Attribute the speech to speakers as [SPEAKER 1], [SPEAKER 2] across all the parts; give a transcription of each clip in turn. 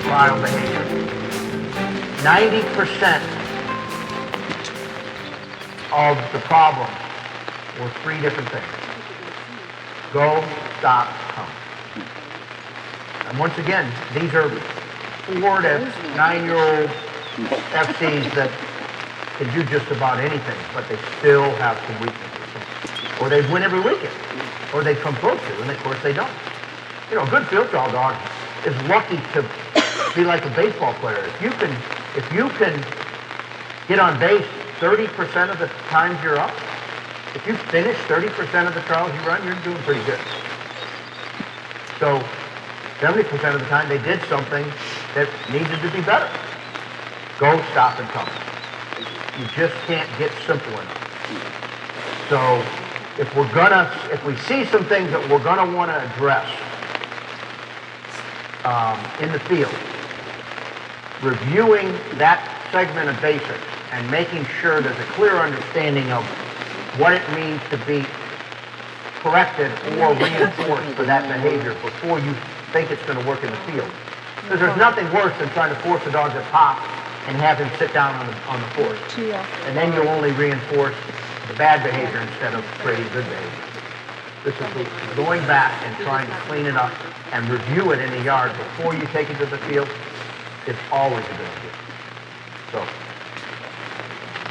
[SPEAKER 1] trial behavior. 90% of the problems were three different things. Go, stop, come. And once again, these are 4 to 9-year-old FCs that can do just about anything, but they still have some weaknesses. Or they win every weekend, or they come close to, and of course they don't. You know, a good field trial dog is lucky to be like a baseball player. If you can get on base 30% of the times you're up, if you finish 30% of the trials you run, you're doing pretty good. So 70% of the time they did something that needed to be better. Go, stop, and come. You just can't get simple enough. So if we see some things that we're gonna want to address in the field, reviewing that segment of basics and making sure there's a clear understanding of what it means to be corrected or reinforced for that behavior before you think it's going to work in the field. Because there's nothing worse than trying to force a dog to pop and have him sit down on the force. And then you'll only reinforce the bad behavior instead of creating good behavior. This is going back and trying to clean it up and review it in the yard before you take it to the field. It's always a good idea. So,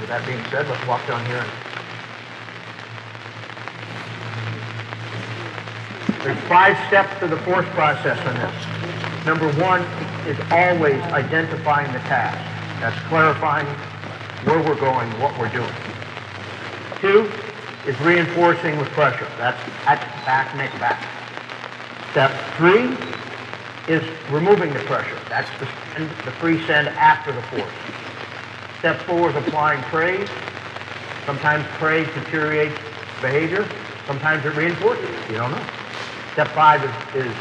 [SPEAKER 1] with that being said, let's walk down here. There's 5 steps to the force process on this. Number 1 is always identifying the task. That's clarifying where we're going, what we're doing. 2 is reinforcing with pressure. That's back, neck, back. Step 3 is removing the pressure. That's the free send after the force. Step 4 is applying praise. Sometimes praise deteriorates behavior. Sometimes it reinforces it. You don't know. Step 5 is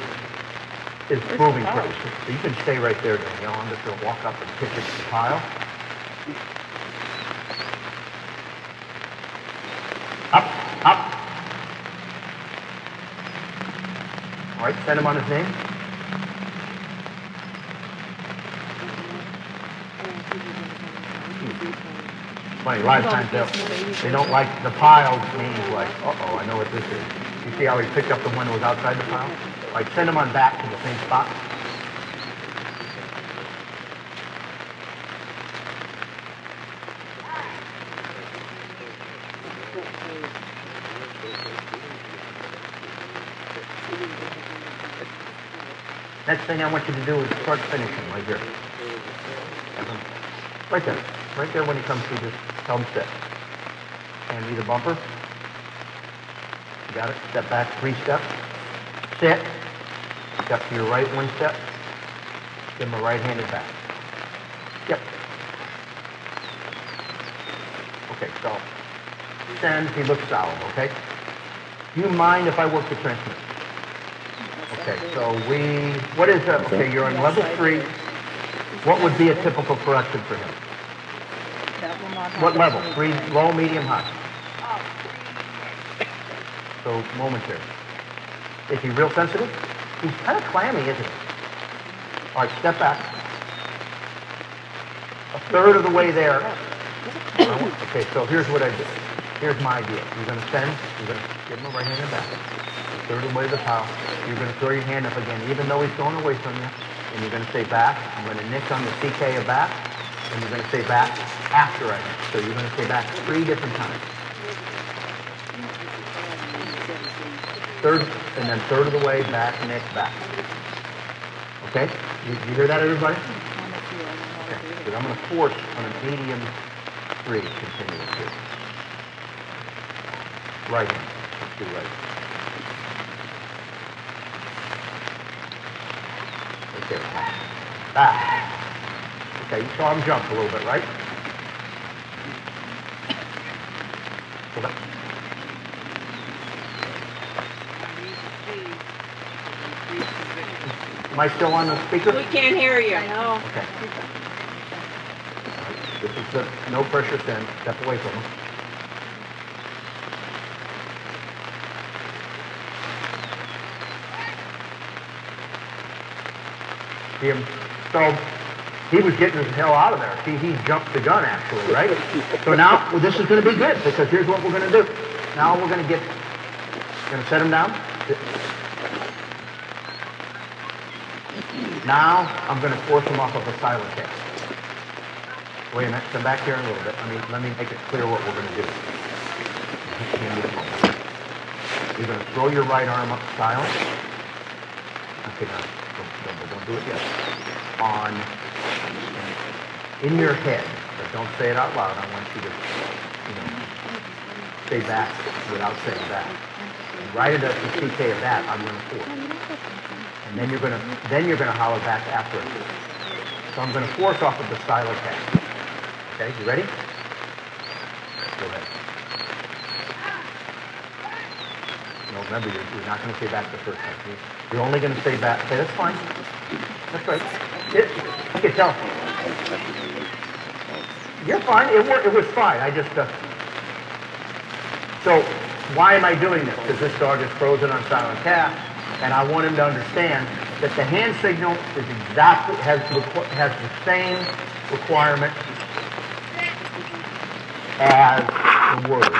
[SPEAKER 1] moving praise. So you can stay right there, Danielle. I'm just going to walk up and pitch it to the pile. Up, up. All right, send him on his name. Funny, a lot of times they don't like the pile means like, uh-oh, I know what this is. You see how he picked up the one that was outside the pile? Like, send him on back to the same spot. Next thing I want you to do is start finishing right here. Right there. Right there when he comes through, just tell him sit. Hand me the bumper. You got it? Step back 3 steps. Sit. Step to your right 1 step. Give him a right-handed back. Yep. Okay, so send, he looks solid, okay? Do you mind if I work the transmit? Okay, so what is that? Okay, you're on level 3. What would be a typical correction for him? What level? 3, low, medium, high? So momentary. Is he real sensitive? He's kind of clammy, isn't he? All right, step back. A third of the way there. Okay, so here's what I did. Here's my idea. You're going to send, you're going to give him a right hand and back. A third of the way to the pile. You're going to throw your hand up again, even though he's going away from you. And you're going to say back. I'm going to nick on the CK of back. And you're going to say back after I nick. So you're going to say back 3 different times. Third, and then third of the way, back, nick, back. Okay? You hear that, everybody? Okay. Because I'm going to force on a medium 3 continuous here. Right hand. Let's do right. Right there. Back. Okay, you saw him jump a little bit, right? Hold up. Am I still on the speaker?
[SPEAKER 2] We can't hear you. I know.
[SPEAKER 1] Okay. Right. This is the no pressure send. Step away from him. See him So he was getting his hell out of there. See, he jumped the gun actually, right? So now, well, this is going to be good because here's what we're going to do. Now we're going to set him down. Now I'm going to force him off of a silent cast. Wait a minute, come back here in a little bit. Let me make it clear what we're going to do. You're going to throw your right arm up silent. Okay, now, don't do it yet. In your head, but don't say it out loud. I want you to, say that without saying that. And right at the CK of that, I'm going to force. And then you're going to holler back after it. So I'm going to force off of the silent cast. Okay, you ready? Go ahead. No, remember, you're not going to say back the first time. You're only going to say back. Okay, that's fine. That's right. I can tell. You're fine. It was fine. I just... So, why am I doing this? Because this dog is frozen on silent cast, and I want him to understand that the hand signal is has the same requirement as the word.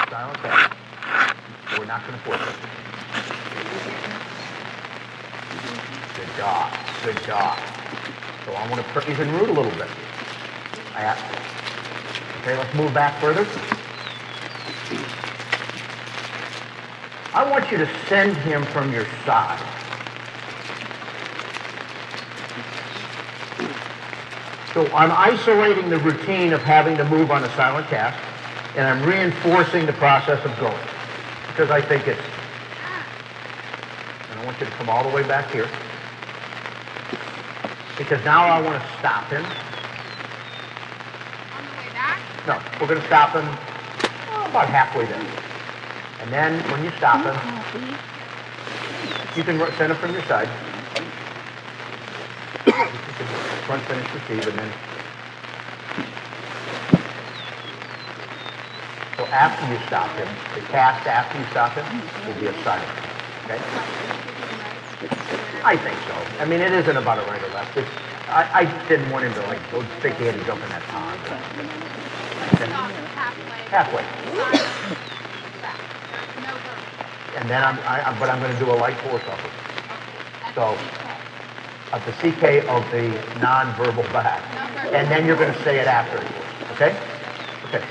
[SPEAKER 1] Silent cast. We're not going to force it. Good dog. Good dog. So I want to praise and root a little bit. Okay, let's move back further. I want you to send him from your side. So I'm isolating the routine of having to move on a silent cast, and I'm reinforcing the process of going. Because I think it's... And I want you to come all the way back here. Because now I want to stop him.
[SPEAKER 2] On the way back?
[SPEAKER 1] No, we're going to stop him about halfway there. And then when you stop him, you can send him from your side. Front finish receive, and then... So after you stop him, the cast after you stop him will be a silent. Okay? I think so. I mean, it isn't about a right or left. I didn't want him to, like, go stick his head and jump in that pond. Halfway. And then but I'm going to do a light force off it. So, at the CK of the non-verbal back. And then you're going to say it after. Okay? Okay.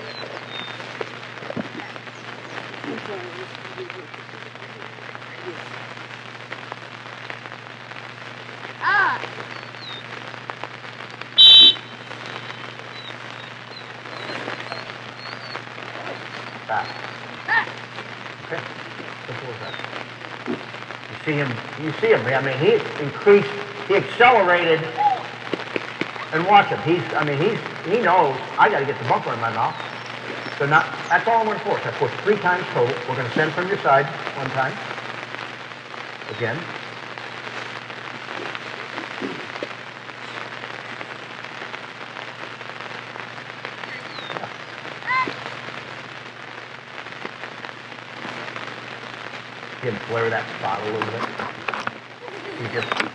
[SPEAKER 1] Back. Okay. You see him. I mean, he accelerated, and watch him. He knows I got to get the bumper in my mouth. So now, that's all I'm going to force. I force 3 times total. We're going to send from your side 1 time. Again. Can flare that spot a little bit.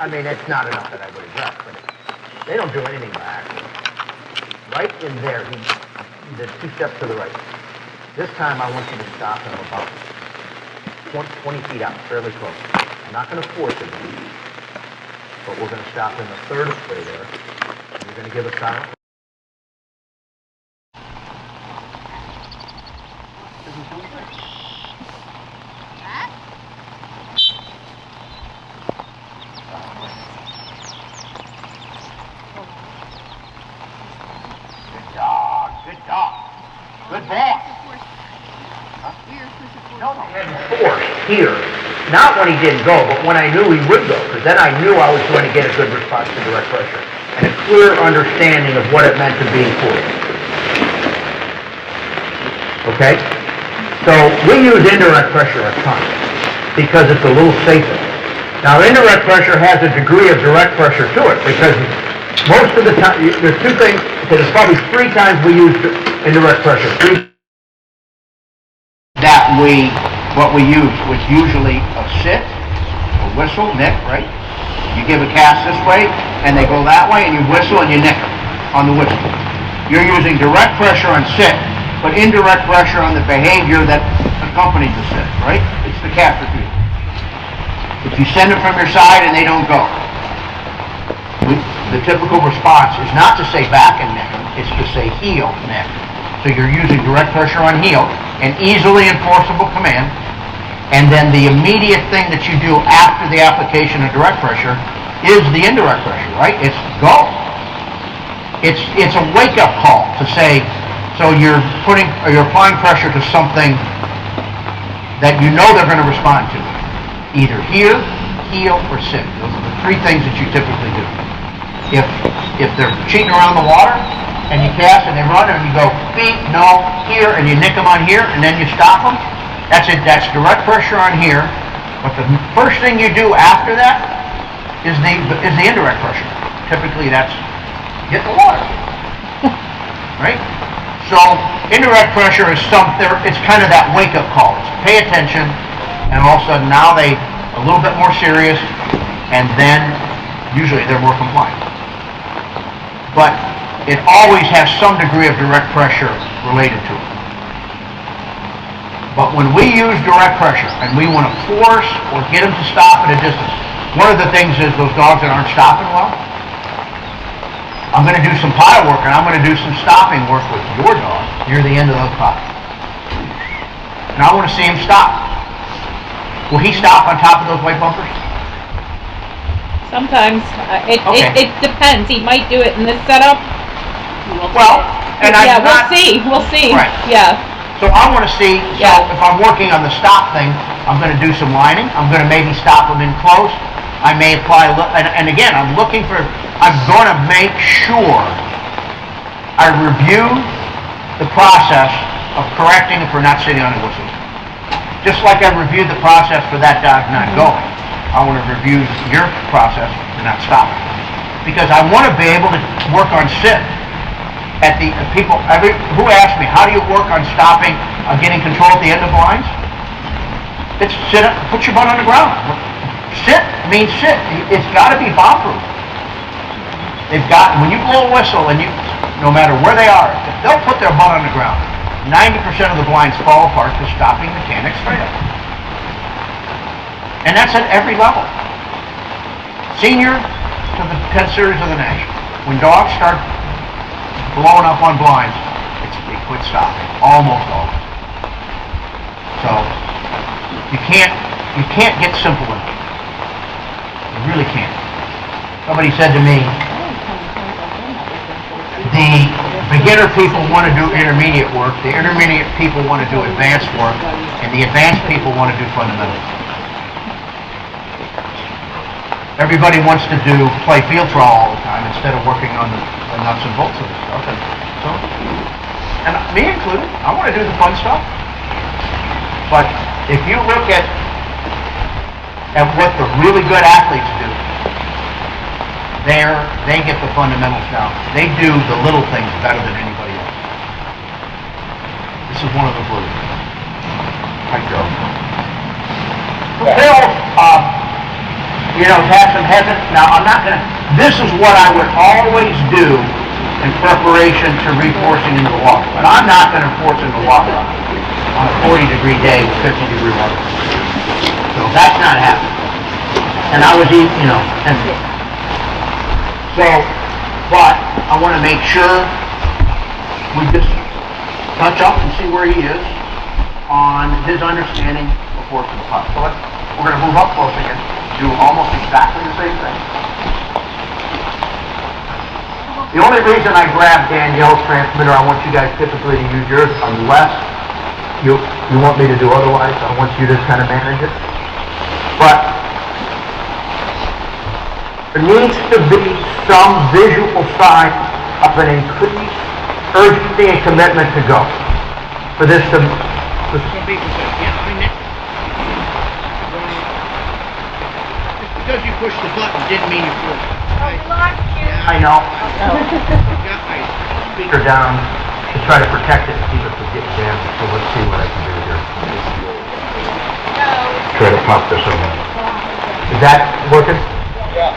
[SPEAKER 1] It's not enough that I would adjust, but they don't do anything by accident. Right in there, he did 2 steps to the right. This time I want you to stop him about 20 feet out, fairly close. I'm not going to force it, but we're going to stop him a third of the way there. And you're going to give a silent. Good ball. Force here. Not when he didn't go, but when I knew he would go, because then I knew I was going to get a good response to direct pressure and a clear understanding of what it meant to be forced. Okay? So we use indirect pressure a ton because it's a little safer. Now indirect pressure has a degree of direct pressure to it because most of the time, there's 2 things, okay, there's probably 3 times we use indirect pressure. 3 that what we use was usually a sit, a whistle, Nick, right? You give a cast this way, and they go that way, and you whistle and you nick them on the whistle. You're using direct pressure on sit, but indirect pressure on the behavior that accompanies the sit, right? It's the cast refusal. If you send them from your side and they don't go, the typical response is not to say back and nick them, it's to say heel, nick. So you're using direct pressure on heel, an easily enforceable command, and then the immediate thing that you do after the application of direct pressure is the indirect pressure, right? It's go. It's a wake-up call to say, so you're applying pressure to something that you know they're going to respond to. Either here, heel, or sit. Those are the three things that you typically do. If they're cheating around the water, and you cast and they run, and you go, beep, no, here, and you nick them on here, and then you stop them, that's it. That's direct pressure on here. But the first thing you do after that is the indirect pressure. Typically, that's get the water, right? So indirect pressure is it's kind of that wake-up call. It's pay attention, and all of a sudden now they a little bit more serious, and then usually they're more compliant. But it always has some degree of direct pressure related to it. But when we use direct pressure and we want to force or get them to stop at a distance, one of the things is those dogs that aren't stopping well, I'm going to do some pile work and I'm going to do some stopping work with your dog near the end of those piles. And I want to see him stop. Will he stop on top of those white bumpers?
[SPEAKER 2] Sometimes. It depends. He might do it in this setup.
[SPEAKER 1] Well, and
[SPEAKER 2] we'll see.
[SPEAKER 1] Right.
[SPEAKER 2] Yeah.
[SPEAKER 1] So I want to see, if I'm working on the stop thing, I'm going to do some lining. I'm going to maybe stop them in close. I may apply, and again, I'm going to make sure I review the process of correcting if we're not sitting on a whistle. Just like I reviewed the process for that dog not going, I want to review your process for not stopping. Because I want to be able to work on sit. Who asked me, how do you work on stopping, getting control at the end of lines? It's sit up, put your butt on the ground. Sit means sit. It's got to be bomb-proof. When you blow a whistle, and no matter where they are, if they'll put their butt on the ground, 90% of the blinds fall apart to stopping mechanics straight up. And that's at every level. Senior to the 10 series of the National. When dogs start blowing up on blinds, they quit stopping. Almost always. So you can't get simple in it. You really can't. Somebody said to me, the beginner people want to do intermediate work, the intermediate people want to do advanced work, and the advanced people want to do fundamentals. Everybody wants to play field trial all the time instead of working on the nuts and bolts of the stuff. And me included, I want to do the fun stuff. But if you look at what the really good athletes do, they get the fundamentals down. They do the little things better than anybody else. This is one of the blues. Hi, Joe. Have some heaven. Now, I'm not going to... This is what I would always do in preparation to reforcing into the water. But I'm not going to force into the water on a 40-degree day with 50-degree water. So that's not happening. And I was but I want to make sure we just touch up and see where he is on his understanding of forcing the puck. So we're going to move up close again, do almost exactly the same thing. The only reason I grabbed Danielle's transmitter, I want you guys typically to use yours unless you want me to do otherwise. I want you to kind of manage it. But there needs to be some visual sign of an increased urgency and commitment to go. For this to... Some people say, just because you pushed the button didn't mean you pushed it. I know. Got my speaker down to try to protect it and keep it from getting damaged. So let's see what I can do here. Try to pop this over. Is that working? Yeah.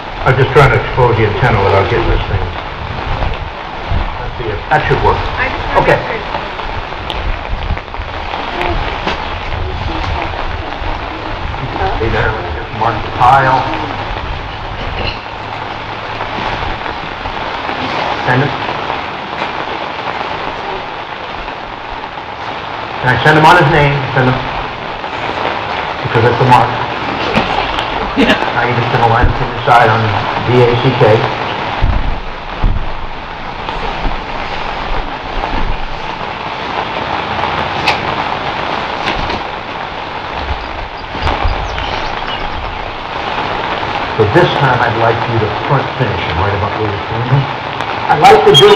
[SPEAKER 1] the antenna without getting this thing. Let's see if that should work. Okay. Stay there. Let's just mark the tile. Send it. Can I send him on his name? Send him. Because it's a mark. Now you're just going to line it from the side on DACK. So this time I'd like you to front finish him right about where you're doing. I'd like to do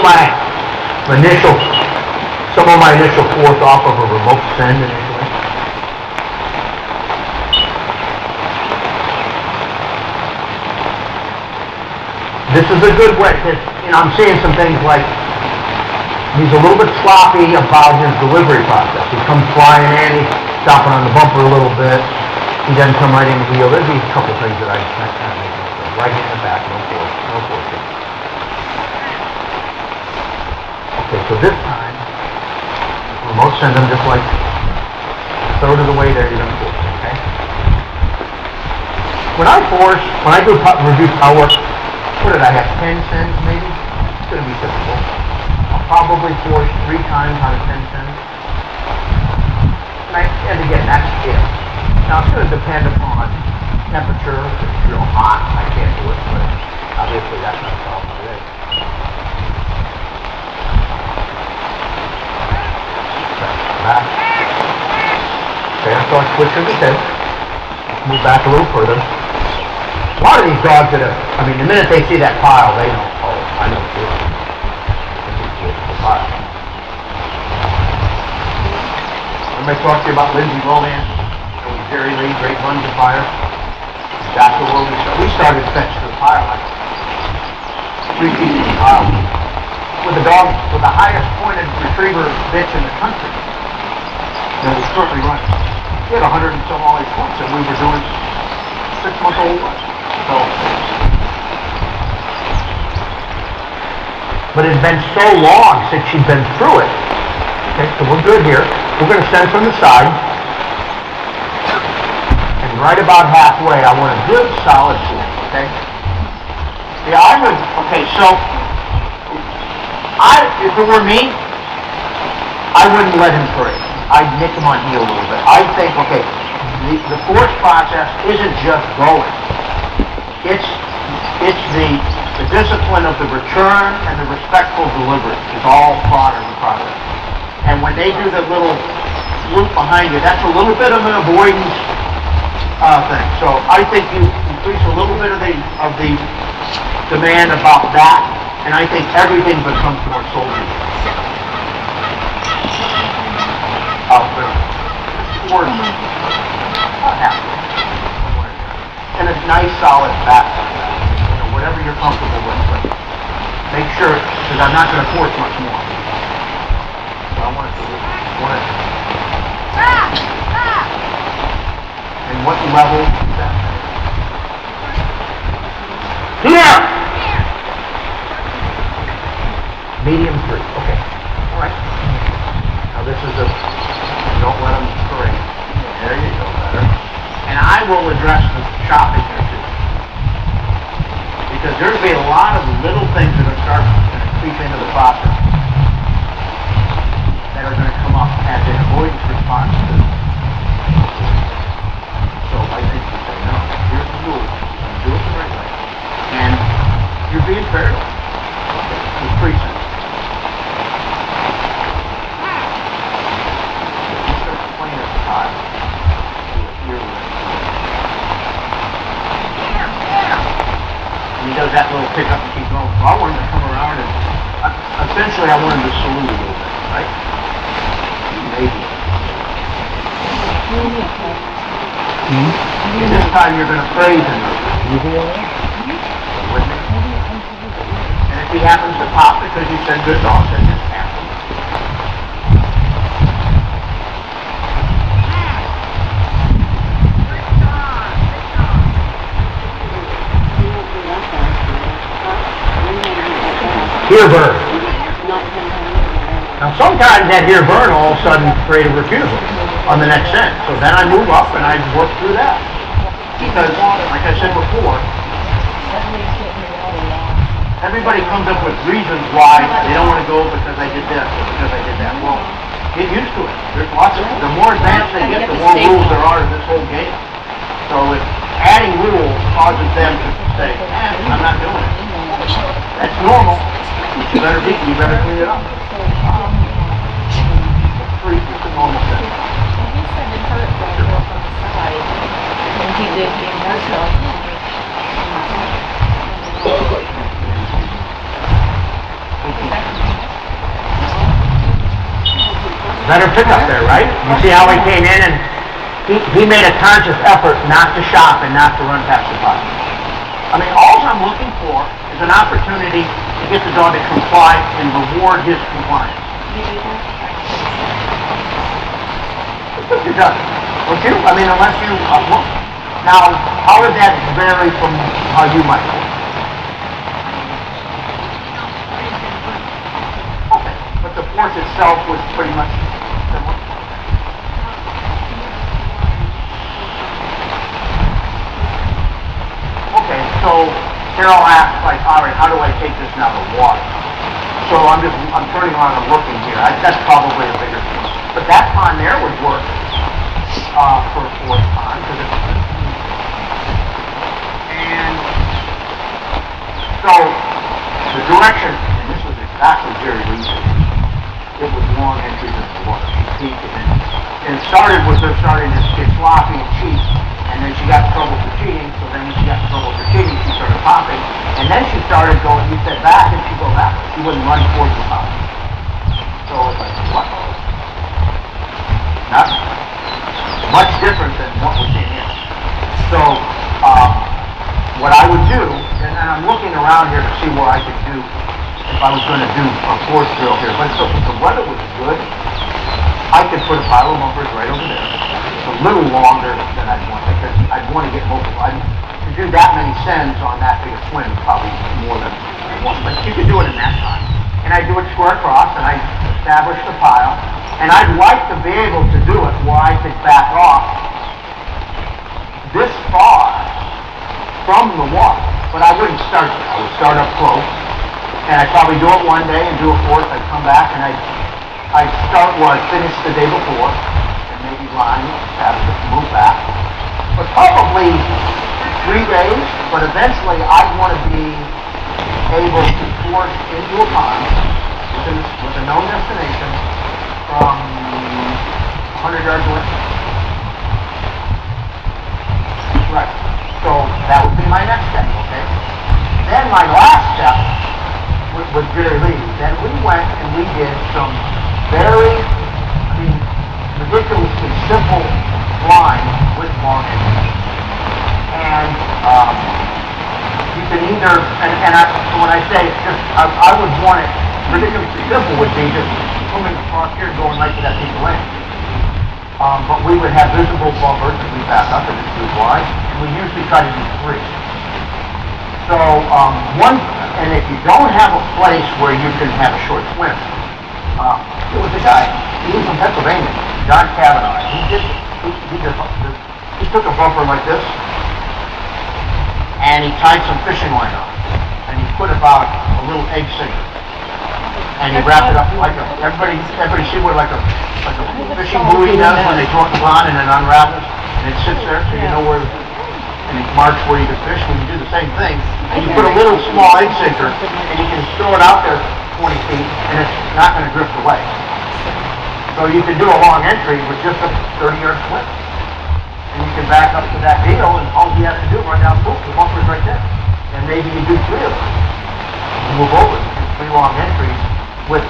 [SPEAKER 1] some of my initial force off of a remote send initially. This is a good way, because, I'm seeing some things like, he's a little bit sloppy about his delivery process. He comes flying in, he's stopping on the bumper a little bit, he doesn't come right in the wheel. There's a couple things that I kind of make mistakes. Right in the back, no force. Okay, so this time, remote send them just like a third of the way there, you're going to force, okay? When I do reduce power, what did I have, 10 cents maybe? It's going to be typical. I'll probably force 3 times out of 10 cents. And again, that's it. Now it's going to depend upon temperature. If it's real hot, I can't do it, but obviously that's not a problem today. Back. Okay, so I switch to the head. Move back a little further. A lot of these dogs the minute they see that pile, they know, oh, I know what you're doing. It's the pile. Everybody talk to you about Lindsay Lohan, Jerry Lee, great runs of fire. That's the world we started fetch to the pile, like 3 feet in the pile. With the dog with the highest pointed retriever bitch in the country. That was currently running. We had 100 and some all these points, and we were doing 6-month-old runs. So, but it's been so long since she's been through it. Okay, so we're good here. We're going to send from the side. And right about halfway, I want a good solid force, okay? Yeah, okay, so, if it were me, I wouldn't let him free. I'd nick him on heel a little bit. I think, okay, the force process isn't just going. It's the discipline of the return and the respectful delivery is all part of the process. And when they do the little loop behind you, that's a little bit of an avoidance thing. So I think you increase a little bit of the demand about that, and I think everything becomes more soldier. And a nice solid back, whatever you're comfortable with, but make sure, because I'm not going to force much more. So I want it to and what level is that? Here! Medium 3, okay. All right. Now this is don't let them parade. There you go, better. And I will address the shopping there too. Because there's going to be a lot of little things that are going to creep into the process that are going to come up as an avoidance response to. So I think you say, no, here's the rule. You do it the right way. And you're being fair. It's pretty simple. He does that little pickup and keep going. So I want him to come around and, essentially I want him to salute a little bit, right? Maybe. And this time you're going to praise him. With me. And if he happens to pop because you said good dog, then just happens. hear burn. Now sometimes that hear burn all of a sudden create a refusal on the next end. So then I move up and I work through that. Because, like I said before, everybody comes up with reasons why they don't want to go because I did this or because I did that. Well, get used to it. There's lots of, the more advanced they get, the more rules there are in this whole game. So if adding rules causes them to say, I'm not doing it. That's normal. You better clean it up. It's a normal thing.
[SPEAKER 2] He did the
[SPEAKER 1] Better pickup there, right? You see how he came in and he made a conscious effort not to shop and not to run past the bus. I mean, all I'm looking for is an opportunity to get the dog to comply and reward his compliance. You're done. Don't you? I mean, unless you look. Now, how does that vary from how you might work? Okay, but the force itself was pretty much similar. Okay, so here I'll ask, like, all right, how do I take this now to water? So I'm turning around and looking here. That's probably a bigger thing. But that pond there would work for a fourth pond, because it's, and so the direction, and this was exactly Jerry Lee's. It was long entries into the water. She peaked and it started with her starting to get sloppy and cheat, and then she got in trouble for cheating. So then when she got in trouble for cheating, she started popping, and then she started going. You said back, and she go back. She wouldn't run towards the pond. So it's like what? Not much different than what we're seeing here. So what I would do, and I'm looking around here to see where I could do, if I was going to do a force drill here, but so if the weather was good, I could put a pile of bumpers right over there. It's a little longer than I'd want, because I'd want to get multiple. To do that many sends on that big a swing is probably more than I want, but you could do it in that time. And I'd do it square across, and I'd establish the pile, and I'd like to be able to do it where I could back off this far from the water, but I wouldn't start there. I would start up close, and I'd probably do it one day and do a fourth. I'd come back, and I'd start where I finished the day before, and maybe line, establish it, move back. But probably 3 days, but eventually I'd want to be able to force into a pond with a known destination from 100 yards away. Right. So that would be my next step, okay? Then my last step with Jerry Lee, then we went and we did some very, ridiculously simple line with long entries. And you can either, when I say it's just, I would want it ridiculously simple would be just coming across here going right to that piece of land. But we would have visible bumpers as we back up and it's too wide, and we usually try to do 3. So, and if you don't have a place where you can have a short swim, there was a guy, he was from Pennsylvania, John Cavanaugh. He took a bumper like this, and he tied some fishing line on it, and he put about a little egg sinker, and he wrapped it up like everybody see what like a fishing buoy does when they throw it in the pond and it unravels, and it sits there so you know where, and it marks where you can fish. When you do the same thing, and you put a little small egg sinker, and you can throw it out there 20 feet, and it's not going to drift away. So you can do a long entry with just a 30-yard swim. And you can back up to that deal, and all you have to do is run down, boom, the bumper's right there. And maybe you do 3 of them. You move over, 3 long entries with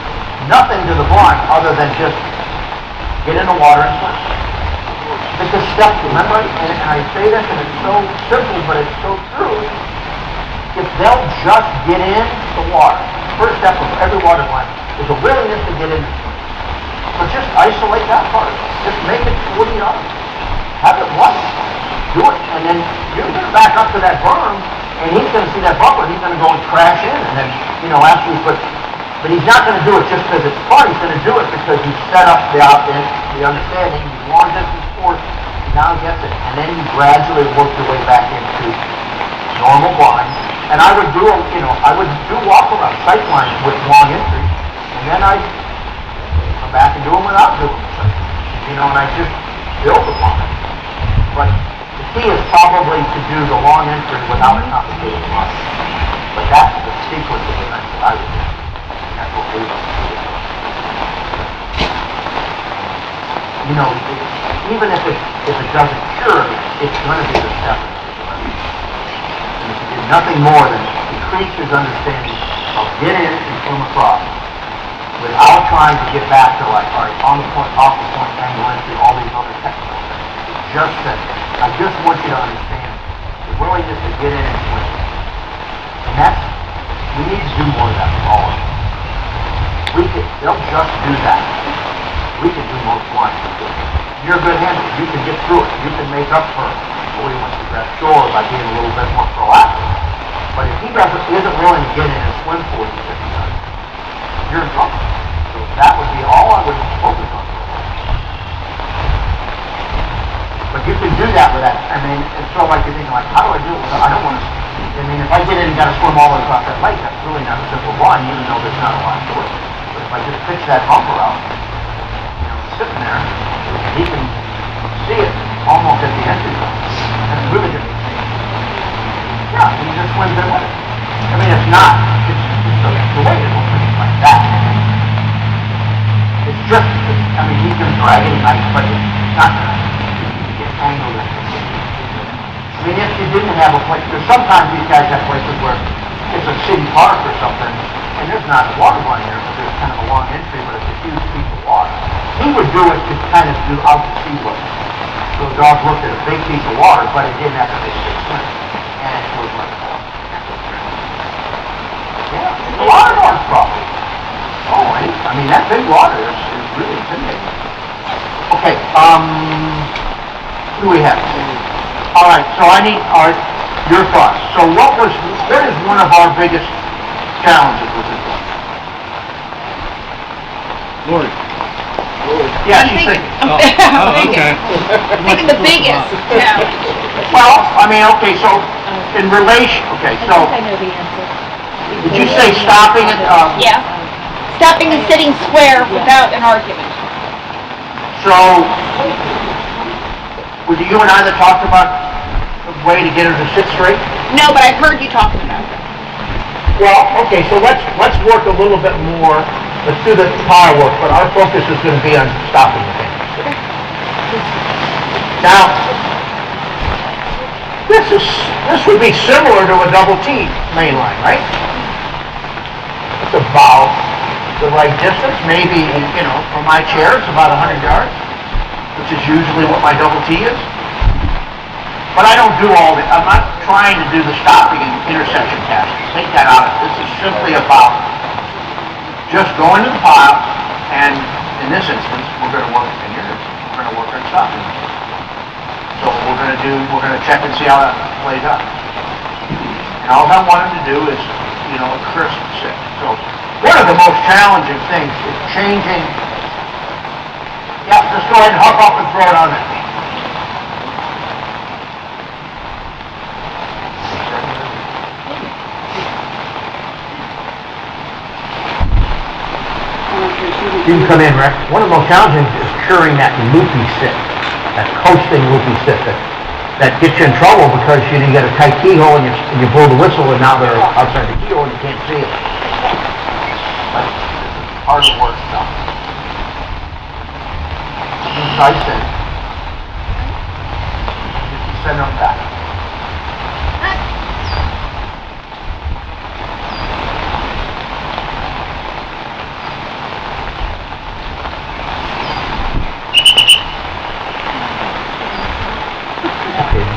[SPEAKER 1] nothing to the blind other than just get in the water and swim. It's a step, remember, and I say this, and it's so simple, but it's so true. If they'll just get in the water, first step of every water line is a willingness to get in. But just isolate that part. Just make it 40 yards. Have it once. Do it. And then you're going to back up to that berm, and he's going to see that bumper, and he's going to go and crash in. And then, after you put But he's not going to do it just because it's fun. He's going to do it because he's set up the understanding, the long distance sports, he now gets it. And then you gradually work your way back into normal blind. And I would do, I would do walk around sight lines with long entries. And then I'd come back and do them without doing them. And I just build upon it. But the key is probably to do the long entry without a complicated line. But that's the sequence of events that I would do. And that's what we would do. Even if it doesn't cure it, it's going to be the step. And if you did nothing more than increase his understanding of get in and swim across without trying to get back to all right, on the point, off the point, angle entry, all these other technical things. Just that, I just want you to understand the willingness to get in and swim. And we need to do more of that for all of us. They'll just do that. We can do most lines. You're a good handler. You can get through it. You can make up for Louis wants to grab shore by being a little bit more proactive. But if he isn't willing to get in and swim 40, 50 yards, you're in trouble. So that would be all I would focus on. But you can do that with that. It's sort of like you're thinking, how do I do it? I don't want to. If I get in and got to swim all the way across that lake, that's really not a simple line, even though there's not a lot to it. But if I just pitch that bumper out, sitting there, he can see it almost at the entry zone. That's really good. Yeah, he just swims in with it. It's not. It's the way it looks like that. It's just, he can drag it nice, but it's not going to get tangled in. If you didn't have a place, because sometimes these guys have places where it's a city park or something, and there's not a water line there, but there's kind of a long entry, but it's a huge piece of water. He would do it to kind of do out to sea look. So the dog looked at a big piece of water, but it didn't have to make a big swim. And it was like, yeah, it's a lot of dogs probably. Oh, that big water is really intimidating. Okay, who do we have? All right, so I need your thoughts. So what is one of our biggest challenges with this one?
[SPEAKER 3] Lori.
[SPEAKER 1] Yeah, she's thinking.
[SPEAKER 3] Okay.
[SPEAKER 2] Thinking the biggest challenge.
[SPEAKER 1] Well, okay, so in relation,
[SPEAKER 4] I know the answer.
[SPEAKER 1] did you say stopping it?
[SPEAKER 2] Yeah. Stopping and sitting square without an argument.
[SPEAKER 1] So, was it you and I that talked about a way to get her to sit straight?
[SPEAKER 2] No, but I've heard you talking about it.
[SPEAKER 1] Well, okay, so let's work a little bit more. Let's do the power work, but our focus is going to be on stopping the thing. Now, this would be similar to a double T main line, right? It's about the right distance. Maybe, from my chair, it's about 100 yards, which is usually what my double T is. But I don't do all the, I'm not trying to do the stopping and intersection tasks. Take that out of it. This is simply about just going to the pile, and in this instance, we're going to work, and we're going to work on stopping. So what we're going to check and see how that plays out. And all I want him to do is, a crisp sit. So one of the most challenging things is changing. Yeah, just go ahead and hop up and throw it on that. You can come in, Rex. One of the most challenging is curing that loopy sit, that coasting loopy sit that gets you in trouble because you get a tight keyhole and you blow the whistle and now they're outside the keyhole and you can't see it. But it's hard work stuff. Inside sit. Send them back.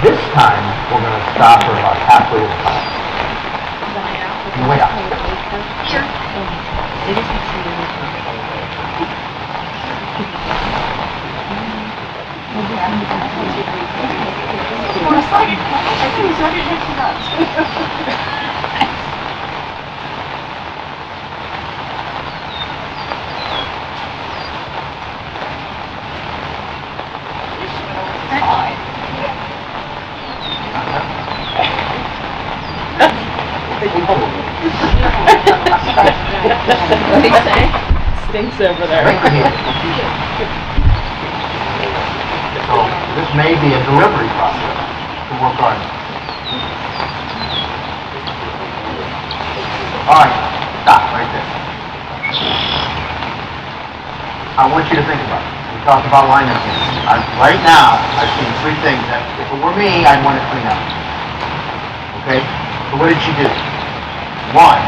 [SPEAKER 1] This time, we're going to stop her about halfway to the top. Way up.
[SPEAKER 2] Sure.
[SPEAKER 1] little bit.
[SPEAKER 2] What do you say? Stinks over there.
[SPEAKER 1] So this may be a delivery process to work on. All right, stop right there. I want you to think about it. We talked about line up. Right now, I've seen three things that, if it were me, I'd want to clean up. Okay? So what did she do? One,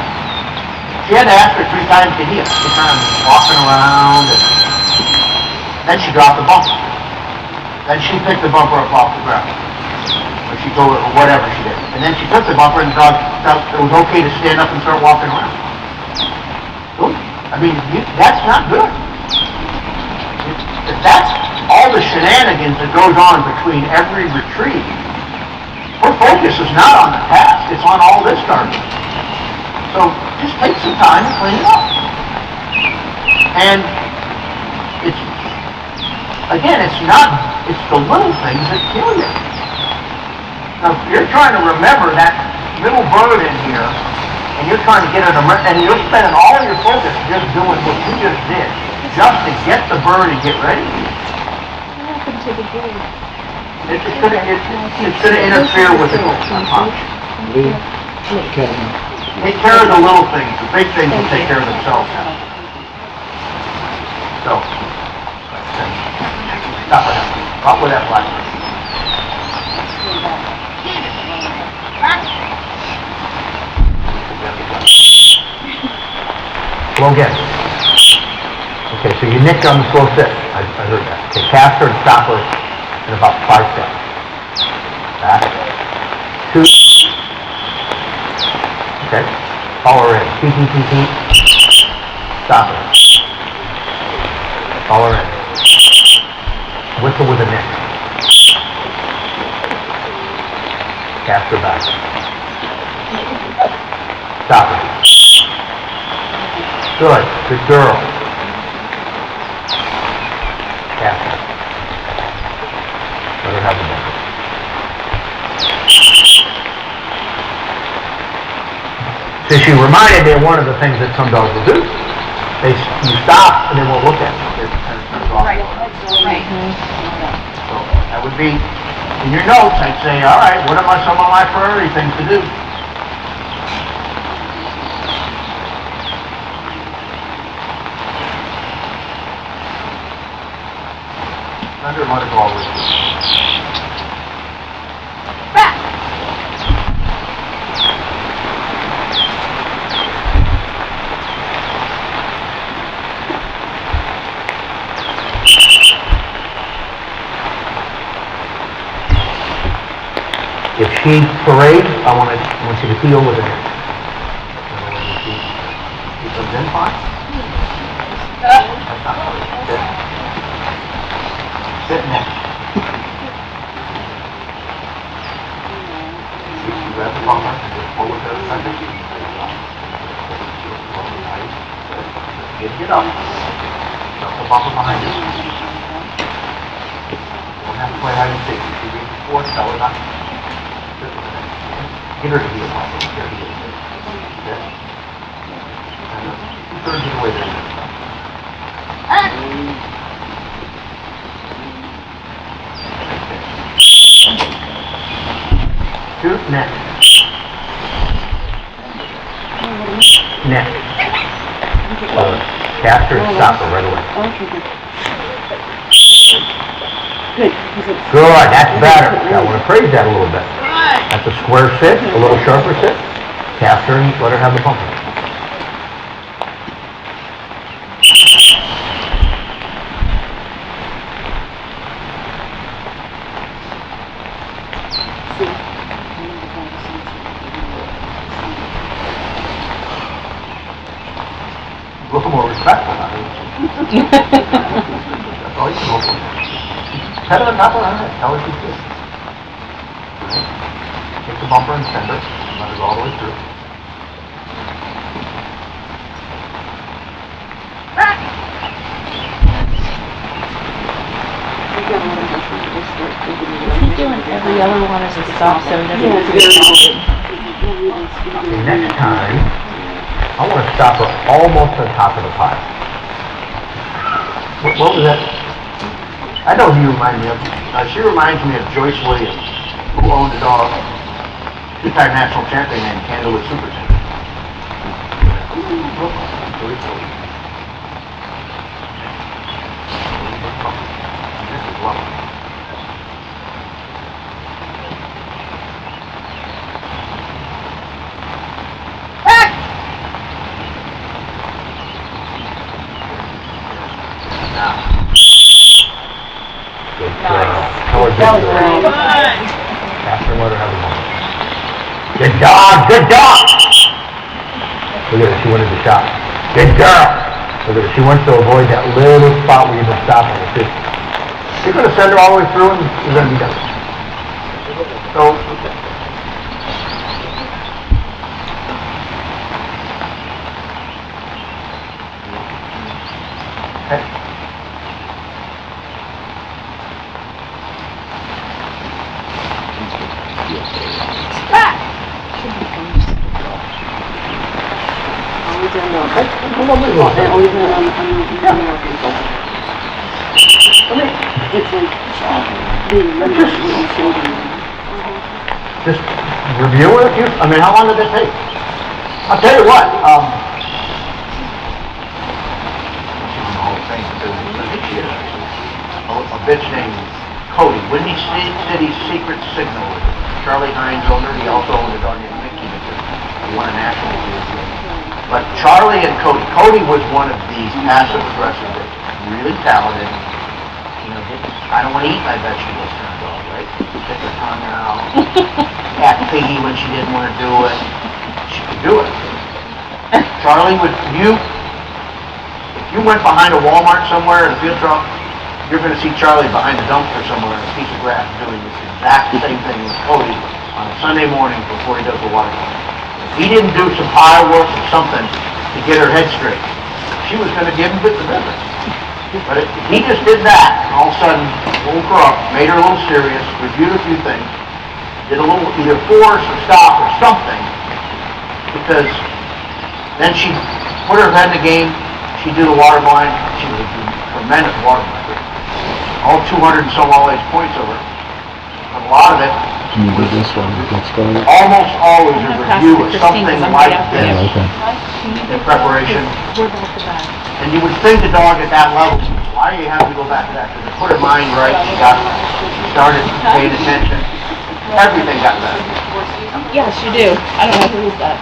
[SPEAKER 1] she had to ask her 3 times to heal. She kind of walking around, and then she dropped the bumper. Then she picked the bumper up off the ground. Or she told her, or whatever she did. And then she took the bumper and the dog felt it was okay to stand up and start walking around. Ooh, I mean, that's not good. If that's all the shenanigans that goes on between every retreat, her focus is not on the task, it's on all this garbage. So just take some time to clean it up. And it's, again, it's the little things that kill you. Now, if you're trying to remember that little bird in here, and you're trying to get it, and you're spending all your focus just doing what you just did, just to get the bird and get ready.
[SPEAKER 4] What happened to the bird?
[SPEAKER 1] It's going to interfere with the goal. Take care of the little things. The big things will take care of themselves now. So, stop with that blackbird. Slow again. Okay, so you nicked on the slow sit. I heard that. Okay, cast her and stop her in about 5 seconds. Back. 2. Okay. Follow her in. T. Stop her. Follow her in. Whistle with a nick. Cast her back. Stop her. Good. Good girl. Cast her. Let her have the ball. So she reminded me of one of the things that some dogs will do. You stop and they won't look at you.
[SPEAKER 2] Right.
[SPEAKER 1] So that would be in your notes. I'd say, all right, what are some of my priority things to do? Under let it go over.
[SPEAKER 2] Back.
[SPEAKER 1] If she parades, I want you to heel with her. She comes in fine. That's not good. Sit next. You grab the bumper and just pull it to the center. Get up. Dump the bumper behind you. Don't have to play hide and seek. If she reads before, tell her not. Get her to heel bumper. Get her to heel. Okay? And 2/3 of the way there. Shoot, neck. Neck. Cast her and stop her right away.
[SPEAKER 4] Good.
[SPEAKER 1] Good, that's better. I want to praise that a little bit. That's a square sit, a little sharper sit. Cast her and let her have the bumper. A little more respectful, I think. That's all you can hope for. Pet her on top of her head. Tell her she's good. Take the bumper and send her. And let her go all the way through.
[SPEAKER 4] Is he doing every other one as a stop so he doesn't
[SPEAKER 1] Okay, next time, I want to stop her almost on top of the pile. What was that? I know who you remind me of. She reminds me of Joyce Williams, who owned a dog, two-time national champion named Candlewood Super Champion. Joyce Williams. This is lovely. Good girl. How was
[SPEAKER 4] That was
[SPEAKER 1] it?
[SPEAKER 4] great.
[SPEAKER 1] Faster motor, have a moment. Good dog, good dog! Look at her, she wanted the shot. Good girl! Look at her, she wants to avoid that little spot where you've been stopping her. See? You're going to send her all the way through and you're going to be done. So, okay. Just review it. I mean, how long did it take? I'll tell you what. A bitch named Cody, Windy City's Secret Signal. Charlie Hines owner. He also owned a dog named Mickey that won a national award. But Charlie and Cody was one of these passive aggressive, really talented. You know, I don't want to eat my vegetables kind of dog, right? Stick her tongue out, act piggy when she didn't want to do it. She could do it. Charlie would, if you went behind a Walmart somewhere in a field truck, you're going to see Charlie behind the dumpster somewhere in a piece of grass doing this exact same thing with Cody on a Sunday morning before he does the water. If he didn't do some fireworks or something to get her head straight, she was going to give him bits of business. But if he just did that, and all of a sudden woke her up, made her a little serious, reviewed a few things, did a little either force or stop or something, because then she put her head in the game, she'd do the water blind, she was a tremendous water blinder. All 200 and some all-age points over. But a lot of it
[SPEAKER 5] Can you do this one? Let's go.
[SPEAKER 1] almost always a review of something like this
[SPEAKER 5] Okay.
[SPEAKER 1] in preparation. And you would think the dog at that level, why do you have to go back to that? Because it put her mind right, she started paying attention. Everything got better.
[SPEAKER 2] Yes, you do. I don't know who is that.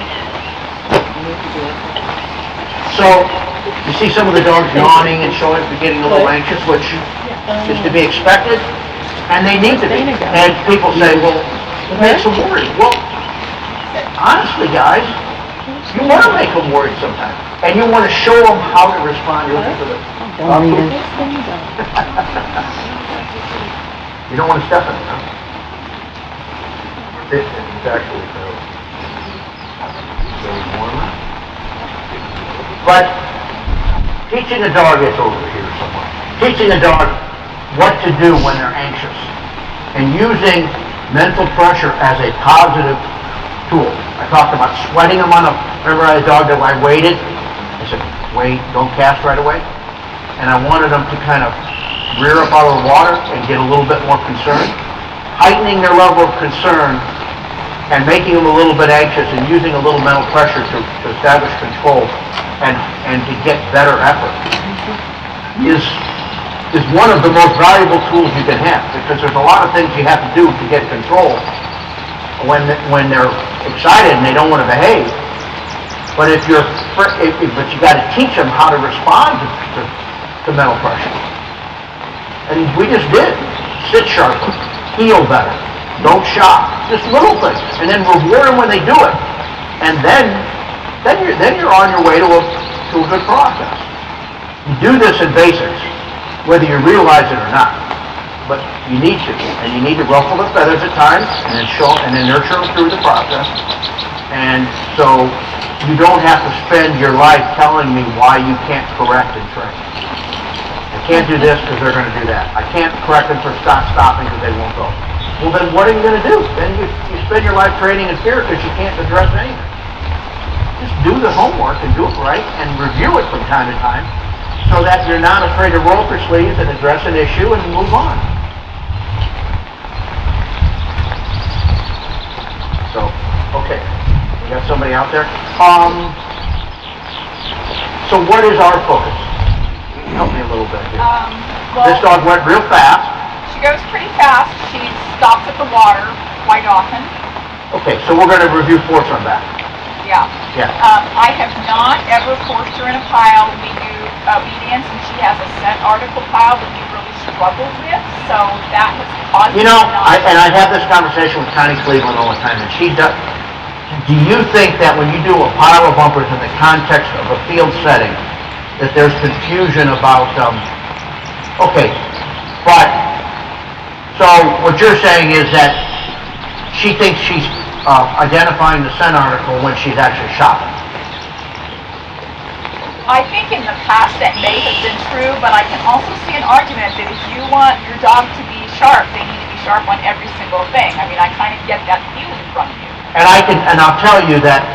[SPEAKER 1] So, you see some of the dogs yawning and showing, getting a little anxious, which is to be expected, and they need to be. And people say, well, it makes them worried. Well, honestly, guys, you want to make them worried sometimes. And you want to show them how to respond. You're looking for the... You don't want to step in it, huh? It's actually very warmer. But teaching a dog, it's over here somewhere. Teaching a dog what to do when they're anxious and using mental pressure as a positive tool. I talked about sweating them on a, remember I had a dog that I waited. I said, wait, don't cast right away. And I wanted them to kind of rear up out of the water and get a little bit more concerned. Heightening their level of concern and making them a little bit anxious and using a little mental pressure to establish control and to get better effort is one of the most valuable tools you can have, because there's a lot of things you have to do to get control when they're excited and they don't want to behave. But but you got to teach them how to respond to mental pressure. And we just did. Sit sharper, heel better, don't shock, just little things, and then reward them when they do it. And then you're on your way to a good process. You do this in basics, whether you realize it or not. But you need to, and you need to ruffle the feathers at times, and then nurture them through the process. And so you don't have to spend your life telling me why you can't correct and train. I can't do this because they're going to do that. I can't correct them for stopping because they won't go. Well, then what are you going to do? Then you spend your life training in fear because you can't address anything. just do the homework and do it right and review it from time to time so that you're not afraid to roll up your sleeves and address an issue and move on. So, okay. We got somebody out there? So what is our focus? Help me a little bit here.
[SPEAKER 6] Well,
[SPEAKER 1] This dog went real fast.
[SPEAKER 6] she goes pretty fast. She stops at the water quite often.
[SPEAKER 1] Okay, so we're going to review force on that.
[SPEAKER 6] Yeah.
[SPEAKER 1] Yeah.
[SPEAKER 6] I have not ever forced her in a pile. We do obedience, and she has a scent article pile that we really struggled with, so that has caused
[SPEAKER 1] You know,
[SPEAKER 6] me not
[SPEAKER 1] I have this conversation with Connie Cleveland all the time, and she does. Do you think that when you do a pile of bumpers in the context of a field setting, that there's confusion about, okay, but, so what you're saying is that she thinks she's identifying the scent article when she's actually shopping.
[SPEAKER 6] I think in the past that may have been true, but I can also see an argument that if you want your dog to be sharp, they need to be sharp on every single thing. I mean, I kind of get that feeling from you.
[SPEAKER 1] And I'll tell you that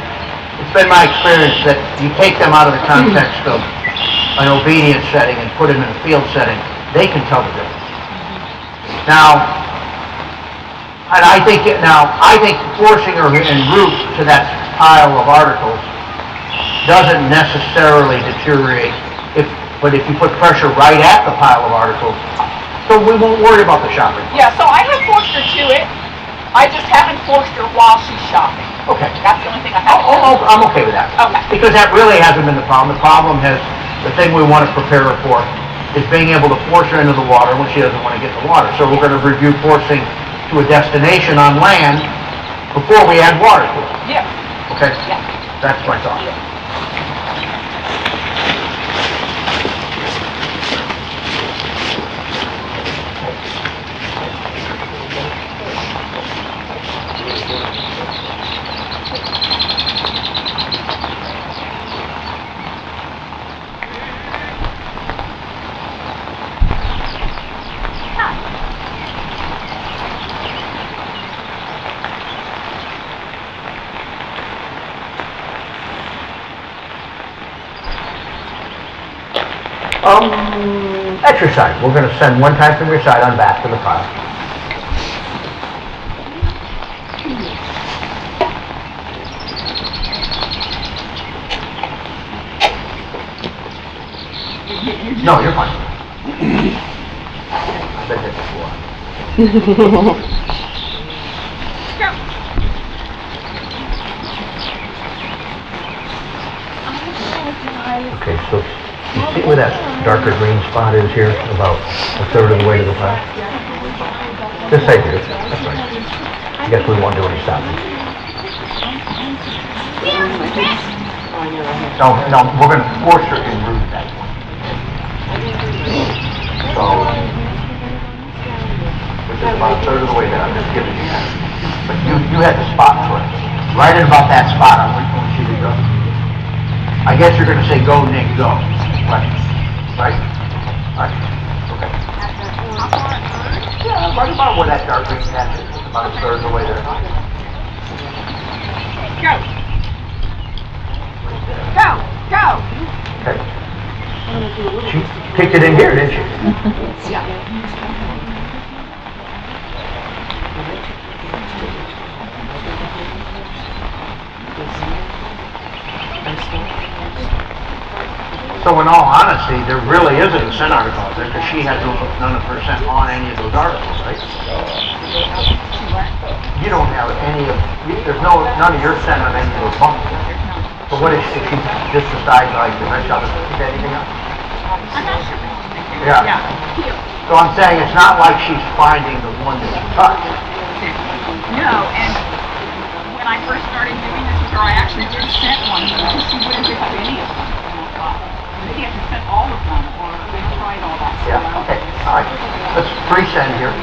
[SPEAKER 1] it's been my experience that you take them out of the context of an obedience setting and put them in a field setting, they can tell the difference. Now, and I think forcing her en route to that pile of articles doesn't necessarily deteriorate, but if you put pressure right at the pile of articles, so we won't worry about the shopping.
[SPEAKER 6] Yeah, so I have forced her to it. I just haven't forced her while she's shopping.
[SPEAKER 1] Okay.
[SPEAKER 6] That's the only thing I haven't done.
[SPEAKER 1] Oh, I'm okay with that.
[SPEAKER 6] Okay.
[SPEAKER 1] Because that really hasn't been the problem. The problem the thing we want to prepare her for is being able to force her into the water when she doesn't want to get in the water. So we're going to review forcing to a destination on land before we add water to it.
[SPEAKER 6] Yeah.
[SPEAKER 1] Okay?
[SPEAKER 6] Yeah.
[SPEAKER 1] That's my thought. Exercise. We're going to send one time from your side on back to the pile. No, you're fine. I've been hit before. Okay, so you see where that darker green spot is here, about a third of the way to the pile? This right here, that's right. I guess we won't do any stopping. No, we're going to force her in route at that point. So, which is about a third of the way there, I'm just giving you that. But you had the spot for it. Right at about that spot on which one she would go. I guess you're going to say, go, Nick, go. Right? Right? Right. Okay. Yeah, right about where that dark green patch is. About a third of the way there.
[SPEAKER 6] Go. Go. Go.
[SPEAKER 1] Okay. She kicked it in here, didn't she?
[SPEAKER 6] Yeah.
[SPEAKER 1] So in all honesty, there really isn't a scent article out there because she has none of her scent on any of those articles, right? You don't have any of, there's none of your scent on any of those bumpers. So what if she just decides like the rest of it, is anything else?
[SPEAKER 6] I'm not sure.
[SPEAKER 1] Yeah. So I'm saying it's not like she's finding the one that you touched.
[SPEAKER 6] No, and when I first started doing this with her, I actually did scent one because she wouldn't pick up any of them. She has to scent all of them, or they tried all that.
[SPEAKER 1] Yeah, okay, all right. Let's pre-send here.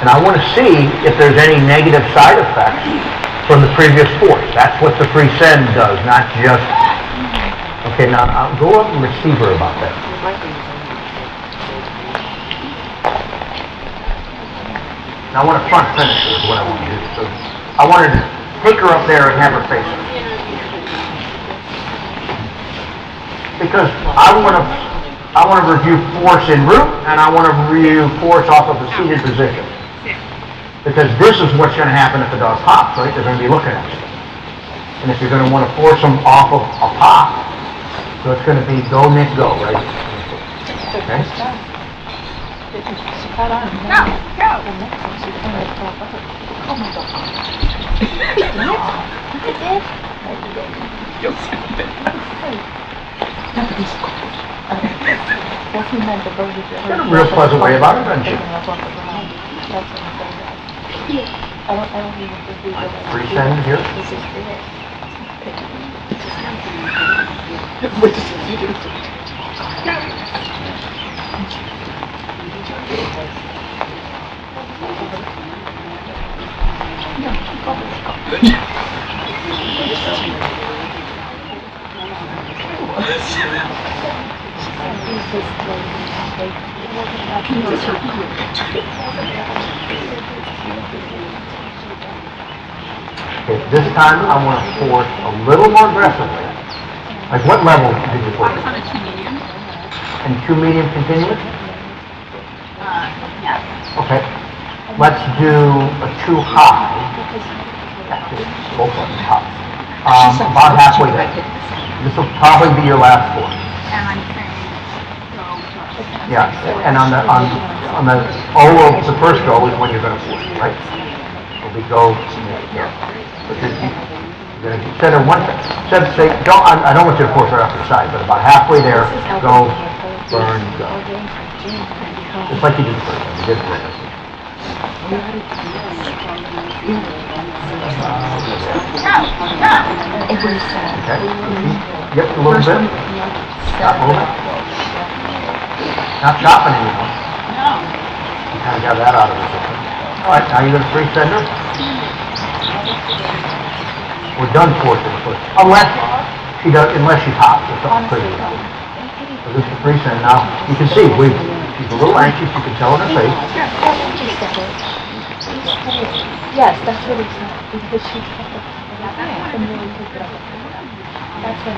[SPEAKER 1] And I want to see if there's any negative side effects from the previous force. That's what the pre-send does, not just... Okay, now I'll go up and receive her about that. Now I want to front finish is what I want to do. So I wanted to take her up there and have her face her. Because I want to review force en route, and I want to review force off of the seated position. Because this is what's going to happen if the dog pops, right? They're going to be looking at you. And if you're going to want to force them off of a pop, so it's going to be go, Nick, go, right? Okay? Got a real pleasant way about it, doesn't she? Free send here. Okay, this time I want to force a little more aggressively. Like what level did you force?
[SPEAKER 6] I was on a 2 medium.
[SPEAKER 1] And 2 medium continuous?
[SPEAKER 6] Yes.
[SPEAKER 1] Okay. Let's do a 2 high. Just go for it, high. About halfway there. This will probably be your last force.
[SPEAKER 6] And I'm saying go to
[SPEAKER 1] Yeah, and on the O of the first go is when you're going to force, right? It'll be go, yeah. But you're going to consider one thing. Say, I don't want you to force right off the side, but about halfway there, go, burn, go. Just like you did the first time. You did it right. Okay. Yep, a little bit. Stop moving. Not chopping anymore. You kind of got that out of the system. All right, now you're going to free sender. We're done forcing the foot. Unless she pops or something crazy. So this is the free send. Now, you can see, she's a little anxious. You can tell in her face.
[SPEAKER 4] Yes, that's what it's not. Because she kept it and then we picked it up. That's when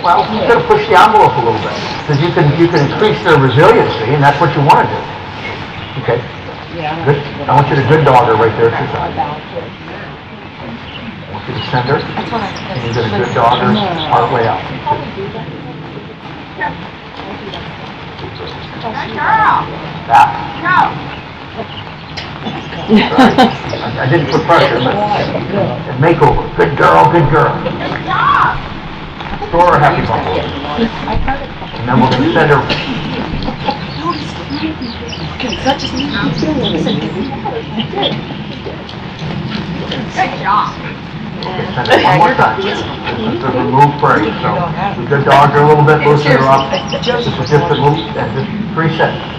[SPEAKER 1] Well, you got to push the envelope a little bit because you can increase their resiliency, and that's what you want to do. Okay. Good. I want you to good dog her right there at your side. I want you to send her, and you're going to good dog her part way out. That. I didn't put pressure, but makeover. Good girl, good girl. Throw her a happy bumble. And then we're going to send her.
[SPEAKER 6] Good job.
[SPEAKER 1] Okay, send her one more time. This is a remove pressure. So we good dog her a little bit, loosen her up. This is just a little, and just 3 seconds.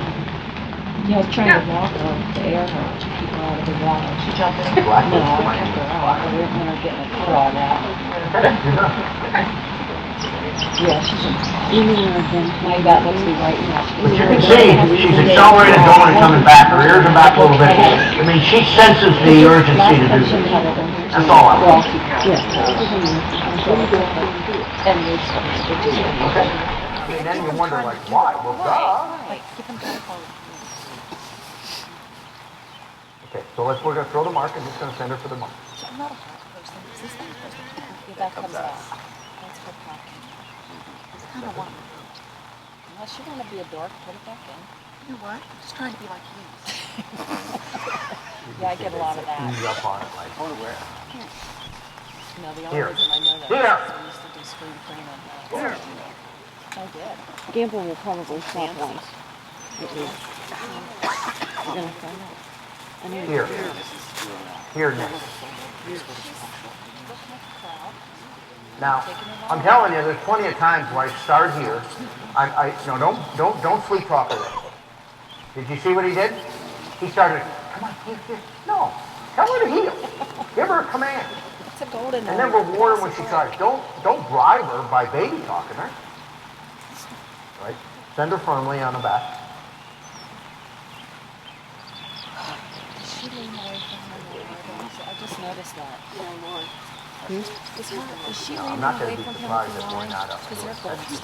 [SPEAKER 7] Yeah, I was trying to walk her to air her to keep her out of the water. She jumped in.
[SPEAKER 1] Black.
[SPEAKER 7] No, I kept her out. I didn't want her getting a crawl out.
[SPEAKER 1] Okay, you're done.
[SPEAKER 7] Yeah, she's eating her again. Now that looks me right now.
[SPEAKER 1] But you can see, she's accelerated going and coming back. Her ears are back a little bit. I mean, she senses the urgency to do this. That's all I want.
[SPEAKER 7] Yeah. And it's
[SPEAKER 1] Okay. And then you wonder, like, why? Well, duh. Okay, so we're going to throw the mark and just going to send her for the mark.
[SPEAKER 7] I'm not a hot person. Is this thing supposed to come? Yeah, that comes out. That's her pocket. It's kind of one. Unless you want to be a dork, put it back in.
[SPEAKER 6] You know what? I'm just trying to be like you.
[SPEAKER 7] Yeah, I get a lot of that.
[SPEAKER 1] Ease up on it, like.
[SPEAKER 7] No, the only
[SPEAKER 1] Here.
[SPEAKER 7] reason I know that
[SPEAKER 1] Here.
[SPEAKER 7] is I used to do screen printing on that.
[SPEAKER 6] Here.
[SPEAKER 7] I did. Gamble will probably stop once. You're gonna find out. I mean,
[SPEAKER 1] Here. Here, Nick. Now, I'm telling you, there's plenty of times where I start here. Don't sleep talk her there. Did you see what he did? He started, come on, here. No, tell her to heel. Give her a command.
[SPEAKER 7] It's a golden
[SPEAKER 1] And then reward her when she tries. Don't bribe her by baby talking her. Right? Send her firmly on the back.
[SPEAKER 7] she lean away from her more? I just noticed that. Is she
[SPEAKER 1] I'm
[SPEAKER 7] leaning
[SPEAKER 1] not
[SPEAKER 7] away
[SPEAKER 1] going to be
[SPEAKER 7] from him
[SPEAKER 1] surprised if
[SPEAKER 7] more?
[SPEAKER 1] we're not up.
[SPEAKER 7] Because they're both
[SPEAKER 1] She's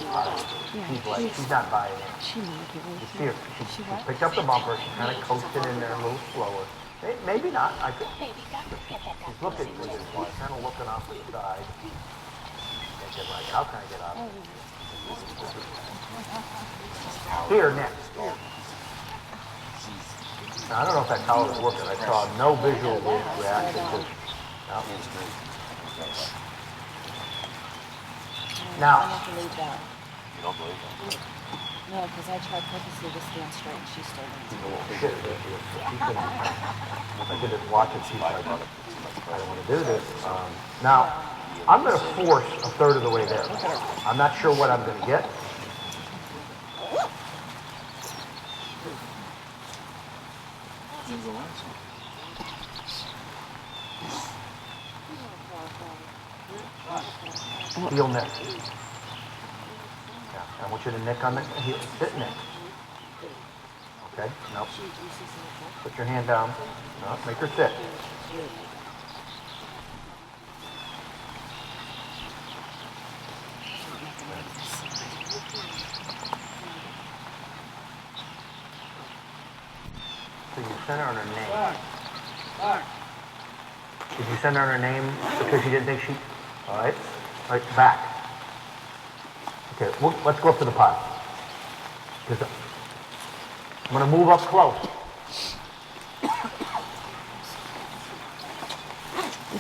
[SPEAKER 1] like, she's not buying it.
[SPEAKER 4] She might be
[SPEAKER 1] You see her, she picked up the bumper, she kind of coached it in there a little slower. Maybe not, I could. She's looking, she's kind of looking off to the side. Thinking like, how can I get out of this? Here, next. Now, I don't know if that collar was working. I saw no visual reaction to no. Now,
[SPEAKER 7] I have to leave that. You don't believe that? No, because I tried purposely to stand straight and she still didn't.
[SPEAKER 1] I could just watch it, she's like, I don't want to do this. Now, I'm going to force a third of the way there. I'm not sure what I'm going to get. Heel neck. Yeah, I want you to neck on the heel, sit neck. Okay, no. Put your hand down. No, make her sit. So you sent her on her name. Did you send her on her name because you didn't think she... All right, back. Okay, let's go up to the pile. Because I'm going to move up close.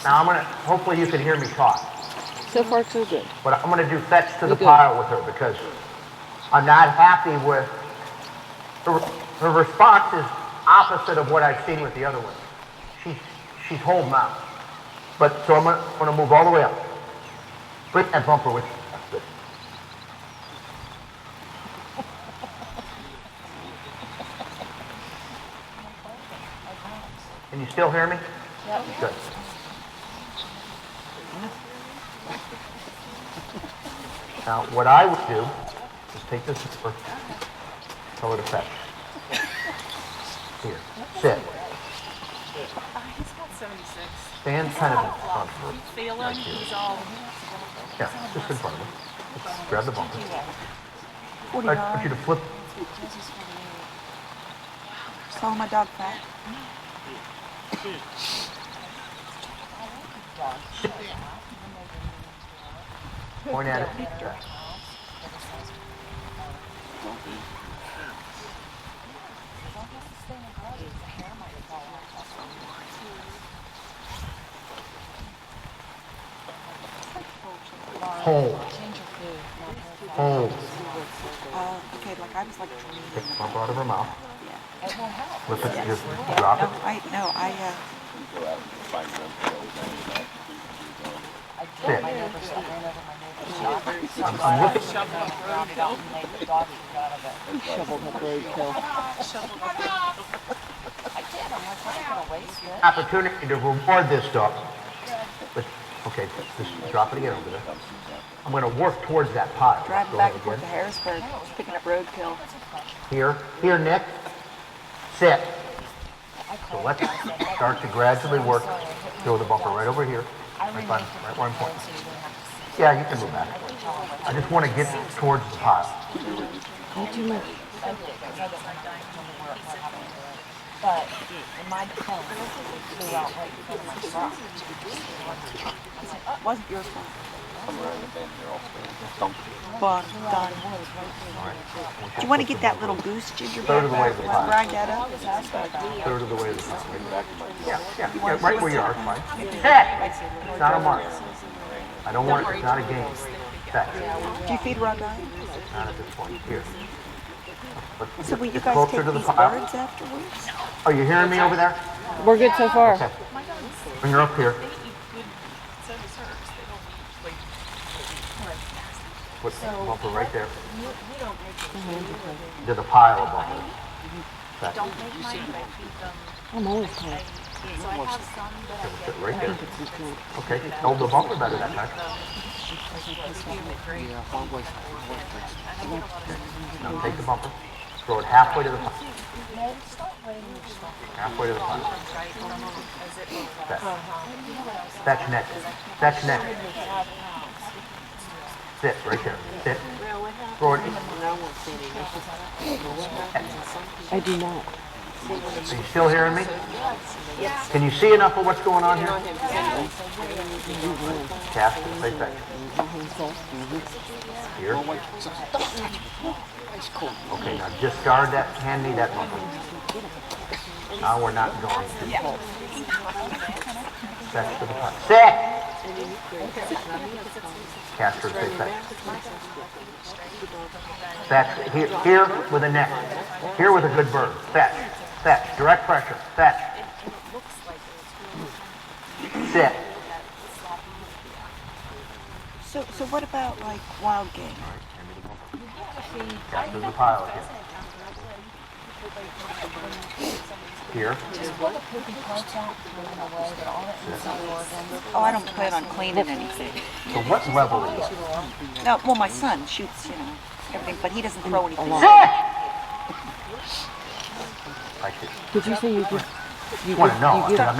[SPEAKER 1] Now I'm going to, hopefully you can hear me talk.
[SPEAKER 4] So far, so good.
[SPEAKER 1] But I'm going to do fetch to the pile with her because I'm not happy with... Her response is opposite of what I've seen with the other one. She's holding out. But, so I'm going to move all the way up. Bring that bumper with you. That's good. Can you still hear me?
[SPEAKER 7] Yep.
[SPEAKER 1] Good. Now, what I would do is take this bumper, tell her to fetch. Here, sit.
[SPEAKER 6] He's got 76.
[SPEAKER 1] Stand kind of in front of her.
[SPEAKER 6] Feeling,
[SPEAKER 1] Right here.
[SPEAKER 6] he's all...
[SPEAKER 1] Yeah, just in front of her. Just grab the bumper. I want you to flip.
[SPEAKER 6] Saw my dog fat.
[SPEAKER 1] Point at it. Hold. Hold.
[SPEAKER 6] Okay, like I was like...
[SPEAKER 1] Take the bumper out of her mouth.
[SPEAKER 6] Yeah.
[SPEAKER 1] Flip it, just drop it. Sit. I'm looking. Opportunity to reward this dog. But, okay, just drop it again over there. I'm going to work towards that pile.
[SPEAKER 6] Driving
[SPEAKER 1] Go
[SPEAKER 6] back
[SPEAKER 1] ahead
[SPEAKER 6] and forth to
[SPEAKER 1] again.
[SPEAKER 6] Harrisburg, picking up roadkill.
[SPEAKER 1] Here, Nick. Sit. So let's start to gradually work. Throw the bumper right over here. Right where I'm pointing. Yeah, you can move back. I just want to get towards the pile.
[SPEAKER 4] Not too much.
[SPEAKER 7] But in my defense, it flew out right in front of the rock.
[SPEAKER 6] Wasn't your fault. Done. Do you want to get that little goose gingerbread?
[SPEAKER 1] Third of the way to the pile.
[SPEAKER 6] Ride that up?
[SPEAKER 1] Third of the way to the pile. Yeah, right where you are, fine. Set. It's not a mark. I don't want it, it's not a game. Set.
[SPEAKER 6] Do you feed her on diet?
[SPEAKER 1] Not at this point. Here.
[SPEAKER 6] So will you
[SPEAKER 1] Get
[SPEAKER 6] guys
[SPEAKER 1] closer
[SPEAKER 6] take
[SPEAKER 1] to the
[SPEAKER 6] these
[SPEAKER 1] pile.
[SPEAKER 6] birds afterwards?
[SPEAKER 1] Are you hearing me over there?
[SPEAKER 4] We're good so far.
[SPEAKER 1] Okay. Bring her up here. Put the bumper right there. To the pile of bumpers. Set.
[SPEAKER 4] I'm always tired.
[SPEAKER 1] Sit right there. Okay, hold the bumper better that time. Now take the bumper, throw it halfway to the pile. Halfway to the pile. Fetch. Fetch next. Fetch next. Sit right there. Sit. Forward.
[SPEAKER 8] I do not.
[SPEAKER 1] Are you still hearing me? Can you see enough of what's going on here? Cast and play fetch. Here. Okay, now discard that. Hand me that bumper. Now we're not going to. Fetch to the pot. Sit! Cast her play fetch. Fetch. Here with a neck. Here with a good bird. Fetch. Fetch. Direct pressure. Fetch. Sit.
[SPEAKER 6] So what about like wild game?
[SPEAKER 1] Cast to the pile again. Here.
[SPEAKER 6] Oh, I don't plan on cleaning anything.
[SPEAKER 1] So what level is it?
[SPEAKER 6] No, well, my son shoots, everything, but he doesn't throw anything.
[SPEAKER 1] Sit! I should.
[SPEAKER 8] Did you say you just...
[SPEAKER 1] You want to know, because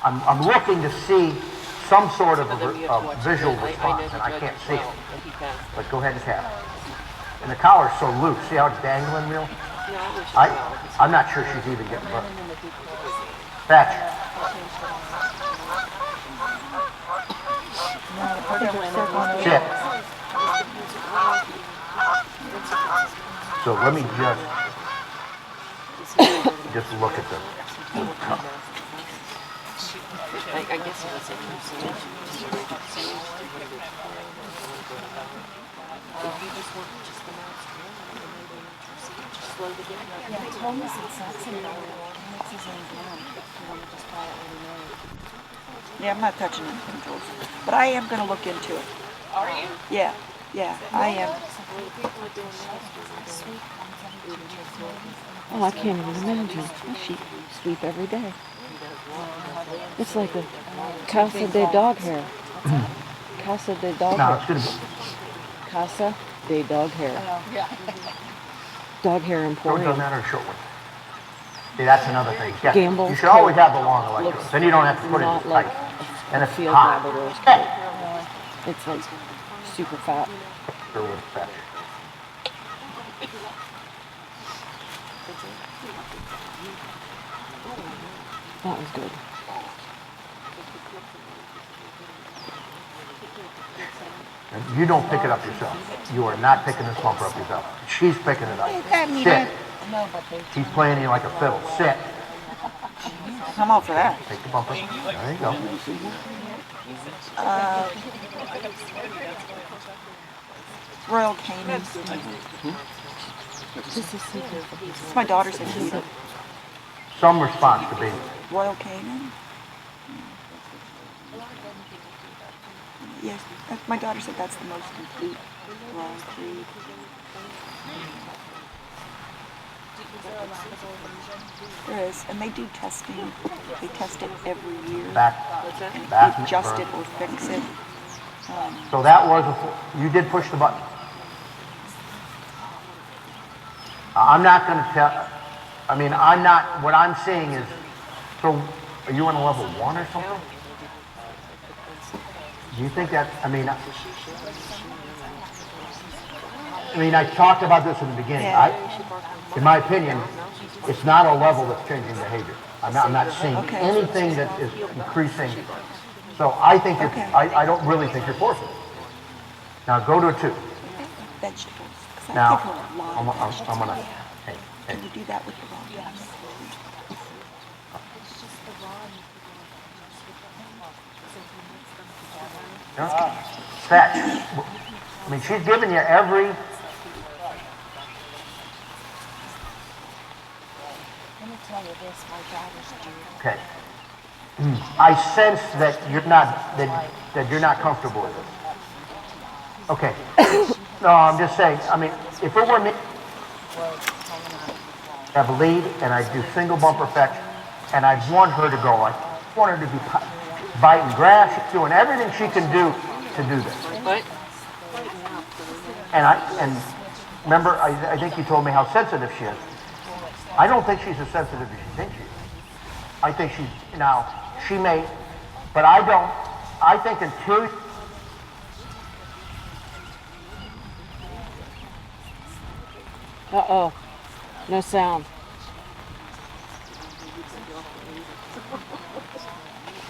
[SPEAKER 1] I'm looking to see some sort of a visual response, and I can't see it. But go ahead and tap. And the collar's so loose. See how it's dangling real? I'm not sure she's even getting burnt. Fetch. Sit. So let me just look at the cup.
[SPEAKER 8] I guess it was
[SPEAKER 6] Yeah, I'm not touching anything, Jules. But I am going to look into it. Are you? Yeah, I am.
[SPEAKER 8] Oh, I can't even imagine. I sweep every day. It's like a Casa de dog hair. Casa de dog
[SPEAKER 1] No,
[SPEAKER 8] hair.
[SPEAKER 1] it's going to be.
[SPEAKER 8] Casa de dog hair. Dog hair
[SPEAKER 1] Short
[SPEAKER 8] emporium.
[SPEAKER 1] doesn't matter, short one. See, that's another thing. Yeah,
[SPEAKER 8] Gamble's
[SPEAKER 1] you should always
[SPEAKER 8] coat
[SPEAKER 1] have the long electrode.
[SPEAKER 8] looks
[SPEAKER 1] Then you don't have to put it
[SPEAKER 8] not
[SPEAKER 1] in
[SPEAKER 8] like
[SPEAKER 1] tight. And it's
[SPEAKER 8] field
[SPEAKER 1] hot.
[SPEAKER 8] Labrador's coat. It's like super fat.
[SPEAKER 1] Sure with fetch.
[SPEAKER 8] That was good.
[SPEAKER 1] And you don't pick it up yourself. You are not picking this bumper up yourself. She's picking it up. Sit. She's playing you like a fiddle. Sit.
[SPEAKER 6] I'm all for that.
[SPEAKER 1] Take the bumper. There you go.
[SPEAKER 6] Royal Canin. It's my daughter's name.
[SPEAKER 1] Some response to baby.
[SPEAKER 6] Royal Canin. Yes, my daughter said that's the most complete long breed. There is, and they do testing. They test it every year.
[SPEAKER 1] Back.
[SPEAKER 6] And adjust it or fix it.
[SPEAKER 1] So that was, you did push the button. I'm not going to tell, I'm not, what I'm seeing is, so are you on a level 1 or something? Do you think that, I talked about this in the beginning. In my opinion, it's not a level that's changing behavior. I'm not seeing anything that is increasing. So I think I don't really think you're forcing it. Now go to a 2.
[SPEAKER 6] Vegetables.
[SPEAKER 1] Now, I'm gonna, hey.
[SPEAKER 6] Can you do that with the raw?
[SPEAKER 1] Fetch. She's giving you every.
[SPEAKER 7] Let me tell you this, my daughter's due.
[SPEAKER 1] Okay. I sense that you're not comfortable with this. Okay. No, I'm just saying. If it were me, I have a lead and I do single bumper fetch, and I want her to go. I want her to be biting grass, doing everything she can do to do this.
[SPEAKER 8] What?
[SPEAKER 1] And remember, I think you told me how sensitive she is. I don't think she's as sensitive as you think she is. I think she may, but I don't. I think until
[SPEAKER 8] Uh-oh. No sound.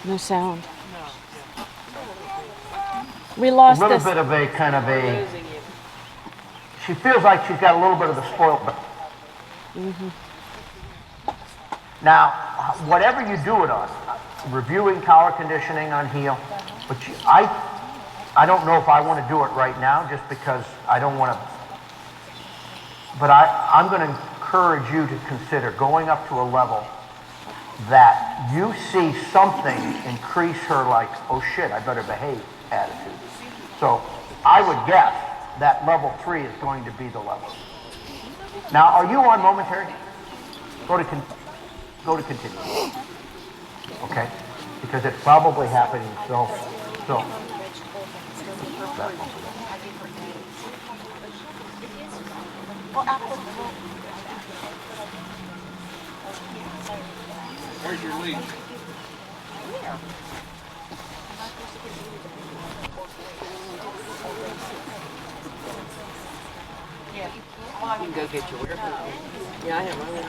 [SPEAKER 8] No sound. We lost
[SPEAKER 1] a little
[SPEAKER 8] this.
[SPEAKER 1] bit of a kind of a. She feels like she's got a little bit of the spoiled brat. Now, whatever you do with us, reviewing collar conditioning on heel, but I don't know if I want to do it right now just because I don't want to, but I'm going to encourage you to consider going up to a level that you see something increase her like, oh shit, I better behave attitude. So I would guess that level 3 is going to be the level. Now, are you on momentary? Go to continue. Okay? Because it's probably happening so.
[SPEAKER 3] Where's your lead?
[SPEAKER 9] You can go get your wear. Yeah, I have my wear.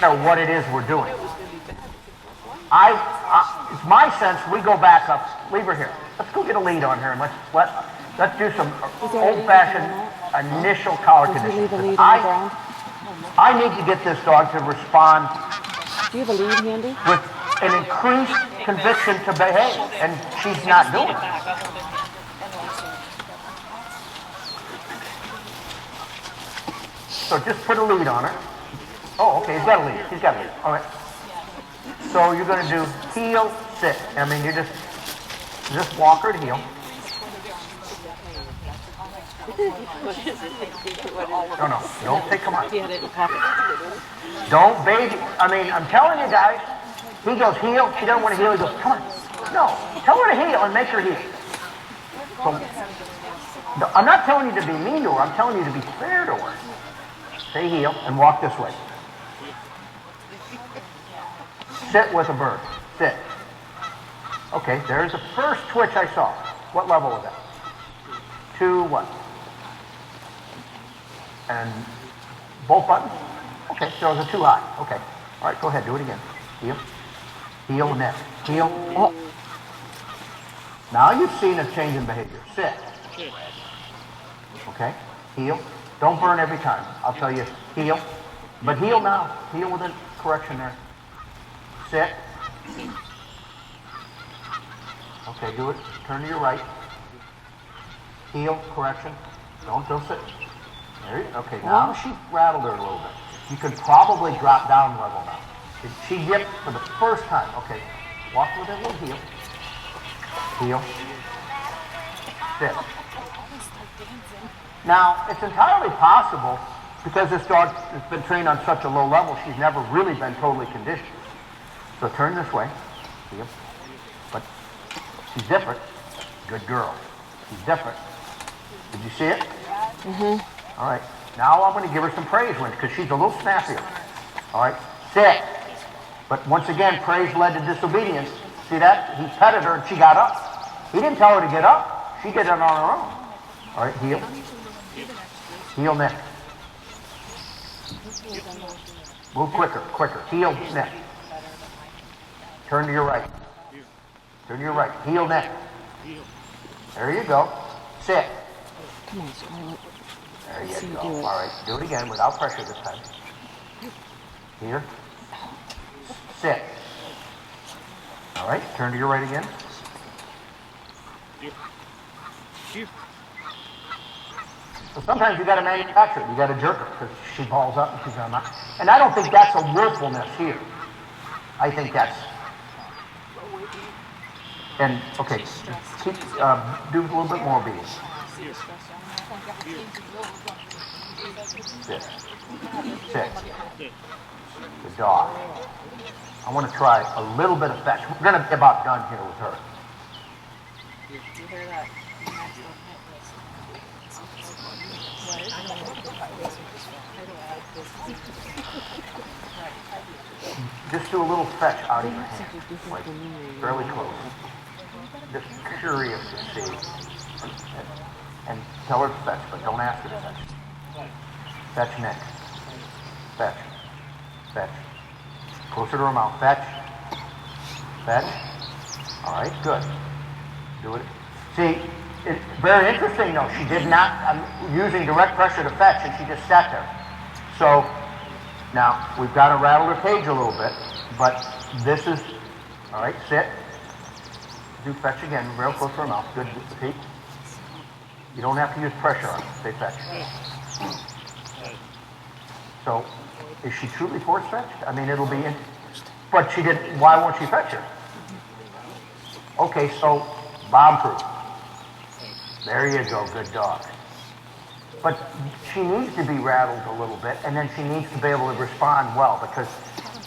[SPEAKER 1] Know what it is we're doing. It's my sense we go back up, leave her here. Let's go get a lead on her and let's do some old-fashioned initial collar conditioning. I need to get this dog to respond.
[SPEAKER 8] Do you have a lead handy?
[SPEAKER 1] With an increased conviction to behave, and she's not doing it. So just put a lead on her. Oh, okay, he's got a lead. He's got a lead. All right. So you're going to do heel, sit. I mean, you just walk her to heel. No, don't take, come on. Don't baby. I mean, I'm telling you guys, he goes heel, she doesn't want to heel, he goes, come on. No, tell her to heel and make her heel. So, I'm not telling you to be mean to her, I'm telling you to be fair to her. Say heel and walk this way. Sit with a bird. Sit. Okay, there's the first twitch I saw. What level was that? 2 what? And both buttons? Okay, so it was a 2 high. Okay. All right, go ahead, do it again. Heel. Heel, neck. Heel. Oh. Now you've seen a change in behavior. Sit. Okay. Heel. Don't burn every time. I'll tell you, heel. But heel now. Heel with a correction there. Sit. Okay, do it. Turn to your right. Heel, correction. Don't sit. There you, okay, now she rattled her a little bit. You could probably drop down level now. She yipped for the first time. Okay, walk with that little heel. Heel. Sit. Now, it's entirely possible, because this dog has been trained on such a low level, she's never really been totally conditioned. So turn this way. Heel. But she's different. Good girl. She's different. Did you see it? Mm-hmm. All right. Now I'm going to give her some praise wins because she's a little snappier. All right. Sit. But once again, praise led to disobedience. See that? He petted her and she got up. He didn't tell her to get up. She did it on her own. All right. Heel. Heel, neck. Move quicker, quicker. Heel, neck. Turn to your right. Turn to your right. Heel, neck. There you go. Sit.
[SPEAKER 8] Come on, Scarlett.
[SPEAKER 1] There you go. All right. Do it again without pressure this time. Here. Sit. All right. Turn to your right again. So sometimes you got to manufacture it. You got to jerk her because she balls up and she's on that. And I don't think that's a willfulness here. I think that's. And okay, keep, do a little bit more beating. Sit. Sit. Good dog. I want to try a little bit of fetch. We're going to be about done here with her.
[SPEAKER 7] You hear that?
[SPEAKER 1] Just do a little fetch out of your hand, like fairly close. Just curious to see. And tell her to fetch, but don't ask her to fetch. Fetch next. Fetch. Fetch. Closer to her mouth. Fetch. Fetch. All right, good. Do it. See, it's very interesting though. She did not, I'm using direct pressure to fetch and she just sat there. So, now, we've got to rattle her cage a little bit, but this is, all right, sit. Do fetch again, real close to her mouth. Good, repeat. You don't have to use pressure on it. Say fetch. So, is she truly force fetched? I mean, it'll be in, but she didn't, why won't she fetch her? Okay, so, bomb proof. There you go, good dog. But she needs to be rattled a little bit, and then she needs to be able to respond well, because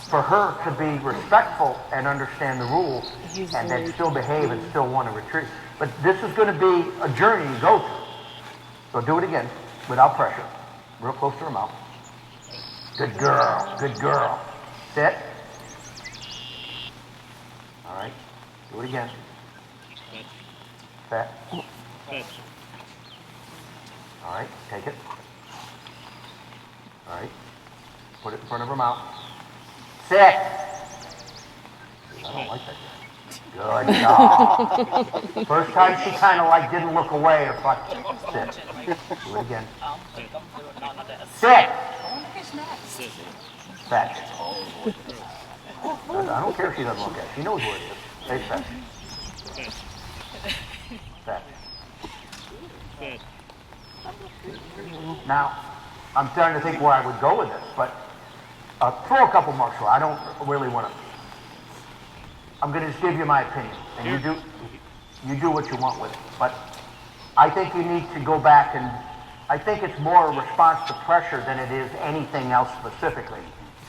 [SPEAKER 1] for her to be respectful and understand the rules, and then still behave and still want to retreat. But this is going to be a journey you go through. So do it again, without pressure. Real close to her mouth. Good girl, good girl. Sit. All right, do it again. Set. All right, take it. All right, put it in front of her mouth. Sit. I don't like that guy. Good job. First time she kind of like didn't look away or fuck. Sit. Do it again. Sit. Fetch. I don't care if she doesn't look at it. She knows where it is. Say fetch. Fetch. Now, I'm starting to think where I would go with this, but throw a couple marks. I don't really want to. I'm going to just give you my opinion, and you do what you want with it. But I think you need to go back, and I think it's more a response to pressure than it is anything else specifically.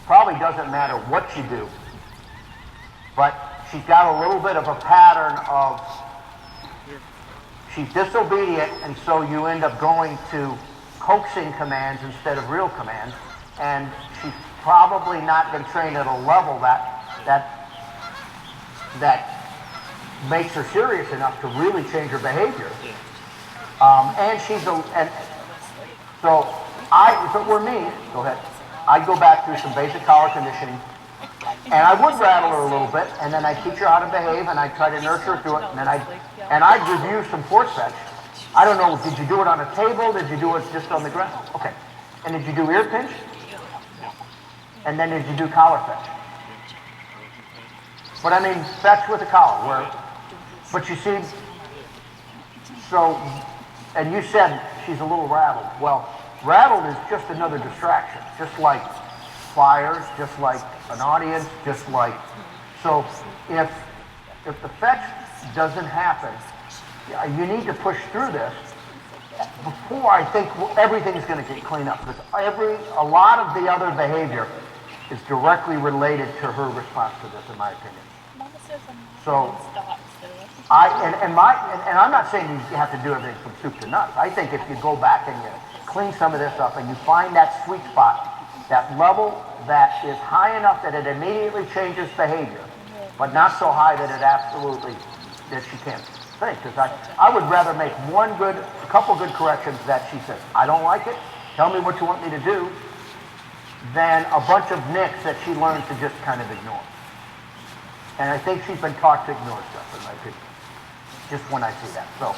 [SPEAKER 1] Probably doesn't matter what you do, but she's got a little bit of a pattern of she's disobedient, and so you end up going to coaxing commands instead of real commands, and she's probably not been trained at a level that makes her serious enough to really change her behavior. And she's so if it were me, go ahead, I'd go back through some basic collar conditioning, and I would rattle her a little bit, and then I'd teach her how to behave, and I'd try to nurture her through it, and then I'd review some force fetch. I don't know, did you do it on a table? Did you do it just on the ground? Okay. And did you do ear pinch? And then did you do collar fetch? But I mean, fetch with a collar, but you see, so, and you said she's a little rattled. Well, rattled is just another distraction, just like flyers, just like an audience, just like, so if the fetch doesn't happen, you need to push through this before I think everything's going to get cleaned up, because a lot of the other behavior is directly related to her response to this, in my opinion. So, I'm not saying you have to do everything from soup to nuts. I think if you go back and you clean some of this up and you find that sweet spot, that level that is high enough that it immediately changes behavior, but not so high that it absolutely, that she can't think. Because I would rather make a couple good corrections that she says, I don't like it, tell me what you want me to do, than a bunch of nicks that she learned to just kind of ignore. And I think she's been taught to ignore stuff, in my opinion, just when I see that. So,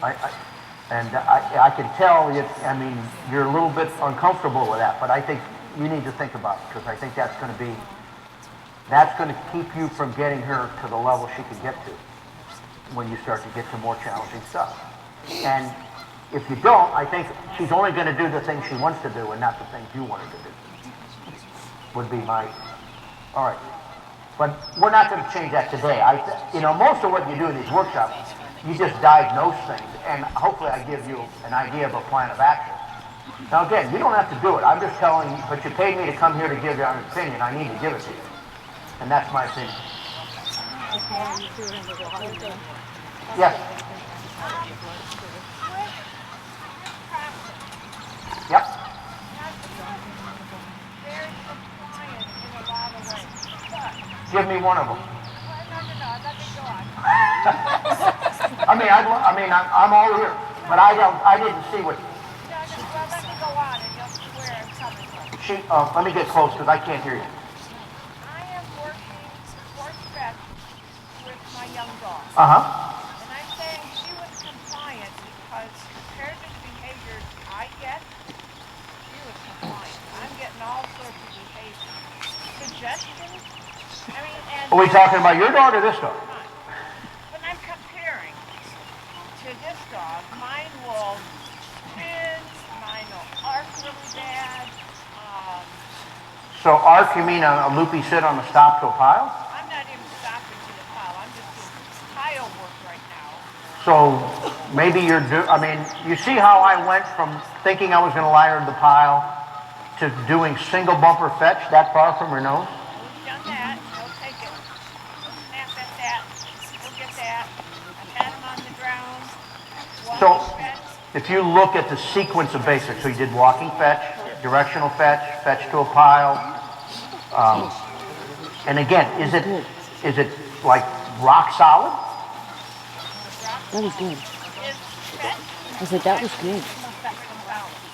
[SPEAKER 1] I can tell, you're a little bit uncomfortable with that, but I think you need to think about it, because I think that's going to keep you from getting her to the level she can get to when you start to get to more challenging stuff. And if you don't, I think she's only going to do the things she wants to do and not the things you want her to do. Would be my, all right. But we're not going to change that today. Most of what you do in these workshops, you just diagnose things, and hopefully I give you an idea of a plan of action. Now again, you don't have to do it. I'm just telling you, but you paid me to come here to give you an opinion. I need to give it to you. And that's my opinion. Yes. Yep. Give me one of them. I'm all here, but I didn't see what. Let me get close because I can't hear you.
[SPEAKER 10] I am working sports vet with my young dog. And I'm saying she was compliant because compared to the behaviors I get, she was compliant. I'm getting all sorts of behaviors. Suggestions?
[SPEAKER 1] Are we talking about your dog or this dog?
[SPEAKER 10] When I'm comparing to this dog, mine will spin, mine will arc really bad.
[SPEAKER 1] So arc, you mean a loopy sit on the stop to a pile?
[SPEAKER 10] I'm not even stopping to the pile. I'm just doing tile work right now.
[SPEAKER 1] So maybe you see how I went from thinking I was going to line her to the pile to doing single bumper fetch that far from her nose?
[SPEAKER 10] We've done that. He'll take it. He'll snap at that. He'll get that. I pat him on the ground.
[SPEAKER 1] So
[SPEAKER 10] Fetch.
[SPEAKER 1] if you look at the sequence of basics, so you did walking fetch, directional fetch, fetch to a pile. And again, is it like rock solid?
[SPEAKER 8] That was good. I said, that was good.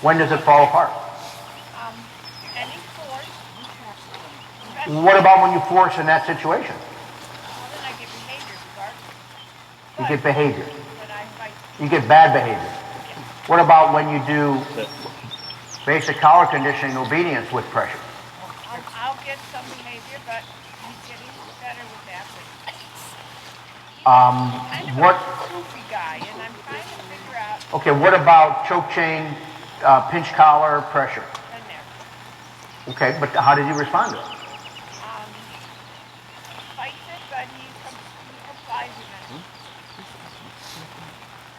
[SPEAKER 1] When does it fall apart?
[SPEAKER 10] Any force.
[SPEAKER 1] What about when you force in that situation?
[SPEAKER 10] Well, then I get behavior regardless.
[SPEAKER 1] You get behavior.
[SPEAKER 10] But I fight.
[SPEAKER 1] You get bad behavior. What about when you do basic collar conditioning obedience with pressure?
[SPEAKER 10] I'll get some behavior, but he's getting better with that.
[SPEAKER 1] What?
[SPEAKER 10] Loopy guy, and I'm trying to figure out.
[SPEAKER 1] Okay, what about choke chain, pinch collar, pressure?
[SPEAKER 10] In there.
[SPEAKER 1] Okay, but how did you respond to it?
[SPEAKER 10] Fights it, but he complies with it.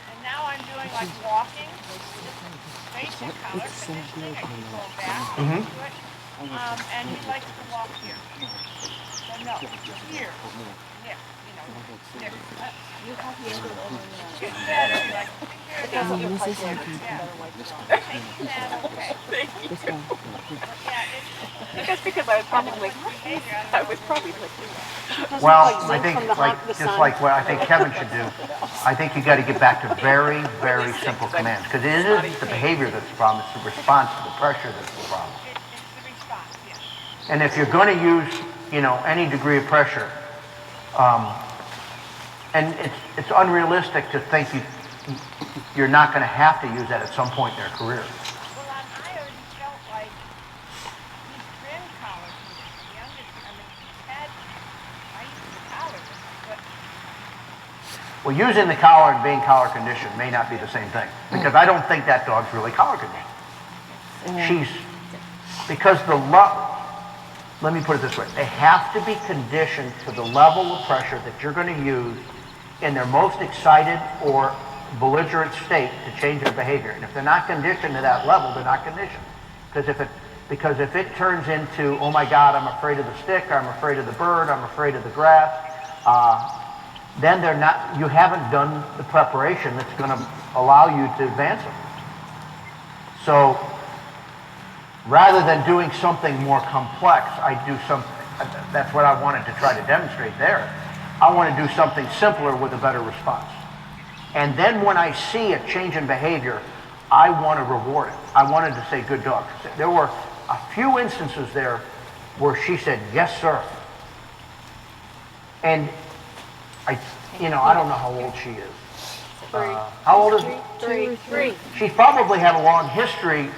[SPEAKER 10] And now I'm doing like walking, basic collar conditioning. I can go back and do it. And he likes to walk here. So no, here. There, there. You have the angle over there. Get better, like,
[SPEAKER 6] Because I was probably like,
[SPEAKER 1] Well, I think just like what I think Kevin should do, I think you got to get back to very, very simple commands because it isn't the behavior that's the problem; it's the response to the pressure that's the problem.
[SPEAKER 10] It's the response, yes.
[SPEAKER 1] And if you're going to use, any degree of pressure, and it's unrealistic to think you're not going to have to use that at some point in their career.
[SPEAKER 10] Well, I already felt like he's been college. The youngest, I used to collar, but
[SPEAKER 1] Well, using the collar and being collar conditioned may not be the same thing because I don't think that dog's really collar conditioned. Because let me put it this way, they have to be conditioned to the level of pressure that you're going to use in their most excited or belligerent state to change their behavior. And if they're not conditioned to that level, they're not conditioned. Because if it turns into, oh my God, I'm afraid of the stick, I'm afraid of the bird, I'm afraid of the grass, then you haven't done the preparation that's going to allow you to advance them. So rather than doing something more complex, that's what I wanted to try to demonstrate there. I want to do something simpler with a better response. And then when I see a change in behavior, I want to reward it. I wanted to say, good dog. There were a few instances there where she said, yes, sir. And I don't know how old she is. How old is she?
[SPEAKER 7] 3.
[SPEAKER 1] She's probably had a long history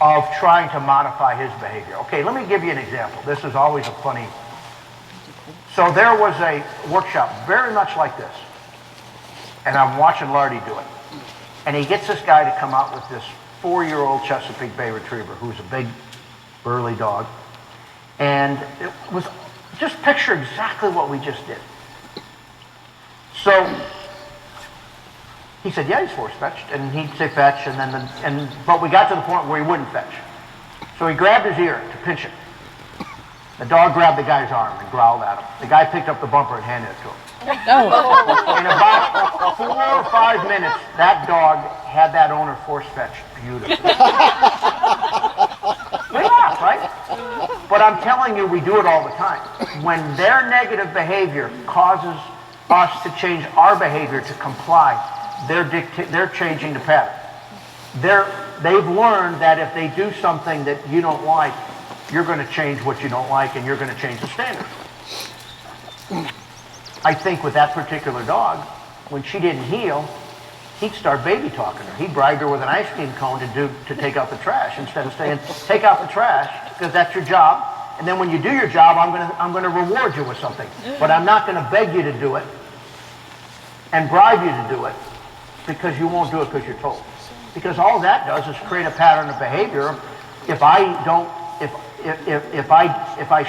[SPEAKER 1] of trying to modify his behavior. Okay, let me give you an example. This is always a funny. So there was a workshop very much like this. And I'm watching Lardy do it. And he gets this guy to come out with this 4-year-old Chesapeake Bay Retriever, who's a big, burly dog. And it was just picture exactly what we just did. So He said, yeah, he's force fetched, and he'd say fetch, but we got to the point where he wouldn't fetch. So he grabbed his ear to pinch it. The dog grabbed the guy's arm and growled at him. The guy picked up the bumper and handed it to him. In about 4 or 5 minutes, that dog had that owner force fetched beautifully. We laugh, right? But I'm telling you, we do it all the time. When their negative behavior causes us to change our behavior to comply, they're changing the pattern. They've learned that if they do something that you don't like, you're going to change what you don't like, and you're going to change the standard. I think with that particular dog, when she didn't heal, he'd start baby talking her. He'd bribe her with an ice cream cone to take out the trash instead of saying, take out the trash, because that's your job. And then when you do your job, I'm going to reward you with something. But I'm not going to beg you to do it and bribe you to do it because you won't do it because you're told. Because all that does is create a pattern of behavior. If I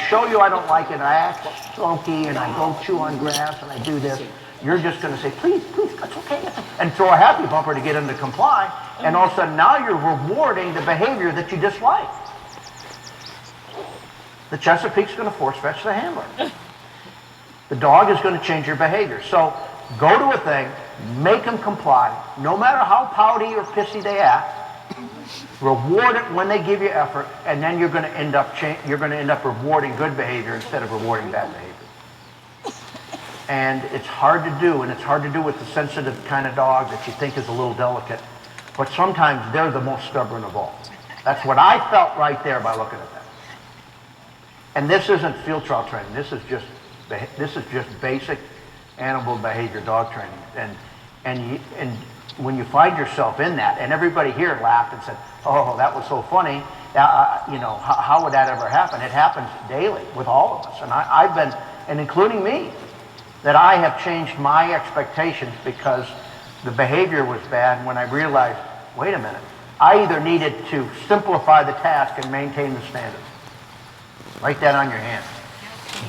[SPEAKER 1] show you I don't like it, and I act sulky, and I go chew on grass, and I do this, you're just going to say, please, that's okay, and throw a happy bumper to get him to comply, and all of a sudden now you're rewarding the behavior that you dislike. The Chesapeake's going to force fetch the handler. The dog is going to change your behavior. So go to a thing, make them comply, no matter how pouty or pissy they act. Reward it when they give you effort, and then you're going to end up rewarding good behavior instead of rewarding bad behavior. And it's hard to do, and it's hard to do with the sensitive kind of dog that you think is a little delicate. But sometimes they're the most stubborn of all. That's what I felt right there by looking at that. And this isn't field trial training. This is just basic animal behavior dog training. And when you find yourself in that, and everybody here laughed and said, oh, that was so funny, how would that ever happen? It happens daily with all of us. And I've been, and including me, that I have changed my expectations because the behavior was bad when I realized, wait a minute, I either needed to simplify the task and maintain the standards. Write that on your hand.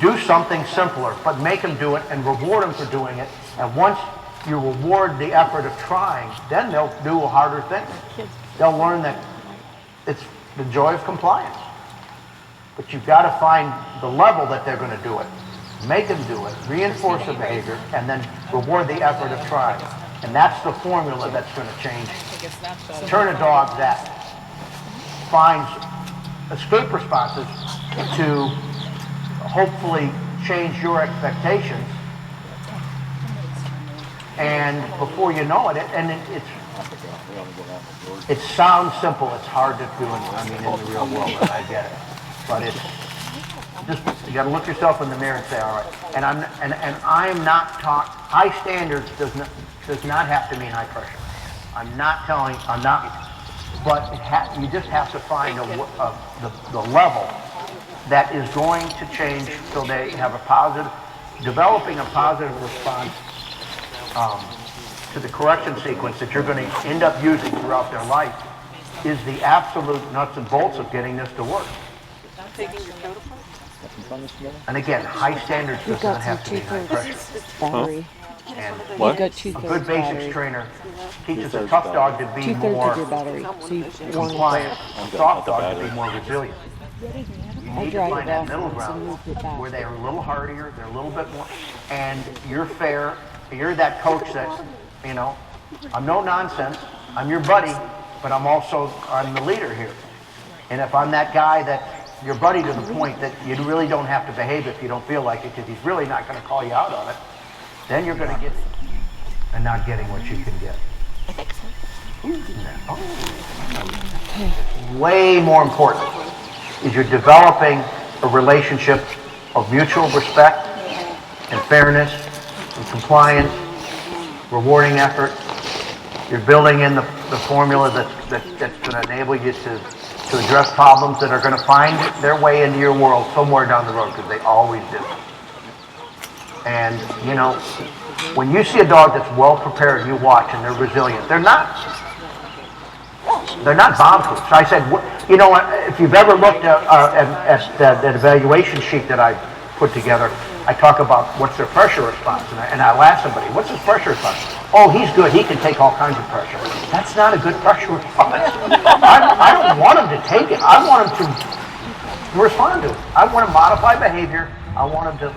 [SPEAKER 1] Do something simpler, but make them do it and reward them for doing it. And once you reward the effort of trying, then they'll do a harder thing. They'll learn that it's the joy of compliance. But you've got to find the level that they're going to do it. Make them do it, reinforce the behavior, and then reward the effort of trying. And that's the formula that's going to change. Turn a dog that finds escape responses to hopefully change your expectations. And before you know it, it sounds simple. It's hard to do in the real world. I get it, but it's just you got to look yourself in the mirror and say, all right. And I'm not taught high standards does not have to mean high pressure. I'm not. But you just have to find the level that is going to change so they have developing a positive response to the correction sequence that you're going to end up using throughout their life is the absolute nuts and bolts of getting this to work. And again, high standards does not have to be high pressure.
[SPEAKER 8] Battery.
[SPEAKER 1] And
[SPEAKER 8] What?
[SPEAKER 1] a good basics trainer teaches a tough dog to be more compliant, a soft dog to be more resilient. You need to find that middle ground where they're a little hardier, they're a little bit more, and you're fair. You're that coach that, I'm no nonsense, I'm your buddy, but I'm the leader here. And if I'm that guy that your buddy to the point that you really don't have to behave if you don't feel like it because he's really not going to call you out on it, then you're going to get and not getting what you can get. Way more important is you're developing a relationship of mutual respect and fairness and compliance, rewarding effort. You're building in the formula that's going to enable you to address problems that are going to find their way into your world somewhere down the road, because they always do. And, when you see a dog that's well prepared, you watch, and they're resilient. They're not bomb proofs. I said, if you've ever looked at that evaluation sheet that I put together, I talk about what's their pressure response, and I'll ask somebody, what's his pressure response? Oh, he's good, he can take all kinds of pressure. That's not a good pressure response. I don't want him to take it, I want him to respond to it. I want to modify behavior, I want him to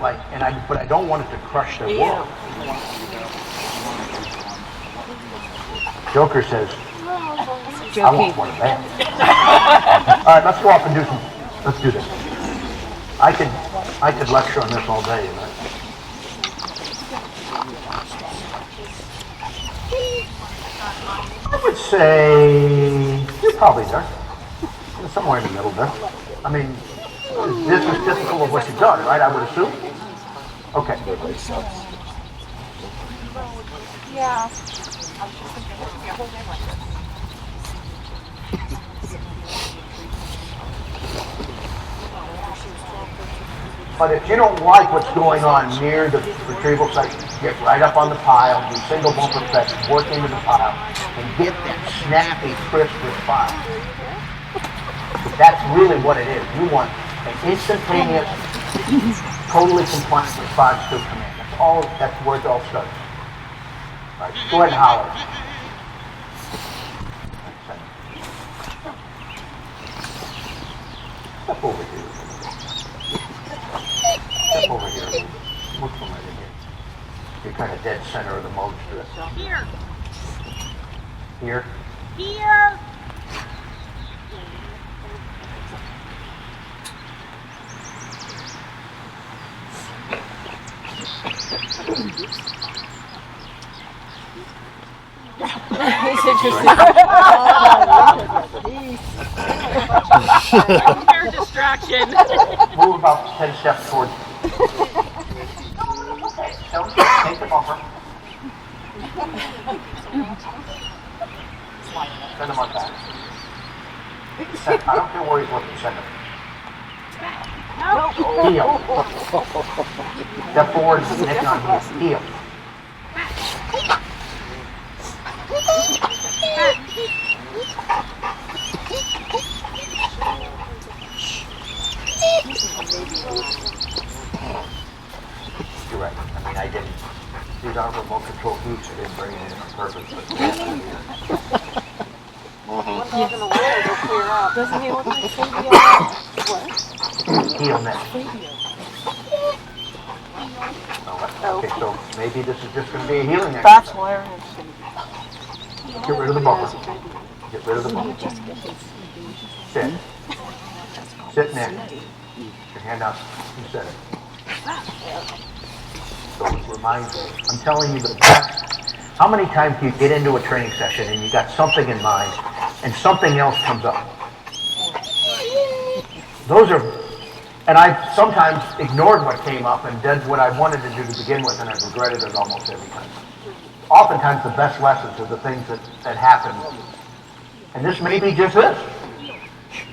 [SPEAKER 1] but I don't want it to crush their world. Joker says, I want one of that. All right, let's go off and let's do this. I could lecture on this all day. I would say you're probably there. Somewhere in the middle there. I mean, this is typical of what you've done, right? I would assume? Okay.
[SPEAKER 10] Yeah.
[SPEAKER 1] But if you don't like what's going on near the retrieval section, get right up on the pile, do single bumper section, work into the pile, and get that snappy, crisp response. That's really what it is. You want an instantaneous, totally compliant response to a command. That's where it all starts. All right, go ahead and holler. Step over here. Step over here. Look from right in here. You're kind of dead center of the mode strip.
[SPEAKER 6] Here.
[SPEAKER 1] Here?
[SPEAKER 6] Here.
[SPEAKER 8] He's interested.
[SPEAKER 6] Hair distraction.
[SPEAKER 1] Move about 10 steps towards. Okay, so take the bumper. Send him on back. I don't care where he's looking, send him. Heel. Step forward, neck on heel. You're right. I mean, I didn't. These aren't remote control keys. I didn't bring it in on purpose.
[SPEAKER 8] Doesn't he look like What?
[SPEAKER 1] Heel neck. Okay, so maybe this is just going to be a healing exercise.
[SPEAKER 8] That's hilarious.
[SPEAKER 1] Get rid of the bumper. Get rid of the bumper. Sit. Sit next. Your hand out. You said it. So it reminds you. I'm telling you the best. How many times do you get into a training session and you got something in mind and something else comes up? Those are, and I sometimes ignored what came up and did what I wanted to do to begin with, and I've regretted it almost every time. Oftentimes the best lessons are the things that happen. And this may be just this.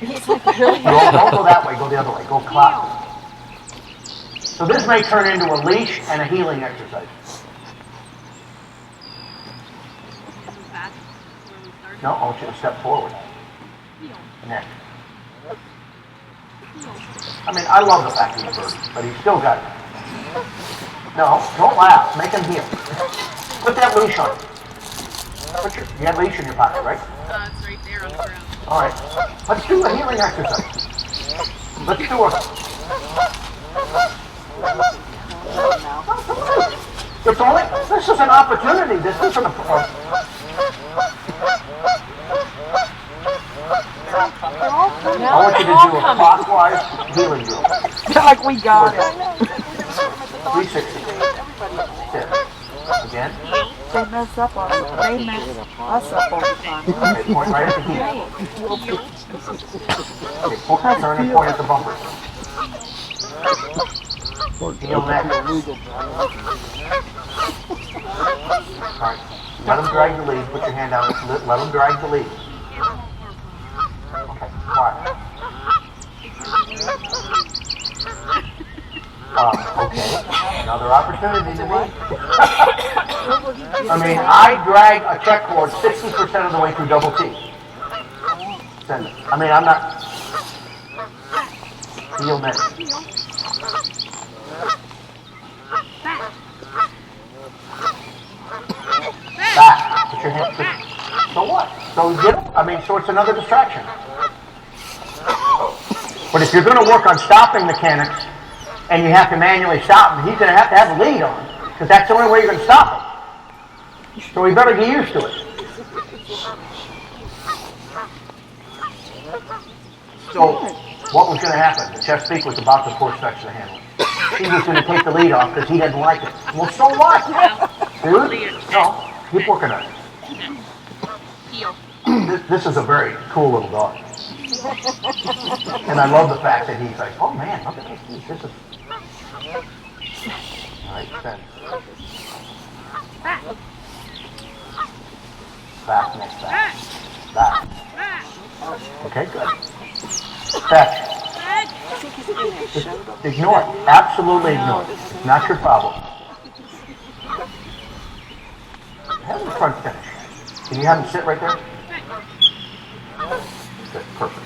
[SPEAKER 1] Don't go that way, go the other way, go clockwise. So this may turn into a leash and a healing exercise. No, I want you to step forward. Next. I mean, I love the fact he's hurt, but he's still got it. No, don't laugh. Make him heal. Put that leash on. You have leash in your pocket, right?
[SPEAKER 6] It's right there on the ground.
[SPEAKER 1] All right. Let's do a healing exercise. Let's do it. It's only, this is an opportunity. This isn't a I want you to do a clockwise healing drill.
[SPEAKER 8] Like we got it.
[SPEAKER 1] 360. Sit. Again.
[SPEAKER 8] They mess up on it. They mess us up all the time.
[SPEAKER 1] Okay, point right at the heel. Okay, turn and point at the bumper. Heel next. Alright, let them drag the lead. Put your hand down. Let them drag the lead. Okay, quiet. Okay, another opportunity to lead. I mean, I drag a check cord 60% of the way through double T. Send it. I mean, I'm not. Heel next. So what? So, so it's another distraction. But if you're going to work on stopping mechanics, and you have to manually stop him, he's going to have a lead on, because that's the only way you're going to stop him. So we better get used to it. So, what was going to happen? The Chesapeake was about to force fetch the handle. He was going to take the lead off because he didn't like it. Well, so what? Dude? No, keep working on it. This is a very cool little dog. And I love the fact that he's like, oh man, look at this. This is... All right, then. Back, next back. Back. Okay, good. Back. Ignore it. Absolutely ignore it. It's not your problem. Have the front finish. Can you have him sit right there? Good, perfect.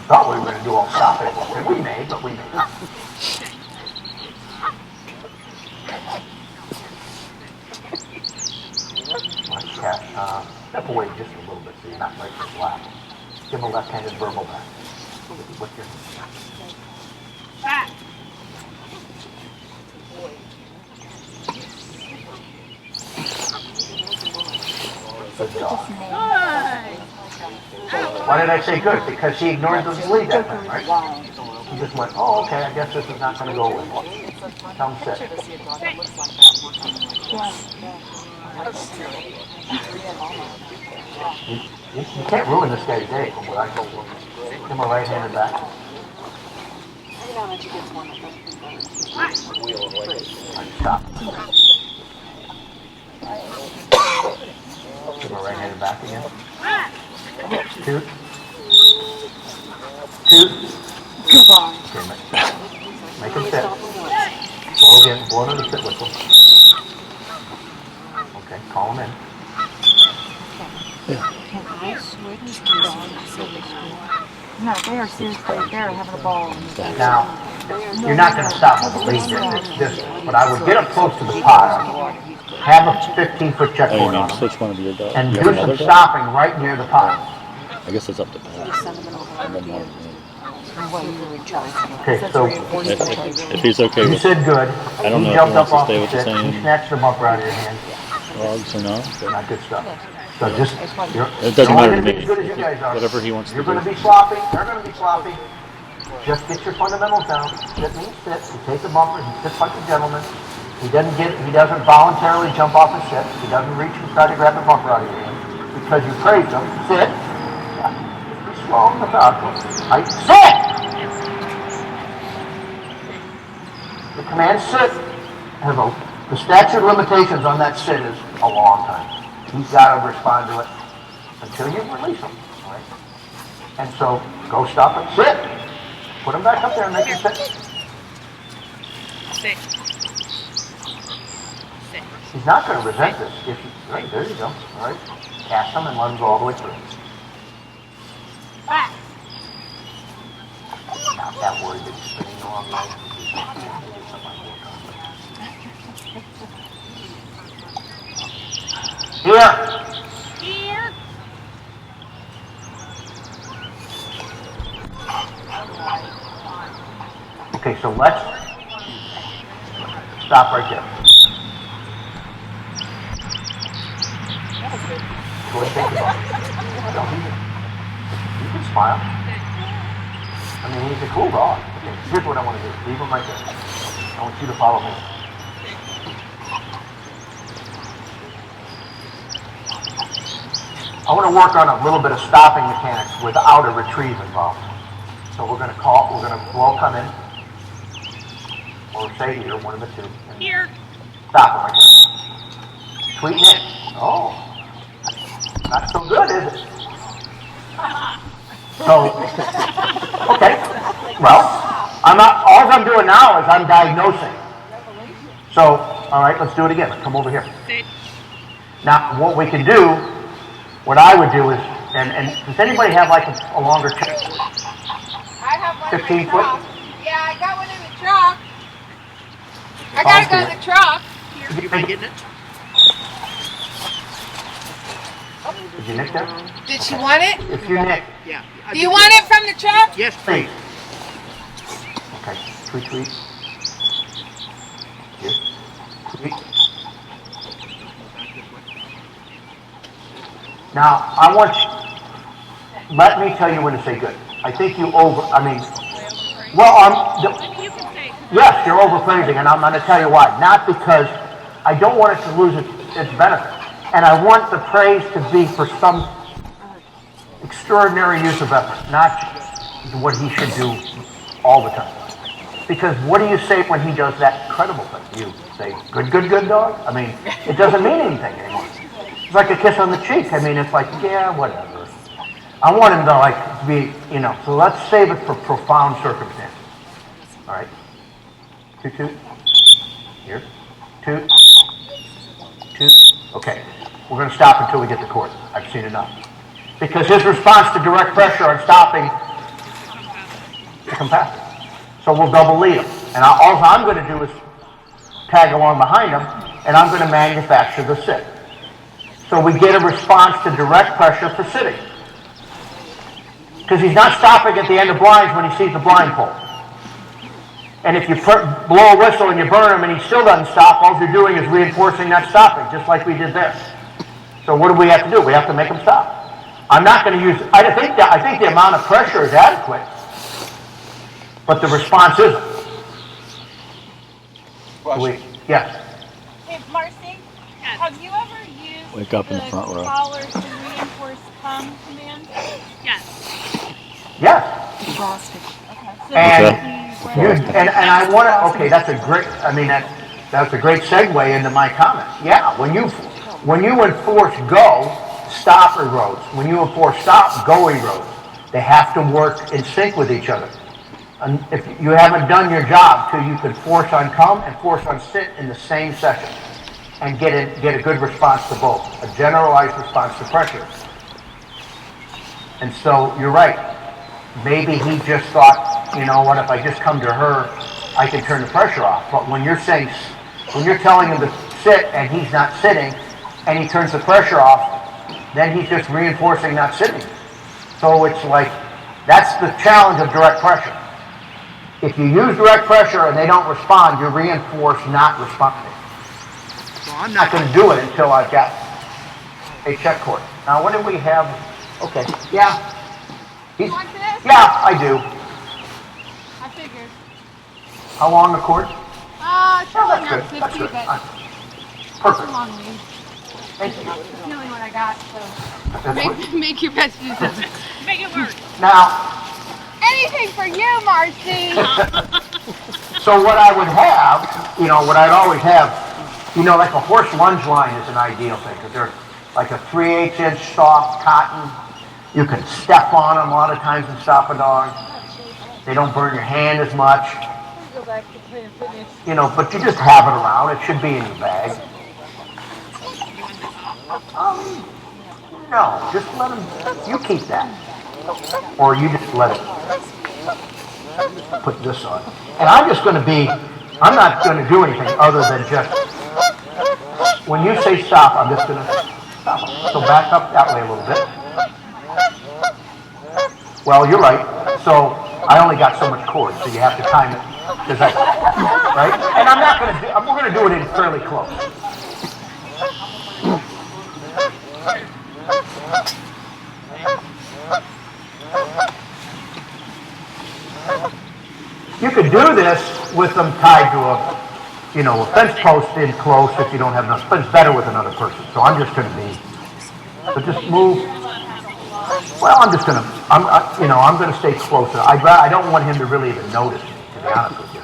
[SPEAKER 1] Thought we were going to do all stopping. And we may, but we may not. Step away just a little bit so you're not right in his lap. Give him a left-handed verbal back. With your back. Good dog. Why did I say good? Because he ignored the lead that time, right? He just went, oh, okay, I guess this is not going to go well. Tell him sit. You can't ruin this guy's day from what I told him. Give him a right-handed back. Stop. Give him a right-handed back again. Two.
[SPEAKER 8] Goodbye.
[SPEAKER 1] Okay, make him sit. Blow again. Blow another sit whistle. Okay, call him in.
[SPEAKER 8] No, they are seriously, they're having a ball.
[SPEAKER 1] Now, you're not going to stop with the lead distance, but I would get up close to the pot, have a 15-foot checkboard on
[SPEAKER 5] Switch one of your dogs.
[SPEAKER 1] and do some stopping right near the pot.
[SPEAKER 5] I guess it's up to Pat.
[SPEAKER 1] Okay, so
[SPEAKER 5] If he's okay
[SPEAKER 1] you
[SPEAKER 5] with
[SPEAKER 1] said good.
[SPEAKER 5] I don't know
[SPEAKER 1] He
[SPEAKER 5] if he
[SPEAKER 1] jumped up
[SPEAKER 5] wants to
[SPEAKER 1] off
[SPEAKER 5] stay
[SPEAKER 1] the
[SPEAKER 5] with the
[SPEAKER 1] sit. He
[SPEAKER 5] same
[SPEAKER 1] snatched the bumper out of your hand.
[SPEAKER 5] dogs or not. But
[SPEAKER 1] Not good stuff. So just,
[SPEAKER 5] it doesn't matter to me.
[SPEAKER 1] As good as you guys are.
[SPEAKER 5] Whatever he wants to
[SPEAKER 1] You're
[SPEAKER 5] do.
[SPEAKER 1] going to be sloppy. They're going to be sloppy. Just get your fundamentals down. Sit means sit. You take the bumper. He sits like a gentleman. He doesn't voluntarily jump off his sit. He doesn't reach and try to grab the bumper out of your hand because you praised him. Sit. Be slow and methodical. Sit. The command sit the statute of limitations on that sit is a long time. He's got to respond to it until you release him. Right? And so go stop it. Sit. Put him back up there and make him sit.
[SPEAKER 10] Sit.
[SPEAKER 1] He's not going to resent this. Right, there you go. All right. Cast him and let him go all the way through.
[SPEAKER 10] Back.
[SPEAKER 1] Not that worried that he's spinning the wrong way. Here. Okay, so let's stop right there. Go ahead and take the ball. No, you can smile. I mean, he's a cool dog. Okay, here's what I want to do. Leave him right there. I want you to follow me. I want to work on a little bit of stopping mechanics without a retrieve involved. So we're going to blow come in, or say here, one of the two.
[SPEAKER 10] Here.
[SPEAKER 1] Stop him right there. Sweeten it. Oh, not so good, is it? So, okay. Well, all I'm doing now is I'm diagnosing. So, all right, let's do it again. Come over here. Now, what we can do, what I would do is, and does anybody have like a longer check?
[SPEAKER 10] I have one
[SPEAKER 1] 15
[SPEAKER 10] in the
[SPEAKER 1] foot?
[SPEAKER 10] truck. Yeah, I got one in the truck. I got a got
[SPEAKER 1] here.
[SPEAKER 10] the truck.
[SPEAKER 1] Is he getting it? Is your Nick there?
[SPEAKER 10] Did she want it?
[SPEAKER 1] If you're Nick. Yeah.
[SPEAKER 10] Do you want it from the truck?
[SPEAKER 1] Yes, please. Okay, tweet, tweet. Here. Tweet. Now, I want you, let me tell you when to say good. I think you yes, you're overpraising, and I'm going to tell you why. Not because I don't want it to lose its benefit. And I want the praise to be for some extraordinary use of effort, not what he should do all the time. Because what do you say when he does that incredible thing? You say, good, good, good, dog? I mean, it doesn't mean anything anymore. It's like a kiss on the cheek. I mean, it's like, yeah, whatever. I want him to, like, be, so let's save it for profound circumstances. All right? Toot, toot. Here. Toot. Toot. Okay. We're going to stop until we get to court. I've seen enough. Because his response to direct pressure on stopping is compassion. So we'll double lead him. And all I'm going to do is tag along behind him, and I'm going to manufacture the sit. So we get a response to direct pressure for sitting. Because he's not stopping at the end of blinds when he sees the blind pole. And if you blow a whistle and you burn him and he still doesn't stop, all you're doing is reinforcing that stopping, just like we did there. So what do we have to do? We have to make him stop. I'm not going to use, I think the amount of pressure is adequate, but the response isn't. Yes.
[SPEAKER 10] Hey, Marcy, have you ever used
[SPEAKER 5] Wake up in the front row.
[SPEAKER 10] collar to reinforce come command?
[SPEAKER 7] Yes.
[SPEAKER 1] Yes.
[SPEAKER 10] Okay.
[SPEAKER 1] And I want to, okay, that's a great that's a great segue into my comments. Yeah, when you enforce go, stop erodes. When you enforce stop, go erodes. They have to work in sync with each other. And if you haven't done your job till you can force on come and force on sit in the same session and get a good response to both, a generalized response to pressure. And so you're right. Maybe he just thought, you know what, if I just come to her, I can turn the pressure off. But when you're telling him to sit and he's not sitting and he turns the pressure off, then he's just reinforcing not sitting. So it's like, that's the challenge of direct pressure. If you use direct pressure and they don't respond, you reinforce not responding. So I'm not going to do it until I've got a check court. Now, what do we have? Okay, yeah.
[SPEAKER 10] Like this?
[SPEAKER 1] Yeah, I do.
[SPEAKER 10] I figured.
[SPEAKER 1] How long the court?
[SPEAKER 10] It's probably not 50,
[SPEAKER 1] That's good.
[SPEAKER 10] but
[SPEAKER 1] Perfect.
[SPEAKER 10] it's a long lead.
[SPEAKER 1] Thank you.
[SPEAKER 10] It's the only one I got, so
[SPEAKER 1] That's what-
[SPEAKER 10] make your best use of it.
[SPEAKER 7] Make it work.
[SPEAKER 1] Now,
[SPEAKER 10] Anything for you, Marcy.
[SPEAKER 1] so what I would have, what I'd always have, like a horse lunge line is an ideal thing, because they're like a 3/8 inch soft cotton. You can step on them a lot of times and stop a dog. They don't burn your hand as much.
[SPEAKER 10] Go back to Planet Fitness.
[SPEAKER 1] But you just have it around. It should be in your bag. No, just let them, you keep that. Or you just let it, put this on. And I'm not going to do anything other than just, when you say stop, I'm just going to stop. So back up that way a little bit. Well, you're right. So I only got so much cord, so you have to time it. Right? And I'm not going to do, we're going to do it in fairly close. You could do this with them tied to a fence post in close if you don't have enough. But it's better with another person. So I'm just going to be, but just move. Well, I'm going to stay closer. I don't want him to really even notice, to be honest with you.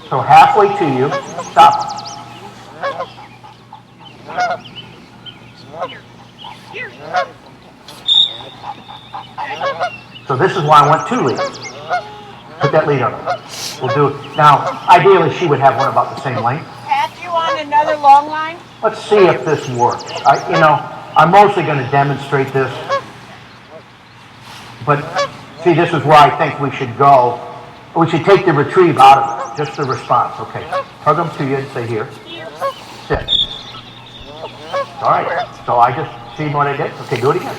[SPEAKER 1] So halfway to you, stop. So this is why I want 2 leads. Put that lead on her. We'll do it. Now, ideally, she would have one about the same length.
[SPEAKER 10] Pat, you want another long line?
[SPEAKER 1] Let's see if this works. I'm mostly going to demonstrate this. But, see, this is where I think we should go We should take the retrieve out of it, just the response. Okay. Hug them to you and say here. Sit. All right. So I just see what I did. Okay, do it again.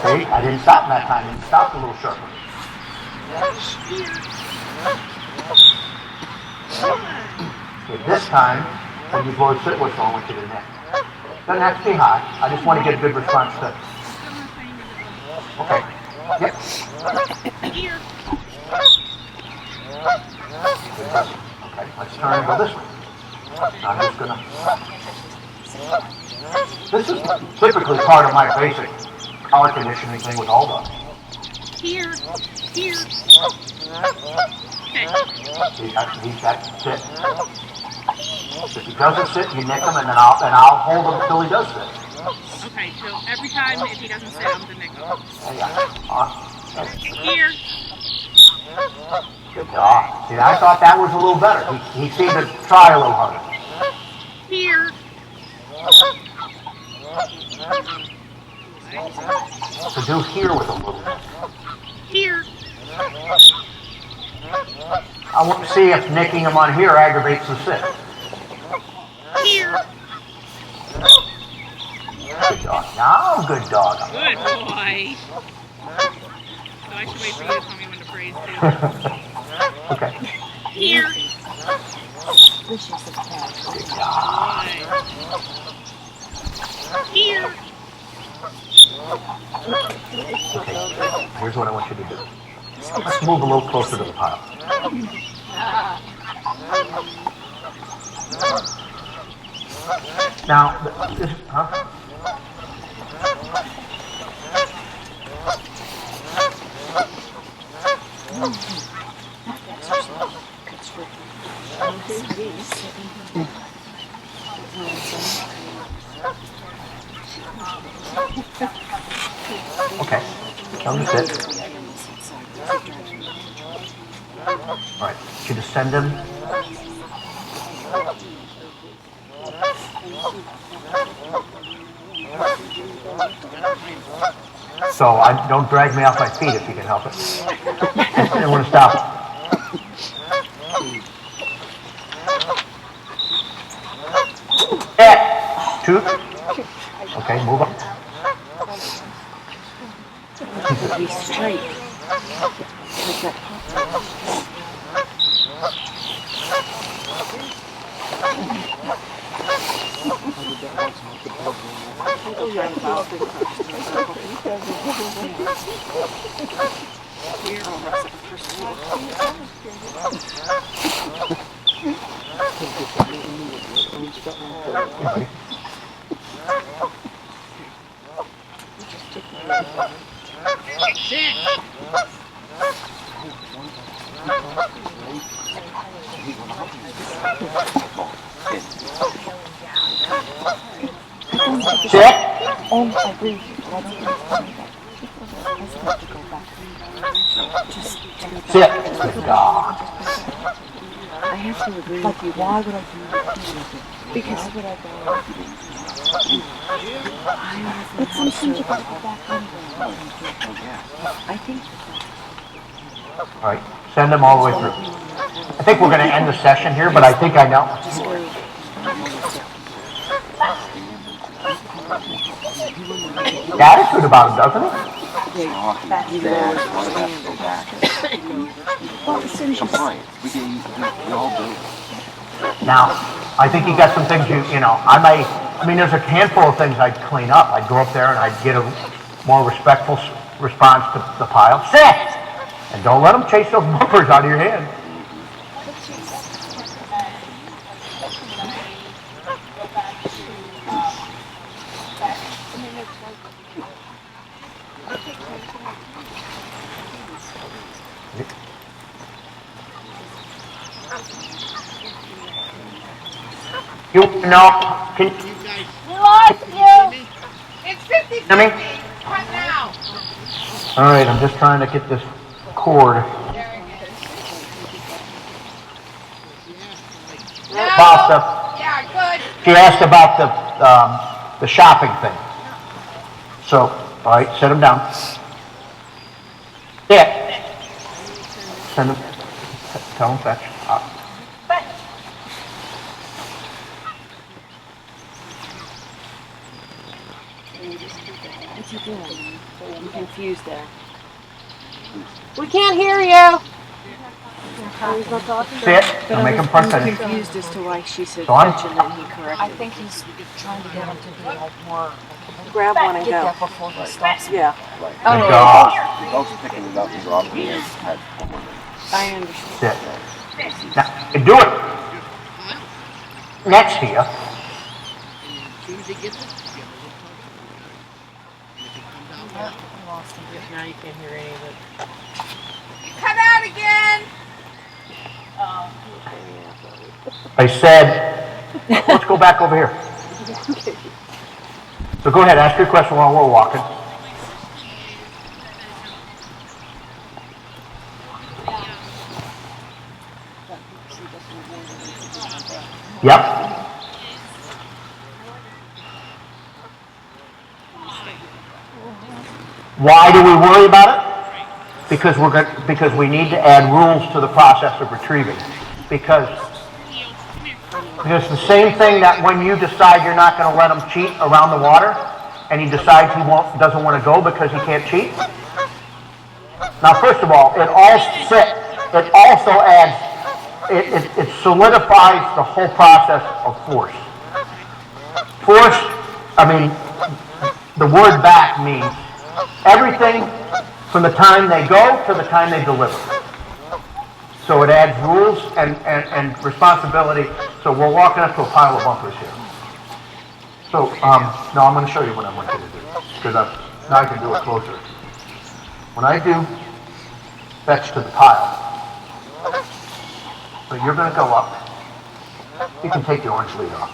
[SPEAKER 1] See, I didn't stop that time. I didn't stop a little sharper. Okay, this time, when you blow the sit whistle, I want you to neck. Doesn't have to be high. I just want to get a good response to it. Okay. Yep. Okay, let's turn and go this way. I'm just gonna. This is typically part of my basic collar conditioning thing with all dogs.
[SPEAKER 6] Here.
[SPEAKER 1] He's got to sit. If he doesn't sit, you nick him, and then I'll hold him until he does sit.
[SPEAKER 6] Okay, so every time if he doesn't sit, I'm gonna nick him.
[SPEAKER 1] Here. Good dog. See, I thought that was a little better. He seemed to try a little harder.
[SPEAKER 6] Here.
[SPEAKER 1] So do here with a little bit.
[SPEAKER 6] Here.
[SPEAKER 1] I want to see if nicking him on here aggravates the sit.
[SPEAKER 6] Here.
[SPEAKER 1] Good dog. Now, good dog.
[SPEAKER 6] Good boy. So I should wait for you to tell me when to praise too.
[SPEAKER 1] Okay.
[SPEAKER 6] Here.
[SPEAKER 1] Good dog.
[SPEAKER 6] Here.
[SPEAKER 1] Okay. Here's what I want you to do. Let's move a little closer to the pile. Now, this, huh? Okay, come to sit. All right, should have send him. So don't drag me off my feet if you can help it. I don't want to stop it. Yeah. Shoot. Okay, move on.
[SPEAKER 8] Be straight.
[SPEAKER 1] Sit.
[SPEAKER 4] Oh, I agree.
[SPEAKER 1] Sit. Good dog.
[SPEAKER 8] I have to agree
[SPEAKER 4] Like,
[SPEAKER 8] with you.
[SPEAKER 4] why would I do that? Because why would I go? But sometimes you gotta go back anyway. I think.
[SPEAKER 1] All right, send them all the way through. I think we're going to end the session here, but I think I know. The attitude about him, doesn't it?
[SPEAKER 4] Well, as soon as you see.
[SPEAKER 1] Now, I think you got some things you know, I mean, there's a handful of things I'd clean up. I'd go up there and I'd get a more respectful response to the pile. Sit! And don't let them chase those bumpers out of your hand. You know, can you
[SPEAKER 10] We lost you. It's 50-50.
[SPEAKER 1] hear me?
[SPEAKER 10] What now?
[SPEAKER 1] All right, I'm just trying to get this cord.
[SPEAKER 10] No.
[SPEAKER 1] Pasta.
[SPEAKER 10] Yeah, good.
[SPEAKER 1] She asked about the shopping thing. So, all right, set him down. Sit. Send him. Tell him fetch.
[SPEAKER 8] What's he doing? I'm confused there. We can't hear you. He's not talking.
[SPEAKER 1] Sit. Don't make him
[SPEAKER 8] I'm
[SPEAKER 1] finish.
[SPEAKER 8] confused as to why she said
[SPEAKER 1] Go on.
[SPEAKER 8] fetch and then he corrected.
[SPEAKER 7] I think he's trying to get him to be like more.
[SPEAKER 8] Grab one and
[SPEAKER 7] Get
[SPEAKER 8] go.
[SPEAKER 7] that before he stops.
[SPEAKER 8] Yeah,
[SPEAKER 1] Good dog.
[SPEAKER 3] The dog's picking it up and dropping it.
[SPEAKER 8] I understand.
[SPEAKER 1] Sit. Now, and do it next to you.
[SPEAKER 9] Now you can't hear any of it.
[SPEAKER 10] Come out again!
[SPEAKER 1] I said, let's go back over here. So go ahead, ask your question while we're walking. Yep. Why do we worry about it? Because we need to add rules to the process of retrieving. Because it's the same thing that when you decide you're not going to let him cheat around the water, and he decides he doesn't want to go because he can't cheat. Now, first of all, it also adds, it solidifies the whole process of force. Force, I mean, the word back means everything from the time they go to the time they deliver. So it adds rules and responsibility. So we're walking up to a pile of bunkers here. So, now I'm going to show you what I want you to do, because now I can do it closer. When I do fetch to the pile, so you're going to go up. You can take the orange lead off.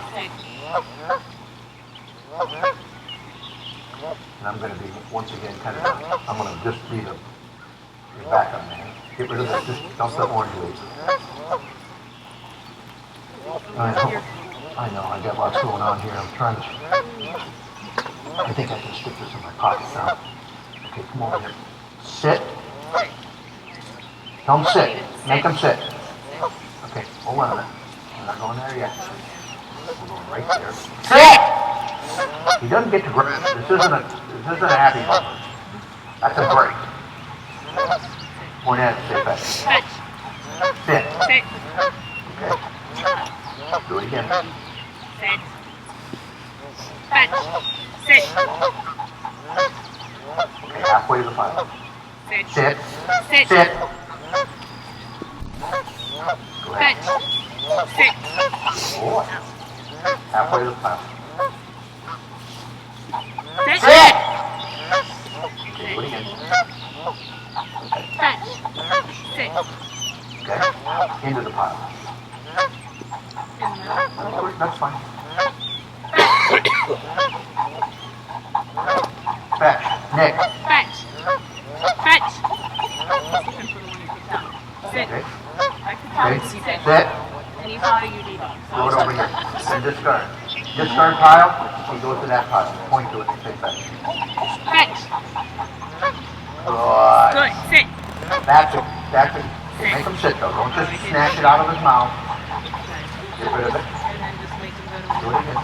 [SPEAKER 1] And I'm going to be, once again, I'm going to just be the backup man. Get rid of that, just dump the orange lead. I know, I got lots going on here. I'm trying to, I think I can stick this in my pocket now. Okay, come over here. Sit. Tell him sit. Make him sit. Okay, hold on a minute. I'm not going there yet. We're going right there. Sit! He doesn't get to grab. This isn't a happy bumper. That's a break. Point at it, sit back. Sit.
[SPEAKER 10] Sit.
[SPEAKER 1] Okay. Do it again.
[SPEAKER 10] Sit. Fetch. Sit.
[SPEAKER 1] Okay, halfway to the pile.
[SPEAKER 10] Sit.
[SPEAKER 1] Sit.
[SPEAKER 10] Sit.
[SPEAKER 1] Sit. Go ahead.
[SPEAKER 10] Fetch. Sit.
[SPEAKER 1] Boy. Halfway to the pile.
[SPEAKER 10] Sit.
[SPEAKER 1] Sit! Okay, do it again.
[SPEAKER 10] Fetch. Sit.
[SPEAKER 1] Okay. Into the pile. That's fine. Fetch. Nick.
[SPEAKER 10] Fetch. Fetch. Sit.
[SPEAKER 1] Okay.
[SPEAKER 10] Okay.
[SPEAKER 1] Sit. Sit.
[SPEAKER 10] Any body you need.
[SPEAKER 1] Throw it over here. And discard. Discard pile. You go to that pile. Point to it and say fetch.
[SPEAKER 10] Fetch.
[SPEAKER 1] Good.
[SPEAKER 10] Good. Sit.
[SPEAKER 1] That's it. Make him sit though. Don't just snatch it out of his mouth. Get rid of it. Do it again.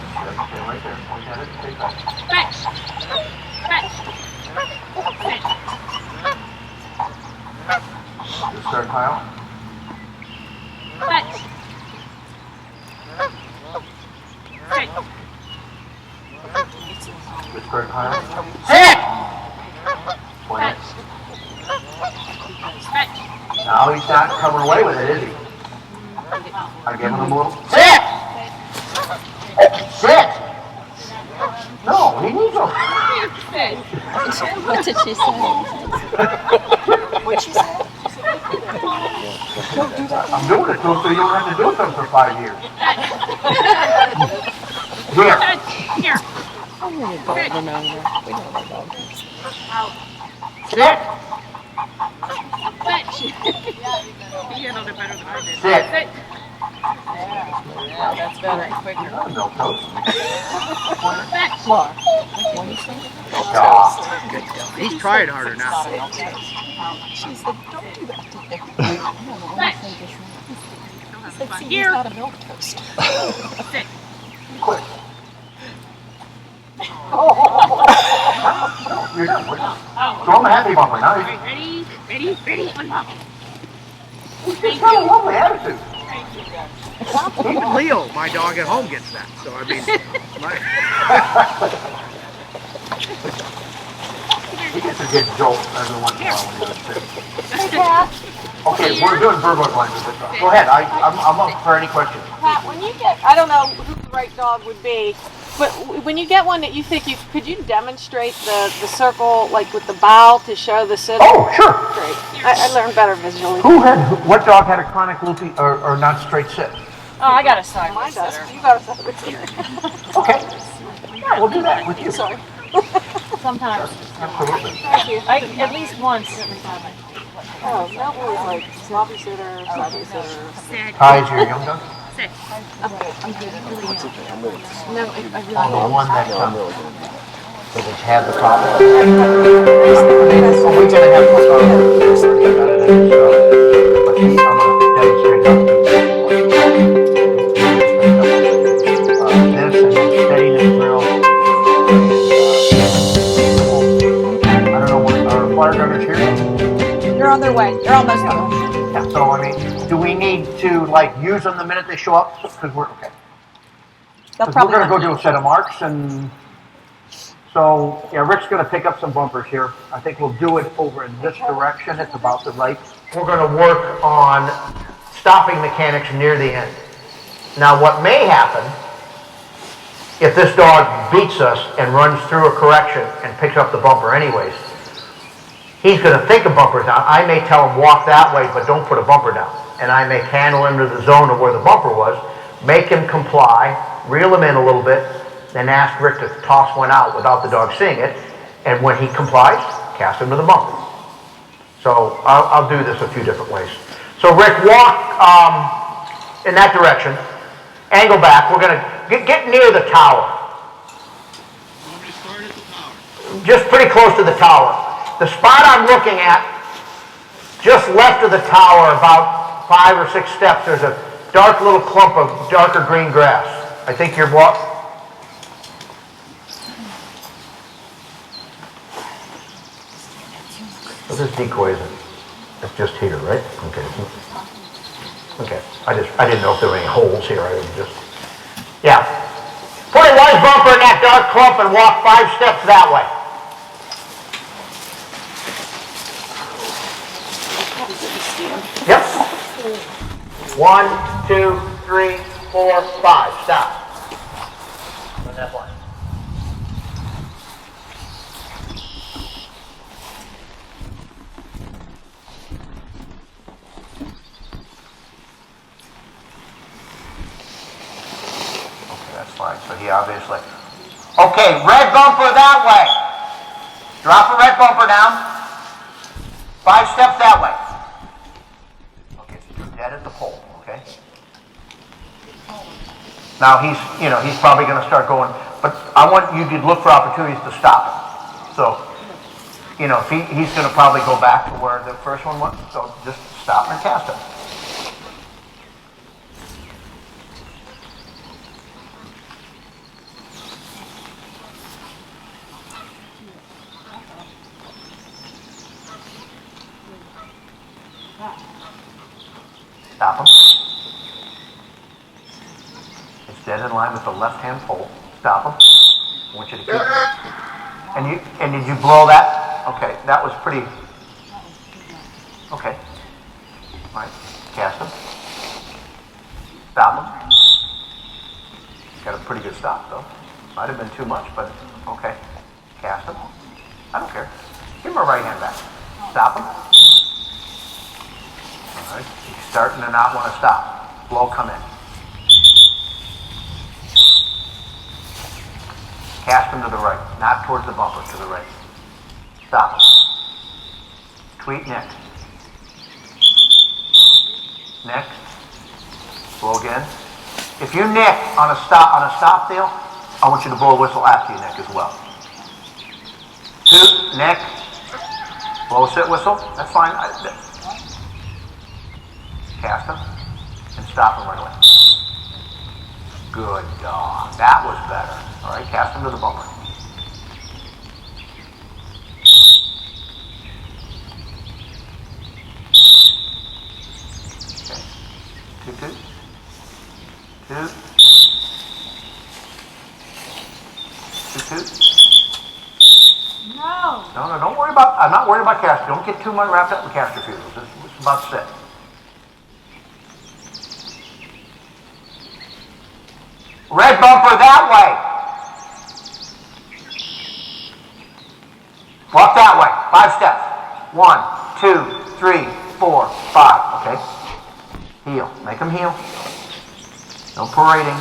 [SPEAKER 1] Stay right there. Point at it and say fetch.
[SPEAKER 10] Fetch. Fetch. Sit.
[SPEAKER 1] Discard pile.
[SPEAKER 10] Fetch. Sit.
[SPEAKER 1] Discard pile. Sit! Point it.
[SPEAKER 10] Fetch.
[SPEAKER 1] Now he's not coming away with it, is he? I give him a little. Sit! Sit! No, he needs a.
[SPEAKER 8] What did she say?
[SPEAKER 7] What'd she say?
[SPEAKER 1] I'm doing it to him so you don't have to do it to him for 5 years. Here.
[SPEAKER 10] Here.
[SPEAKER 8] I'm going to dog them over. We know they're dogs.
[SPEAKER 1] Sit!
[SPEAKER 10] Fetch. He handled it better than I did.
[SPEAKER 1] Sit.
[SPEAKER 10] Sit.
[SPEAKER 9] Yeah, that's better, quicker.
[SPEAKER 1] Milk toast.
[SPEAKER 8] Floor.
[SPEAKER 1] He's trying harder now.
[SPEAKER 8] She said, don't do that to him. No, but what did he say just now? He said, see, he's not a milk toast.
[SPEAKER 1] Quick. Throw him a happy bumper now.
[SPEAKER 6] Ready, unbuckle.
[SPEAKER 1] He's got a lovely attitude. Even Leo, my dog at home, gets that. So I mean, he gets a good jolt every once in a while when he does sit. Okay, we're doing verbal language. Go ahead. I'm up for any questions.
[SPEAKER 10] Pat, when you get, I don't know who the right dog would be, but when you get one that you think could you demonstrate the circle, like with the bow to show the sit?
[SPEAKER 1] Oh, sure.
[SPEAKER 10] Great. I learned better visually.
[SPEAKER 1] What dog had a chronic loopy or not straight sit?
[SPEAKER 10] Oh, I got a side. Mine does. You got a side.
[SPEAKER 1] Okay. Yeah, we'll do that with you.
[SPEAKER 10] Sorry.
[SPEAKER 7] Sometimes.
[SPEAKER 1] Absolutely.
[SPEAKER 10] Thank you.
[SPEAKER 7] At least once.
[SPEAKER 10] Oh, that was like sloppy sitter, sloppy sitter.
[SPEAKER 1] Ty is your young dog?
[SPEAKER 7] I'm good.
[SPEAKER 8] No, I really
[SPEAKER 1] Oh, the one that
[SPEAKER 3] No, I'm really good.
[SPEAKER 1] that has had the problem. Oh, we're gonna have but I'm gonna demonstrate how to do this and then steadiness drill. I don't know what our fire gunners here.
[SPEAKER 10] They're on their way. They're almost done.
[SPEAKER 1] Yeah, so I mean, do we need to like use them the minute they show up? Because we're okay.
[SPEAKER 10] They'll
[SPEAKER 1] We're
[SPEAKER 10] probably
[SPEAKER 1] gonna go do a set of marks, and so yeah, Rick's gonna pick up some bumpers here. I think we'll do it over in this direction. It's about the right. We're gonna work on stopping mechanics near the end. Now, what may happen if this dog beats us and runs through a correction and picks up the bumper anyways? He's going to think a bumper's down. I may tell him walk that way, but don't put a bumper down. And I may handle him to the zone of where the bumper was, make him comply, reel him in a little bit, then ask Rick to toss one out without the dog seeing it. And when he complies, cast him to the bumper. So I'll do this a few different ways. So Rick, walk in that direction, angle back. We're going to get near the tower. Just pretty close to the tower. The spot I'm looking at, just left of the tower, about 5 or 6 steps, there's a dark little clump of darker green grass. I think you're what? Well, this decoy isn't. It's just here, right? Okay. Okay. I didn't know if there were any holes here. I was just. Yeah. Put a white bumper in that dark clump and walk 5 steps that way. Yep. 1, 2, 3, 4, 5. Stop. On that line. Okay, that's fine. So he obviously. Okay, red bumper that way. Drop a red bumper down. 5 steps that way. Okay, so you're dead at the pole, okay? Now he's probably going to start going, but I want you to look for opportunities to stop him. So, if he's going to probably go back to where the first one was, so just stop and cast him. Stop him. It's dead in line with the left-hand pole. Stop him. I want you to keep. And did you blow that? Okay, that was pretty. Okay. All right. Cast him. Stop him. Got a pretty good stop though. Might have been too much, but okay. Cast him. I don't care. Give him a right hand back. Stop him. All right. He's starting to not want to stop. Blow come in. Cast him to the right, not towards the bumper, to the right. Stop him. Tweet next. Next. Blow again. If you nick on a stop deal, I want you to blow a whistle after you nick as well. 2, nick, blow a sit whistle, that's fine. Cast them and stop them right away. Good dog. That was better. All right, cast them to the bumper. Okay. 2, 2. 2, 2.
[SPEAKER 10] No.
[SPEAKER 1] No, don't worry about, I'm not worried about caster. Don't get too much wrapped up in caster fuses. It's about sit. Red bumper that way. Walk that way. 5 steps. 1, 2, 3, 4, 5. Okay. Heel. Make them heel. No parading.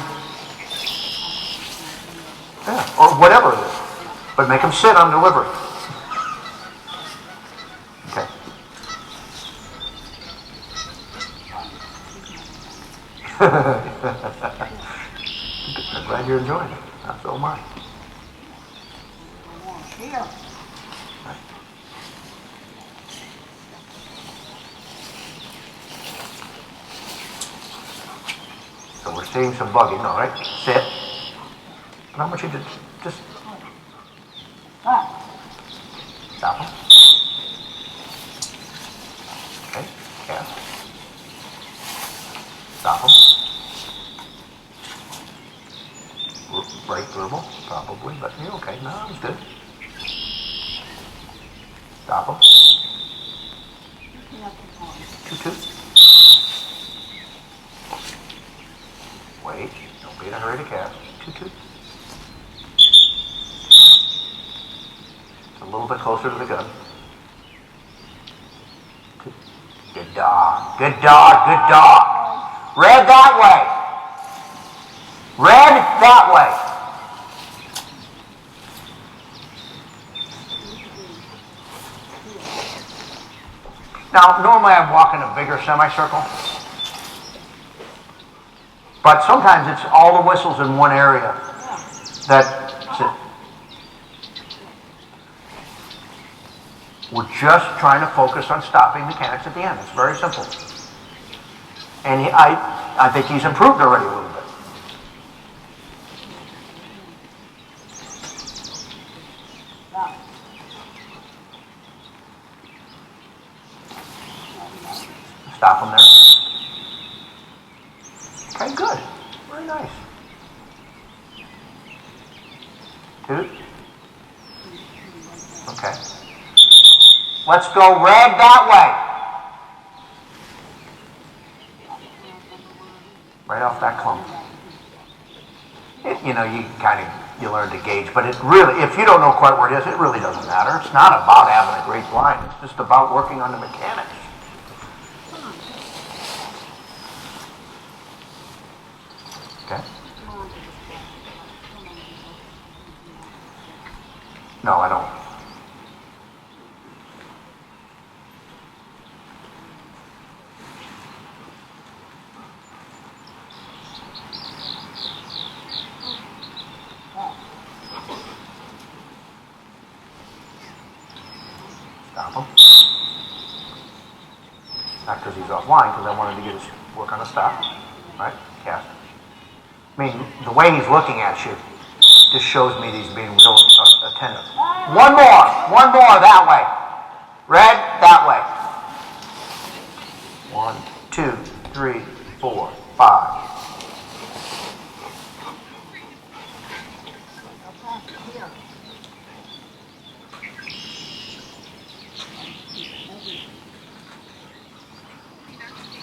[SPEAKER 1] Yeah, or whatever it is. But make them sit on delivery. Okay. I'm glad you're enjoying it. So am I.
[SPEAKER 10] Here.
[SPEAKER 1] So we're seeing some bugging, all right? Sit. And I want you to just stop them. Okay, cast. Stop them. Break verbal, probably, but you're okay. No, it's good. Stop them. 2, 2. Wait, don't be in a hurry to cast. 2, 2. It's a little bit closer to the gun. 2. Good dog. Good dog. Good dog. Red that way. Red that way. Now, normally I walk in a bigger semicircle. But sometimes it's all the whistles in one area that's it. We're just trying to focus on stopping mechanics at the end. It's very simple. And I think he's improved already a little bit. Stop him there. Okay, good. Very nice. 2. Okay. Let's go red that way. Right off that clump. You know, you learn to gauge, but it really, if you don't know quite where it is, it really doesn't matter. It's not about having a great blind. It's just about working on the mechanics. Okay. No, I don't. Stop him. Not because he's offline, because I wanted to get his work on a stop. Right? Cast. I mean, the way he's looking at you just shows me that he's being real attentive. One more that way. Red, that way. 1, 2, 3, 4, 5.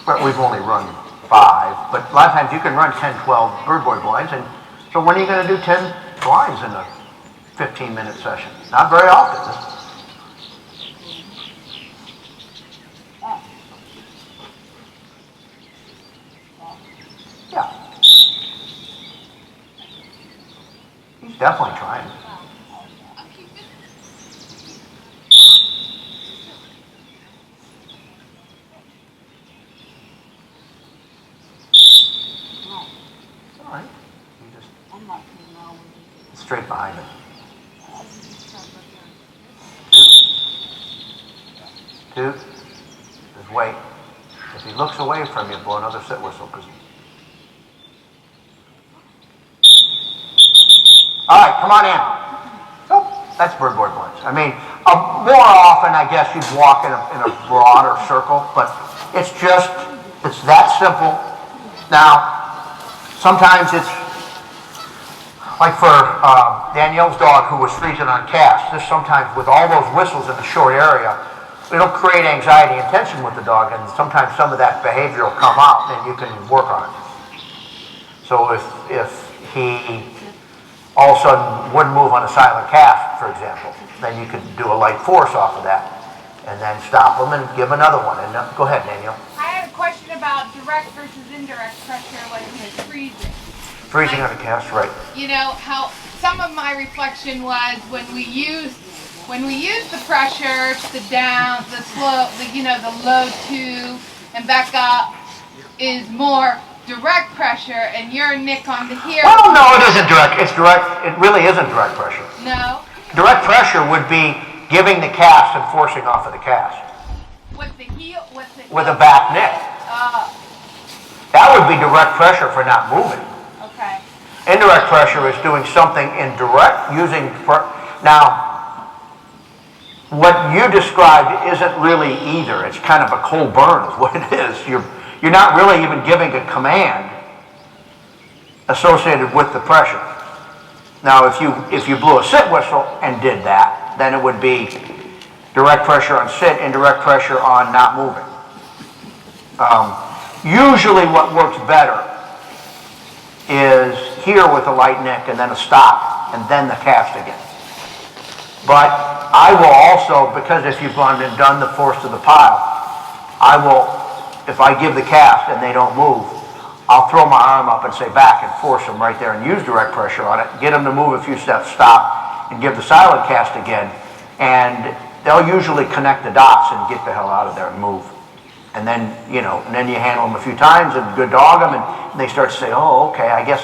[SPEAKER 1] But we've only run 5, but a lot of times you can run 10, 12 bird boy blinds, and so when are you going to do 10 blinds in a 15-minute session? Not very often. Yeah. He's definitely trying. straight behind him. Two. Just wait. If he looks away from you, blow another sit whistle. All right, come on in. Oh, that's bird boy blinds. I mean, more often, I guess, you'd walk in a broader circle, but it's that simple. Now, sometimes it's, like for Danielle's dog who was freezing on cast, this sometimes with all those whistles in a short area, it'll create anxiety and tension with the dog, and sometimes some of that behavior will come out and you can work on it. So if he all of a sudden wouldn't move on a silent cast, for example, then you could do a light force off of that and then stop him and give him another one. And go ahead, Danielle.
[SPEAKER 10] I had a question about direct versus indirect pressure when he's freezing.
[SPEAKER 1] Freezing on a cast, right.
[SPEAKER 10] You know, how some of my reflection was when we use the pressure, the down, the slow, the low two and back up is more direct pressure, and your nick on the heel.
[SPEAKER 1] Well, no, it isn't direct. It's direct. It really isn't direct pressure.
[SPEAKER 10] No.
[SPEAKER 1] Direct pressure would be giving the cast and forcing off of the cast.
[SPEAKER 10] With the heel,
[SPEAKER 1] with a back nick. That would be direct pressure for not moving.
[SPEAKER 10] Okay.
[SPEAKER 1] Indirect pressure is doing something indirect, now, what you described isn't really either. It's kind of a cold burn is what it is. You're not really even giving a command associated with the pressure. Now, if you blew a sit whistle and did that, then it would be direct pressure on sit, indirect pressure on not moving. Usually what works better is here with a light nick and then a stop and then the cast again. But I will also, because if you've gone and done the force to the pile, I will, if I give the cast and they don't move, I'll throw my arm up and say back and force them right there and use direct pressure on it, get them to move a few steps, stop, and give the silent cast again, and they'll usually connect the dots and get the hell out of there and move. And then, you handle them a few times and good dog them, and they start to say, oh, okay, I guess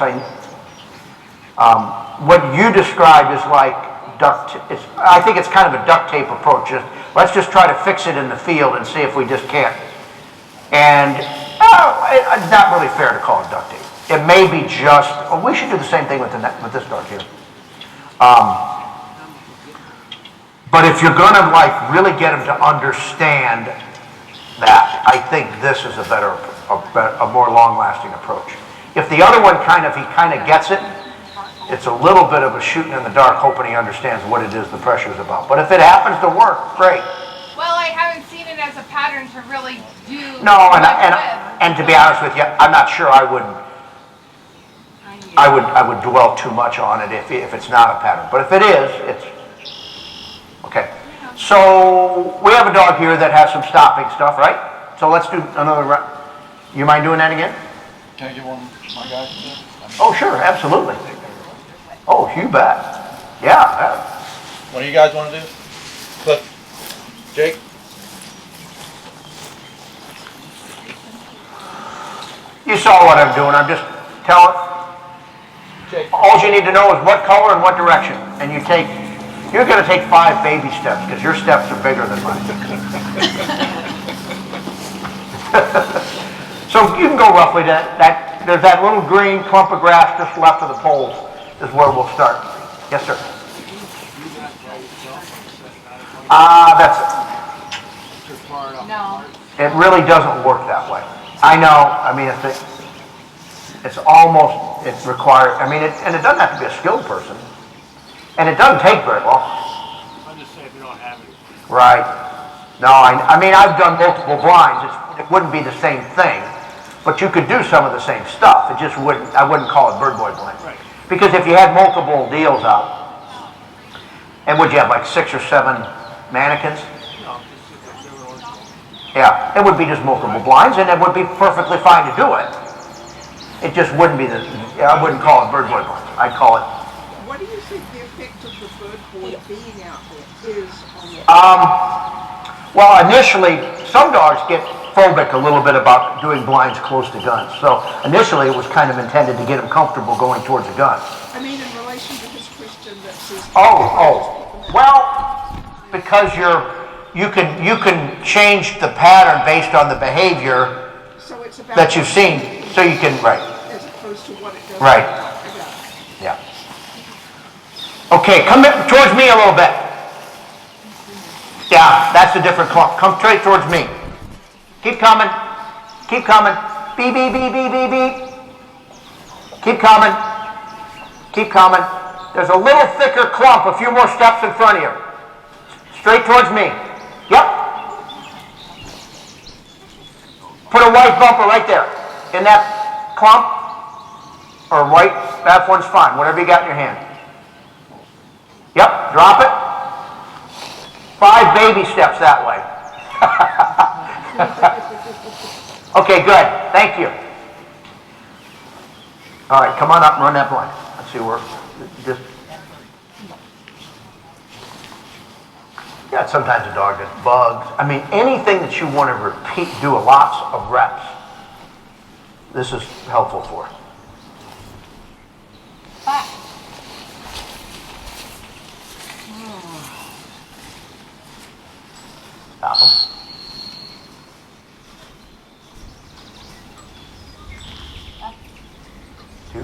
[SPEAKER 1] what you described is like I think it's kind of a duct tape approach. Let's just try to fix it in the field and see if we just can't. And it's not really fair to call it duct tape. It may be just, we should do the same thing with this dog here. But if you're going to really get him to understand that, I think this is a more long-lasting approach. If the other one he kind of gets it, it's a little bit of a shooting in the dark, hoping he understands what it is the pressure is about. But if it happens to work, great.
[SPEAKER 10] Well, I haven't seen it as a pattern to really do.
[SPEAKER 1] No, and to be honest with you, I'm not sure I would dwell too much on it if it's not a pattern. But if it is, it's okay. So we have a dog here that has some stopping stuff, right? So let's do another round. You mind doing that again?
[SPEAKER 3] Can I get one of my guys?
[SPEAKER 1] Oh, sure, absolutely. Oh, you bet. Yeah.
[SPEAKER 3] What do you guys want to do? Cliff? Jake?
[SPEAKER 1] You saw what I'm doing. I'm just telling. All you need to know is what color and what direction. And you're going to take 5 baby steps because your steps are bigger than mine. So you can go roughly there's that little green clump of grass just left of the poles is where we'll start. Yes, sir. That's
[SPEAKER 10] No.
[SPEAKER 1] it really doesn't work that way. I know. I mean, it's almost, it requires, and it doesn't have to be a skilled person. And it doesn't take very long.
[SPEAKER 11] I'm just saying if you don't have it.
[SPEAKER 1] Right. No, I've done multiple blinds. It wouldn't be the same thing, but you could do some of the same stuff. It just I wouldn't call it bird boy blind.
[SPEAKER 11] Right.
[SPEAKER 1] Because if you had multiple deals out, and would you have like 6 or 7 mannequins?
[SPEAKER 11] No,
[SPEAKER 1] Yeah, it would be just multiple blinds, and it would be perfectly fine to do it. It just wouldn't be I wouldn't call it bird boy blind. I'd call it.
[SPEAKER 9] What do you think the effect of the bird boy being out there is on the
[SPEAKER 1] Well, initially, some dogs get phobic a little bit about doing blinds close to guns. So initially, it was kind of intended to get them comfortable going towards a gun.
[SPEAKER 9] I mean, in relation to has Christian that says...
[SPEAKER 1] Well, because you can change the pattern based on the behavior
[SPEAKER 9] So it's about
[SPEAKER 1] that you've seen, so you can, right.
[SPEAKER 9] as opposed to what it does.
[SPEAKER 1] Right. Yeah. Okay, come towards me a little bit. Yeah, that's a different clump. Come straight towards me. Keep coming. Keep coming. Beep, beep, beep, beep, beep, beep. Keep coming. Keep coming. There's a little thicker clump, a few more steps in front of you. Straight towards me. Yep. Put a white bumper right there. In that clump, or white, that one's fine. Whatever you got in your hand. Yep, drop it. 5 baby steps that way. Okay, good. Thank you. All right, come on up and run that blind. Let's see where. Just. Yeah, sometimes a dog gets bugs. I mean, anything that you want to repeat, do lots of reps. This is helpful for. Stop them. Two.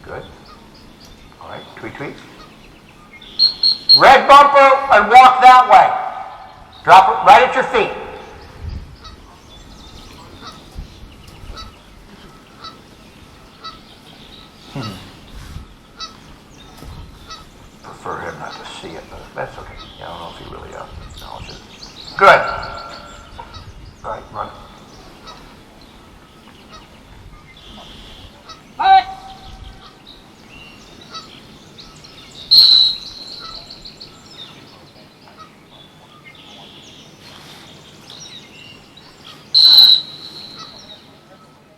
[SPEAKER 1] Good. All right, tweak, tweak. Red bumper and walk that way. Drop it right at your feet. Prefer him not to see it, but that's okay. Yeah, I don't know if he really acknowledges it. Good. All right, run.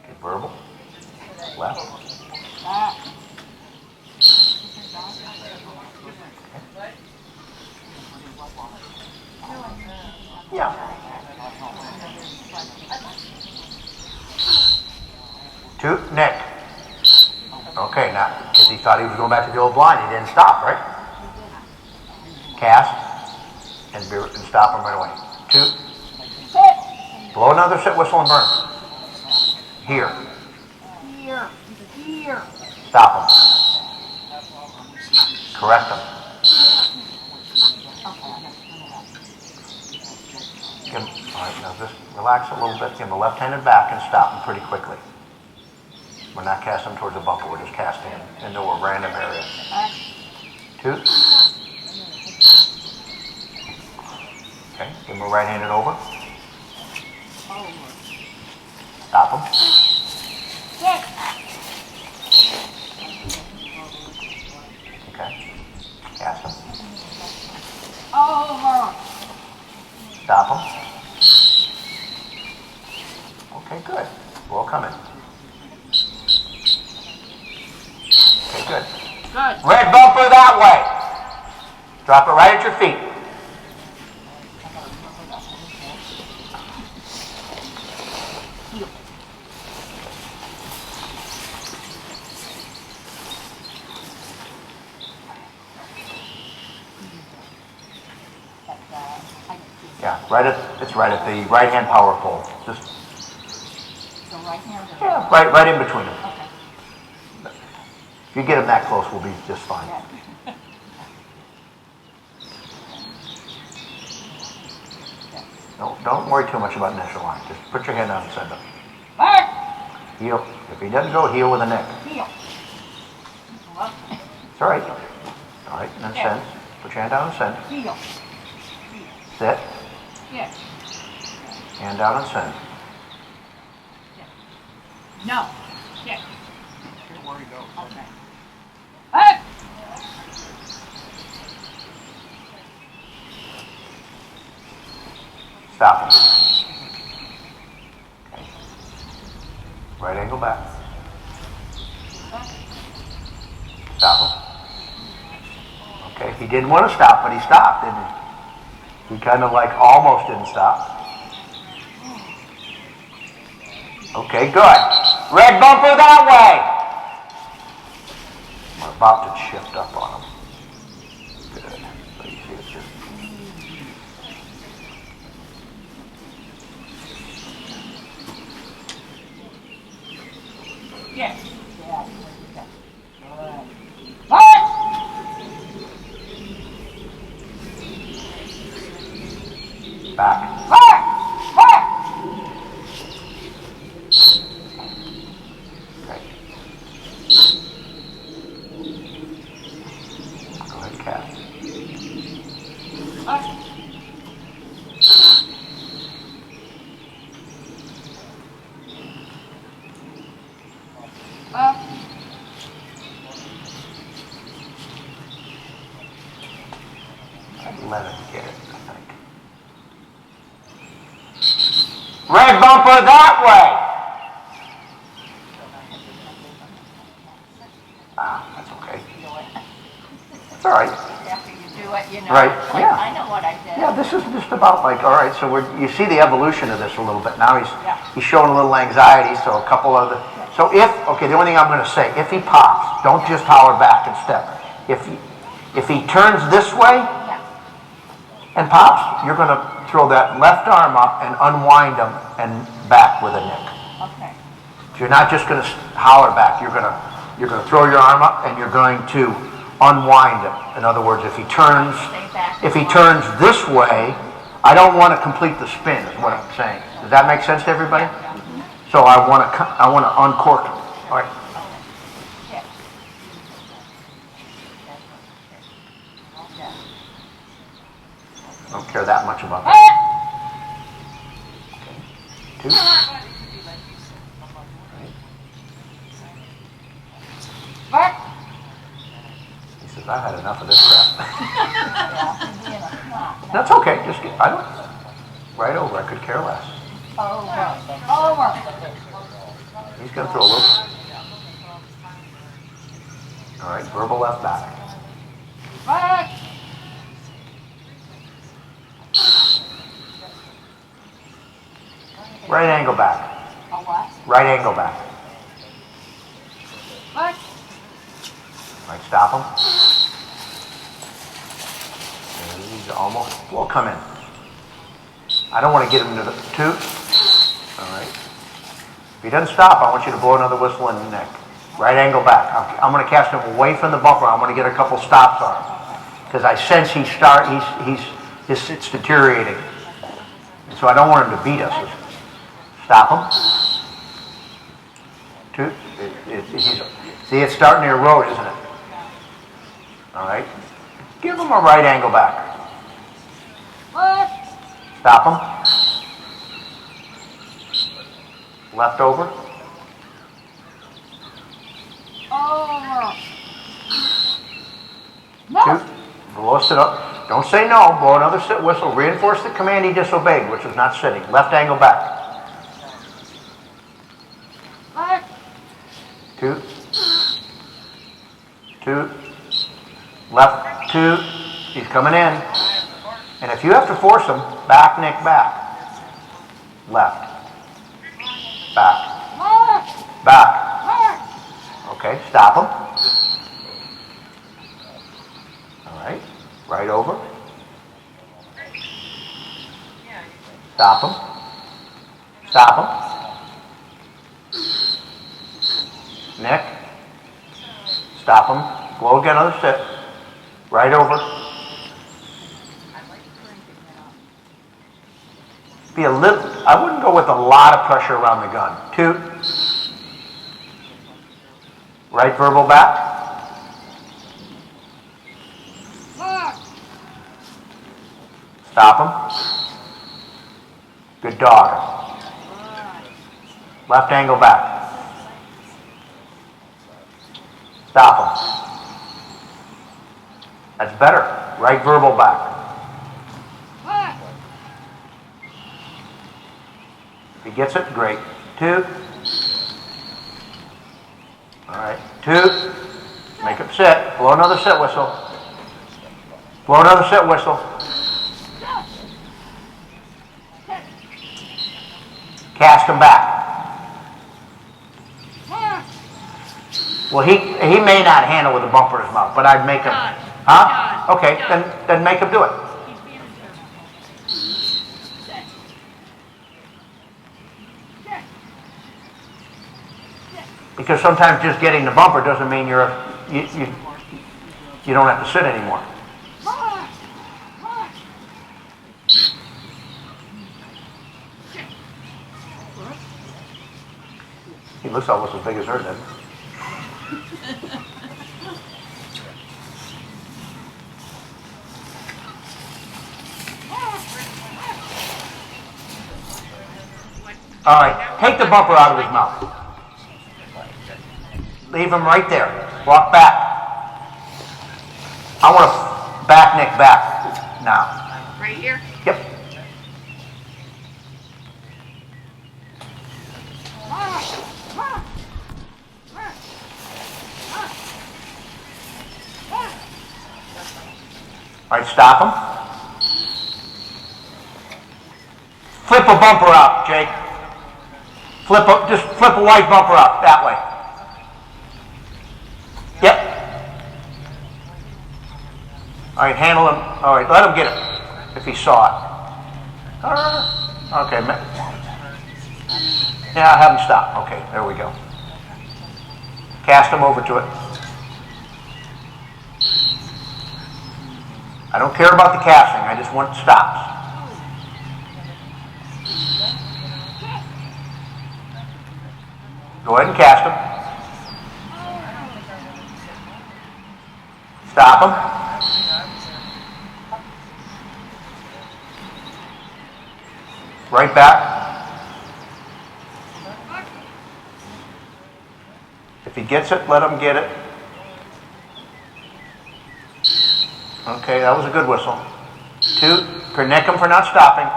[SPEAKER 1] Okay, verbal. Left. Yeah. Two, Nick. Okay, now, because he thought he was going back to the old blind, he didn't stop, right? Cast, and stop him right away. Two. Blow another whistle and burn. Here.
[SPEAKER 10] Here.
[SPEAKER 1] Stop him. Correct him. Give him, all right, now just relax a little bit. Give him a left-handed back and stop him pretty quickly. We're not casting towards a bumper. We're just casting into a random area. Two. Okay, give him a right-handed over. Stop him. Okay. Cast him. Stop him. Okay, good. We're all coming. Okay, good. Red bumper that way. Drop it right at your feet. Yeah, it's right at the right-hand power pole. Just.
[SPEAKER 7] So right hand.
[SPEAKER 1] Yeah, right in between them.
[SPEAKER 7] Okay.
[SPEAKER 1] If you get them that close, we'll be just fine. Don't worry too much about initial line. Just put your hand down and send them. Heel. If he doesn't go, heel with a neck.
[SPEAKER 7] Heel.
[SPEAKER 1] It's all right. All right, and then send. Put your hand down and send.
[SPEAKER 7] Heel.
[SPEAKER 1] Sit.
[SPEAKER 7] Yes.
[SPEAKER 1] Hand down and send.
[SPEAKER 7] No. Yes.
[SPEAKER 3] Where you go?
[SPEAKER 7] Okay.
[SPEAKER 1] Stop him. Okay. Right angle back. Stop him. Okay, he didn't want to stop, but he stopped, didn't he? He kind of like almost didn't stop. Okay, good. Red bumper that way. about to shift up on him. Good. So you see it's just...
[SPEAKER 6] Yes. What?
[SPEAKER 1] Back. Okay. Go ahead, cast. I'd let him get it, I think. Red bumper that way! Ah, that's okay. It's all right.
[SPEAKER 7] After you do it, you know.
[SPEAKER 1] Right,
[SPEAKER 7] Like,
[SPEAKER 1] yeah.
[SPEAKER 7] I know what I did.
[SPEAKER 1] Yeah, this is just about like, all right, so you see the evolution of this a little bit. Now he's showing a little anxiety, so a couple of the... So okay, the only thing I'm going to say, if he pops, don't just holler back and step. If he turns this way and pops, you're going to throw that left arm up and unwind him and back with a nick.
[SPEAKER 7] Okay.
[SPEAKER 1] So you're not just going to holler back. You're going to throw your arm up and you're going to unwind him. In other words, if he turns this way, I don't want to complete the spin, is what I'm saying. Does that make sense to everybody? So I want to uncork him. All right. I don't care that much about that. Okay. 2.
[SPEAKER 7] What?
[SPEAKER 1] He says, I've had enough of this crap. That's okay. Just get, right over. I could care less.
[SPEAKER 7] Over.
[SPEAKER 1] He's going to throw a loop. All right, verbal left back.
[SPEAKER 7] What?
[SPEAKER 1] Right angle back.
[SPEAKER 7] A what?
[SPEAKER 1] Right angle back.
[SPEAKER 7] What?
[SPEAKER 1] Right, stop him. And he's almost, will come in. I don't want to get him to the 2. All right. If he doesn't stop, I want you to blow another whistle in the neck. Right angle back. I'm going to cast him away from the bumper. I'm going to get a couple stops on him. Because I sense it's deteriorating. And so I don't want him to beat us. Stop him. 2. See, it's starting to erode, isn't it? All right. Give him a right angle back.
[SPEAKER 7] What?
[SPEAKER 1] Stop him. Left over.
[SPEAKER 7] Over. No.
[SPEAKER 1] 2. Blow a sit up. Don't say no. Blow another sit whistle. Reinforce the command he disobeyed, which was not sitting. Left angle back.
[SPEAKER 7] What?
[SPEAKER 1] 2. 2. Left 2. He's coming in. And if you have to force him, back, Nick, back. Left. Back.
[SPEAKER 7] What?
[SPEAKER 1] Back.
[SPEAKER 7] What?
[SPEAKER 1] Okay, stop him. All right. Right over. Stop him. Stop him. Nick. Stop him. Blow again, another sit. Right over. Be a little, I wouldn't go with a lot of pressure around the gun. 2. Right verbal back. Stop him. Good dog. Left angle back. Stop him. That's better. Right verbal back. If he gets it, great. 2. All right. 2. Make him sit. Blow another sit whistle. Blow another sit whistle. Cast him back. Well, he may not handle with a bumper in his mouth, but I'd make him. Huh? Okay, then make him do it. Because sometimes just getting the bumper doesn't mean you don't have to sit anymore. He looks almost as big as her, doesn't he? All right, take the bumper out of his mouth. Leave him right there. Walk back. I want to back Nick back now.
[SPEAKER 10] Right here?
[SPEAKER 1] Yep. All right, stop him. Flip a bumper out, Jake. Just flip a white bumper out, that way. Yep. All right, handle him. All right, let him get it, if he saw it. Okay. Yeah, have him stop. Okay, there we go. Cast him over to it. I don't care about the casting, I just want stops. Go ahead and cast him. Stop him. Right back. If he gets it, let him get it. Okay, that was a good whistle. 2, nick him for not stopping.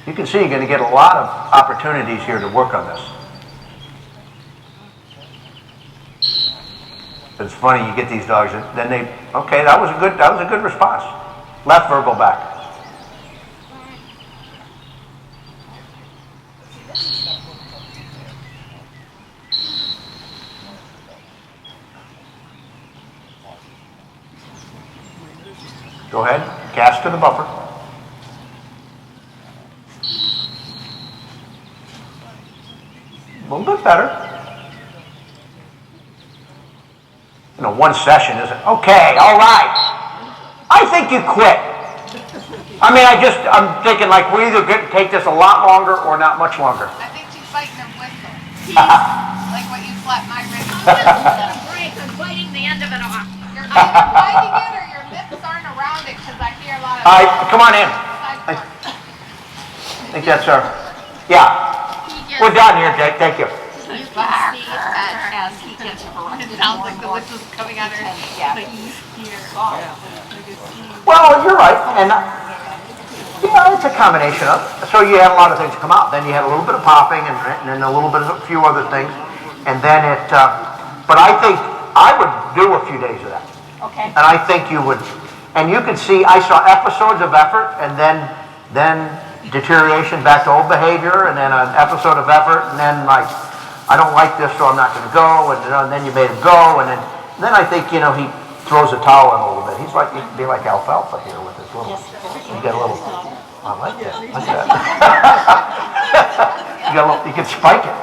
[SPEAKER 1] You can see you're going to get a lot of opportunities here to work on this. It's funny, you get these dogs, and then they, okay, that was a good response. Left verbal back. Go ahead, cast to the bumper. A little bit better. You know, one session isn't, okay, all right. I think you quit. I mean, I'm thinking like we either take this a lot longer or not much longer.
[SPEAKER 10] I think she's biting her whistle. Like when you slap my wrist. I'm gonna break. I'm biting the end of it off. You're either biting it or your lips aren't around it because I hear a lot of.
[SPEAKER 1] All right, come on in. I think that's our, yeah. We're done here, Jake. Thank you.
[SPEAKER 10] You can see as he gets it sounds like the lips is coming out of her here.
[SPEAKER 1] Well, you're right, and it's a combination of. So you had a lot of things come out. Then you had a little bit of popping, and then a little bit of a few other things, and then it. But I think I would do a few days of that.
[SPEAKER 10] Okay.
[SPEAKER 1] And I think you would, and you can see. I saw episodes of effort, and then deterioration back to old behavior, and then an episode of effort, and then like, I don't like this, so I'm not going to go, and then you made him go, and then I think he throws a towel in a little bit. He's like, he could be like alfalfa here with his little, you get a little, I like that, you can spike it.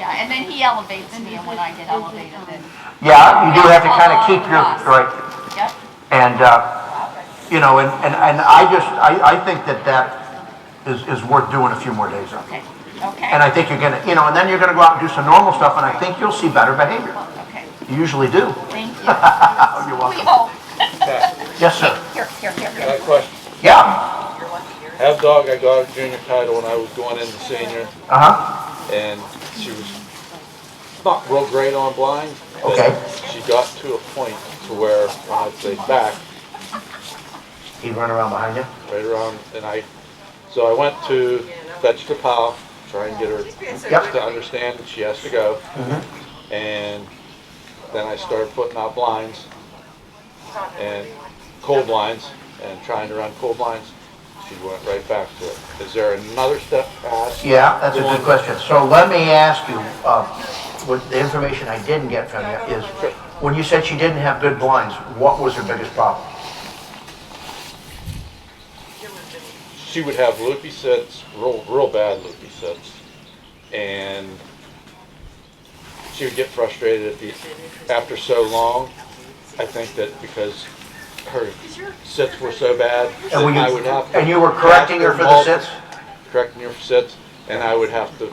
[SPEAKER 10] Yeah, and then he elevates me, and when I get elevated, then.
[SPEAKER 1] Yeah, you do have to kind of keep your, right.
[SPEAKER 10] Yep.
[SPEAKER 1] And, and I think that is worth doing a few more days of.
[SPEAKER 10] Okay. Okay.
[SPEAKER 1] And I think you're gonna, and then you're gonna go out and do some normal stuff, and I think you'll see better behavior.
[SPEAKER 10] Okay.
[SPEAKER 1] You usually do.
[SPEAKER 10] Thank you.
[SPEAKER 1] You're welcome.
[SPEAKER 10] We hope.
[SPEAKER 1] Yes, sir.
[SPEAKER 10] Here.
[SPEAKER 3] Got a question.
[SPEAKER 1] Yeah.
[SPEAKER 3] I got a junior title when I was going into senior, and she was not real great on blind.
[SPEAKER 1] Okay.
[SPEAKER 3] She got to a point to where when I'd say back,
[SPEAKER 1] He'd run around behind you.
[SPEAKER 3] right around, so I went to fetch the pal, try and get her to understand that she has to go, and then I started putting out blinds and cold blinds and trying to run cold blinds. She went right back to it. Is there another step past?
[SPEAKER 1] Yeah, that's a good question. So let me ask you, what the information I didn't get from you is, when you said she didn't have good blinds, what was her biggest problem?
[SPEAKER 3] She would have loopy sets, real bad loopy sets, and she would get frustrated after so long. I think that because her sits were so bad,
[SPEAKER 1] And,
[SPEAKER 3] I would have to.
[SPEAKER 1] and you were correcting her for the sits?
[SPEAKER 3] Correcting her for sits, and I would have to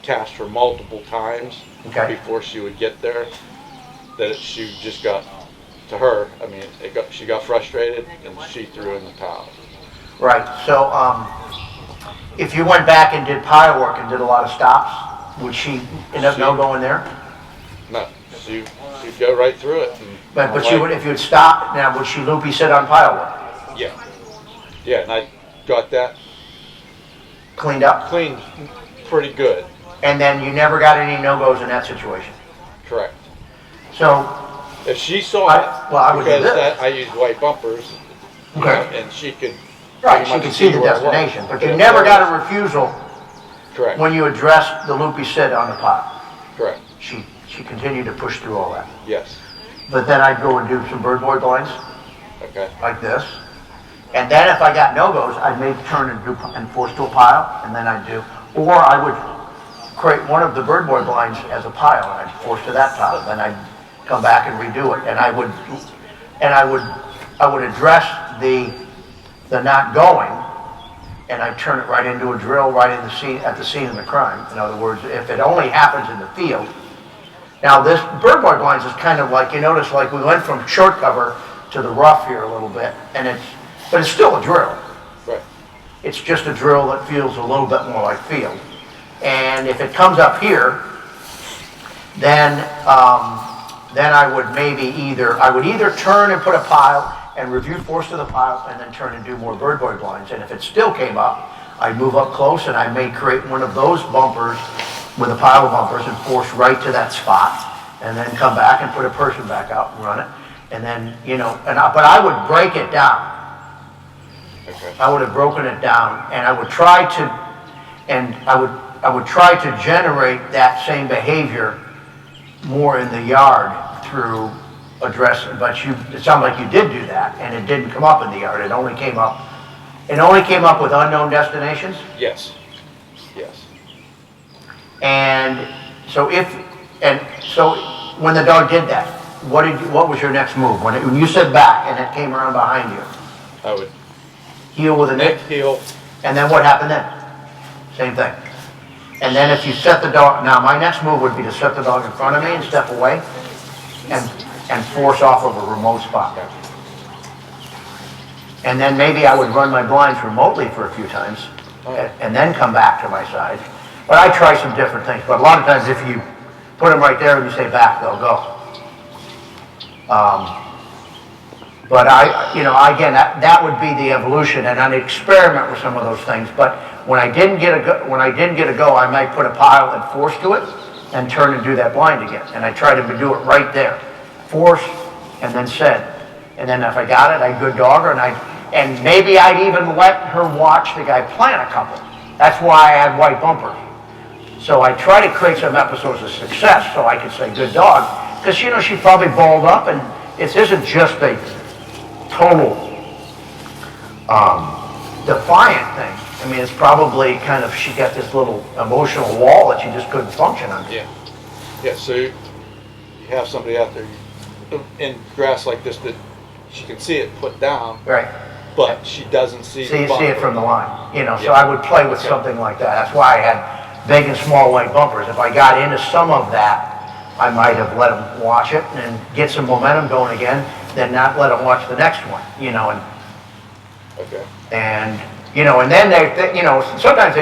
[SPEAKER 3] cast her multiple times before she would get there. That she just got to her. I mean, she got frustrated and she threw in the towel.
[SPEAKER 1] Right, so if you went back and did pile work and did a lot of stops, would she end up no going there?
[SPEAKER 3] No, she'd go right through it.
[SPEAKER 1] But she would, if you would stop, now would she loopy sit on pile work?
[SPEAKER 3] Yeah. Yeah, and I got that
[SPEAKER 1] Cleaned up?
[SPEAKER 3] cleaned pretty good.
[SPEAKER 1] And then you never got any no-goes in that situation?
[SPEAKER 3] Correct.
[SPEAKER 1] So,
[SPEAKER 3] If she saw it,
[SPEAKER 1] well, I would do
[SPEAKER 3] because
[SPEAKER 1] this.
[SPEAKER 3] I used white bumpers, you know, and she could.
[SPEAKER 1] Right,
[SPEAKER 3] pretty
[SPEAKER 1] she
[SPEAKER 3] much
[SPEAKER 1] could see the
[SPEAKER 3] where it was.
[SPEAKER 1] destination, but you
[SPEAKER 3] if
[SPEAKER 1] never
[SPEAKER 3] there
[SPEAKER 1] got
[SPEAKER 3] was-
[SPEAKER 1] a refusal
[SPEAKER 3] Correct.
[SPEAKER 1] when you addressed the loopy sit on the pile.
[SPEAKER 3] Correct.
[SPEAKER 1] She continued to push through all that.
[SPEAKER 3] Yes.
[SPEAKER 1] But then I'd go and do some bird boy blinds,
[SPEAKER 3] Okay.
[SPEAKER 1] like this. And then if I got no-goes, I'd maybe turn and force to a pile, and then I'd do, or I would create one of the bird boy blinds as a pile, and I'd force to that pile, then I'd come back and redo it, and I would address the not going, and I'd turn it right into a drill right in the scene, at the scene of the crime. In other words, if it only happens in the field. Now this bird boy blinds is kind of like, you notice like we went from short cover to the rough here a little bit, but it's still a drill.
[SPEAKER 3] Right.
[SPEAKER 1] It's just a drill that feels a little bit more like field. And if it comes up here, then I would either turn and put a pile and review force to the pile and then turn and do more bird boy blinds. And if it still came up, I'd move up close and I may create one of those bumpers with a pile of bumpers and force right to that spot and then come back and put a person back out and run it. And then, but I would break it down.
[SPEAKER 3] Okay.
[SPEAKER 1] I would have broken it down, and I would try to generate that same behavior more in the yard through addressing. But it sounded like you did do that, and it didn't come up in the yard. It only came up with unknown destinations.
[SPEAKER 3] Yes. Yes.
[SPEAKER 1] And so when the dog did that, what was your next move when you said back and it came around behind you?
[SPEAKER 3] I would
[SPEAKER 1] Heel with a
[SPEAKER 3] neck
[SPEAKER 1] nick.
[SPEAKER 3] heel.
[SPEAKER 1] And then what happened then? Same thing. And then if you set the dog, now my next move would be to set the dog in front of me and step away and force off of a remote spot. And then maybe I would run my blinds remotely for a few times and then come back to my side. But I try some different things. But a lot of times if you put them right there and you say back, they'll go. But again, that would be the evolution, and I'd experiment with some of those things. But when I didn't get a go, I might put a pile and force to it, and turn and do that blind again. And I try to do it right there, force, and then set. And then if I got it, I'd good dog her, and maybe I'd even let her watch the guy plant a couple. That's why I had white bumpers. So I try to create some episodes of success, so I could say good dog, because she probably balled up, and it isn't just a total defiant thing. I mean, it's probably kind of, she got this little emotional wall that she just couldn't function on.
[SPEAKER 3] Yeah. Yeah, so you have somebody out there in grass like this that she can see it put down.
[SPEAKER 1] Right.
[SPEAKER 3] But she doesn't see
[SPEAKER 1] So you
[SPEAKER 3] the
[SPEAKER 1] see it
[SPEAKER 3] bumper.
[SPEAKER 1] from the line, so
[SPEAKER 3] Yeah.
[SPEAKER 1] I would play with something like that. That's why I had big and small white bumpers. If I got into some of that, I might have let them watch it and get some momentum going again, then not let them watch the next one,
[SPEAKER 3] Okay.
[SPEAKER 1] and then sometimes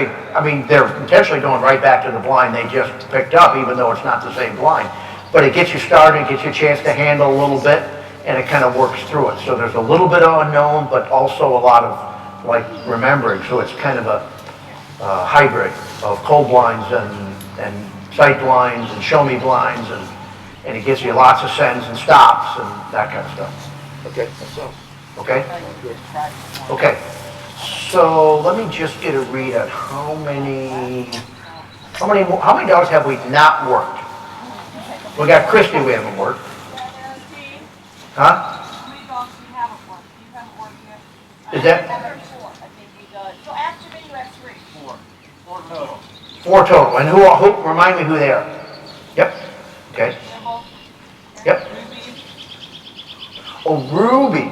[SPEAKER 1] they're intentionally going right back to the blind they just picked up, even though it's not the same blind. But it gets you started, it gets you a chance to handle a little bit, and it kind of works through it. So there's a little bit of unknown, but also a lot of remembering. So it's kind of a hybrid of cold blinds and sight blinds and show me blinds, and it gives you lots of sends and stops and that kind of stuff.
[SPEAKER 3] Okay, that sounds
[SPEAKER 1] Okay?
[SPEAKER 3] good.
[SPEAKER 1] Okay. So let me just get a read on how many dogs have we not worked? We got Christy we haven't worked. Huh?
[SPEAKER 10] How many dogs do you haven't worked? You haven't worked yet?
[SPEAKER 1] Is that?
[SPEAKER 10] Four, I think you got. So after me, you have three.
[SPEAKER 11] Four total.
[SPEAKER 1] 4 total. And who, remind me who they are? Yep. Okay. Yep. Oh, Ruby.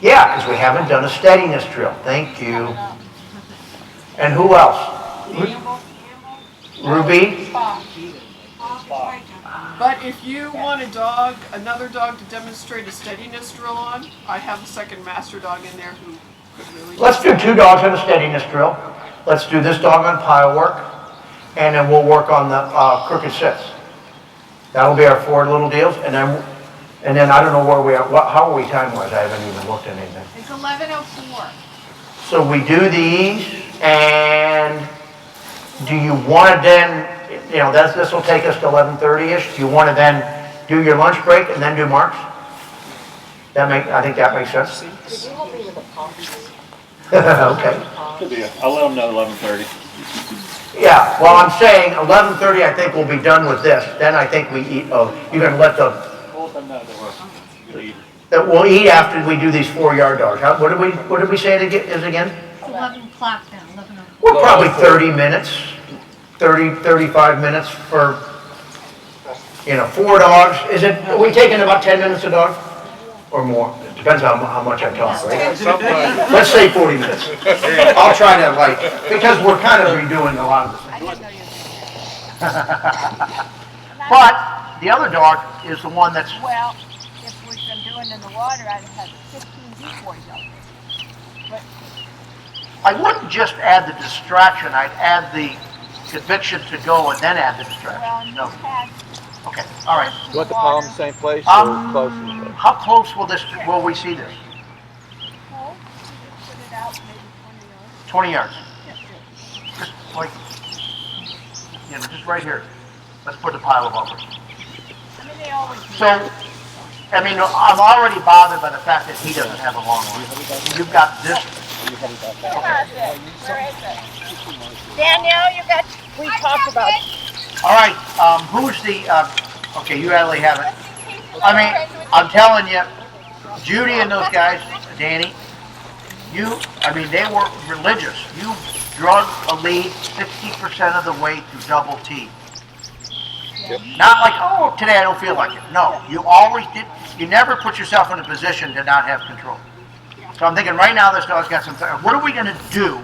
[SPEAKER 1] Yeah, because we haven't done a steadiness drill. Thank you. And who else? Ruby?
[SPEAKER 9] But if you want a dog, another dog to demonstrate a steadiness drill on, I have a second master dog in there who could really.
[SPEAKER 1] Let's do 2 dogs on a steadiness drill. Let's do this dog on pile work, and then we'll work on the crooked sits. That'll be our 4 little deals, and then I don't know where we are. How are we time-wise? I haven't even looked at anything.
[SPEAKER 10] It's 11:04.
[SPEAKER 1] So we do these, and do you want to then, this will take us to 11:30ish. Do you want to then do your lunch break and then do marks? I think that makes sense.
[SPEAKER 7] Could you help me with the pumps?
[SPEAKER 1] Okay.
[SPEAKER 5] Could be. I'll let them know 11:30.
[SPEAKER 1] Yeah, well, I'm saying 11:30, I think we'll be done with this. Then I think we eat, you're going to let the,
[SPEAKER 5] We'll let them know that we're going to eat.
[SPEAKER 1] that we'll eat after we do these 4-yard dogs. What did we say it is again?
[SPEAKER 10] 11 o'clock then, 11:04.
[SPEAKER 1] We're probably 30 minutes, 35 minutes for, 4 dogs. Are we taking about 10 minutes a dog? Or more? It depends how much I talk, right? Let's say 40 minutes. I'll try to because we're kind of redoing a lot of the things. But the other dog is the one that's,
[SPEAKER 10] Well, if we've been doing in the water, I'd have 15 decoys out there. But
[SPEAKER 1] I wouldn't just add the distraction, I'd add the conviction to go and then add the distraction.
[SPEAKER 10] well, you
[SPEAKER 1] No.
[SPEAKER 10] had
[SPEAKER 1] Okay, all right.
[SPEAKER 3] You want the pile in the same place or closer?
[SPEAKER 1] How close will we see this?
[SPEAKER 10] coal, you could put it out maybe 20 yards.
[SPEAKER 1] 20 yards. Just like, just right here. Let's put the pile of bumpers.
[SPEAKER 10] I mean, they always do.
[SPEAKER 1] So, I'm already bothered by the fact that he doesn't have a long one. You've got this.
[SPEAKER 10] Where is it? Danielle, you got, we talked about it.
[SPEAKER 1] All right, who's the, okay, you actually have it. I'm telling you, Judy and those guys, Danny, they were religious. You drug a lead 60% of the way through double T. Not like, oh, today I don't feel like it. No, you always did. You never put yourself in a position to not have control. So I'm thinking right now this dog's got some, what are we going to do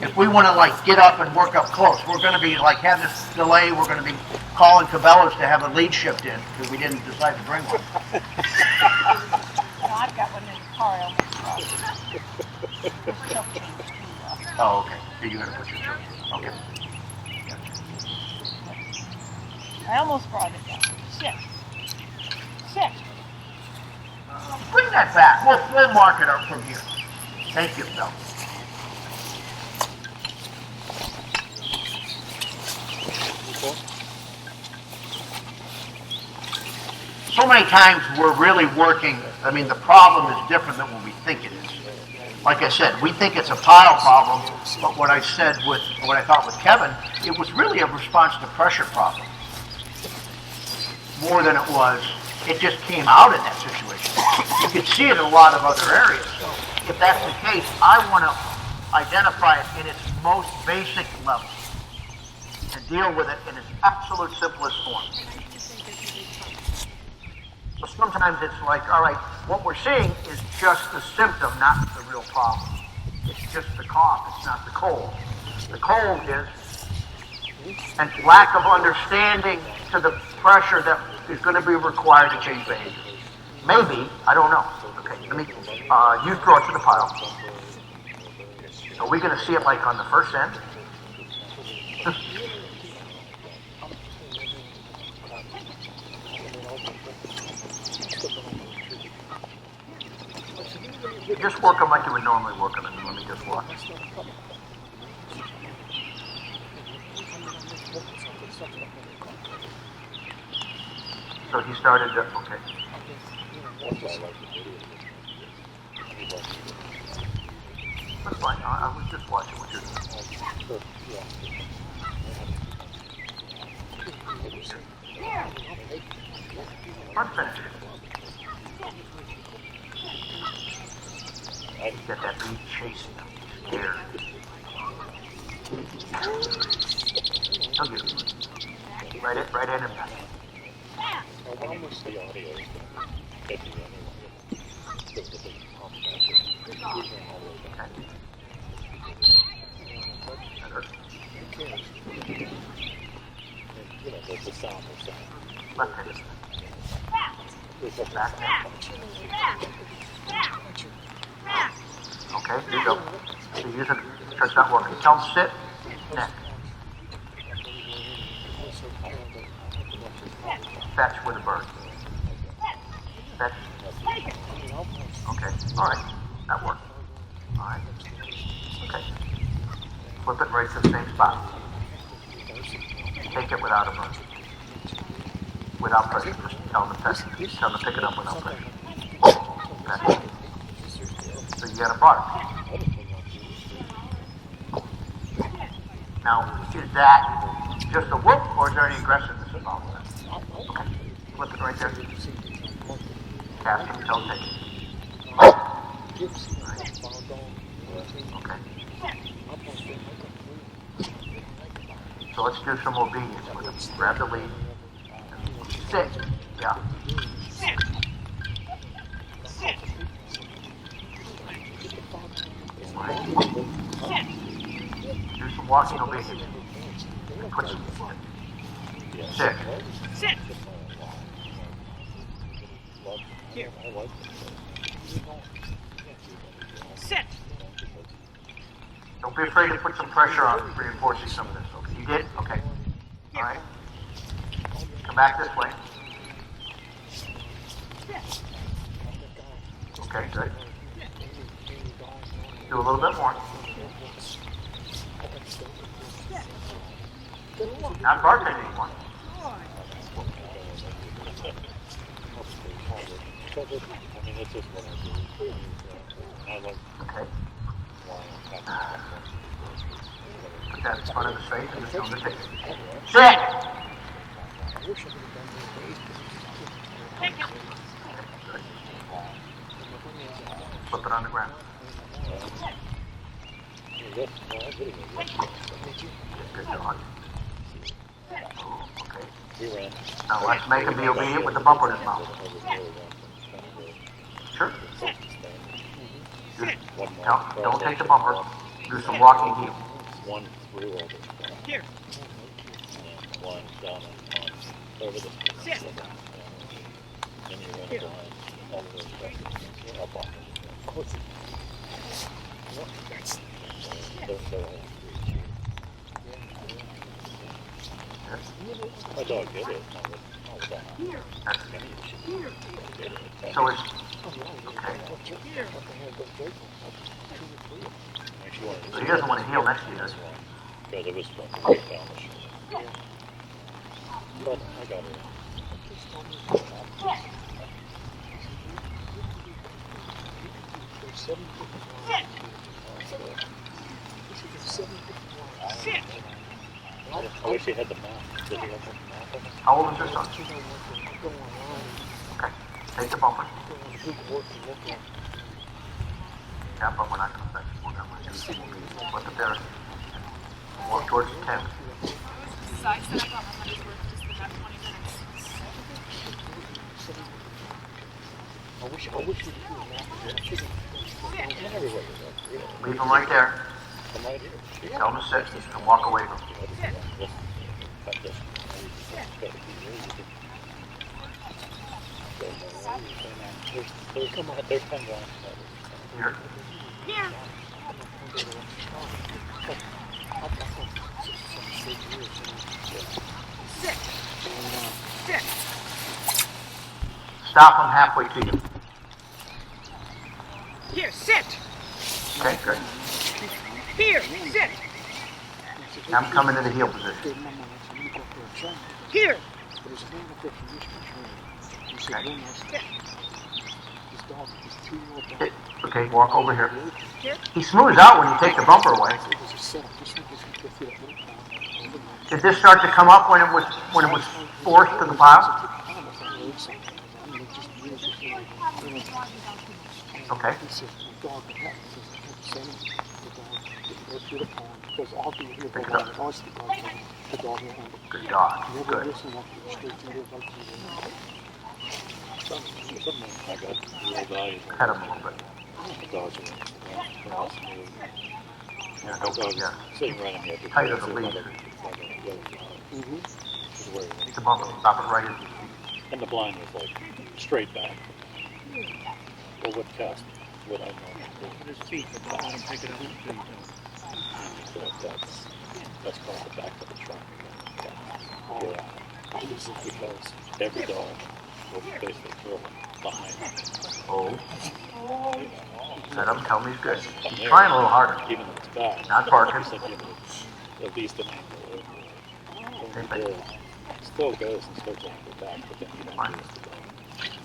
[SPEAKER 1] if we want to get up and work up close? We're going to be have this delay. We're going to be calling Cabela's to have a lead shipped in because we didn't decide to bring one.
[SPEAKER 10] No, I've got one in the car.
[SPEAKER 1] Oh, okay. So you're going to put your choice. Okay.
[SPEAKER 10] I almost brought it down. 6.
[SPEAKER 1] Bring that back. We'll mark it up from here. Thank you, Phil. So many times we're really working, the problem is different than what we think it is. Like I said, we think it's a pile problem, but what I thought with Kevin, it was really a response to pressure problem. More than it just came out in that situation. You could see it in a lot of other areas. So if that's the case, I want to identify it in its most basic level and deal with it in its absolute simplest form. So sometimes it's all right, what we're seeing is just the symptom, not the real problem. It's just the cough, it's not the cold. The cold is and lack of understanding to the pressure that is going to be required to change behavior. Maybe, I don't know. Okay, you throw it to the pile. Are we going to see it on the first end? Just work them like you would normally work them, and let me just watch. So he started to, okay. That's fine, I was just watching what you're doing. Front finish. Get that lead chasing them. Scared. He'll get it. Right in him now.
[SPEAKER 5] Almost the audio is get the the sound or something.
[SPEAKER 1] Left hand. Back. Okay, here you go. So use it. Starts not working. Tell him sit. Neck. Fetch with a bird. Fetch. Okay. All right. That worked. All right. Okay. Flip it right to the same spot. Take it without a bird. Without pressure. Just tell him to fetch. Tell him to pick it up without pressure. Okay. So you got a bark. Now, is that just a whoop, or is there any aggressiveness involved with that? Okay. Flip it right there. Cast him, tell take it. Okay. So let's do some obedience with him. Grab the lead. Sit. Yeah. Do some walking obedience. Put some. Sit.
[SPEAKER 10] Sit.
[SPEAKER 5] Here.
[SPEAKER 10] Sit.
[SPEAKER 1] Don't be afraid to put some pressure on reinforcing some of this. Okay. You did? Okay. All right. Come back this way. Okay, good. Do a little bit more. Not barking anymore. Okay. Put that in front of his face and just tell him to take it. Sit! Flip it on the ground. Good dog. Okay. Now let's make him be obedient with the bumper in his mouth. Sure. Don't take the bumper. Do some walking heel.
[SPEAKER 5] One through over.
[SPEAKER 10] Here.
[SPEAKER 5] One down on over the
[SPEAKER 10] Sit.
[SPEAKER 5] Then you run behind all the way up on it. My dog did it.
[SPEAKER 1] So it's okay. So he doesn't want to heel next to you, does he?
[SPEAKER 5] Because it was from right down the shoulder. But I got it.
[SPEAKER 10] Sit.
[SPEAKER 5] I wish he had the map. Did he have the map of it?
[SPEAKER 1] How old is your son? Okay. Take the bumper. Yeah, but we're not going to fetch. We're going to do flip it there. Walk towards the 10.
[SPEAKER 6] Side set up on the honey's worth just the next 20 minutes.
[SPEAKER 5] I wish we could do that.
[SPEAKER 1] Leave him right there.
[SPEAKER 5] Come right here.
[SPEAKER 1] Tell him to sit and walk away from him.
[SPEAKER 5] Cut this. Come on, there's 10 rounds.
[SPEAKER 1] Here.
[SPEAKER 10] Here. Sit. Sit.
[SPEAKER 1] Stop him halfway to you.
[SPEAKER 10] Here, sit.
[SPEAKER 1] Okay, good.
[SPEAKER 10] Here, sit.
[SPEAKER 1] Now I'm coming to the heel position.
[SPEAKER 10] Here.
[SPEAKER 1] Okay, walk over here. He smooths out when you take the bumper away. Did this start to come up when it was forced to the pile? Okay.
[SPEAKER 5] He says, the dog, he kept saying, the dog, go through the pond, because I'll be here, but when I lost the dog will end.
[SPEAKER 1] Good dog.
[SPEAKER 5] Never
[SPEAKER 1] Good.
[SPEAKER 5] listen up to the straight through the right
[SPEAKER 3] Something I got real values on.
[SPEAKER 1] Pet him a little bit.
[SPEAKER 3] The dogs are awesome.
[SPEAKER 1] Yeah,
[SPEAKER 3] My dog is
[SPEAKER 1] yeah.
[SPEAKER 3] sitting right on the edge of
[SPEAKER 1] Tighter
[SPEAKER 3] the
[SPEAKER 1] the lead. It's a bump. Stop it right at the feet.
[SPEAKER 3] And the blind was like straight back. Well, what cast? What I know.
[SPEAKER 11] His feet, but don't let him pick it up until you don't.
[SPEAKER 3] That's called the back of the truck. Yeah. Because every dog will basically throw behind him.
[SPEAKER 1] Oh. Set him. Tell me he's good. He's trying a little harder.
[SPEAKER 3] Even though it's back.
[SPEAKER 1] Not barking.
[SPEAKER 3] It's like give it at least an angle over.
[SPEAKER 1] Okay.
[SPEAKER 3] Still goes and still going to back, but then you don't lose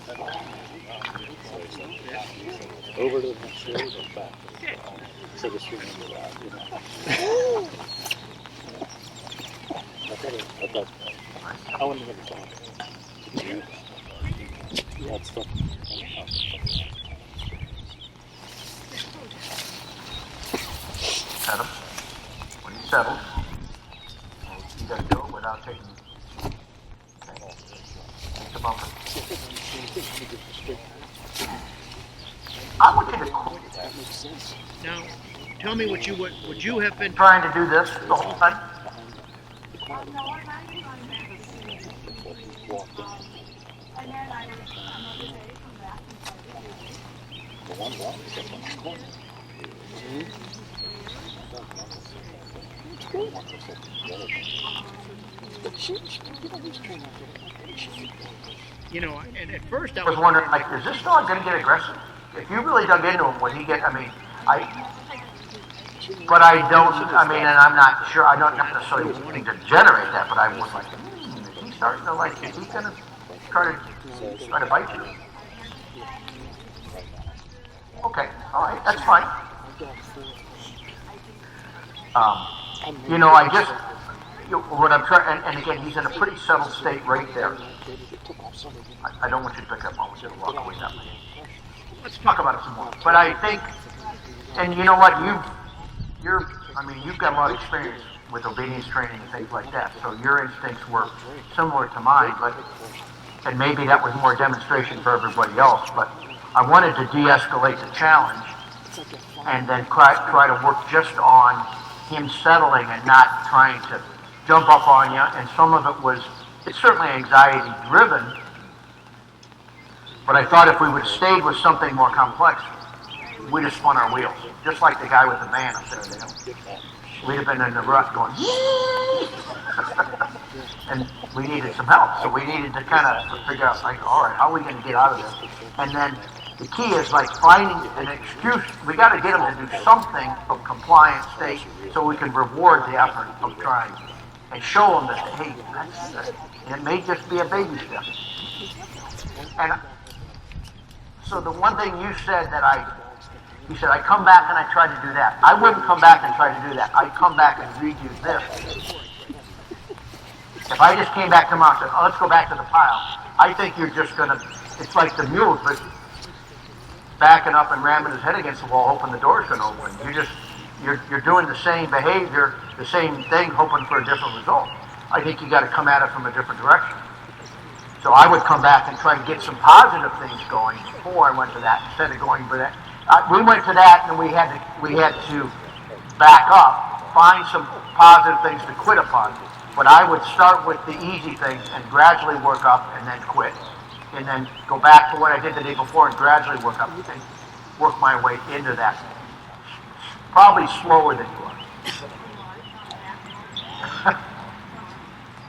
[SPEAKER 3] the dog. Over to the next road and back. So just remember that, you know. I thought I wouldn't have thought that stuff.
[SPEAKER 1] Set him. When he's settled, you gotta do it without taking. Okay. It's a bumper. I want you to.
[SPEAKER 11] Now, tell me what you have been
[SPEAKER 1] Trying to do this the whole time.
[SPEAKER 3] The one walk is up on the corner.
[SPEAKER 11] You know, and at first
[SPEAKER 1] I was wondering, like, is this dog going to get aggressive? If you really dug into him, would he get, but I don't, and I'm not sure, I don't necessarily think to generate that, but I was like, is he starting to, like, is he going to try to bite you? Okay, all right, that's fine. I just, what I'm trying, and again, he's in a pretty settled state right there. I don't want you to pick up, I want you to walk away that way. Let's talk about it some more. But I think, and you know what, you've got a lot of experience with obedience training and things like that, so your instincts were similar to mine, and maybe that was more demonstration for everybody else, but I wanted to de-escalate the challenge and then try to work just on him settling and not trying to jump up on you, and some of it was, it's certainly anxiety driven, but I thought if we would have stayed with something more complex, we'd have spun our wheels, just like the guy with the van up there. We'd have been in the rut going, and we needed some help, so we needed to kind of figure out, like, all right, how are we going to get out of this? And then the key is like finding an excuse. We got to get them to do something of compliant state so we can reward the effort of trying and show them that, hey, it may just be a baby step. And so the one thing you said you said, I come back and I try to do that. I wouldn't come back and try to do that. I'd come back and read you this. If I just came back tomorrow and said, let's go back to the pile, I think you're just going to, it's like the mule, but backing up and ramming his head against the wall, hoping the door's going to open. You're doing the same behavior, the same thing, hoping for a different result. I think you got to come at it from a different direction. So I would come back and try to get some positive things going before I went to that, instead of going for that. We went to that, and we had to back up, find some positive things to quit upon. But I would start with the easy things and gradually work up, and then quit, and then go back to what I did the day before and gradually work up and work my way into that. Probably slower than you are.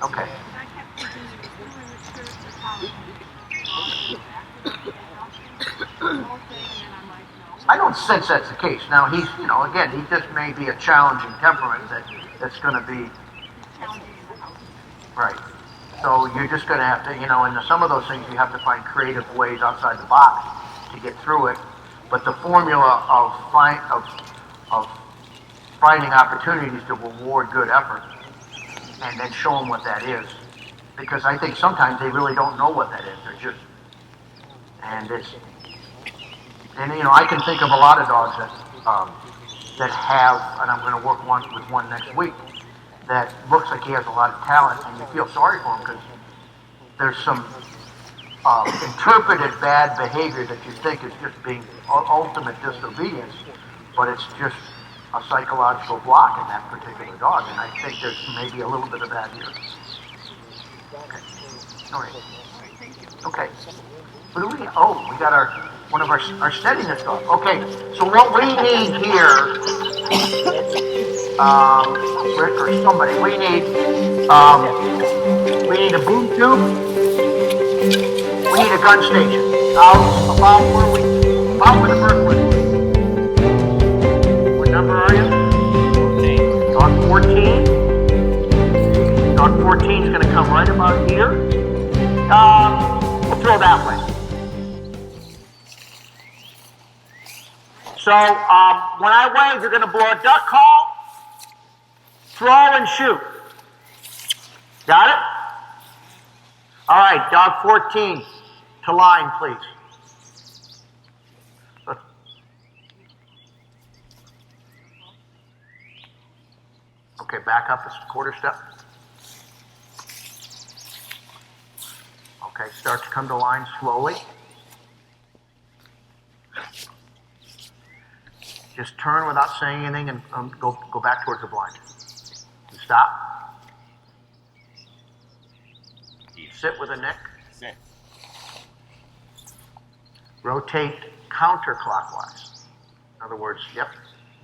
[SPEAKER 1] Okay. I don't sense that's the case. Now he's, again, he just may be a challenging temperament that's going to be right. So you're just going to have to, and some of those things you have to find creative ways outside the box to get through it. But the formula of finding opportunities to reward good effort and then show them what that is, because I think sometimes they really don't know what that is. They're just And you know, I can think of a lot of dogs that have, and I'm going to work with one next week, that looks like he has a lot of talent, and you feel sorry for him because there's some interpreted bad behavior that you think is just being ultimate disobedience, but it's just a psychological block in that particular dog, and I think there's maybe a little bit of that here. Okay. All right. Okay. What do we? Oh, we got one of our steadiness dogs. Okay. So what we need here, Rick or somebody, we need a boom tube. We need a gun station. About where the first one. What number are you? 14. Dog 14. Dog 14 is going to come right about here. We'll throw that way. So when I wave, you're going to blow a duck call, throw and shoot. Got it? All right, dog 14 to line, please. Okay, back up a quarter step. Okay, start to come to line slowly. Just turn without saying anything and go back towards the blind. And stop. Sit with a neck.
[SPEAKER 11] Sit.
[SPEAKER 1] Rotate counterclockwise. In other words, yep,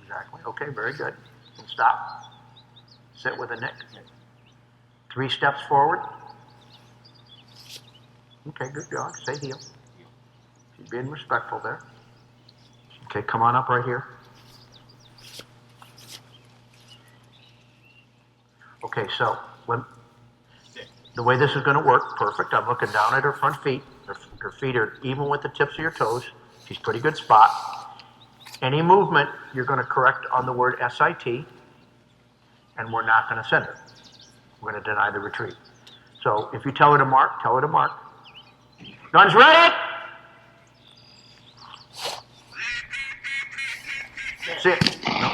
[SPEAKER 1] exactly. Okay, very good. And stop. Sit with a neck. 3 steps forward. Okay, good dog. Say heel. She's being respectful there. Okay, come on up right here. Okay, so the way this is going to work, perfect. I'm looking down at her front feet. Her feet are even with the tips of your toes. She's pretty good spot. Any movement, you're going to correct on the word SIT, and we're not going to send her. We're going to deny the retreat. So if you tell her to mark, tell her to mark. Guns ready? Sit. No.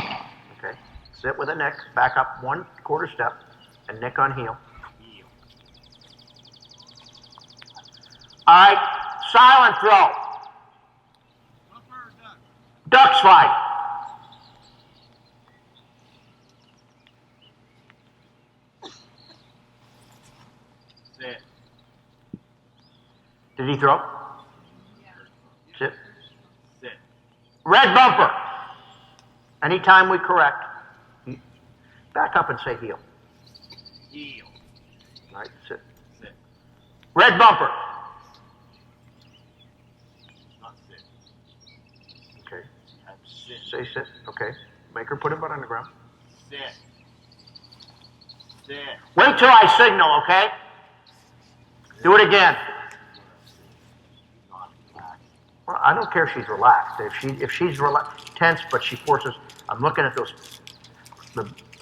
[SPEAKER 1] Okay. Sit with a neck. Back up 1 quarter step and neck on heel. All right. Silent throw. Duck slide.
[SPEAKER 11] Sit.
[SPEAKER 1] Did he throw? Sit.
[SPEAKER 11] Sit.
[SPEAKER 1] Red bumper. Anytime we correct, back up and say heel.
[SPEAKER 11] Heel.
[SPEAKER 1] All right, sit.
[SPEAKER 11] Sit.
[SPEAKER 1] Red bumper.
[SPEAKER 11] Not sit.
[SPEAKER 1] Okay.
[SPEAKER 11] Have sit.
[SPEAKER 1] Say sit. Okay. Make her put her butt on the ground.
[SPEAKER 11] Sit. Sit.
[SPEAKER 1] Wait till I signal, okay? Do it again. Well, I don't care if she's relaxed. If she's tense, but she forces. I'm looking at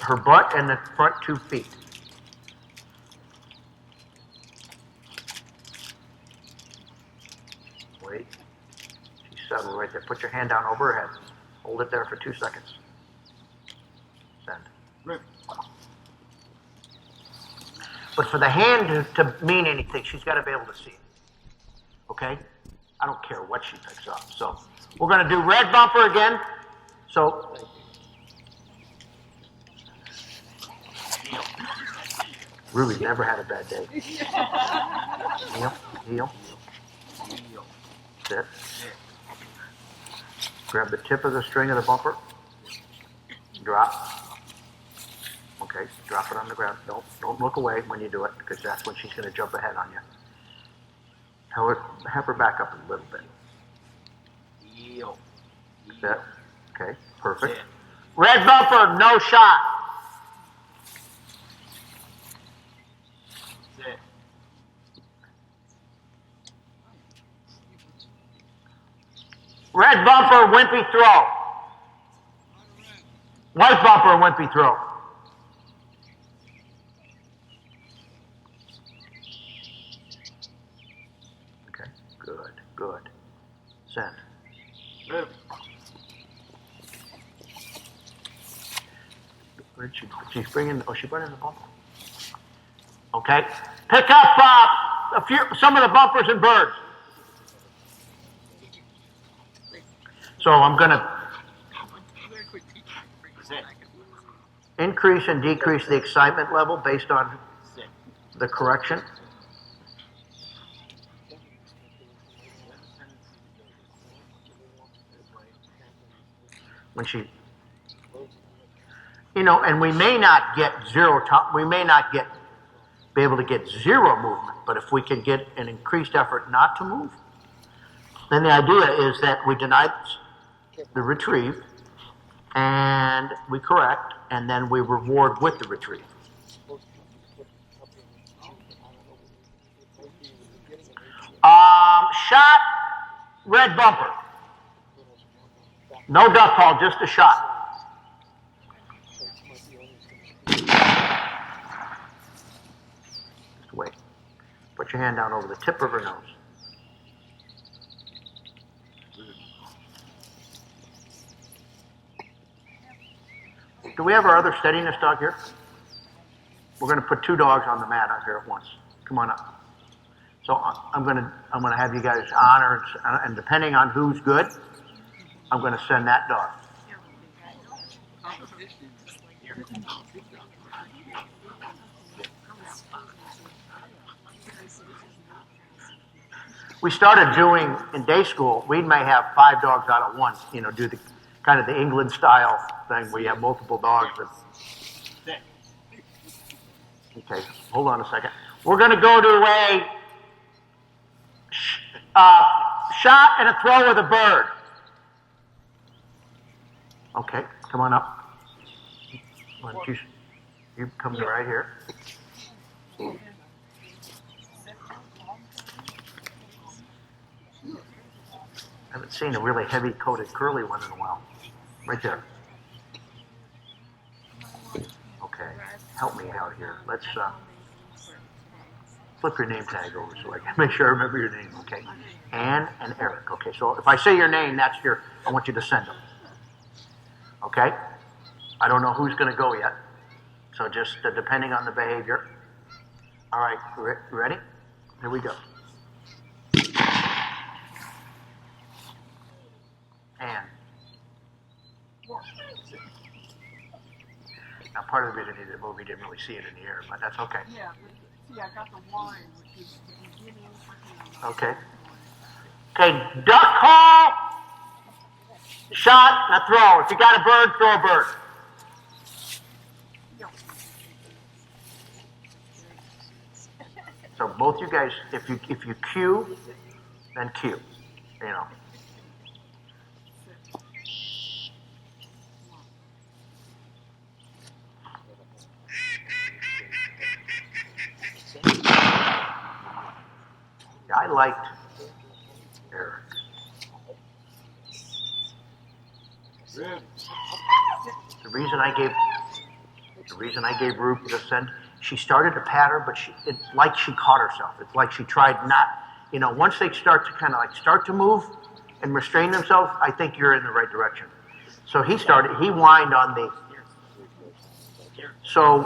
[SPEAKER 1] her butt and the front 2 feet. Wait. She's settled right there. Put your hand down over her head. Hold it there for 2 seconds. Send.
[SPEAKER 11] Rip.
[SPEAKER 1] But for the hand to mean anything, she's got to be able to see it. Okay? I don't care what she picks up. So we're going to do red bumper again. So Ruby never had a bad day. Heel, heel. Sit. Grab the tip of the string of the bumper. Drop. Okay, drop it on the ground. Don't look away when you do it, because that's when she's going to jump ahead on you. Have her back up a little bit.
[SPEAKER 11] Heel.
[SPEAKER 1] Sit. Okay, perfect. Red bumper, no shot.
[SPEAKER 11] Sit.
[SPEAKER 1] Red bumper, wimpy throw. White bumper, wimpy throw. Okay, good, good. Send. Where'd she's bringing, oh, she brought in the bumper. Okay. Pick up some of the bumpers and birds. So I'm going to increase and decrease the excitement level based on the correction. When she, and we may not get be able to get zero movement, but if we can get an increased effort not to move, then the idea is that we deny the retrieve, and we correct, and then we reward with the retrieve. Shot, red bumper. No duck call, just a shot. Just wait. Put your hand down over the tip of her nose. Do we have our other steadiness dog here? We're going to put 2 dogs on the mat out here at once. Come on up. So I'm going to have you guys honor, and depending on who's good, I'm going to send that dog. We started doing in day school. We may have 5 dogs out at once. Do the kind of the England style thing where you have multiple dogs. Okay, hold on a second. We're going to go to a shot and a throw with a bird. Okay, come on up. Why don't you come to right here. I haven't seen a really heavy-coated curly one in a while. Right there. Okay, help me out here. Let's flip your name tag over so I can make sure I remember your name, okay? Ann and Eric, okay? So if I say your name, I want you to send them. Okay? I don't know who's going to go yet. So just depending on the behavior. All right, ready? Here we go. Ann. Now, part of it in the movie didn't really see it in the air, but that's okay.
[SPEAKER 9] Yeah, but see, I got the wine, which is the beginning for him.
[SPEAKER 1] Okay. Okay, duck call, shot, and a throw. If you got a bird, throw a bird. So both you guys, if you cue, then cue. I liked Eric. The reason I gave Ruth the send, she started to patter, but she caught herself. It's like she tried not, once they start to kind of start to move and restrain themselves, I think you're in the right direction. So he whined on the, so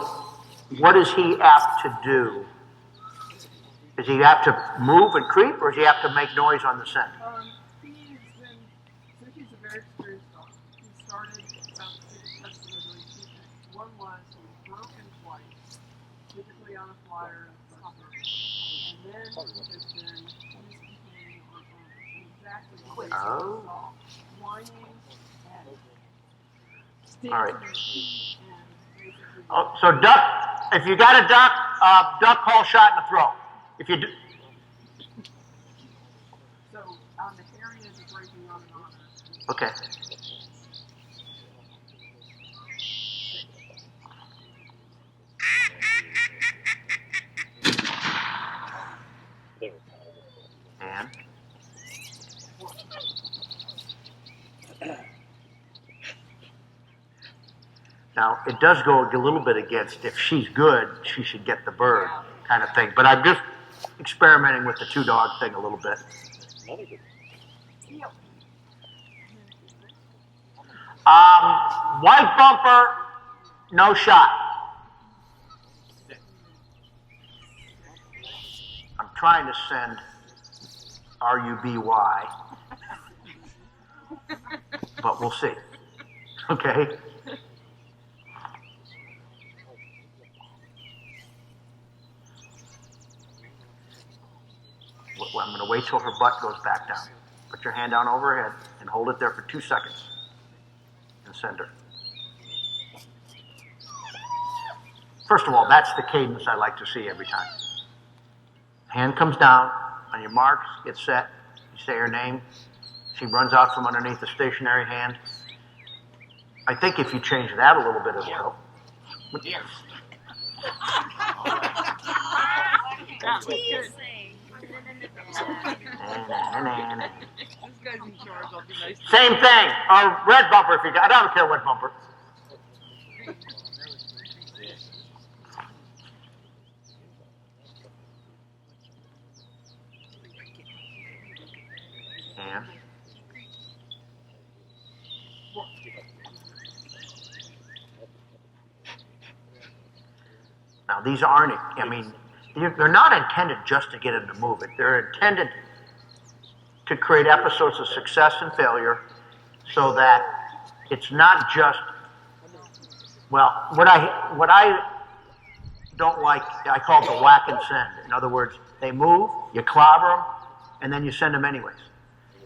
[SPEAKER 1] what is he apt to do? Does he have to move and creep, or does he have to make noise on the scent?
[SPEAKER 9] Since he's a very experienced dog, he started about 6 tests of really two things. One was he was broken twice, typically on a flyer and something. And then he has been misbehaving on exactly what he saw. Whining and stamping.
[SPEAKER 1] All right. Oh, so duck, if you got a duck call, shot, and a throw. If you do.
[SPEAKER 9] So on the areas of breaking on and on.
[SPEAKER 1] Okay. And now it does go a little bit against if she's good, she should get the bird kind of thing. But I'm just experimenting with the 2 dog thing a little bit. White bumper, no shot. I'm trying to send RUBY, but we'll see. Okay? Well, I'm going to wait till her butt goes back down. Put your hand down over her head and hold it there for 2 seconds. And send her. First of all, that's the cadence I like to see every time. Hand comes down, on your marks, get set, you say her name. She runs out from underneath the stationary hand. I think if you change that a little bit as well. Yes. Same thing. Or red bumper if you got. I don't care what bumper. And now these aren't, I mean, they're not intended just to get him to move it. They're intended to create episodes of success and failure so that it's not just, well, what I don't like, I call it the whack and send. In other words, they move, you clobber them, and then you send them anyways.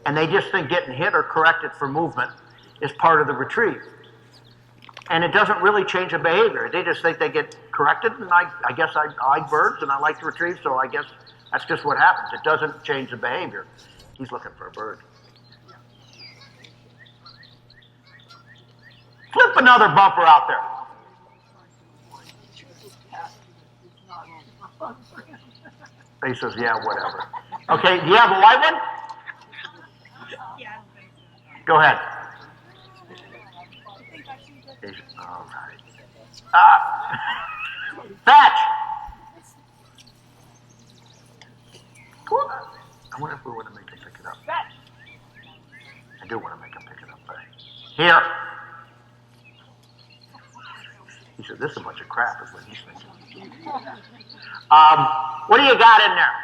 [SPEAKER 1] And they just think getting hit or corrected for movement is part of the retrieve. And it doesn't really change the behavior. They just think they get corrected, and I guess I like birds and I like to retrieve, so I guess that's just what happens. It doesn't change the behavior. He's looking for a bird. Flip another bumper out there. He says, yeah, whatever. Okay, do you have a white one? Go ahead. All right. Fetch! I wonder if we want to make him pick it up. I do want to make him pick it up. But here. He said, this is a bunch of crap is what he's thinking. What do you got in there?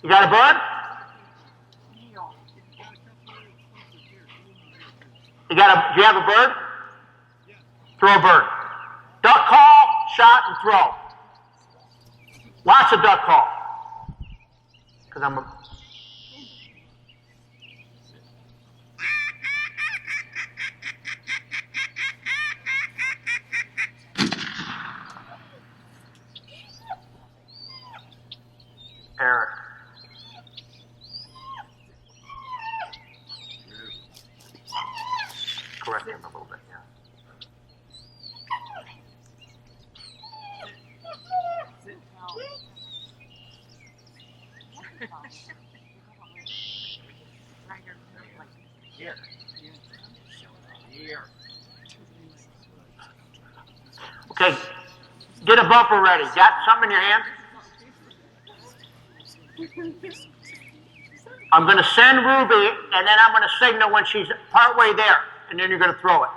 [SPEAKER 1] You got a bird? Do you have a bird? Throw a bird. Duck call, shot, and throw. Lots of duck call. Because I'm a... Eric. Correct him a little bit, yeah. Okay, get a bumper ready. Got something in your hand? I'm going to send Ruby, and then I'm going to signal when she's partway there, and then you're going to throw it.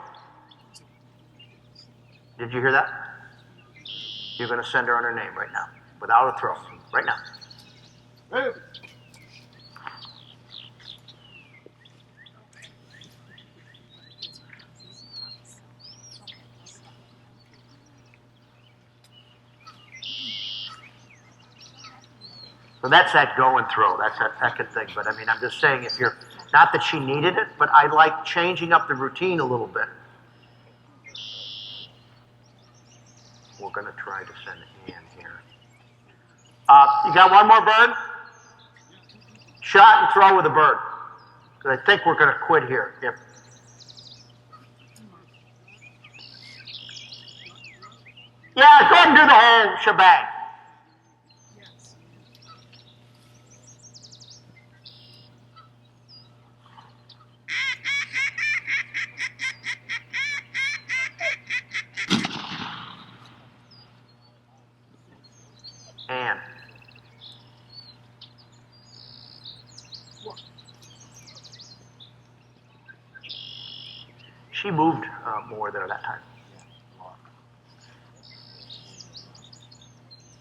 [SPEAKER 1] Did you hear that? You're going to send her on her name right now, without a throw, right now. Ruby. So that's that go and throw. That's that second thing. But I mean, I'm just saying if you're, not that she needed it, but I like changing up the routine a little bit. We're going to try to send Ann here. You got one more bird? Shot and throw with a bird. Because I think we're going to quit here. If, yeah, go ahead and do the whole shebang. She moved more there that time.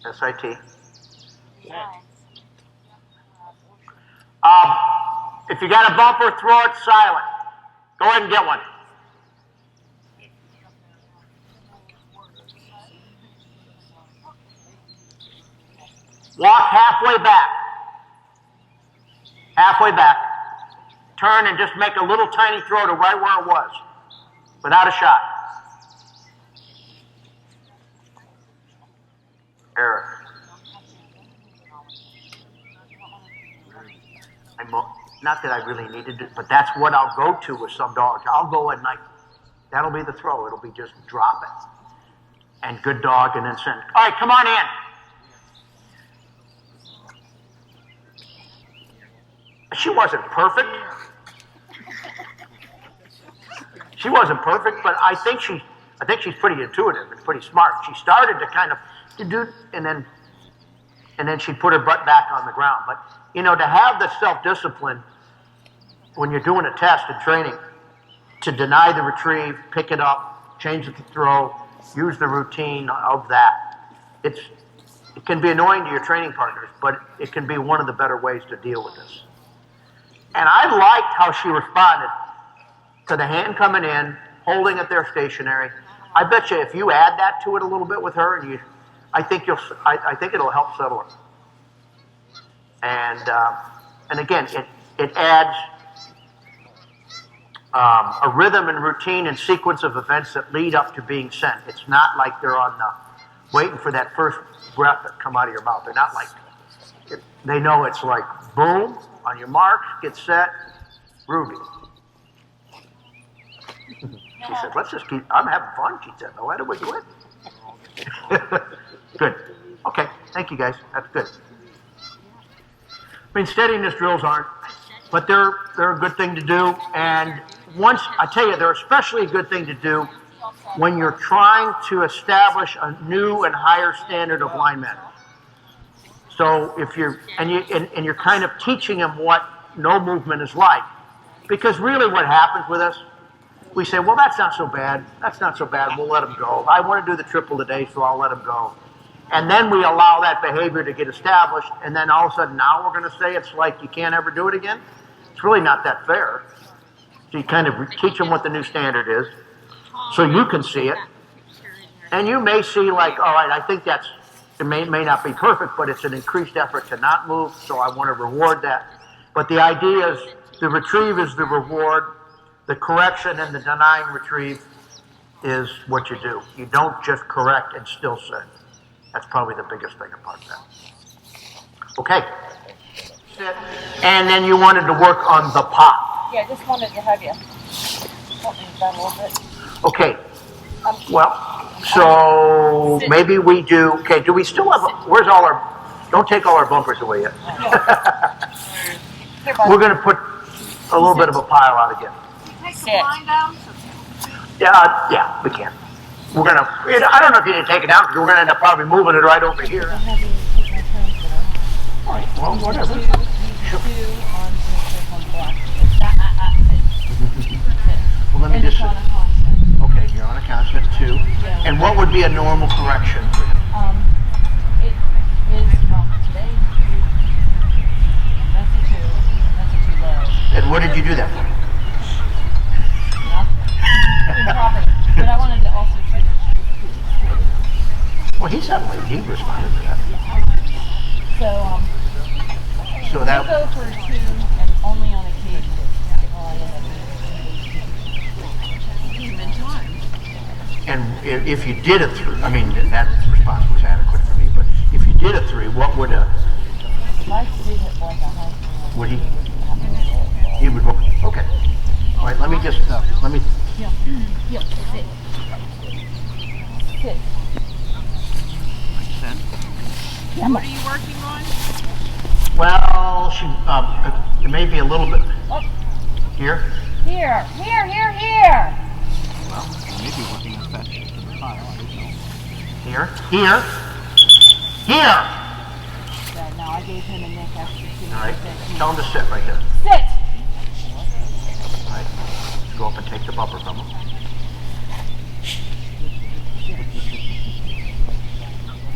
[SPEAKER 1] SIT. If you got a bumper, throw it silent. Go ahead and get one. Walk halfway back. Halfway back. Turn and just make a little tiny throw to right where it was. Without a shot. Eric. Not that I really needed it, but that's what I'll go to with some dogs. I'll go and like, that'll be the throw. It'll be just drop it. And good dog, and then send. All right, come on in. She wasn't perfect. She wasn't perfect, but I think she's pretty intuitive and pretty smart. She started to kind of to do, and then she put her butt back on the ground. But you know, to have the self-discipline when you're doing a test and training, to deny the retrieve, pick it up, change the throw, use the routine of that. It can be annoying to your training partners, but it can be one of the better ways to deal with this. And I liked how she responded to the hand coming in, holding it there stationary. I bet you if you add that to it a little bit with her, and I think it'll help settle her. And again, it adds a rhythm and routine and sequence of events that lead up to being sent. It's not like they're on waiting for that first breath that come out of your mouth. They're not like, they know it's like, boom, on your mark, get set, Ruby. She said, let's just keep, I'm having fun, she said. No, why do we do it? Good. Okay, thank you guys. That's good. I mean, steadiness drills aren't, but they're a good thing to do. And once, I tell you, they're especially a good thing to do when you're trying to establish a new and higher standard of line management. So if you're, and you're kind of teaching them what no movement is like. Because really what happens with us, we say, well, that's not so bad. That's not so bad. We'll let them go. I want to do the triple today, so I'll let them go. And then we allow that behavior to get established, and then all of a sudden now we're going to say it's like you can't ever do it again. It's really not that fair. So you kind of teach them what the new standard is, so you can see it. And you may see like, all right, I think that's, it may not be perfect, but it's an increased effort to not move, so I want to reward that. But the idea is the retrieve is the reward, the correction and the denying retrieve is what you do. You don't just correct and still sit. That's probably the biggest thing about that. Okay. Sit. And then you wanted to work on the pop.
[SPEAKER 7] Yeah, I just wanted to have you help me with that a little bit.
[SPEAKER 1] Okay. Well, so maybe we do, okay, do we still have, where's all our, don't take all our bumpers away yet. We're going to put a little bit of a pile out again.
[SPEAKER 10] Take the line down.
[SPEAKER 1] Yeah, we can. We're going to, I don't know if you need to take it down because we're going to end up probably moving it right over here. All right, well, whatever. Well, let me just, okay, you're on a constant 2. Yeah. And what would be a normal correction for him?
[SPEAKER 7] It is, today, that's a 2, that's a 2 low.
[SPEAKER 1] And what did you do that for?
[SPEAKER 7] Improper. But I wanted to also treat it.
[SPEAKER 1] Well, he responded to that. So that
[SPEAKER 7] we'll go for 2 and only on occasion.
[SPEAKER 1] And if you did a 3, I mean, that response was adequate for me, but if you did a 3, what would would he would go, okay. All right, let me just,
[SPEAKER 7] Yeah, sit. Sit.
[SPEAKER 10] What are you working on?
[SPEAKER 1] Well, it may be a little bit, here?
[SPEAKER 7] Here.
[SPEAKER 11] Well, maybe working on fetch in the pile, I don't know.
[SPEAKER 1] Here.
[SPEAKER 7] Yeah, no, I gave him a neck after 2.
[SPEAKER 1] All right, tell him to sit right there.
[SPEAKER 7] Sit!
[SPEAKER 1] All right. Go up and take the bumper from him.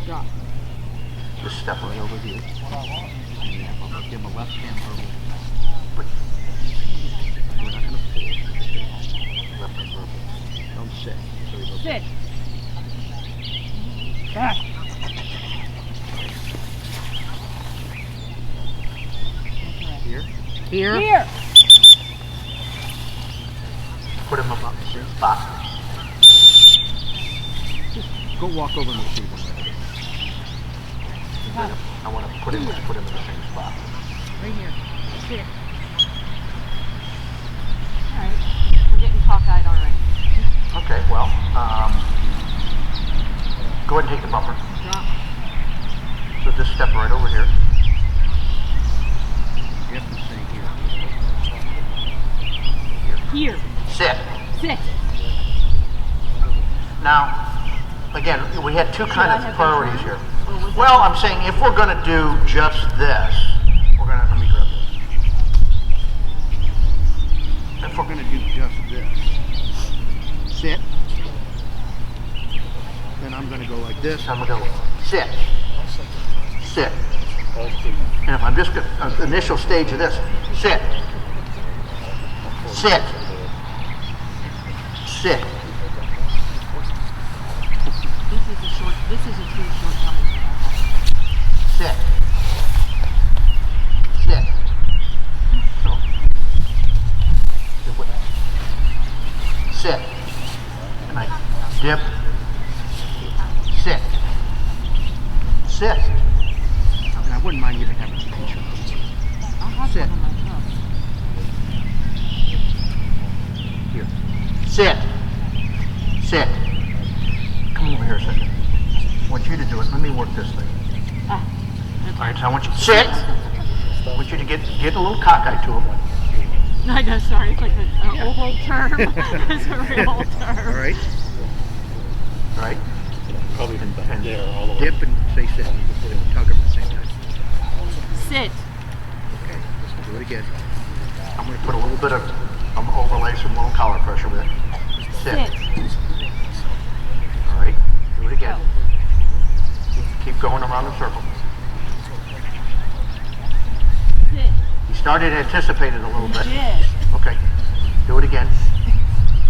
[SPEAKER 8] Drop.
[SPEAKER 1] Just step right over here.
[SPEAKER 11] Give him a left hand verbal.
[SPEAKER 1] But we're not going to pull. Left hand verbal. Don't sit. So he goes
[SPEAKER 8] Sit. Back.
[SPEAKER 1] here.
[SPEAKER 8] Here. Here.
[SPEAKER 1] Put him up on the spot.
[SPEAKER 11] Just go walk over and receive him.
[SPEAKER 1] I want to put him in the same spot.
[SPEAKER 8] Right here. Sit. Alright. We're getting cockeyed already.
[SPEAKER 1] Okay, well, go ahead and take the bumper.
[SPEAKER 8] Drop.
[SPEAKER 1] So just step right over here.
[SPEAKER 11] You have to stay here.
[SPEAKER 8] Here.
[SPEAKER 1] Sit.
[SPEAKER 8] Sit.
[SPEAKER 1] Now, again, we had two kind of priorities here. Well, I'm saying if we're going to do just this, we're going to, let me grab this.
[SPEAKER 11] If we're going to do just this, sit, then I'm going to go like this.
[SPEAKER 1] I'm going to go sit. Sit. And if I'm just going to, initial stage of this, sit. Sit. Sit.
[SPEAKER 8] This is a true shortcoming.
[SPEAKER 1] Sit. Sit. So. Sit. And I dip. Sit. Sit.
[SPEAKER 11] And I wouldn't mind even having a picture.
[SPEAKER 8] I'll have
[SPEAKER 11] Sit.
[SPEAKER 8] one on my phone.
[SPEAKER 1] Here. Sit. Sit. Come over here a second. I want you to do it. Let me work this thing. All right, so I want you to sit. I want you to get a little cockeyed to him.
[SPEAKER 8] I know, sorry, it's like an old term. It's a real old term.
[SPEAKER 11] All right.
[SPEAKER 1] All right.
[SPEAKER 11] Probably from back
[SPEAKER 1] And
[SPEAKER 11] there all the way.
[SPEAKER 1] dip and say sit. And tug him at the same time.
[SPEAKER 8] Sit.
[SPEAKER 1] Okay. Do it again. I'm going to put a little bit of overlay some little collar pressure with it. Sit. All right. Do it again. Keep going around the circle.
[SPEAKER 8] Sit.
[SPEAKER 1] You started to anticipate it a little bit.
[SPEAKER 8] Did.
[SPEAKER 1] Okay. Do it again.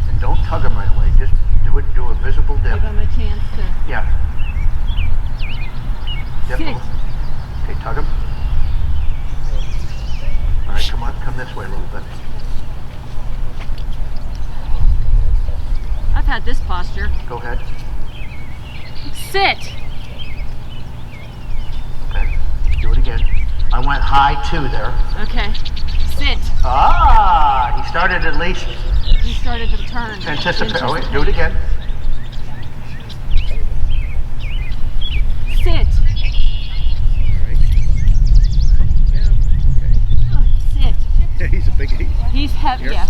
[SPEAKER 1] And don't tug him right away. Just do a visible dip.
[SPEAKER 8] Give him a chance to.
[SPEAKER 1] Yeah. Dip.
[SPEAKER 8] Sit.
[SPEAKER 1] Okay, tug him. All right, come on. Come this way a little bit.
[SPEAKER 8] I've had this posture.
[SPEAKER 1] Go ahead.
[SPEAKER 8] Sit.
[SPEAKER 1] Okay. Do it again. I went high 2 there.
[SPEAKER 8] Okay. Sit.
[SPEAKER 1] Ah, he started at least
[SPEAKER 8] You started to turn.
[SPEAKER 1] anticipate. Oh, wait, do it again.
[SPEAKER 8] Sit. Sit.
[SPEAKER 11] He's a big.
[SPEAKER 8] He's heavy.
[SPEAKER 11] Here,
[SPEAKER 8] Yeah.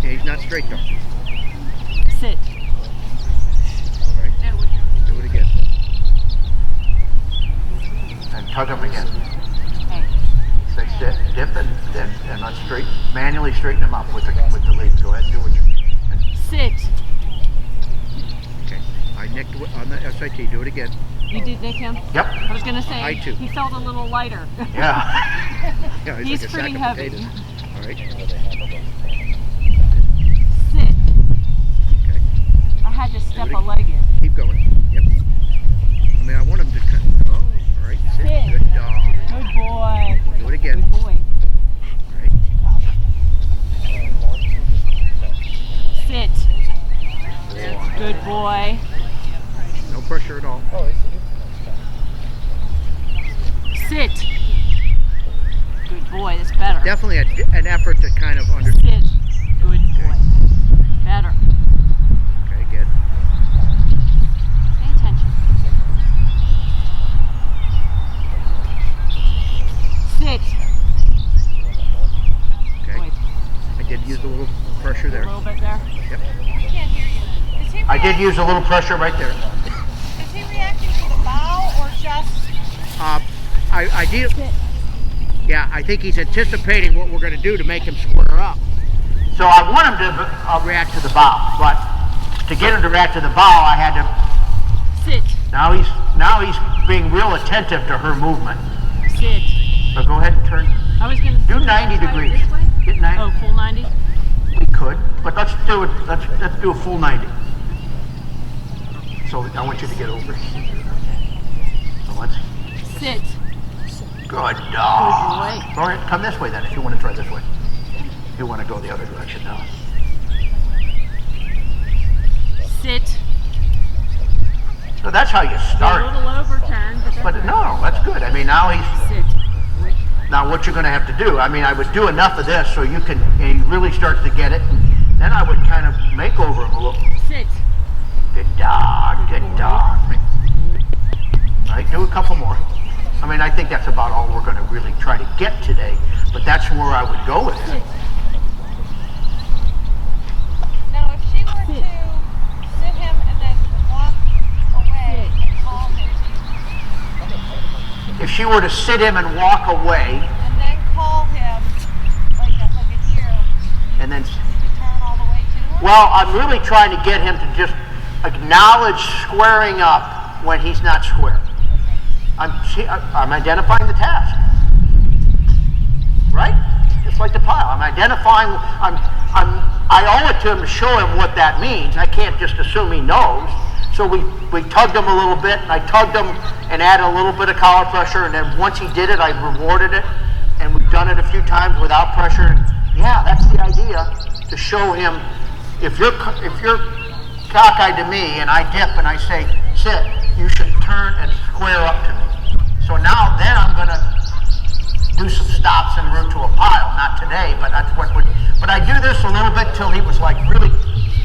[SPEAKER 11] yeah, he's not straight though.
[SPEAKER 8] Sit.
[SPEAKER 11] All right. Do it again.
[SPEAKER 1] And tug him again.
[SPEAKER 8] Okay.
[SPEAKER 1] Say sit, dip, and unstraight. Manually straighten him up with the lead. Go ahead and do it.
[SPEAKER 8] Sit.
[SPEAKER 11] Okay. I nicked on the SIT. Do it again.
[SPEAKER 8] You did nick him?
[SPEAKER 1] Yep.
[SPEAKER 8] I was going to say,
[SPEAKER 11] I too.
[SPEAKER 8] he felt a little lighter.
[SPEAKER 1] Yeah.
[SPEAKER 11] Yeah,
[SPEAKER 8] He's
[SPEAKER 11] like a
[SPEAKER 8] pretty
[SPEAKER 11] sack of
[SPEAKER 8] heavy.
[SPEAKER 11] potatoes. All right.
[SPEAKER 8] Sit.
[SPEAKER 11] Okay.
[SPEAKER 8] I had to step
[SPEAKER 11] Do
[SPEAKER 8] a
[SPEAKER 11] it
[SPEAKER 8] leg in.
[SPEAKER 11] Keep going. Yep. I mean, I want him to kind of. Oh, all right. Sit.
[SPEAKER 8] Sit.
[SPEAKER 11] Good dog.
[SPEAKER 8] Good boy.
[SPEAKER 11] Do it again.
[SPEAKER 8] Good boy.
[SPEAKER 11] All right.
[SPEAKER 8] Sit. Good boy.
[SPEAKER 11] No pressure at all.
[SPEAKER 8] Sit. Good boy. That's better.
[SPEAKER 11] Definitely an effort to kind of understand.
[SPEAKER 8] Sit. Good boy. Better.
[SPEAKER 11] Okay, good.
[SPEAKER 8] Pay attention. Sit.
[SPEAKER 11] Okay.
[SPEAKER 8] Boy.
[SPEAKER 11] I did use a little pressure
[SPEAKER 8] A
[SPEAKER 11] there.
[SPEAKER 8] little bit there.
[SPEAKER 11] Yep.
[SPEAKER 10] I can't hear you. Is he
[SPEAKER 1] I did use a little pressure right there.
[SPEAKER 10] Is he reacting to the bow or just?
[SPEAKER 11] I did. Yeah, I think he's anticipating what we're going to do to make him square up.
[SPEAKER 1] So I want him to react to the bow, but to get him to react to the bow, I had to
[SPEAKER 8] Sit.
[SPEAKER 1] Now he's being real attentive to her movement.
[SPEAKER 8] Sit.
[SPEAKER 1] So go ahead and turn.
[SPEAKER 8] I was gonna
[SPEAKER 1] Do 90 degrees.
[SPEAKER 8] This way?
[SPEAKER 1] Get 90.
[SPEAKER 8] Oh, full 90?
[SPEAKER 1] We could, but let's do it. Let's do a full 90. So I want you to get over here. So let's.
[SPEAKER 8] Sit.
[SPEAKER 1] Good dog.
[SPEAKER 8] Good boy.
[SPEAKER 1] All right, come this way then if you want to try this way. If you want to go the other direction now.
[SPEAKER 8] Sit.
[SPEAKER 1] So that's how you start.
[SPEAKER 8] A little overturned,
[SPEAKER 1] but no, that's good. I mean, now he's.
[SPEAKER 8] Sit.
[SPEAKER 1] Now what you're going to have to do, I mean, I would do enough of this so you can he really starts to get it. And then I would kind of make over him a little.
[SPEAKER 8] Sit.
[SPEAKER 1] Good dog, good dog. All right, do a couple more. I mean, I think that's about all we're going to really try to get today, but that's where I would go with it.
[SPEAKER 10] Now, if she were to sit him and then walk away and call him,
[SPEAKER 1] If she were to sit him and walk away,
[SPEAKER 10] and then call him like a here,
[SPEAKER 1] and then,
[SPEAKER 10] you could turn all the way to her?
[SPEAKER 1] well, I'm really trying to get him to just acknowledge squaring up when he's not square. I'm identifying the task, right? Just like the pile. I'm identifying. I owe it to him to show him what that means. I can't just assume he knows. So we tugged him a little bit, and I tugged him and added a little bit of collar pressure, and then once he did it, I rewarded it, and we've done it a few times without pressure. And yeah, that's the idea, to show him if you're cockeyed to me and I dip and I say sit, you should turn and square up to me. So now then I'm going to do some stops en route to a pile. Not today, but that's what would. But I do this a little bit till he was like really,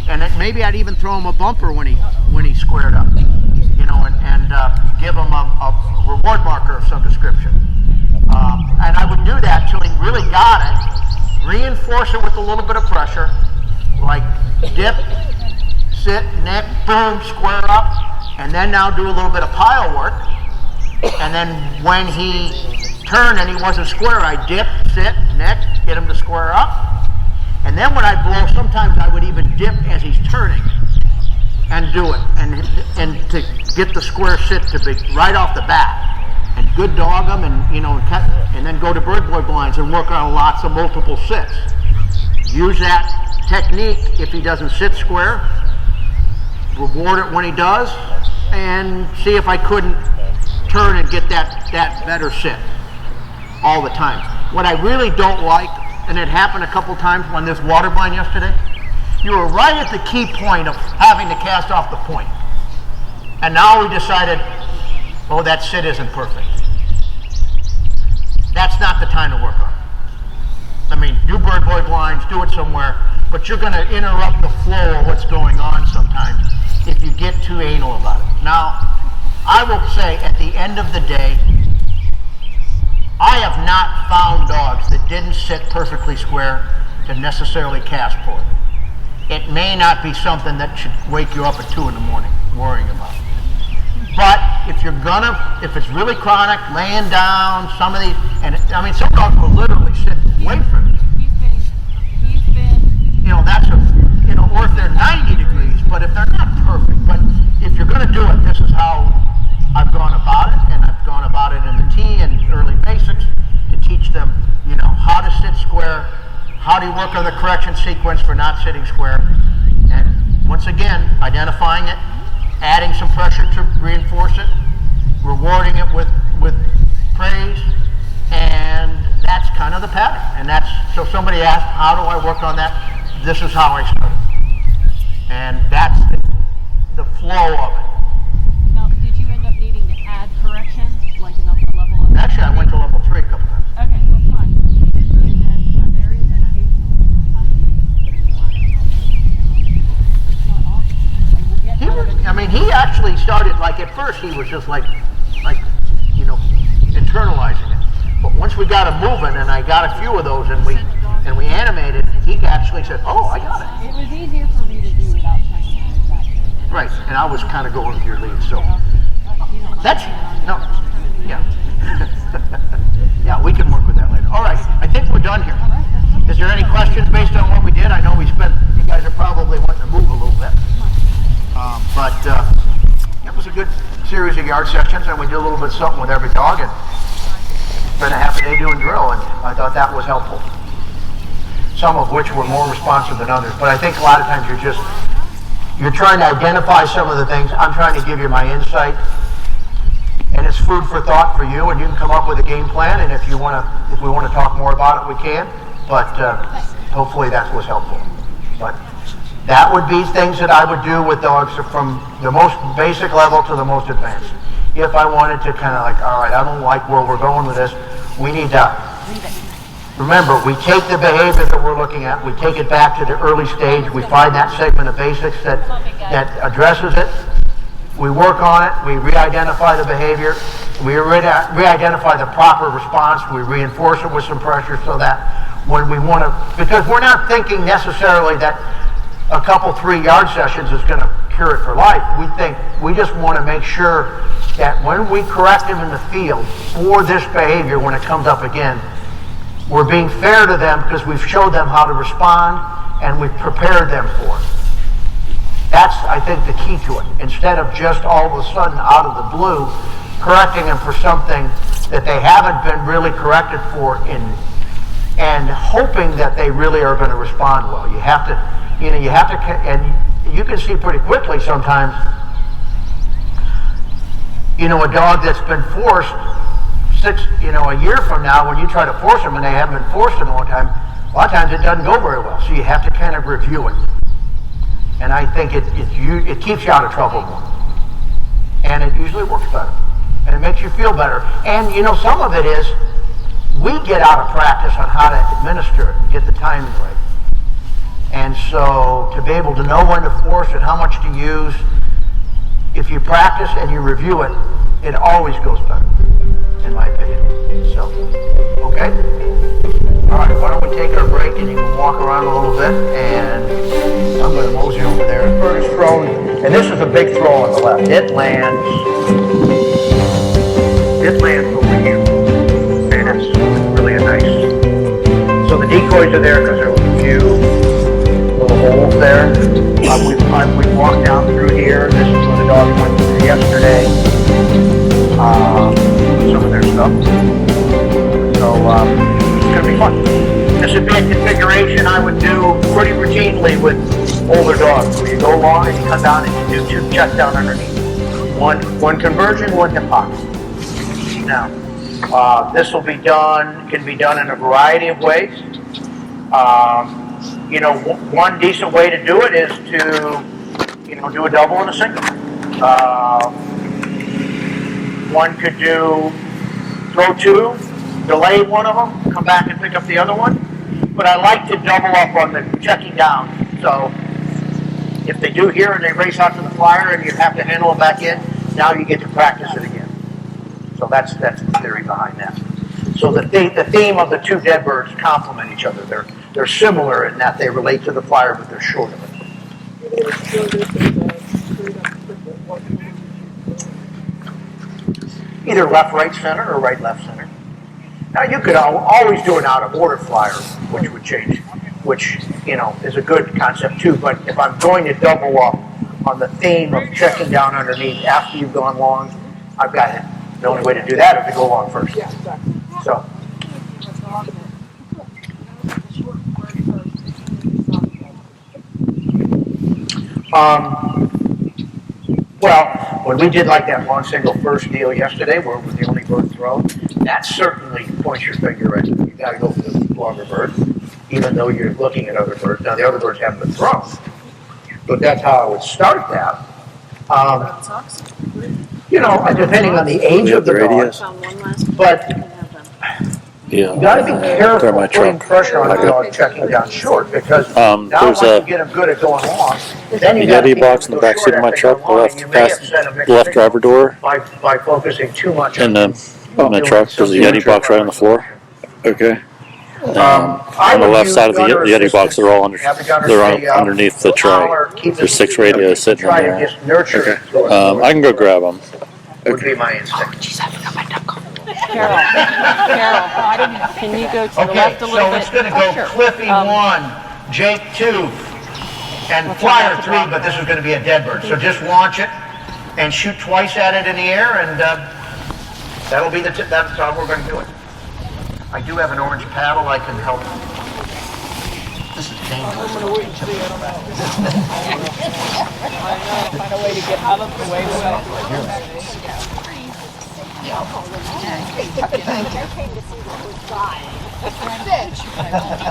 [SPEAKER 1] and maybe I'd even throw him a bumper when he squared up, you know, and give him a reward marker of some description. And I would do that till he really got it. Reinforce it with a little bit of pressure, like dip, sit, neck, boom, square up, and then now do a little bit of pile work. And then when he turned and he wasn't square, I dip, sit, neck, get him to square up. And then when I blow, sometimes I would even dip as he's turning and do it. And to get the square sit to be right off the bat. And good dog him and, you know, and then go to bird boy blinds and work on lots of multiple sits. Use that technique if he doesn't sit square. Reward it when he does. And see if I couldn't turn and get that better sit all the time. What I really don't like, and it happened a couple times on this water blind yesterday, you were right at the key point of having to cast off the point. And now we decided, oh, that sit isn't perfect. That's not the time to work on it. I mean, do bird boy blinds, do it somewhere, but you're going to interrupt the flow of what's going on sometimes if you get too anal about it. Now, I will say at the end of the day, I have not found dogs that didn't sit perfectly square to necessarily cast for it. It may not be something that should wake you up at 2 in the morning worrying about it. But if it's really chronic, laying down, some of these, and I mean, some dogs will literally sit way from you.
[SPEAKER 8] He's been.
[SPEAKER 1] You know, or if they're 90 degrees, but if they're not perfect, but if you're going to do it, this is how I've gone about it, and I've gone about it in the T and early basics to teach them, you know, how to sit square, how do you work on the correction sequence for not sitting square, and once again, identifying it, adding some pressure to reinforce it, rewarding it with praise, and that's kind of the pattern. And so somebody asked, how do I work on that? This is how I started. And that's the flow of it.
[SPEAKER 8] Now, did you end up needing to add correction, like in the level of?
[SPEAKER 1] Actually, I went to level 3 a couple times.
[SPEAKER 8] Okay, that's fine. And then there is an
[SPEAKER 1] He actually started, like at first he was just like, you know, internalizing it. But once we got him moving and I got a few of those and we animated, he actually said, oh, I got it.
[SPEAKER 8] It was easier for me to do without trying to do that.
[SPEAKER 1] Right, and I was kind of going with your lead, so. Yeah, we can work with that later. All right, I think we're done here. Is there any questions based on what we did? I know yard sessions, and we did a little bit of something with every dog, and spent a half a day doing drill, and I thought that was helpful. Some of which were more responsive than others, but I think a lot of times you're trying to identify some of the things. I'm trying to give you my insight, and it's food for thought for you, and you can come up with a game plan, and if we want to talk more about it, we can, but hopefully that was helpful. But that would be things that I would do with dogs from the most basic level to the most advanced. If I wanted to kind of like, all right, I don't like where we're going with this, we need to, remember, we take the behavior that we're looking at, we take it back to the early stage, we find that segment of basics that addresses it, we work on it, we re-identify the behavior, we re-identify the proper response, we reinforce it with some pressure so that when we want to, because we're not thinking necessarily that a couple 3-yard sessions is going to cure it for life. We just want to make sure that when we correct them in the field for this behavior when it comes up again, we're being fair to them because we've showed them how to respond and we've prepared them for it. That's, I think, the key to it. Instead of just all of a sudden out of the blue correcting them for something that they haven't been really corrected for and hoping that they really are going to respond well. You have to, and you can see pretty quickly sometimes, a dog that's been forced a year from now, when you try to force them and they haven't been forced in a long time, a lot of times it doesn't go very well. So you have to kind of review it. And I think it keeps you out of trouble more. And it usually works better. And it makes you feel better. And some of it is, we get out of practice on how to administer it and get the timing right. And so to be able to know when to force it, how much to use, if you practice and you review it, it always goes better, in my opinion. So, okay? All right, why don't we take our break and you can walk around a little bit, and I'm going to mosey over there. First throw, and this is a big throw on the left. It lands over here. And it's really a nice. So the decoys are there because there were a few little holes there. We've walked down through here. This is where the dogs went through yesterday. Some of their stuff. So it's going to be fun. This would be a configuration I would do pretty routinely with older dogs. Where you go along and you come down and you do 2 check down underneath. One conversion, one hip pocket. Now, this will be can be done in a variety of ways. One decent way to do it is to, do a double and a single. One could throw 2, delay one of them, come back and pick up the other one. But I like to double up on the checking down. So if they do here and they race out to the flyer and you have to handle it back in, now you get to practice it again. So that's the theory behind that. So the theme of the 2 dead birds complement each other. They're similar in that they relate to the flyer, but they're short of it. Either left, right, center, or right, left, center. Now you could always do an out of order flyer, which would change, which is a good concept too. But if I'm going to double up on the theme of checking down underneath after you've gone long, I've got it. The only way to do that is to go long first.
[SPEAKER 9] Yeah, exactly.
[SPEAKER 1] So. Well, when we did like that long single first deal yesterday, where it was the only bird thrown, that certainly points your finger at you. You got to go for the longer bird, even though you're looking at other birds. Now the other birds haven't been thrown, but that's how I would start that. Depending on the age of the dog, but you got to be careful putting pressure on the dog checking down short, because now once you get them good at going long, then you got to
[SPEAKER 12] box in the back seat of my truck, left past the left driver door,
[SPEAKER 1] by focusing too much
[SPEAKER 12] and then on the truck there's a Yeti box right on the floor. Okay. On the left side of the Yeti box, they're all underneath the tray. There's 6 radios sitting in there. Okay. I can go grab them.
[SPEAKER 1] Would be my instinct.
[SPEAKER 8] Carol, can you go to the left a little bit?
[SPEAKER 1] Okay, so it's going to go Cliffy 1, Jake 2, and Flyer 3, but this is going to be a dead bird. So just launch it and shoot twice at it in the air, and that'll be that's how we're going to do it. I do have an orange paddle I can help. This is dangerous.
[SPEAKER 6] I'm gonna wait and see. I don't know. I know. Find a way to get out of the way.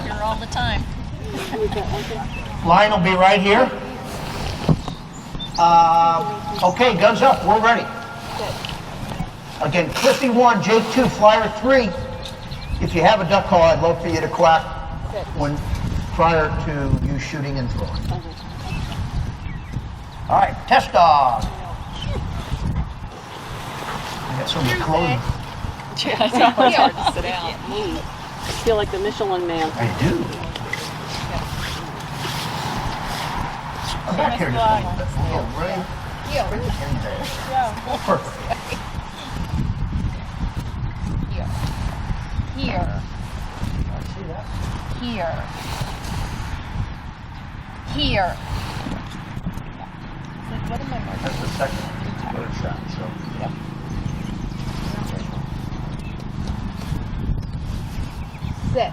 [SPEAKER 7] Here all the time.
[SPEAKER 1] Line will be right here. Okay, guns up. We're ready. Again, Cliffy 1, Jake 2, Flyer 3. If you have a duck call, I'd love for you to quack prior to you shooting and throwing. All right, test dog. I got so much clothing.
[SPEAKER 8] Yeah, it's always hard to sit down. I feel like the Michelin Man.
[SPEAKER 1] I do. I'm back here just a little bit. Oh, right. Right in there. Oh, perfect.
[SPEAKER 7] Here.
[SPEAKER 1] I see that.
[SPEAKER 7] Here. Here. What am I marking?
[SPEAKER 1] That's the second third shot, so.
[SPEAKER 7] Yep. Sit.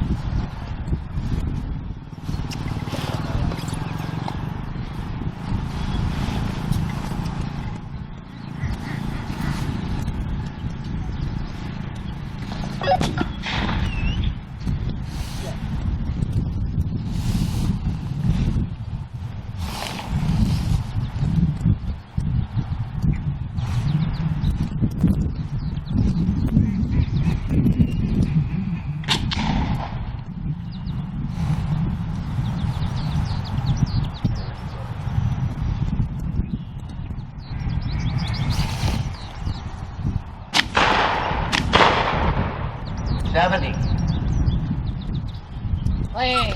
[SPEAKER 7] Lane.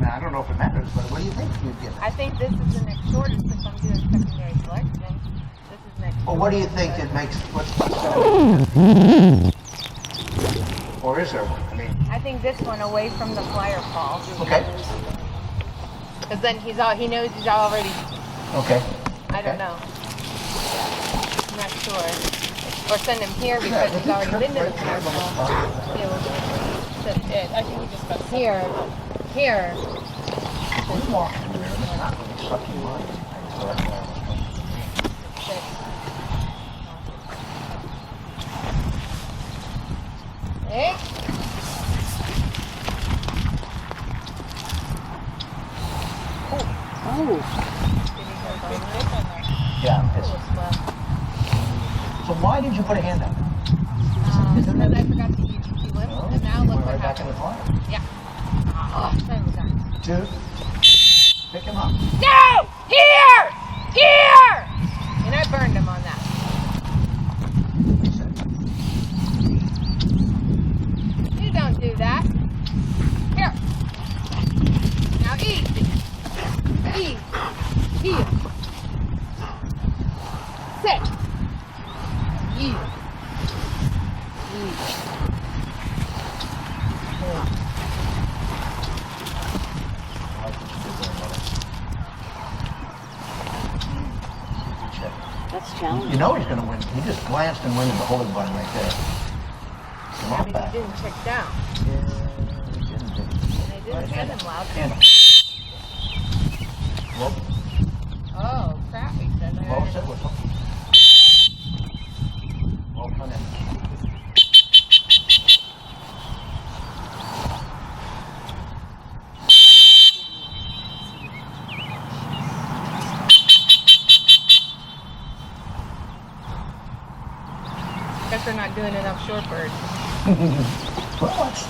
[SPEAKER 1] I don't know if it matters, but what do you think you'd get?
[SPEAKER 10] I think this is the next shortest if I'm doing secondary selection. This is next.
[SPEAKER 1] Well, what do you think it makes? What's or is there one? I mean,
[SPEAKER 10] I think this one away from the flyer fall.
[SPEAKER 1] okay.
[SPEAKER 10] Because then he knows he's already.
[SPEAKER 1] Okay.
[SPEAKER 10] I don't know. I'm not sure. Or send him here because he's already been to the flyer fall. Yeah, we'll sit it. I think he just got here. Here.
[SPEAKER 1] He's walking there. It's not really sucking mine.
[SPEAKER 10] Hey.
[SPEAKER 8] Oh.
[SPEAKER 1] Yeah. So why did you put a hand out?
[SPEAKER 10] Because I forgot to use key limit, and now look what
[SPEAKER 1] right back in
[SPEAKER 10] happened.
[SPEAKER 1] the fire.
[SPEAKER 10] Yeah. Time was done.
[SPEAKER 1] Two. Pick him up.
[SPEAKER 10] No! Here! Here! And I burned him on that. You don't do that. Here. Now eat. Eat. Here. Sit. Eat.
[SPEAKER 8] That's challenging.
[SPEAKER 1] You know he's going to win. He just glanced and went in the holding button right there. Come on back.
[SPEAKER 10] He didn't check down.
[SPEAKER 1] Yeah, he didn't.
[SPEAKER 10] And I didn't send him loud.
[SPEAKER 1] Whoop.
[SPEAKER 10] Oh, crap, he said.
[SPEAKER 1] Whoa, sit with him. Whoa, come in.
[SPEAKER 10] Guess we're not doing enough short birds.
[SPEAKER 1] Well, it's...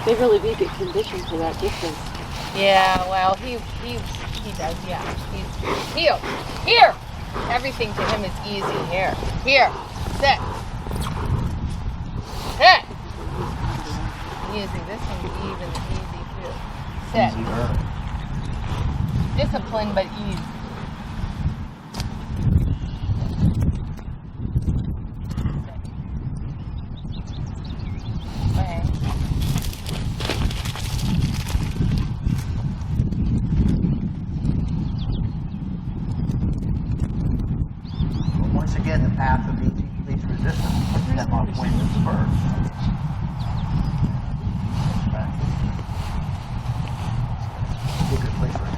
[SPEAKER 8] They really be good conditions for that distance.
[SPEAKER 10] Yeah, well, he does, yeah. He's heel. Here! Everything to him is easy. Here. Here. Sit. Sit. Easy. This one's even easy too. Sit.
[SPEAKER 1] Easier.
[SPEAKER 7] Discipline, but ease. Okay.
[SPEAKER 1] Once again, the path of least resistance puts them upwind and spurs.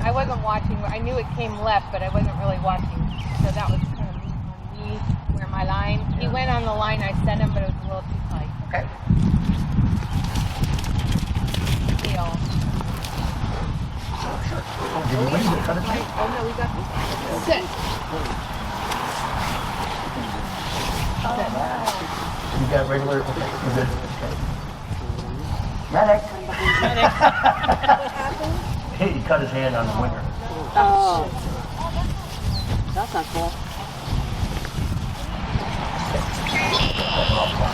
[SPEAKER 7] I wasn't watching. I knew it came left, but I wasn't really watching. So that was kind of on me, where my line. He went on the line I sent him, but it was a little too tight.
[SPEAKER 1] Okay.
[SPEAKER 7] Heel.
[SPEAKER 1] Did you win? Cut it tight?
[SPEAKER 7] Oh no, we got this. Sit.
[SPEAKER 1] You got regular? Okay, you're good. Okay. Medic. He cut his hand on the winger.
[SPEAKER 8] Oh. That's not cool.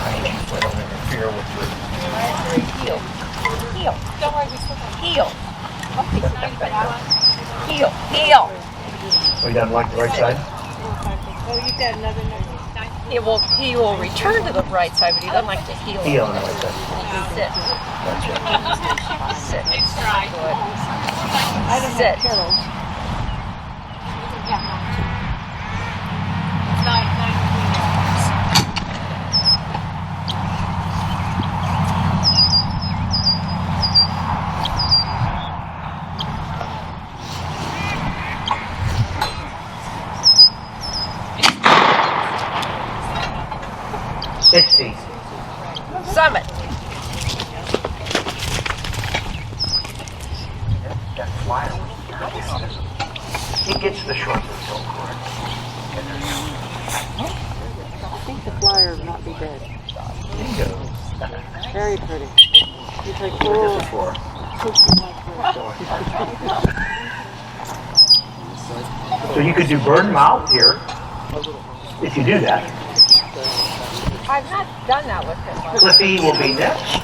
[SPEAKER 1] I don't interfere with your...
[SPEAKER 7] Heel. Heel. Don't worry, we still got heel. Heel. Heel.
[SPEAKER 1] Oh, you doesn't like the right side?
[SPEAKER 7] Oh, you've got another number. He will return to the right side, but he doesn't like to heel.
[SPEAKER 1] Heel on the right side.
[SPEAKER 7] Sit.
[SPEAKER 1] Gotcha.
[SPEAKER 7] Sit. Good.
[SPEAKER 8] I don't
[SPEAKER 7] Sit.
[SPEAKER 8] have pillows.
[SPEAKER 7] Summit.
[SPEAKER 1] That flyer. He gets the short of the hill cord.
[SPEAKER 8] I think the flyer would not be dead.
[SPEAKER 1] Bingo.
[SPEAKER 8] Very pretty. It's like, oh.
[SPEAKER 1] So you could do bird and mouth here, if you do that.
[SPEAKER 7] I've not done that with him.
[SPEAKER 1] Cliffy will be next.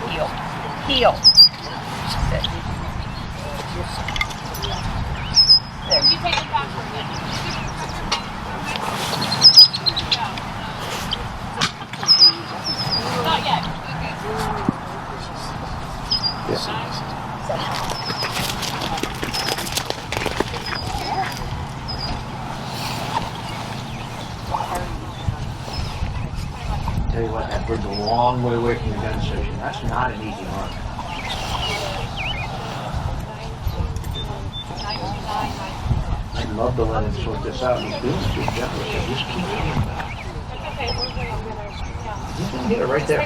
[SPEAKER 7] Heel. Heel. Sit. There. You take it back for a minute. Not yet.
[SPEAKER 1] Tell you what, that bird's a long way away from the gun station. That's not an easy mark. I'd love to let him sort this out. He's doing a good job. Just keep hanging back. He's gonna get it right there.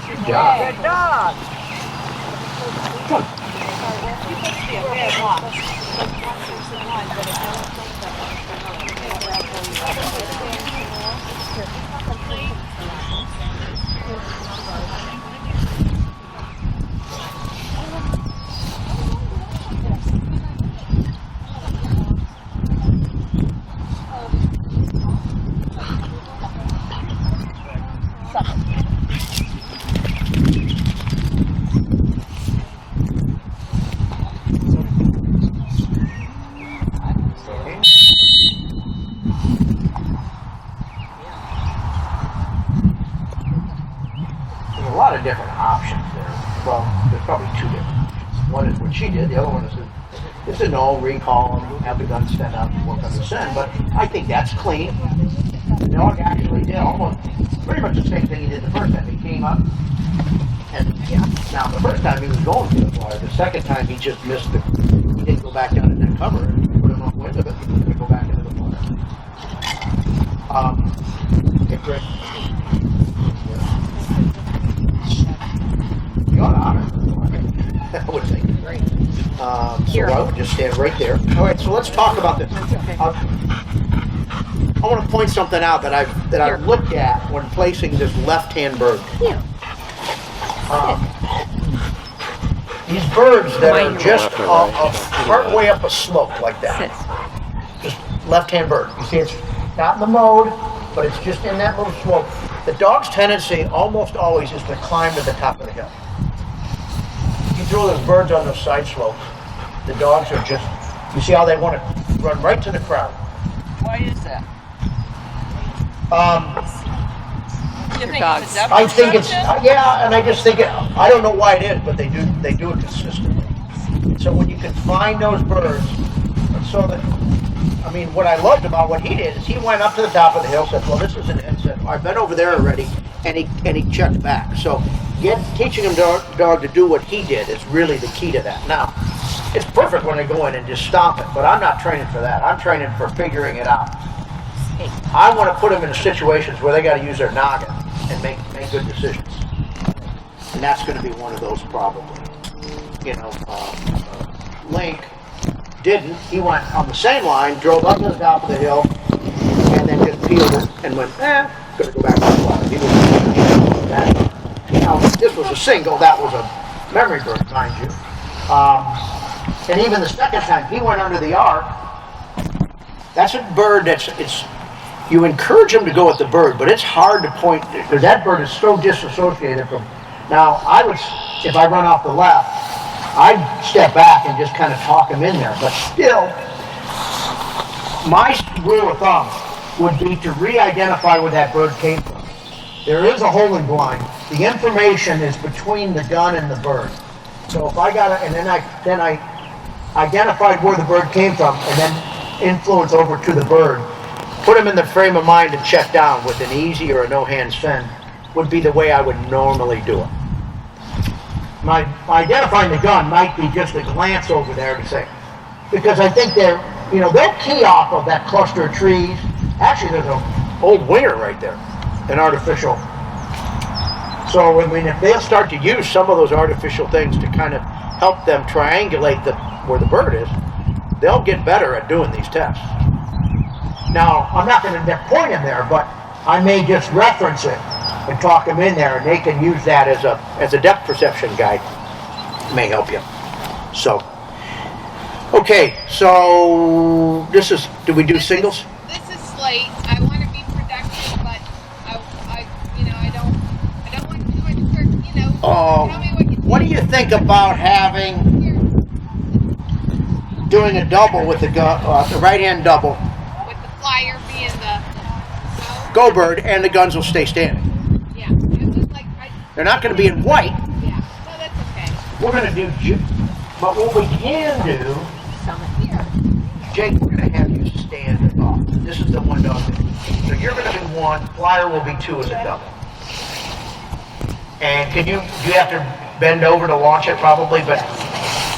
[SPEAKER 1] Good job.
[SPEAKER 7] Good dog.
[SPEAKER 1] Come different options there. Well, there's probably two different options. One is what she did, the other one is it's a no, recall, and have the gun stand up and work on the send, but I think that's clean. The dog actually did almost pretty much the same thing he did the first time. He came up, and now the first time he was going for the flyer. The second time he just missed he didn't go back down in that cover and put him upwind of it. He was going to go back into the flyer. Okay, Chris. You ought to honor him. I would think. So I would just stand right there. All right, so let's talk about this. I want to point something out that I've looked at when placing this left-hand bird. These birds that are just part way up a slope like that. Just left-hand bird. You see, it's not in the mode, but it's just in that little slope. The dog's tendency almost always is to climb to the top of the hill. You throw those birds on those side slopes, the dogs are just, you see how they want to run right to the crowd.
[SPEAKER 6] Why is that?
[SPEAKER 7] You think it's a
[SPEAKER 1] I think it's, yeah, and I just think I don't know why it is, but they do it consistently. So when you can find those birds, and so that, I mean, what I loved about what he did is he went up to the top of the hill, said, well, this is an end, said, I've been over there already, and he checked back. So teaching him dog to do what he did is really the key to that. Now, it's perfect when they go in and just stop it, but I'm not training for that. I'm training for figuring it out. I want to put them in situations where they got to use their noggin and make good decisions. And that's going to be one of those probably. You know, Link didn't. He went on the same line, drove up to the top of the hill, and then just peeled it and went, going to go back to the water. He was that. Now, this was a single. That was a memory bird, mind you. And even the second time, he went under the arc. That's a bird you encourage him to go at the bird, but it's hard to point, because that bird is so disassociated from, now if I run off the left, I'd step back and just kind of talk him in there, but still, my rule of thumb would be to re-identify where that bird came from. There is a holding blind. The information is between the gun and the bird. So if I got it, and then I identified where the bird came from, and then influence over to the bird, put him in the frame of mind to check down with an easy or a no-hand send would be the way I would normally do it. My identifying the gun might be just a glance over there to say, because I think they'll key off of that cluster of trees. Actually, there's an old winger right there, an artificial. So, I mean, if they'll start to use some of those artificial things to kind of help them triangulate where the bird is, they'll get better at doing these tests. Now, I'm not going to point him there, but I may just reference it and talk him in there, and they can use that as a depth perception guide. It may help you. So, okay, so do we do singles?
[SPEAKER 10] This is Slate. I want to be productive, but I don't want to do it. Tell me what you think.
[SPEAKER 1] What do you think about doing a double with the right-hand double?
[SPEAKER 10] Flyer being the
[SPEAKER 1] go bird, and the guns will stay standing.
[SPEAKER 10] Yeah, it was like
[SPEAKER 1] they're not going to be in white.
[SPEAKER 10] Yeah, no, that's okay.
[SPEAKER 1] We're going to do, but what we can do, Jake, we're going to have you stand it off. This is the one dog. So you're going to be one. Flyer will be two as a double. And do you have to bend over to launch it probably? But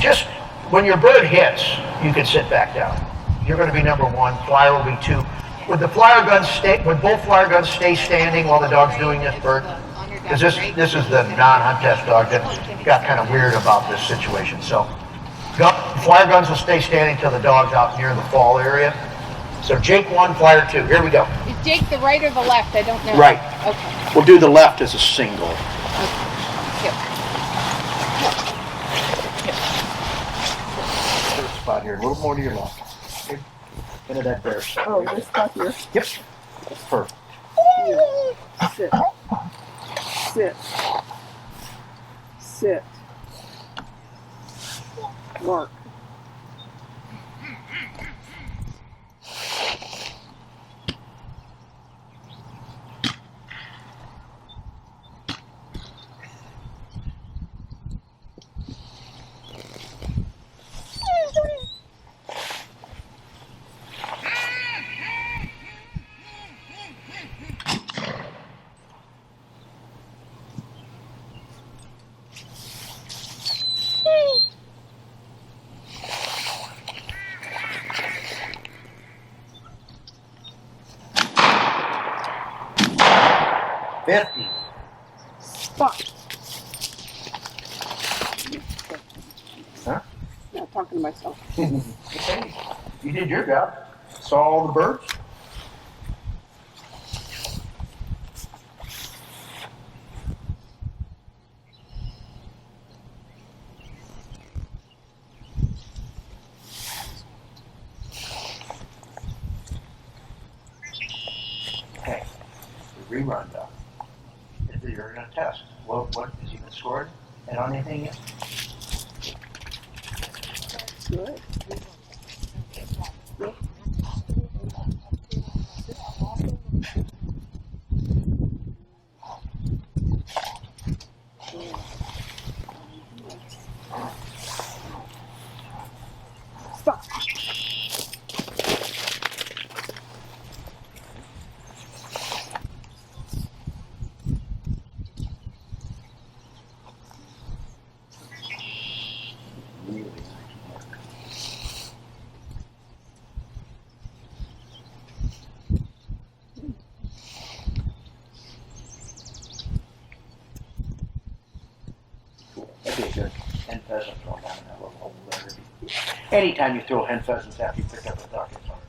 [SPEAKER 1] just when your bird hits, you can sit back down. You're going to be number one. Flyer will be two. Would both flyer guns stay standing while the dog's doing this bird? Because this is the non-hunt test dog that got kind of weird about this situation. So flyer guns will stay standing till the dog's out near the fall area. So Jake 1, Flyer 2. Here we go.
[SPEAKER 10] Is Jake the right or the left? I don't know.
[SPEAKER 1] Right.
[SPEAKER 10] Okay.
[SPEAKER 1] We'll do the left as a single.
[SPEAKER 10] Okay.
[SPEAKER 1] There's a spot here, a little more to your left. Into that bear.
[SPEAKER 9] Oh, this spot here?
[SPEAKER 1] Yep. That's perfect.
[SPEAKER 9] Sit. Sit. Sit. Mark. Spot.
[SPEAKER 1] Huh?
[SPEAKER 9] Not talking to myself.
[SPEAKER 1] Okay. You did your job. Saw all the birds. Okay. Rerun done. that you're going to test. What has he been scored? And on anything yet?
[SPEAKER 9] Good. Stop.
[SPEAKER 1] That'd be a good hen pheasant throw down in that little hole there. Anytime you throw hen pheasants after you pick up a duck, it's hard.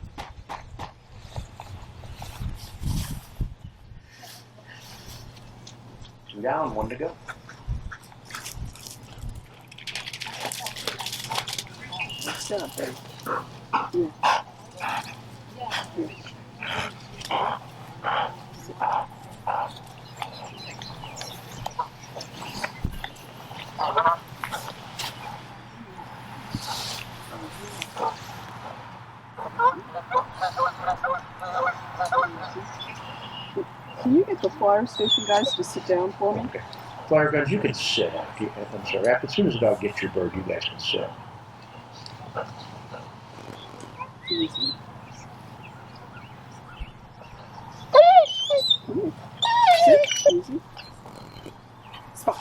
[SPEAKER 1] 2 down, 1 to go.
[SPEAKER 9] Sit up there. Can you get the flyer station guys to sit down for me?
[SPEAKER 1] Okay. Flyer guns, you can sit. I'm sorry. As soon as the dog gets your bird, you guys can sit.
[SPEAKER 9] Easy. Sit. Easy. Spot.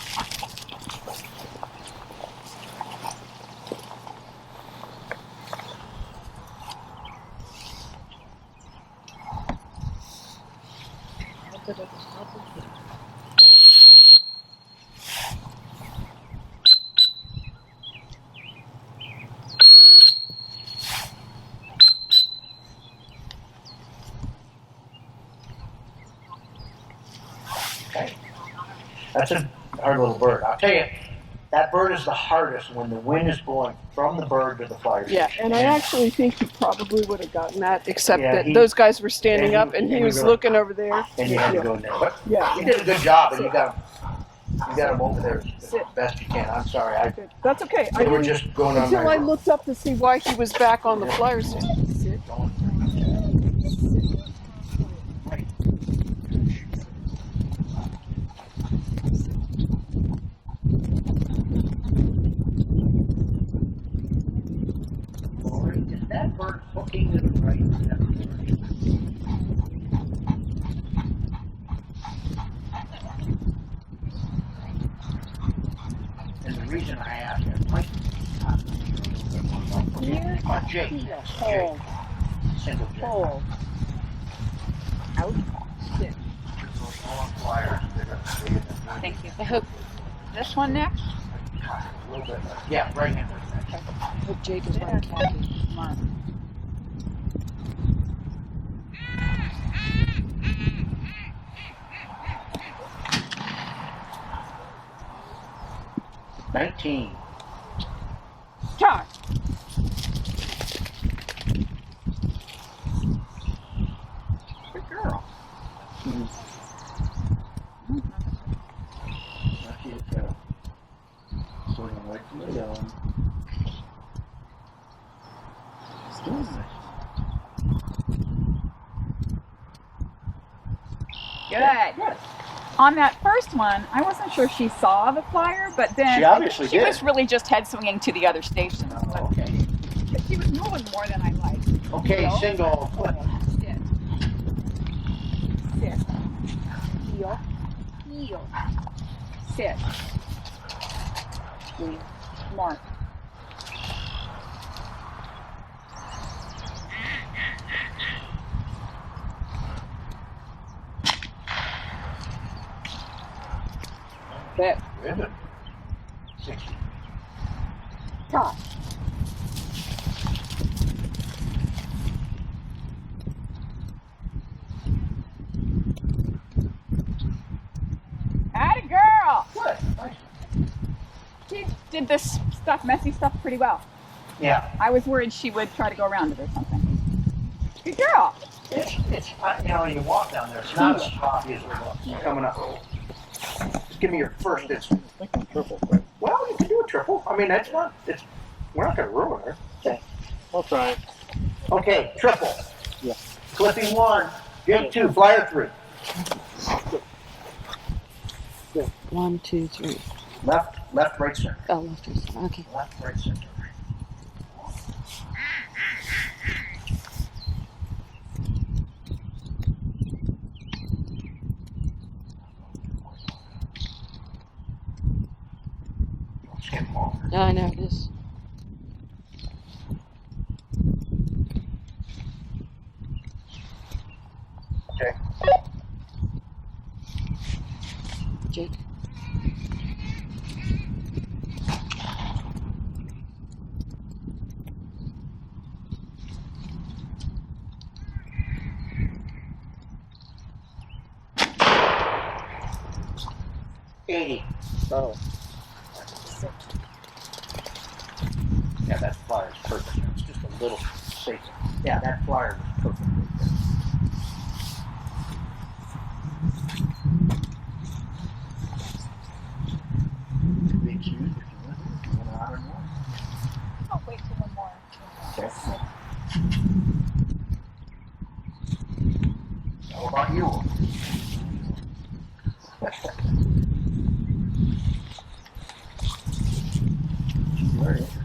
[SPEAKER 1] Okay. That's a hard little bird. I'll tell you, that bird is the hardest when the wind is blowing from the bird to the flyer
[SPEAKER 9] Yeah,
[SPEAKER 1] station.
[SPEAKER 9] and I actually think he probably would have gotten that, except
[SPEAKER 1] Yeah,
[SPEAKER 9] that
[SPEAKER 1] he-
[SPEAKER 9] those guys were standing
[SPEAKER 1] and
[SPEAKER 9] up
[SPEAKER 1] he-
[SPEAKER 9] and he
[SPEAKER 1] and
[SPEAKER 9] was
[SPEAKER 1] he-
[SPEAKER 9] looking over there.
[SPEAKER 1] And you had to go in there. But
[SPEAKER 9] Yeah.
[SPEAKER 1] you did a good job, and you got him over there as best you can. I'm sorry.
[SPEAKER 9] Good. That's okay.
[SPEAKER 1] They were just going on
[SPEAKER 9] until
[SPEAKER 1] my
[SPEAKER 9] I looked up to see why he was back on the flyer station. Sit.
[SPEAKER 1] Is that bird hooking to the right? And the reason I asked him, Mike, Jake,
[SPEAKER 9] Hold.
[SPEAKER 1] single Jake.
[SPEAKER 9] Hold. Out. Sit.
[SPEAKER 6] Thank you. The hook. This one next?
[SPEAKER 1] Yeah, right hand.
[SPEAKER 8] Hope Jake is wearing khaki.
[SPEAKER 6] Come on.
[SPEAKER 1] $19.
[SPEAKER 6] Charge. Good girl. Good. On that first one, I wasn't sure she saw the flyer, but then
[SPEAKER 1] She obviously
[SPEAKER 6] she
[SPEAKER 1] did.
[SPEAKER 6] was really just head swinging to the other station.
[SPEAKER 1] Oh, okay.
[SPEAKER 6] But she was moving more than I liked.
[SPEAKER 1] Okay,
[SPEAKER 6] So,
[SPEAKER 1] single.
[SPEAKER 6] Sit. Sit. Heel. Heel. Sit. Mark. Sit.
[SPEAKER 1] Good. 60.
[SPEAKER 6] Toss. Atta girl!
[SPEAKER 1] Good. Nice.
[SPEAKER 6] She did this messy stuff pretty well.
[SPEAKER 1] Yeah.
[SPEAKER 6] I was worried she would try to go around it or something. Good girl.
[SPEAKER 1] It's you know, when you walk down there, it's not as choppy as it looks. You're coming up. Just give me your first instinct.
[SPEAKER 5] I think triple.
[SPEAKER 1] Well, you can do a triple. I mean, that's not. We're not going to ruin her.
[SPEAKER 5] Yeah. I'll try it.
[SPEAKER 1] Okay, triple.
[SPEAKER 5] Yeah.
[SPEAKER 1] Clipping 1, jig 2, flyer 3.
[SPEAKER 8] 1, 2, 3.
[SPEAKER 1] Left, right, center.
[SPEAKER 8] Oh, left, right, center. Okay.
[SPEAKER 1] Left, right, center.
[SPEAKER 8] Yeah, I know it is.
[SPEAKER 1] Okay.
[SPEAKER 8] Jake.
[SPEAKER 5] Oh.
[SPEAKER 1] Yeah, that flyer is perfect. It's just a little safer. Yeah, that flyer is perfect. Be accused if you want to honor more.
[SPEAKER 10] I'll wait for one more.
[SPEAKER 1] Okay. How about you? Very interesting.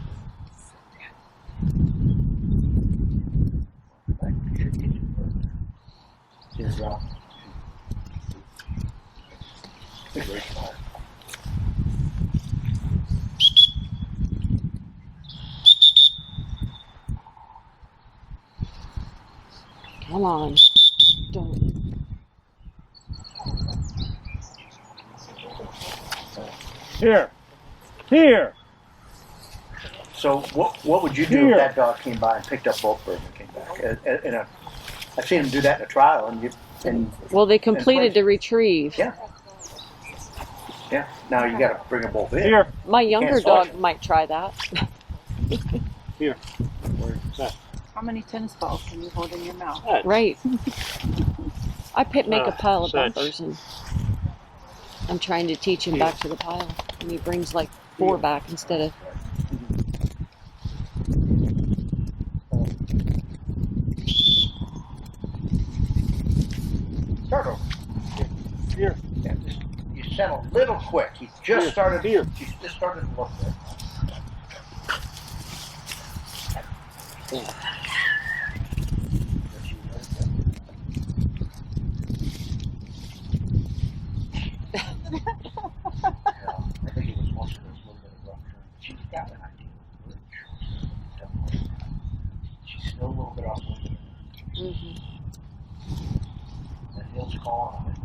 [SPEAKER 1] Teardrop. It's a great spot.
[SPEAKER 8] Come on. Don't.
[SPEAKER 5] Here.
[SPEAKER 1] So what would you do if that dog came by and picked up both birds and came back? I've seen him do that in a trial, and
[SPEAKER 8] Well, they completed the retrieve.
[SPEAKER 1] Yeah. Yeah. Now you got to bring them both in.
[SPEAKER 5] Here.
[SPEAKER 8] My younger
[SPEAKER 1] Can't start
[SPEAKER 8] dog might try that.
[SPEAKER 5] Here.
[SPEAKER 7] How many tennis balls can you hold in your mouth?
[SPEAKER 8] Right. I make a pile of
[SPEAKER 5] such.
[SPEAKER 8] bumpers, and I'm trying to teach him back to the pile. And he brings like 4 back instead of.
[SPEAKER 1] Start over.
[SPEAKER 5] Here.
[SPEAKER 1] Yeah, you sent a little quick. He just started.
[SPEAKER 5] Here.
[SPEAKER 1] He just started to look there. I think it was most of this little bit of rough turn. She's got an idea of which. She's still a little bit off limit.
[SPEAKER 8] Mm-hmm.
[SPEAKER 1] The hill's calling on it.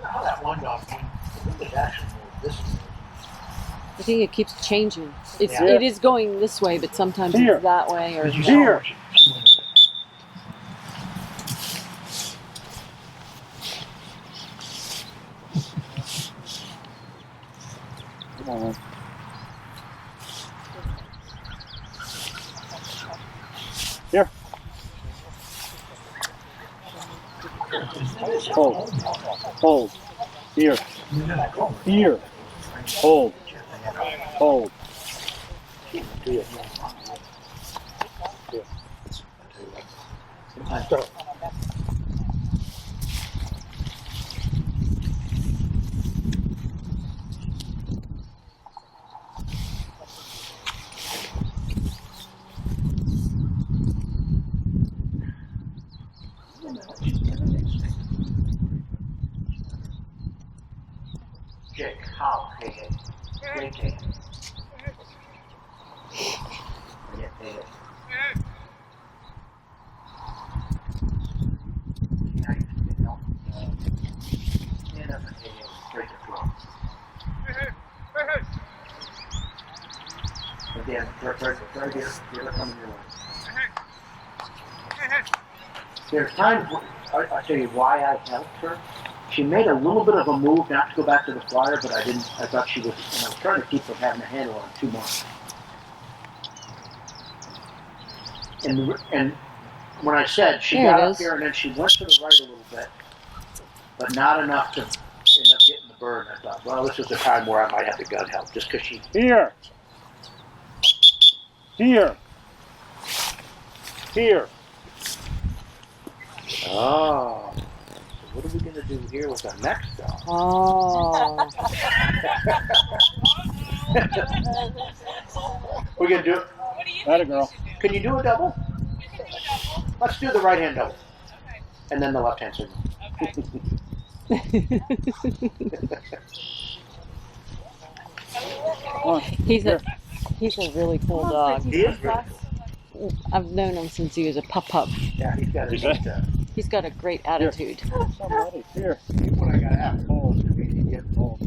[SPEAKER 1] How that one dog came, it actually moved this way.
[SPEAKER 8] I think it keeps changing.
[SPEAKER 1] Yeah.
[SPEAKER 8] It is going this way, but sometimes
[SPEAKER 5] Here.
[SPEAKER 8] it's that way. Or
[SPEAKER 1] Did you
[SPEAKER 5] Here.
[SPEAKER 1] see
[SPEAKER 5] Here. Hold. Hold. Here. Here. Hold. Hold. Here. Start.
[SPEAKER 1] Jake, how? Hey, Jake, hey. Yeah, hey. Now you can help. Stand up and hey, break the floor. right here. Here, coming your way. There's times, I'll tell you why I helped her. She made a little bit of a move not to go back to the flyer, but I thought she was, and I was trying to keep from having a handle on too much. And when I said, she got up here and then she went to the right a little bit, but not enough to end up getting the burn. I thought, well, this is the time where I might have to gun help, just because she...
[SPEAKER 5] Here. Here. Here.
[SPEAKER 1] Oh. So what are we going to do here with our next dog?
[SPEAKER 8] Oh.
[SPEAKER 1] We're going to do it.
[SPEAKER 5] That a girl.
[SPEAKER 1] Can you do a double? You can do a double. Let's do the right hand double. Okay. And then the left hand signal.
[SPEAKER 8] Okay. He's a really cool dog.
[SPEAKER 1] He is really cool.
[SPEAKER 8] I've known him since he was a pup.
[SPEAKER 1] Yeah, he's got
[SPEAKER 8] He's got a great attitude.
[SPEAKER 5] Somebody here.
[SPEAKER 1] Here's what I got to have. Oh, it's going to be get involved.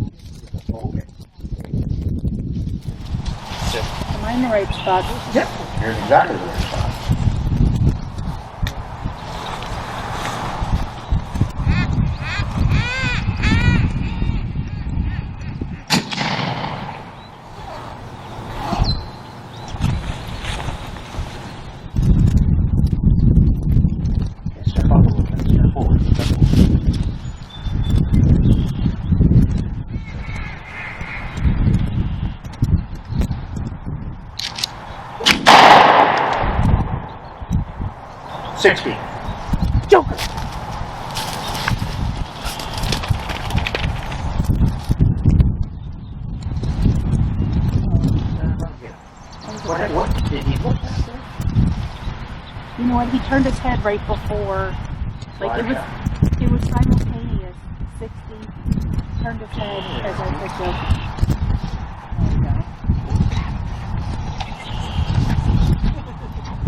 [SPEAKER 1] Okay.
[SPEAKER 6] Am I in the right spot?
[SPEAKER 1] Yep. You're in exactly the right spot. Step up a little bit. Step forward. Step forward. 60. Joker. What did he look at there?
[SPEAKER 6] You know what? He turned his head right before. Like it was simultaneous. 60. Turned his head as I picked up.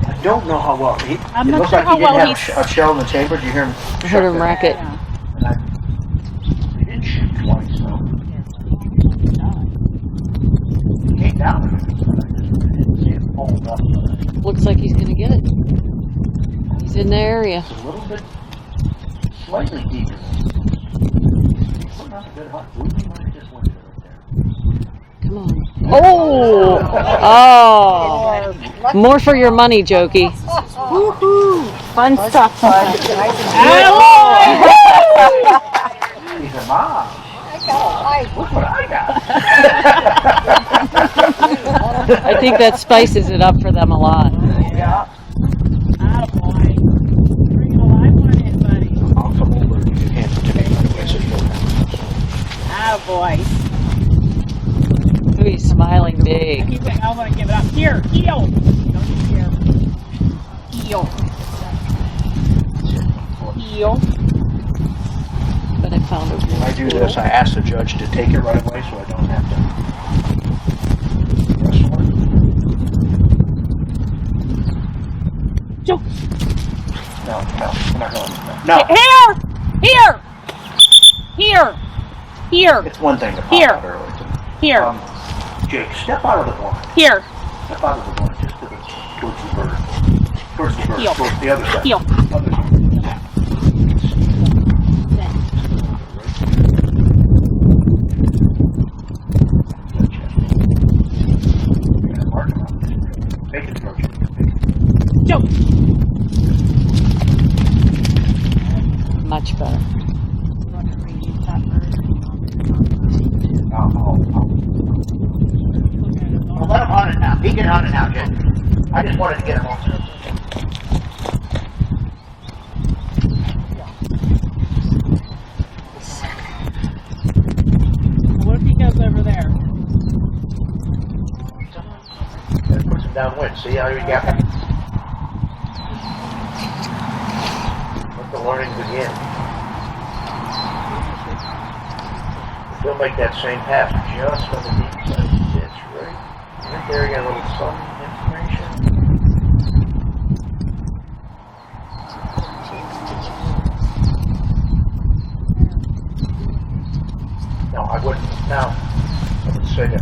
[SPEAKER 1] I don't know how well.
[SPEAKER 6] I'm
[SPEAKER 1] it
[SPEAKER 6] not
[SPEAKER 1] looks
[SPEAKER 6] sure
[SPEAKER 1] like
[SPEAKER 6] how
[SPEAKER 1] he didn't
[SPEAKER 6] well
[SPEAKER 1] have a shell in the chamber. Did you hear him?
[SPEAKER 8] I heard him rack it.
[SPEAKER 6] Yeah.
[SPEAKER 1] And he didn't shoot twice, so. He came down with it, but I didn't see him pulled up.
[SPEAKER 8] Looks like he's gonna get it. He's in the area.
[SPEAKER 1] It's a little bit, slightly deeper. He's putting on a good hunt. We might have just went right there.
[SPEAKER 8] Come on. Oh! Oh! More for your money, Jokey.
[SPEAKER 6] Woohoo! Fun stuff, bud.
[SPEAKER 1] He's a mom. Look what I got.
[SPEAKER 8] I think that spices it up for them a lot.
[SPEAKER 1] Yeah.
[SPEAKER 6] Attaboy. Bring it alive one in, buddy.
[SPEAKER 1] I'll come over and you can hand it to me right away so you don't have
[SPEAKER 6] Attaboy.
[SPEAKER 8] Ooh, he's smiling big.
[SPEAKER 6] I want to give it up. Here, heel. Don't you care. Heel. Heel.
[SPEAKER 8] But I found it.
[SPEAKER 1] When I do this, I ask the judge to take it right away so I don't have to press one.
[SPEAKER 6] Joke.
[SPEAKER 1] No, we're not going. No.
[SPEAKER 6] Here.
[SPEAKER 1] It's one thing to pop
[SPEAKER 6] Here.
[SPEAKER 1] out early.
[SPEAKER 6] Here.
[SPEAKER 1] Jake, step out of the blind.
[SPEAKER 6] Here.
[SPEAKER 1] Step out of the blind just towards the bird. Towards the bird.
[SPEAKER 6] Heel.
[SPEAKER 1] Towards the other side.
[SPEAKER 6] Heel.
[SPEAKER 1] Other side. Make it throw.
[SPEAKER 6] Joke.
[SPEAKER 8] Much better.
[SPEAKER 1] Well, let him hunt it now. He can hunt it now, Jake. I just wanted to get him on.
[SPEAKER 6] What if he goes over there?
[SPEAKER 1] That puts him downwind. See how you got him? Let the learning begin. He'll make that same pass just for the deep side of the ditch, right? Right there, you got a little sun information. No, I wouldn't. Now, I would say that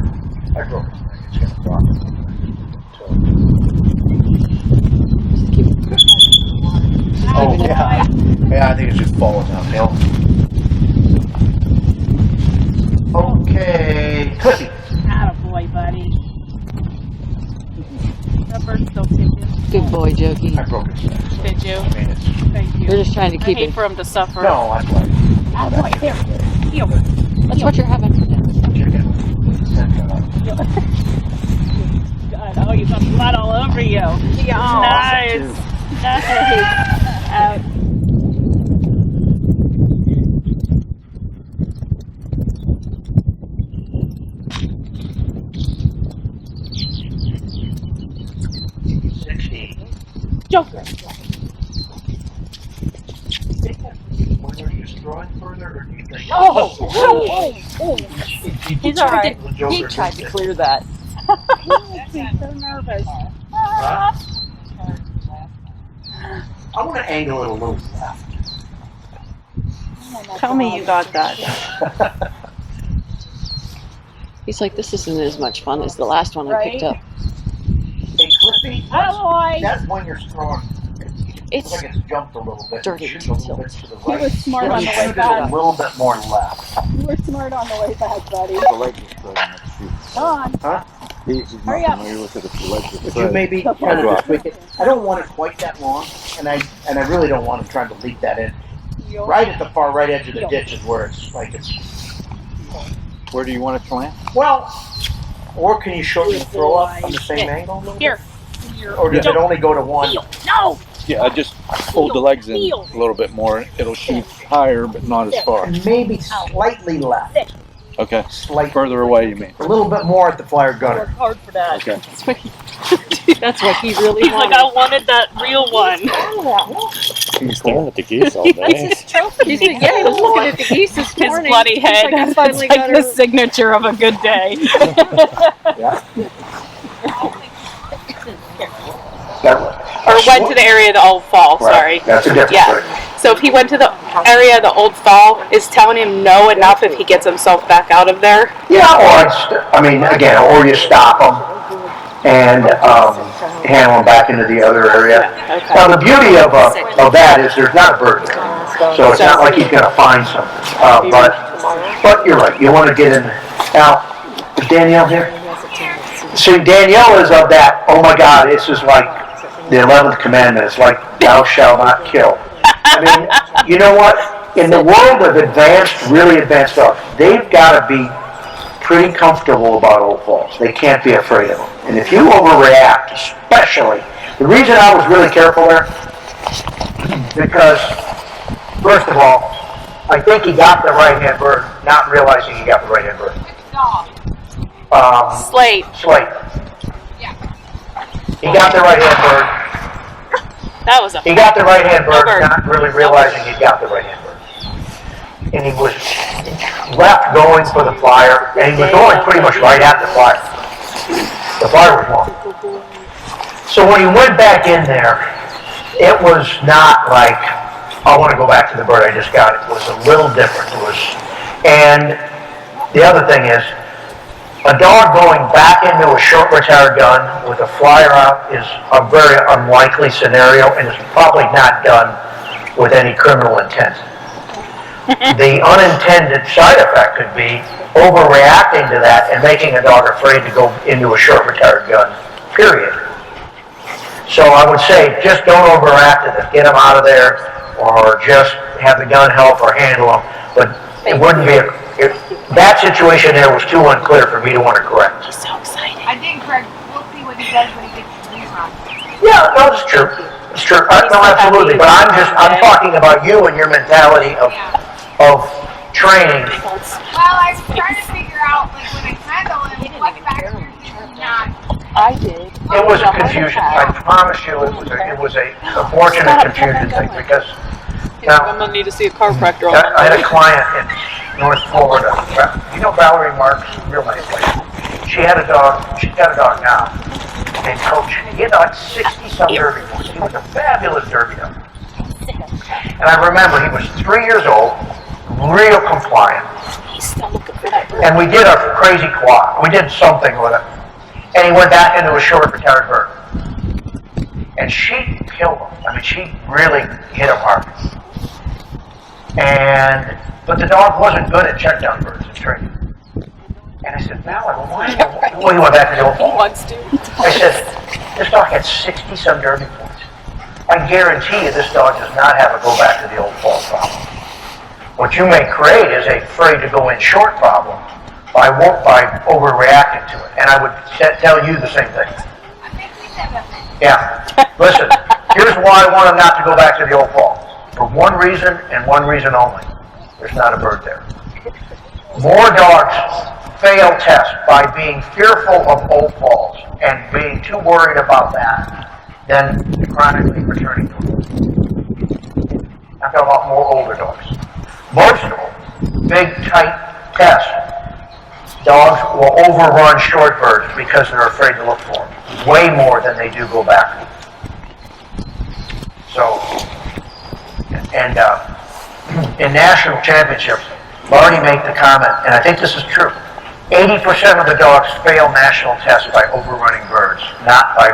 [SPEAKER 1] I broke his leg. It's going to drop it. Yeah, I think it's just falling downhill. Okay, Cliffy.
[SPEAKER 6] Attaboy, buddy. That bird's still kicking.
[SPEAKER 8] Good boy, Jokey.
[SPEAKER 1] I broke his neck.
[SPEAKER 6] Did you?
[SPEAKER 1] I mean, it's...
[SPEAKER 6] Thank you.
[SPEAKER 8] You're just trying to
[SPEAKER 6] I
[SPEAKER 8] keep
[SPEAKER 6] hate
[SPEAKER 8] it.
[SPEAKER 6] for him to suffer.
[SPEAKER 1] No, I'm like...
[SPEAKER 6] Attaboy, there. Heel.
[SPEAKER 8] That's what you're having for dinner.
[SPEAKER 1] Chicken.
[SPEAKER 6] God, oh, you got blood all over you.
[SPEAKER 7] Yeah.
[SPEAKER 6] Nice. Nice. Out. Joker.
[SPEAKER 1] When are you throwing further, or do you think...
[SPEAKER 6] Oh. He's all right.
[SPEAKER 8] He tried to clear that.
[SPEAKER 6] He's so nervous.
[SPEAKER 1] Huh? I want to angle it a little left.
[SPEAKER 6] Tell me you got that.
[SPEAKER 8] He's like, this isn't as much fun as the last one I picked up.
[SPEAKER 1] Hey, Cliffy,
[SPEAKER 6] Attaboy.
[SPEAKER 1] that's when you're throwing.
[SPEAKER 8] It's
[SPEAKER 1] like it's jumped a little bit.
[SPEAKER 8] dirty
[SPEAKER 1] Shoot a little bit to the
[SPEAKER 6] He
[SPEAKER 1] right.
[SPEAKER 6] was smart on the way
[SPEAKER 1] Shoot it a
[SPEAKER 6] back.
[SPEAKER 1] little bit more left.
[SPEAKER 6] You were smart on the way back, buddy.
[SPEAKER 11] The leg is spreading.
[SPEAKER 6] Come on.
[SPEAKER 1] Huh?
[SPEAKER 11] He's
[SPEAKER 6] Hurry
[SPEAKER 11] not
[SPEAKER 6] up.
[SPEAKER 11] familiar with it if the legs are
[SPEAKER 1] Would you
[SPEAKER 11] spread.
[SPEAKER 1] maybe kind of just tweak it? I don't want it quite that long, and I really don't want to try to leak that in. Right at the far right edge of the ditch is where it's like it's.
[SPEAKER 11] Where do you want it to land?
[SPEAKER 1] Well, or can you shorten the throw up from the same angle? A little bit?
[SPEAKER 6] Here.
[SPEAKER 1] Or does it only go to one?
[SPEAKER 6] No.
[SPEAKER 11] Yeah, I just fold the legs in a little bit more. It'll shoot higher, but not as far.
[SPEAKER 1] And maybe slightly left.
[SPEAKER 11] Okay.
[SPEAKER 1] Slightly.
[SPEAKER 11] Further away, you mean?
[SPEAKER 1] A little bit more at the flyer gunner.
[SPEAKER 6] Work hard for that.
[SPEAKER 11] Okay.
[SPEAKER 8] That's what he really
[SPEAKER 6] He's like,
[SPEAKER 8] wanted.
[SPEAKER 6] I wanted that real one.
[SPEAKER 12] He's staring at the geese all day.
[SPEAKER 8] He's like, yeah, he was looking at the geese this
[SPEAKER 6] His
[SPEAKER 8] morning.
[SPEAKER 6] bloody head.
[SPEAKER 8] He's like, I finally
[SPEAKER 6] That's
[SPEAKER 8] got
[SPEAKER 6] like the
[SPEAKER 8] her.
[SPEAKER 6] signature of a good day.
[SPEAKER 1] Yeah.
[SPEAKER 13] Or went to the area of the Old Fall, sorry.
[SPEAKER 1] That's a difference.
[SPEAKER 13] Yeah. So if he went to the area of the Old Fall, is telling him no enough if he gets himself back out of there?
[SPEAKER 1] Yeah, or again, or you stop them and handle them back into the other area.
[SPEAKER 13] Okay.
[SPEAKER 1] Now the beauty of that is there's not a bird there, so it's not like he's going to find something. But you're right. You want to get in. Now, is Danielle here? See, Danielle is of that. Oh my God, this is like the 11th commandment. It's like thou shalt not kill. I mean, you know what? In the world of really advanced dogs, they've got to be pretty comfortable about Old Falls. They can't be afraid of them. And if you overreact, especially, the reason I was really careful there, because, first of all, I think he got the right-hand bird, not realizing he got the right-hand bird.
[SPEAKER 13] Slate.
[SPEAKER 10] Yeah.
[SPEAKER 1] He got the right-hand bird.
[SPEAKER 13] That was a
[SPEAKER 1] He got the right-hand bird,
[SPEAKER 13] bird.
[SPEAKER 1] not really realizing he got the right-hand bird. And he was left going for the flyer, and he was going pretty much right at the flyer. The flyer was long. So when he went back in there, it was not like, I want to go back to the bird I just got. It was a little different. And the other thing is, a dog going back into a short retired gun with a flyer out is a very unlikely scenario, and is probably not done with any criminal intent. The unintended side effect could be overreacting to that and making a dog afraid to go into a short retired gun, period. So I would say just don't overreact to this. Get him out of there, or just have the gun help or handle him. But it wouldn't be that situation there was too unclear for me to want to correct.
[SPEAKER 13] He's so excited.
[SPEAKER 10] I did, Greg. We'll see what he does when he gets to Rerun.
[SPEAKER 1] Yeah, no, it's true. It's true. No, absolutely. But I'm talking about you and your mentality of training.
[SPEAKER 10] Well, I was trying to figure out, like, when I handle him, what factors did he not?
[SPEAKER 8] I did.
[SPEAKER 1] It was a confusion. I promise you, it was a fortunate confusion thing, because now
[SPEAKER 6] I'm gonna need to see a chiropractor on
[SPEAKER 1] I
[SPEAKER 6] that.
[SPEAKER 1] had a client in North Florida. You know Valerie Marks, real nice lady. She had a dog. She's got a dog now. And Coach, he had like 60-some derby points. He was a fabulous derby dog. And I remember he was 3 years old, real compliant. And we did a crazy quad. We did something with it. And he went back into a short retired bird. And she killed him. I mean, she really hit him hard. But the dog wasn't good at check down birds in training. And I said, Val, why? Well, he went back to the old ball.
[SPEAKER 6] He wants to.
[SPEAKER 1] I said, this dog had 60-some derby points. I guarantee you this dog does not have a go back to the old ball problem. What you may create is a afraid to go in short problem by overreacting to it. And I would tell you the same thing. Yeah. Listen, here's why I want him not to go back to the old ball. For one reason and one reason only. There's not a bird there. More dogs fail tests by being fearful of old balls and being too worried about that than chronically returning to them. I'm talking about more older dogs. Most of them, big, tight tests, dogs will overrun short birds because they're afraid to look for them. Way more than they do go back. So, and in national championships, Marty made the comment, and I think this is true, 80% of the dogs fail national tests by overrunning birds, not by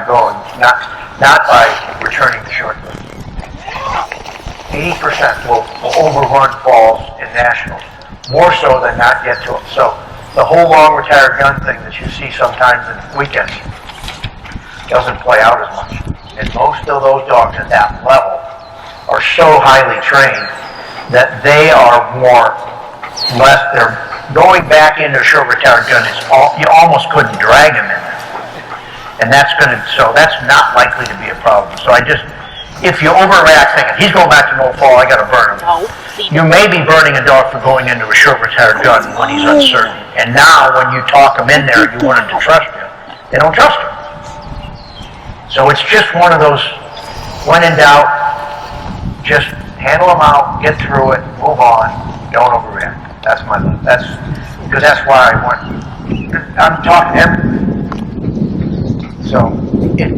[SPEAKER 1] returning to short birds. 80% will overrun balls in nationals, more so than not get to them. So the whole long retired gun thing that you see sometimes in weekends doesn't play out as much. And most of those dogs at that level are so highly trained that they are they're going back into a short retired gun. You almost couldn't drag them in there. And that's not likely to be a problem. So if you overreact thinking, he's going back to no fall, I gotta burn him.
[SPEAKER 6] No.
[SPEAKER 1] You may be burning a dog for going into a short retired gun when he's uncertain. And now when you talk him in there, you want him to trust you. They don't trust him. So it's just one of those, when in doubt, just handle them out, get through it, move on, don't overreact. Because that's why I'm talking to everybody. So,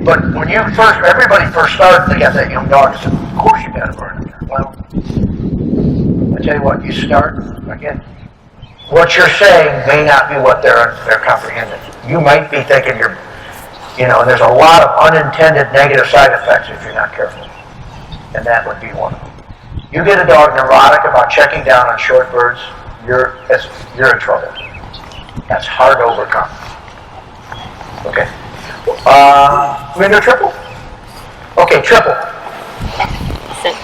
[SPEAKER 1] but when everybody first started, they got that young dog and said, of course you gotta burn him there. Well, I tell you what, you start, again, what you're saying may not be what they're comprehending. You might be thinking there's a lot of unintended negative side effects if you're not careful. And that would be one of them. You get a dog neurotic about checking down on short birds, you're in trouble. That's hard to overcome. Okay. We're gonna do triple? Okay, triple.
[SPEAKER 7] Sit.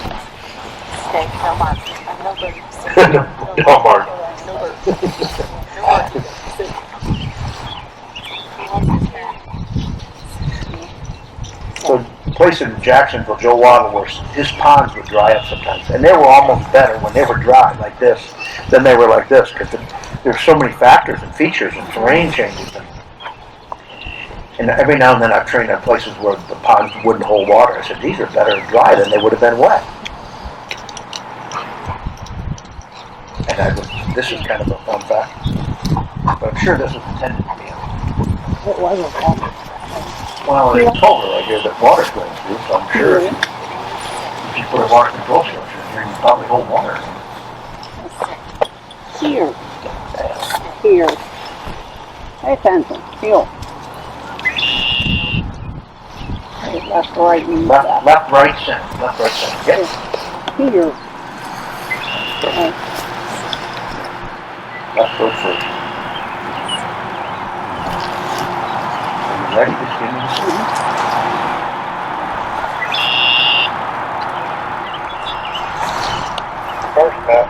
[SPEAKER 7] Stay. No mark. No bird.
[SPEAKER 1] No mark.
[SPEAKER 7] No bird. No bird. Sit.
[SPEAKER 11] So, place in Jacksonville, Joe Waddle, his ponds would dry up sometimes, and they were almost better when they were dry like this than they were like this, because there's so many factors and features and terrain changes. And every now and then I've trained on places where the ponds wouldn't hold water. I said, these are better dry than they would have been wet. And this is kind of a fun fact, but I'm sure this was intended to be.
[SPEAKER 5] It wasn't fun.
[SPEAKER 11] Well, I told her I hear that water's going through, so I'm sure if you put a water control structure in here, you probably hold water.
[SPEAKER 8] Here. Here. Pay attention. Feel. Left, right, and
[SPEAKER 11] left, right, center. Left, right, center. Yes.
[SPEAKER 8] Here.
[SPEAKER 11] Left foot first. Are you ready? Just give me the signal. First bat.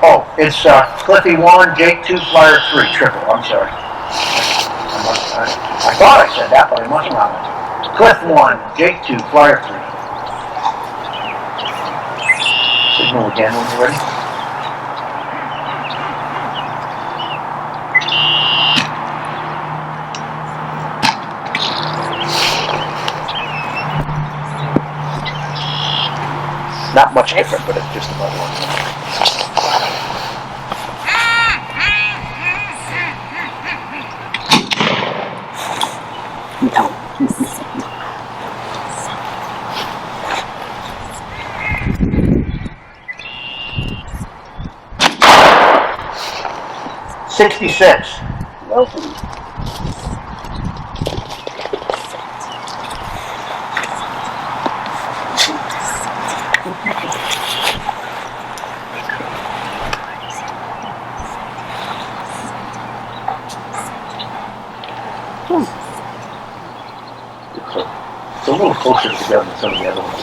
[SPEAKER 11] Oh, it's Cliffy 1, Jake 2, Flyer 3, triple. I'm sorry. I thought I said that, but I must not have. Cliff 1, Jake 2, Flyer 3. Signal again when you're ready. Not much different, but it's just another one.
[SPEAKER 8] No.
[SPEAKER 1] 66.
[SPEAKER 8] Wilson.
[SPEAKER 11] closer together than some of the other ones.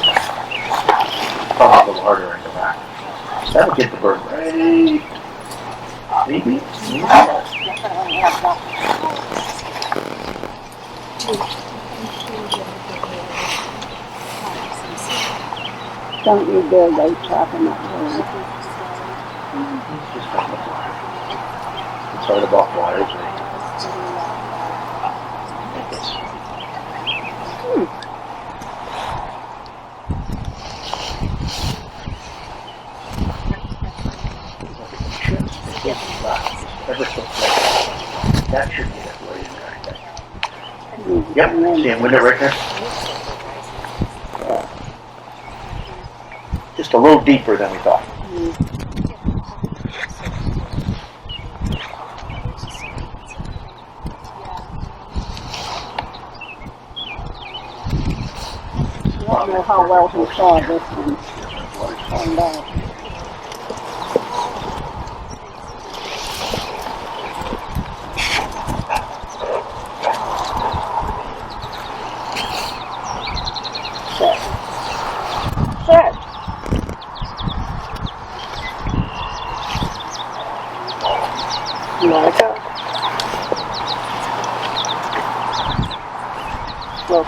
[SPEAKER 11] Probably a little harder in the back. That'll get the bird right. Maybe.
[SPEAKER 8] Don't you dare go chopping that bird.
[SPEAKER 11] It's hard about wires. Ever so slightly. That should be that way. Yep, see a window right there? Just a little deeper than we thought.
[SPEAKER 8] I don't know how well he saw this one. Find out. Set. Like that. Well.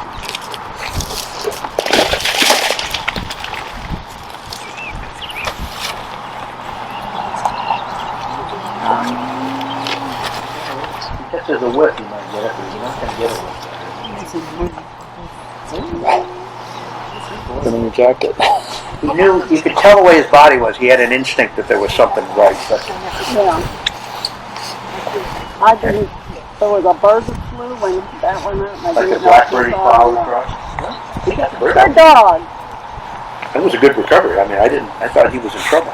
[SPEAKER 11] Just as a whip, you might get it, but you're not going to get it.
[SPEAKER 12] Put in your jacket.
[SPEAKER 11] He knew, you could tell the way his body was. He had an instinct that there was something right. But
[SPEAKER 8] Yeah. I didn't, there was a bird that flew when that went out. And I
[SPEAKER 11] like
[SPEAKER 8] didn't
[SPEAKER 11] the
[SPEAKER 8] know if
[SPEAKER 11] blackbird he
[SPEAKER 8] you saw
[SPEAKER 11] plowed
[SPEAKER 8] it.
[SPEAKER 11] across. He got the bird.
[SPEAKER 8] Good dog.
[SPEAKER 11] That was a good recovery. I mean, I thought he was in trouble.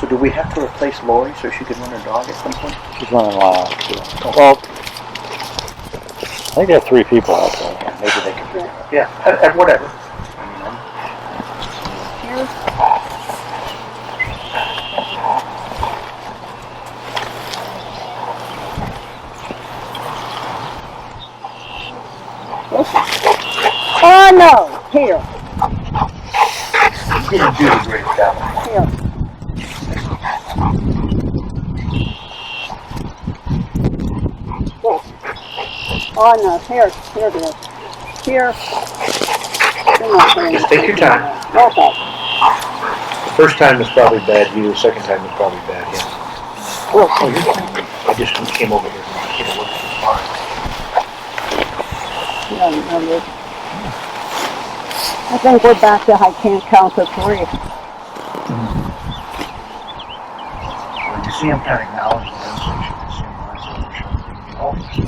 [SPEAKER 11] So do we have to replace Lori so she can run her dog at some point?
[SPEAKER 12] She's running wild. Well, I think they have 3 people out there.
[SPEAKER 11] Yeah, maybe they can figure it out. Yeah, and whatever.
[SPEAKER 8] Oh no! Here.
[SPEAKER 11] You didn't do a great job.
[SPEAKER 8] Here. Oh no, here it is. Here.
[SPEAKER 11] Just take your time.
[SPEAKER 8] Okay.
[SPEAKER 11] The first time was probably bad you, the second time was probably bad him. Oh, you're fine. I just came over here and hit a look at the bar.
[SPEAKER 8] I think we're back to I can't count to 3.
[SPEAKER 11] When you see him kind of acknowledge the sensation, you see him rise over his shoulder. Oh, see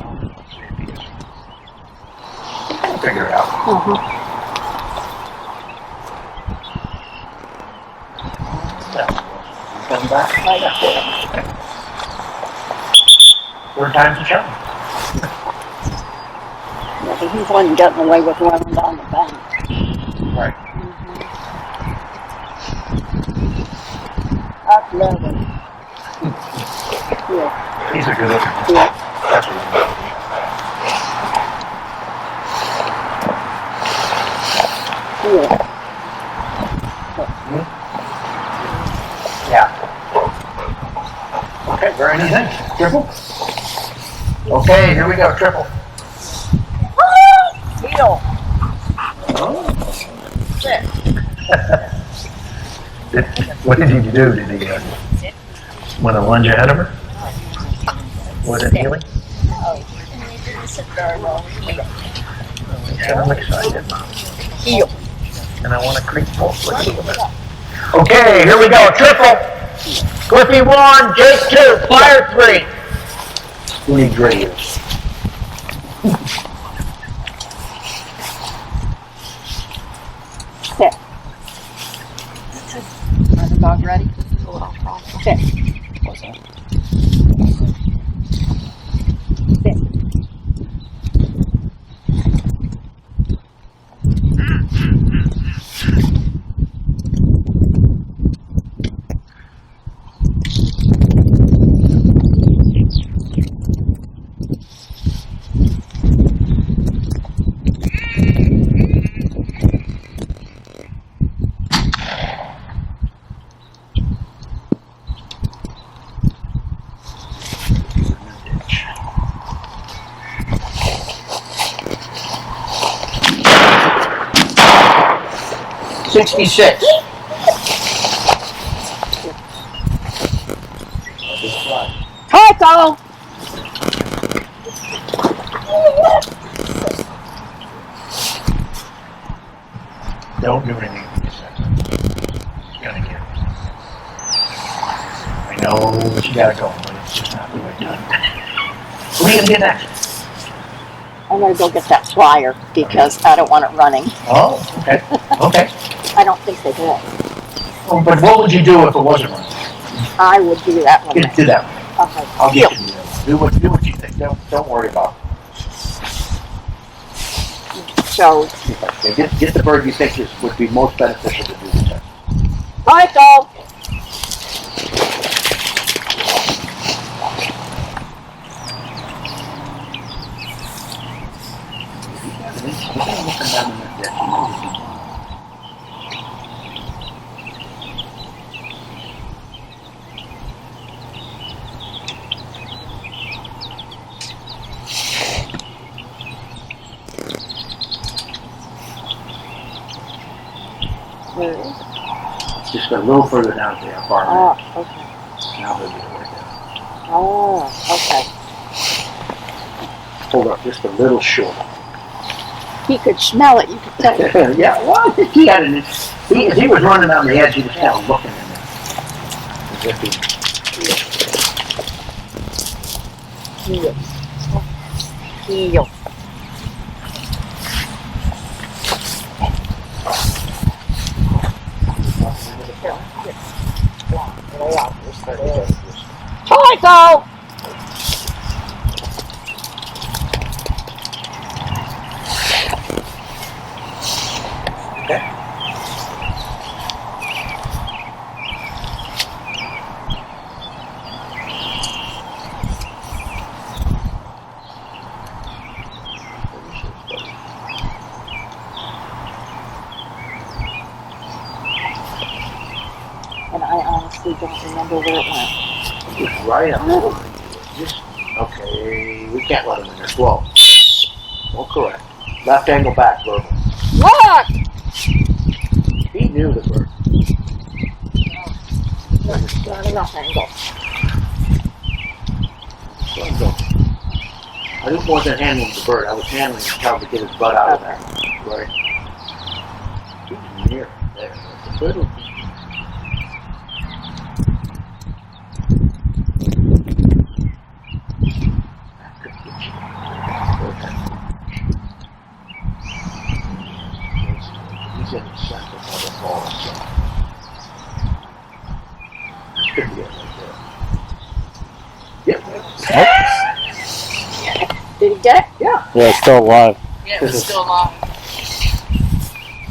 [SPEAKER 11] if he is. Figure it out. Come back. Third time's a charm.
[SPEAKER 8] Yeah, but he wasn't getting away with running down the bank.
[SPEAKER 11] Right.
[SPEAKER 8] That's lovely. Yeah.
[SPEAKER 11] He's a good looking one.
[SPEAKER 8] Yeah.
[SPEAKER 11] That's what
[SPEAKER 8] Yeah.
[SPEAKER 11] Yeah. Okay, very nice. Triple. Okay, here we go, triple.
[SPEAKER 8] Heel.
[SPEAKER 11] Sit. What did he do? Did he want to lunge ahead of her? Was it healing? I'm excited, Mom.
[SPEAKER 8] Heel.
[SPEAKER 11] And I want to creep forward a little bit. Okay, here we go. Triple. Cliffy 1, Jake 2, Fire 3. Who needs radios?
[SPEAKER 8] Sit.
[SPEAKER 7] Are the dog ready?
[SPEAKER 8] Sit.
[SPEAKER 12] What's that?
[SPEAKER 8] Sit.
[SPEAKER 1] 66.
[SPEAKER 8] Taco!
[SPEAKER 1] Don't do anything with this sentence. It's gonna get. I know that you gotta go, but it's just not the right time. What are you gonna get next?
[SPEAKER 8] I'm gonna go get that flyer because I don't want it running.
[SPEAKER 1] Oh, okay. Okay.
[SPEAKER 8] I don't think they will.
[SPEAKER 1] Oh, but what would you do if it wasn't running?
[SPEAKER 8] I would do that one.
[SPEAKER 1] Do that one.
[SPEAKER 8] Okay.
[SPEAKER 1] I'll get you to do that one. Do what you think. Don't worry about it.
[SPEAKER 8] So,
[SPEAKER 1] Okay, get the bird you think would be most beneficial to do the test.
[SPEAKER 8] Michael! Where is it?
[SPEAKER 1] Just a little further down to the apartment.
[SPEAKER 8] Oh, okay.
[SPEAKER 1] Now they'll get it right there.
[SPEAKER 8] Oh, okay.
[SPEAKER 1] Hold up just a little short.
[SPEAKER 8] He could smell it, you could tell.
[SPEAKER 1] Yeah, well, I think he had an. He was running on the edge. He was kind of looking in there, as if he.
[SPEAKER 8] Heel. Michael!
[SPEAKER 1] Okay.
[SPEAKER 8] And I honestly don't remember where it went.
[SPEAKER 1] It's right up there. Just okay. We can't let him in there. Slow. Oh, correct. Left angle back, verbal.
[SPEAKER 8] Look!
[SPEAKER 1] He knew the bird.
[SPEAKER 8] Not enough angle.
[SPEAKER 1] Let him go. I just wasn't handling the bird. I was handling him trying to get his butt out of there. Right. He's near there. It's a little. He's in the center of the ball. So. That could be it right there. Yep.
[SPEAKER 8] Did he get it?
[SPEAKER 1] Yeah.
[SPEAKER 12] Yeah, it's still alive.
[SPEAKER 6] Yeah, it's still alive.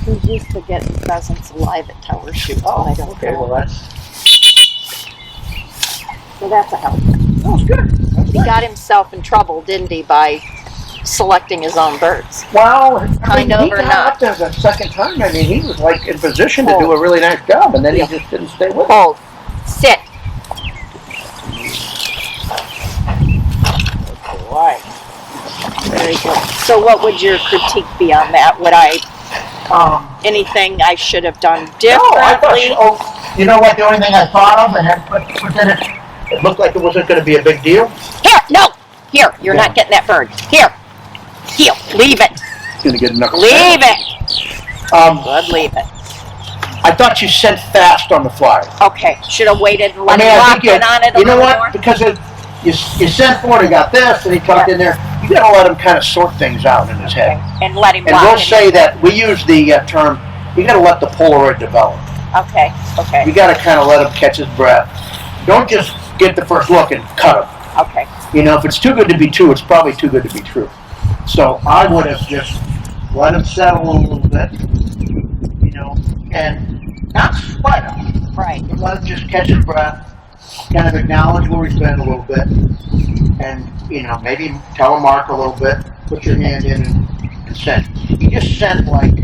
[SPEAKER 8] He's used to getting pheasants alive at tower shoots.
[SPEAKER 1] Oh,
[SPEAKER 8] I don't
[SPEAKER 1] okay.
[SPEAKER 8] know.
[SPEAKER 1] Well, that's.
[SPEAKER 8] So that's a help.
[SPEAKER 1] Oh, good. That's
[SPEAKER 8] He got himself in trouble, didn't he, by selecting his own birds?
[SPEAKER 1] Well,
[SPEAKER 8] Kind of
[SPEAKER 1] he
[SPEAKER 8] or
[SPEAKER 1] got
[SPEAKER 8] not?
[SPEAKER 1] up there the second time. I mean, he was like in position to do a really nice job, and then he just didn't stay with it.
[SPEAKER 8] Hold. Sit.
[SPEAKER 1] Right.
[SPEAKER 8] Very good. So what would your critique be on that? Would I, anything I should have done differently?
[SPEAKER 1] No, I thought, you know what, the only thing I thought of, and it looked like it wasn't going to be a big deal.
[SPEAKER 8] Here, no! Here, you're not getting that bird. Here. Here, leave it.
[SPEAKER 1] Going to get enough.
[SPEAKER 8] Leave it. Good, leave it.
[SPEAKER 1] I thought you sent fast on the flyer.
[SPEAKER 8] Okay, should have waited and let
[SPEAKER 1] I
[SPEAKER 8] him
[SPEAKER 1] think
[SPEAKER 8] lock in on it a
[SPEAKER 1] you know
[SPEAKER 8] little
[SPEAKER 1] what?
[SPEAKER 8] more.
[SPEAKER 1] Because you sent for it, he got this, and he tucked in there. You got to let him kind of sort things out in his head.
[SPEAKER 8] And let him
[SPEAKER 1] And
[SPEAKER 8] lock
[SPEAKER 1] we'll
[SPEAKER 8] in.
[SPEAKER 1] say that we use the term. You got to let the Polaroid develop.
[SPEAKER 8] Okay, okay,
[SPEAKER 1] You got to kind of let him catch his breath. Don't just get the first look and cut him.
[SPEAKER 8] okay.
[SPEAKER 1] You know, if it's too good to be true, it's probably too good to be true. So I would have just let him settle a little bit, you know, and not sweat him.
[SPEAKER 8] Right.
[SPEAKER 1] Let him just catch his breath, kind of acknowledge where he's been a little bit, and, you know, maybe tell him mark a little bit, put your hand in and send. You just sent like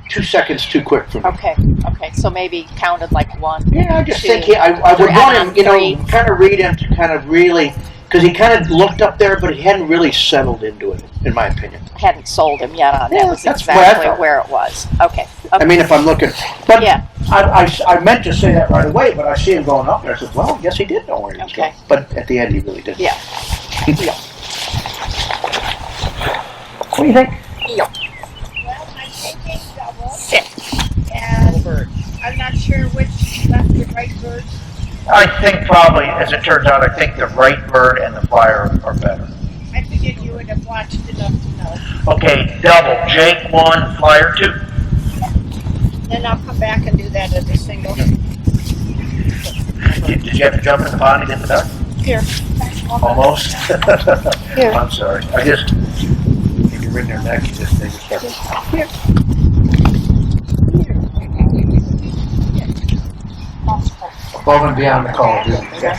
[SPEAKER 1] 2 seconds too quick for me.
[SPEAKER 8] Okay, okay. So maybe counted like 1.
[SPEAKER 1] Yeah, I just
[SPEAKER 8] two,
[SPEAKER 1] think I would
[SPEAKER 8] three,
[SPEAKER 1] want him, you know,
[SPEAKER 8] three.
[SPEAKER 1] kind of read him to kind of really, because he kind of looked up there, but he hadn't really settled into it.
[SPEAKER 11] in my opinion.
[SPEAKER 10] Hadn't sold him yet on that.
[SPEAKER 11] Yeah,
[SPEAKER 10] Was
[SPEAKER 11] that's what I
[SPEAKER 10] exactly
[SPEAKER 11] thought.
[SPEAKER 10] where it was. Okay.
[SPEAKER 11] I mean, if I'm looking, but
[SPEAKER 10] Yeah.
[SPEAKER 11] I meant to say that right away, but I see him going up there. I said, well, I guess he did know where he was
[SPEAKER 10] Okay.
[SPEAKER 11] going. But at the end, he really didn't.
[SPEAKER 10] Yeah.
[SPEAKER 11] What do you think?
[SPEAKER 10] Yeah.
[SPEAKER 9] Well, I'm taking double.
[SPEAKER 10] Sit.
[SPEAKER 9] And I'm not sure which left the right bird.
[SPEAKER 1] I think probably, as it turns out, I think the right bird and the flyer are better.
[SPEAKER 9] I figured you would have watched enough to know.
[SPEAKER 1] Okay, double. Jake 1, flyer 2.
[SPEAKER 9] Then I'll come back and do that as a single.
[SPEAKER 1] Did you have to jump in the pond to get the duck?
[SPEAKER 9] Here.
[SPEAKER 1] Almost.
[SPEAKER 9] Here.
[SPEAKER 1] I'm sorry. I just, if you're in their neck, they just start.
[SPEAKER 9] Here.
[SPEAKER 11] Above and beyond the Call of Duty.
[SPEAKER 1] Yeah.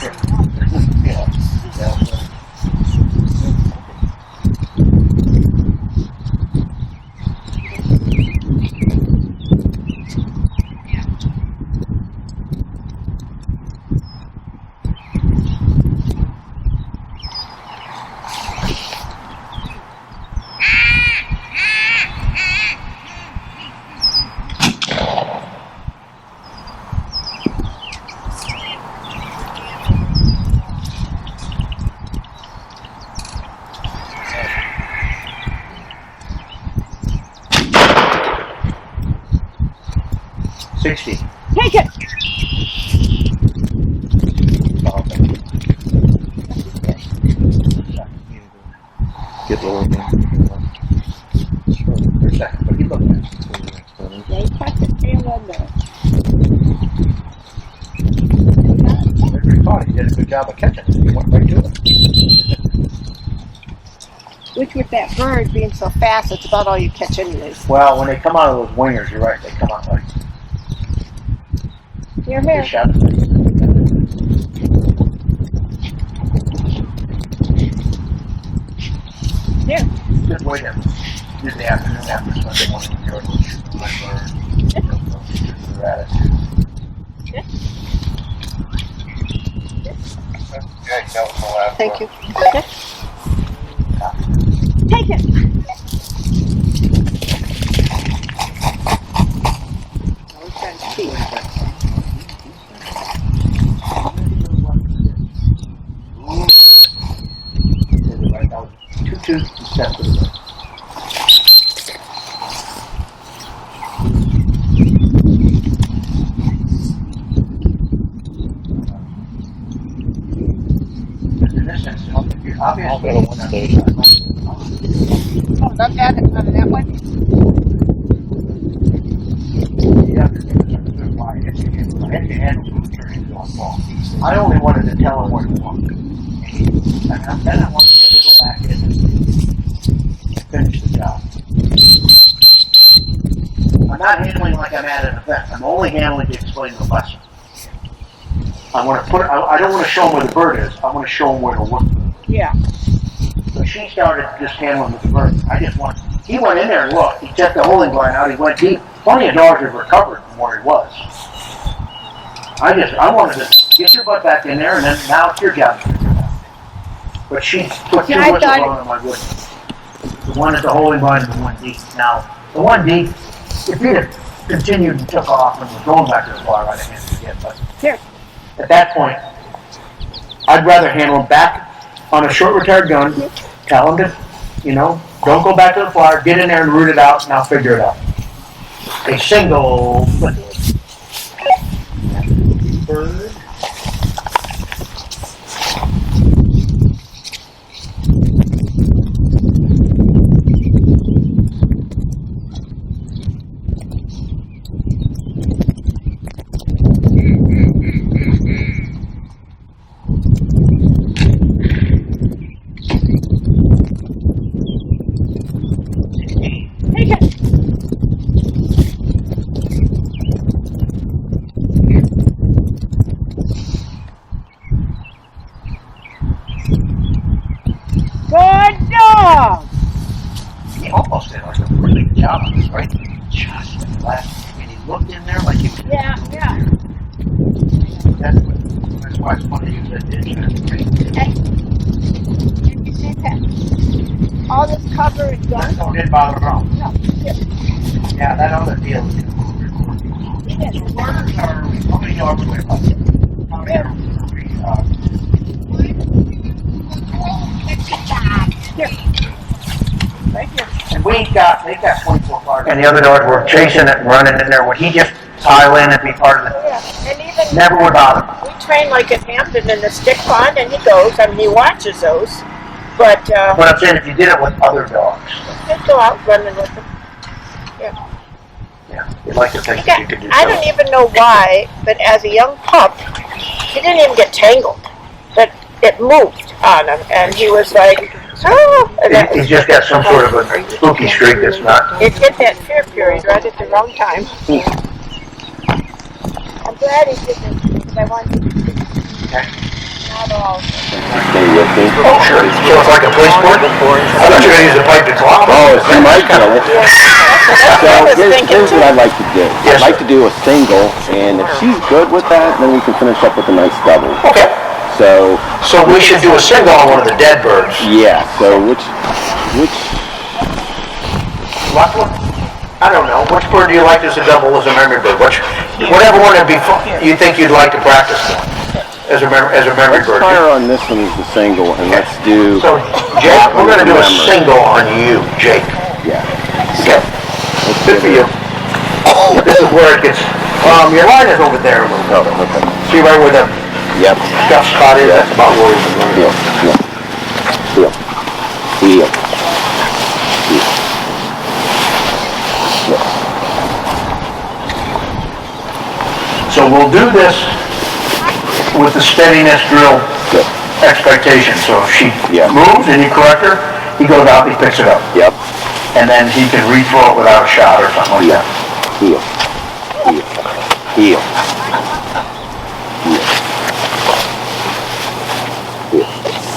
[SPEAKER 11] Take
[SPEAKER 10] it.
[SPEAKER 12] Get lower again.
[SPEAKER 11] For a second, but he looked at it.
[SPEAKER 9] Yeah, you caught the tail on there.
[SPEAKER 11] He caught it. He did a good job of catching it. He went right to it.
[SPEAKER 9] Which with that bird being so fast, it's about all you catch anyways.
[SPEAKER 11] Well, when they come out of those wingers, you're right. They come out like
[SPEAKER 9] Here,
[SPEAKER 11] they
[SPEAKER 9] here.
[SPEAKER 11] shot.
[SPEAKER 9] Here.
[SPEAKER 11] Just wait in. In the afternoon after Sunday morning, you're my bird. Your attitude.
[SPEAKER 9] Thank you. Okay. Take it. I was trying to see.
[SPEAKER 11] Right now, 2-2 step to the right. In this sense, obviously,
[SPEAKER 9] Oh, not that one.
[SPEAKER 11] I only wanted to tell him where to walk. And then I wanted him to go back in and finish the job. I'm not handling like I'm at an event. I'm only handling to explain the lesson. I want to I don't want to show him where the bird is. I want to show him where to look.
[SPEAKER 9] Yeah.
[SPEAKER 11] So she started just handling with the bird. He went in there and looked. He checked the holding blind out. He went deep. Plenty of dogs have recovered from where he was. I wanted to get your butt back in there, and then now it's your job to figure it out. But she put too much on my goodness. The one at the holding blind and the one deep. Now, the one deep, if he'd have continued and took off and was going back to the bar, I'd have handled it again. But
[SPEAKER 9] here,
[SPEAKER 11] at that point, I'd rather handle him back on a short retired gun, tell him to, don't go back to the flyer, get in there and root it out, and I'll figure it out. A single bird.
[SPEAKER 1] Oh, didn't bother at all? No. Yeah, that other deal is Orders are, how many dogs do we have? How many are
[SPEAKER 10] Here. Right here.
[SPEAKER 1] And they've got 24 cars. And the other dogs were chasing it and running in there. Would he just pile in and be part of it?
[SPEAKER 10] Yeah, and even
[SPEAKER 1] Never would bother.
[SPEAKER 10] we train like at Hampton in the stick pond, and he goes. I mean, he watches those, but
[SPEAKER 1] What I'm saying, if you did it with other dogs.
[SPEAKER 10] he'd go out running with them.
[SPEAKER 1] Yeah, you'd like to think
[SPEAKER 10] Yeah,
[SPEAKER 1] you could do
[SPEAKER 10] I don't even know why, but as a young pup, he didn't even get tangled. But it moved on him, and he was like, oh! And that
[SPEAKER 1] He's just got some sort of a spooky streak that's not.
[SPEAKER 10] it hit that fear period right at the wrong time. I'm glad he didn't, because I wanted to see. Not all.
[SPEAKER 11] Oh, sure. So it's like a police board? I thought you were going to use a pipe to clop.
[SPEAKER 14] Oh, she might kill it. So here's what I'd like to do. I'd like to do a single, and if she's good with that, then we can finish up with a nice double.
[SPEAKER 1] Okay.
[SPEAKER 14] So
[SPEAKER 1] we should do a single on one of the dead birds.
[SPEAKER 14] Yeah. So which?
[SPEAKER 1] What one? I don't know. Which bird do you like as a double, as a memory bird? Whatever one would be fun, you think you'd like to practice one as a memory bird.
[SPEAKER 14] Let's fire on this one as the single, and let's do.
[SPEAKER 1] So, Jake, we're going to do a single on you, Jake.
[SPEAKER 14] Yeah.
[SPEAKER 1] Okay. Good for you. This is where it gets. Your line is over there a little bit.
[SPEAKER 14] Oh, okay.
[SPEAKER 1] See right where the scuff spot is? That's about where we're going.
[SPEAKER 14] Heel.
[SPEAKER 1] So we'll do this with the steadiness drill expectation. So if she moves and you correct her, he goes out, he picks it up.
[SPEAKER 14] Yep.
[SPEAKER 1] And then he can re-throw it without a shot or something like that.
[SPEAKER 14] Heel. Heel.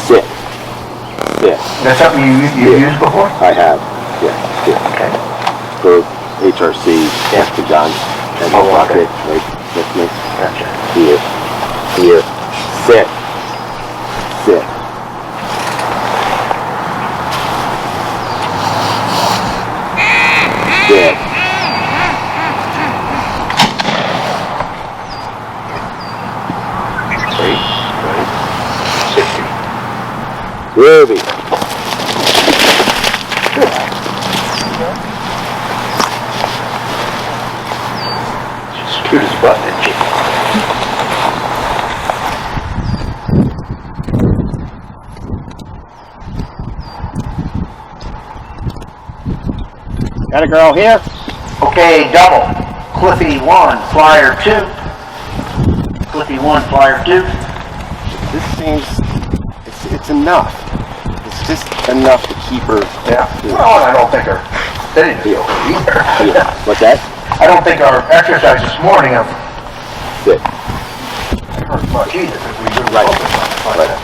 [SPEAKER 14] Sit.
[SPEAKER 1] That's something you used before?
[SPEAKER 14] I have. Yeah.
[SPEAKER 1] Okay.
[SPEAKER 14] For HRC, the gun, and the bucket, right with me.
[SPEAKER 1] Gotcha.
[SPEAKER 14] Here. Sit. Sit. Ruby.
[SPEAKER 1] She's cute as butt, isn't she?
[SPEAKER 14] Got a girl here?
[SPEAKER 1] Okay, double. Cliffy 1, flyer 2. Cliffy 1, flyer 2.
[SPEAKER 14] This seems, it's enough. It's just enough to keep her.
[SPEAKER 1] Yeah. Well, I don't think her steady deal either.
[SPEAKER 14] Yeah. What's that?
[SPEAKER 1] I don't think our exercise this morning of
[SPEAKER 14] Good.
[SPEAKER 1] hurt much either because we really
[SPEAKER 14] Right.
[SPEAKER 1] focus on that.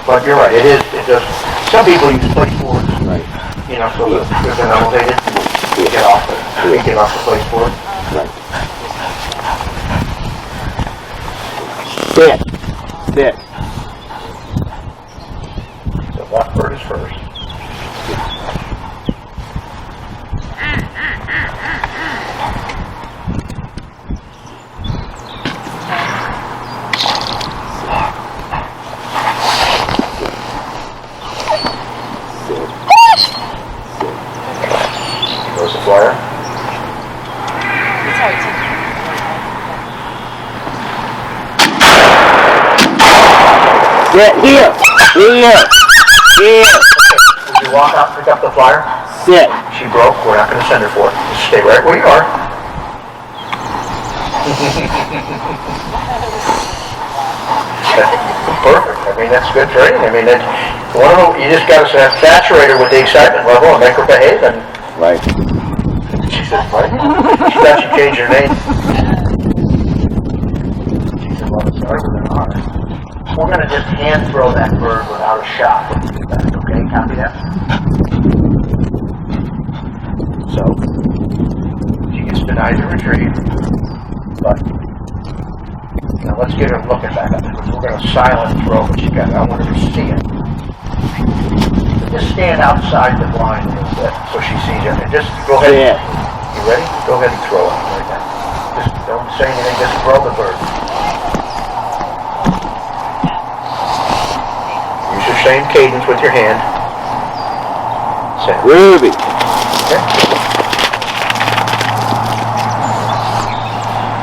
[SPEAKER 1] But you're right, it does. Some people use place boards,
[SPEAKER 14] Right.
[SPEAKER 1] you know, so that there's an elevated, you get off the place board.
[SPEAKER 14] Right. Sit.
[SPEAKER 1] So left bird is first. Goes the flyer.
[SPEAKER 14] Sit here. Would
[SPEAKER 1] you walk out and pick up the flyer?
[SPEAKER 14] Sit.
[SPEAKER 1] She broke. We're not going to send her for it. Just stay right where you are. Perfect. I mean, that's good training. I mean, you just got to saturate her with the excitement level and make her behave. And
[SPEAKER 14] right.
[SPEAKER 1] She said, what? She thought she changed her name. She said, well, it's harder than honor. We're going to just hand throw that bird without a shot. Okay, copy that? So, she gets denied the retrieve. But, now let's get her looking back at it. We're going to silent throw what she got. I want her to see it.
[SPEAKER 11] Just stand outside the blind a little bit so she sees it. And just go ahead.
[SPEAKER 14] Yeah.
[SPEAKER 11] You ready? Go ahead and throw it right now. Just don't say anything, just throw the bird. Use your same cadence with your hand. Same.
[SPEAKER 14] Ruby.
[SPEAKER 11] Okay.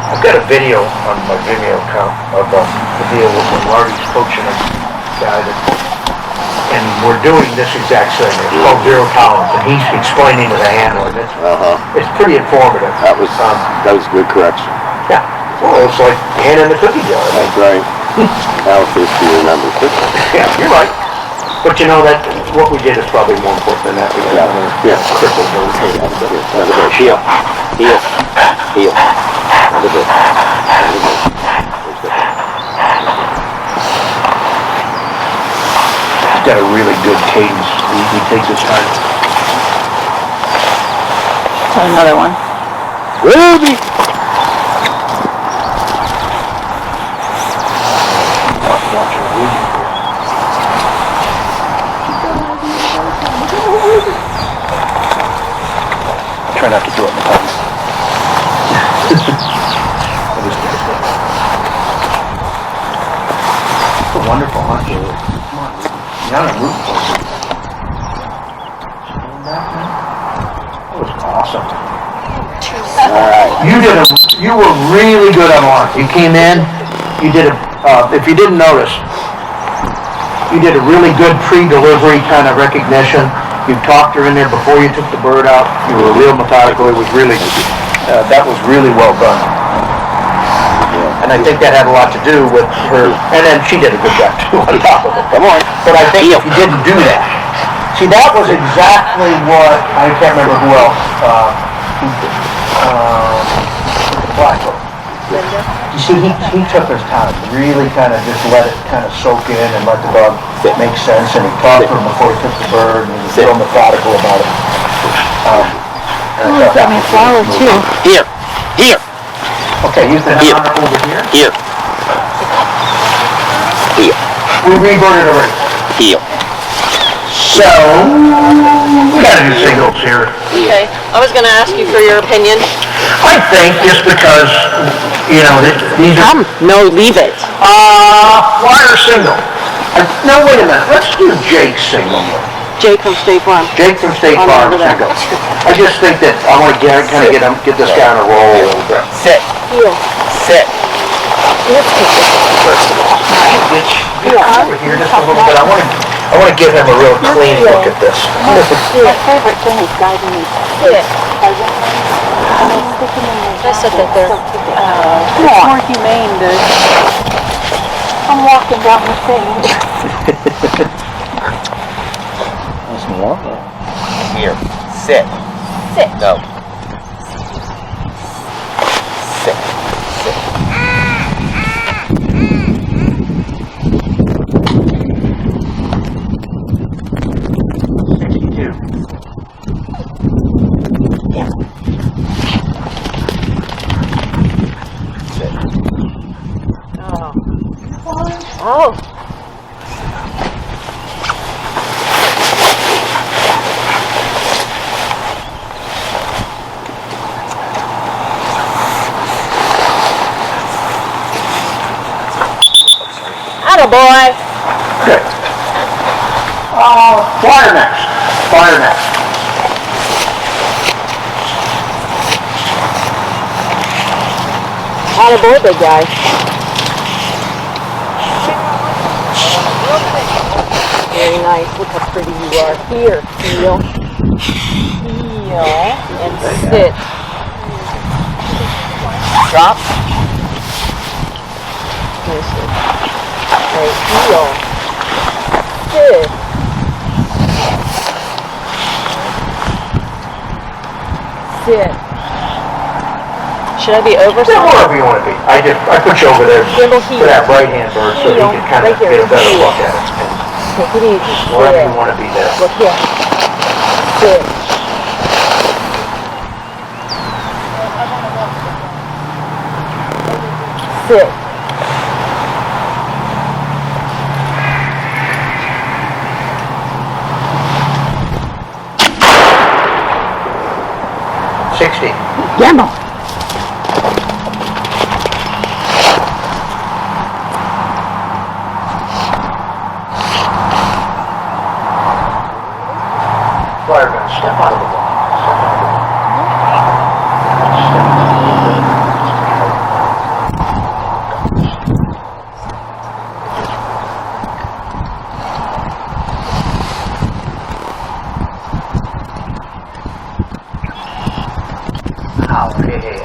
[SPEAKER 11] I've got a video on my Vimeo account of the deal with when Marty's coaching a guy that, and we're doing this exact thing. It's called zero tolerance, and he's explaining to the handler. It's pretty informative.
[SPEAKER 14] That was good correction.
[SPEAKER 11] Yeah. Well, it's like hand in the cookie jar.
[SPEAKER 14] That's right. Alice history remembers it.
[SPEAKER 11] Yeah, you're right. But you know that what we did is probably more important than that. We got crippled those.
[SPEAKER 14] Another bit. Heel. Heel. Heel. Another bit. Another bit.
[SPEAKER 11] He's got a really good cadence. He takes his time.
[SPEAKER 8] Try another one.
[SPEAKER 14] Ruby!
[SPEAKER 11] Try not to throw it in the pond. So wonderful, huh? Come on, you're on a root for it. That was awesome.
[SPEAKER 14] Alright.
[SPEAKER 11] You were really good on one. You came in, you did if you didn't notice, you did a really good pre-delivery kind of recognition. You talked her in there before you took the bird out. You were real methodical. It was really, that was really well done. And I think that had a lot to do with her, and then she did a good job too on top of it. Come on. But I think if you didn't do that, see, that was exactly what, I can't remember who else, Blackfoot. You see, he took his time, really kind of just let it kind of soak in and let the dog make sense, and he talked to him before he took the bird, and he was real methodical about it.
[SPEAKER 8] He's got my flower too.
[SPEAKER 14] Here. Here.
[SPEAKER 11] Okay, use the hammer over here.
[SPEAKER 14] Here. Here.
[SPEAKER 11] We reverted already.
[SPEAKER 14] Heel.
[SPEAKER 11] So, we gotta do singles here.
[SPEAKER 8] Okay. I was going to ask you for your opinion.
[SPEAKER 11] I think just because, you know, these are...
[SPEAKER 8] No, leave it.
[SPEAKER 11] Flyer single. No, wait a minute. Let's do Jake's single.
[SPEAKER 8] Jake from State Farm.
[SPEAKER 11] Jake from State Farm single. I just think that I want to get this guy on a roll a little bit.
[SPEAKER 14] Sit.
[SPEAKER 8] Heel.
[SPEAKER 14] Sit.
[SPEAKER 8] Let's take this one first of all.
[SPEAKER 11] Get over here just a little bit. I want to give him a real clean look at this.
[SPEAKER 8] My favorite thing is guiding me. Sit. I said that they're more humane to... I'm walking down the thing.
[SPEAKER 14] That's more. Here. Sit.
[SPEAKER 8] Sit.
[SPEAKER 14] No. Sit. Sit.
[SPEAKER 11] 62. Yeah.
[SPEAKER 14] Sit.
[SPEAKER 8] Oh. Attaboy.
[SPEAKER 11] Good. Flyer next. Flyer next.
[SPEAKER 8] Attaboy, big guy. Very nice. Look how pretty you are. Here, heel. Heel. And sit. Drop. Listen. Right, heel. Sit. Sit. Should I be over
[SPEAKER 11] Yeah, wherever you want to be. I put you over there for that right hand bird so you can kind of get a better look at it.
[SPEAKER 8] Take it easy.
[SPEAKER 11] Wherever you want to be there.
[SPEAKER 8] Look here. Sit. Sit.
[SPEAKER 1] 60.
[SPEAKER 8] Gamble.
[SPEAKER 1] Flyer gun, step out of the ball. Step out of the ball.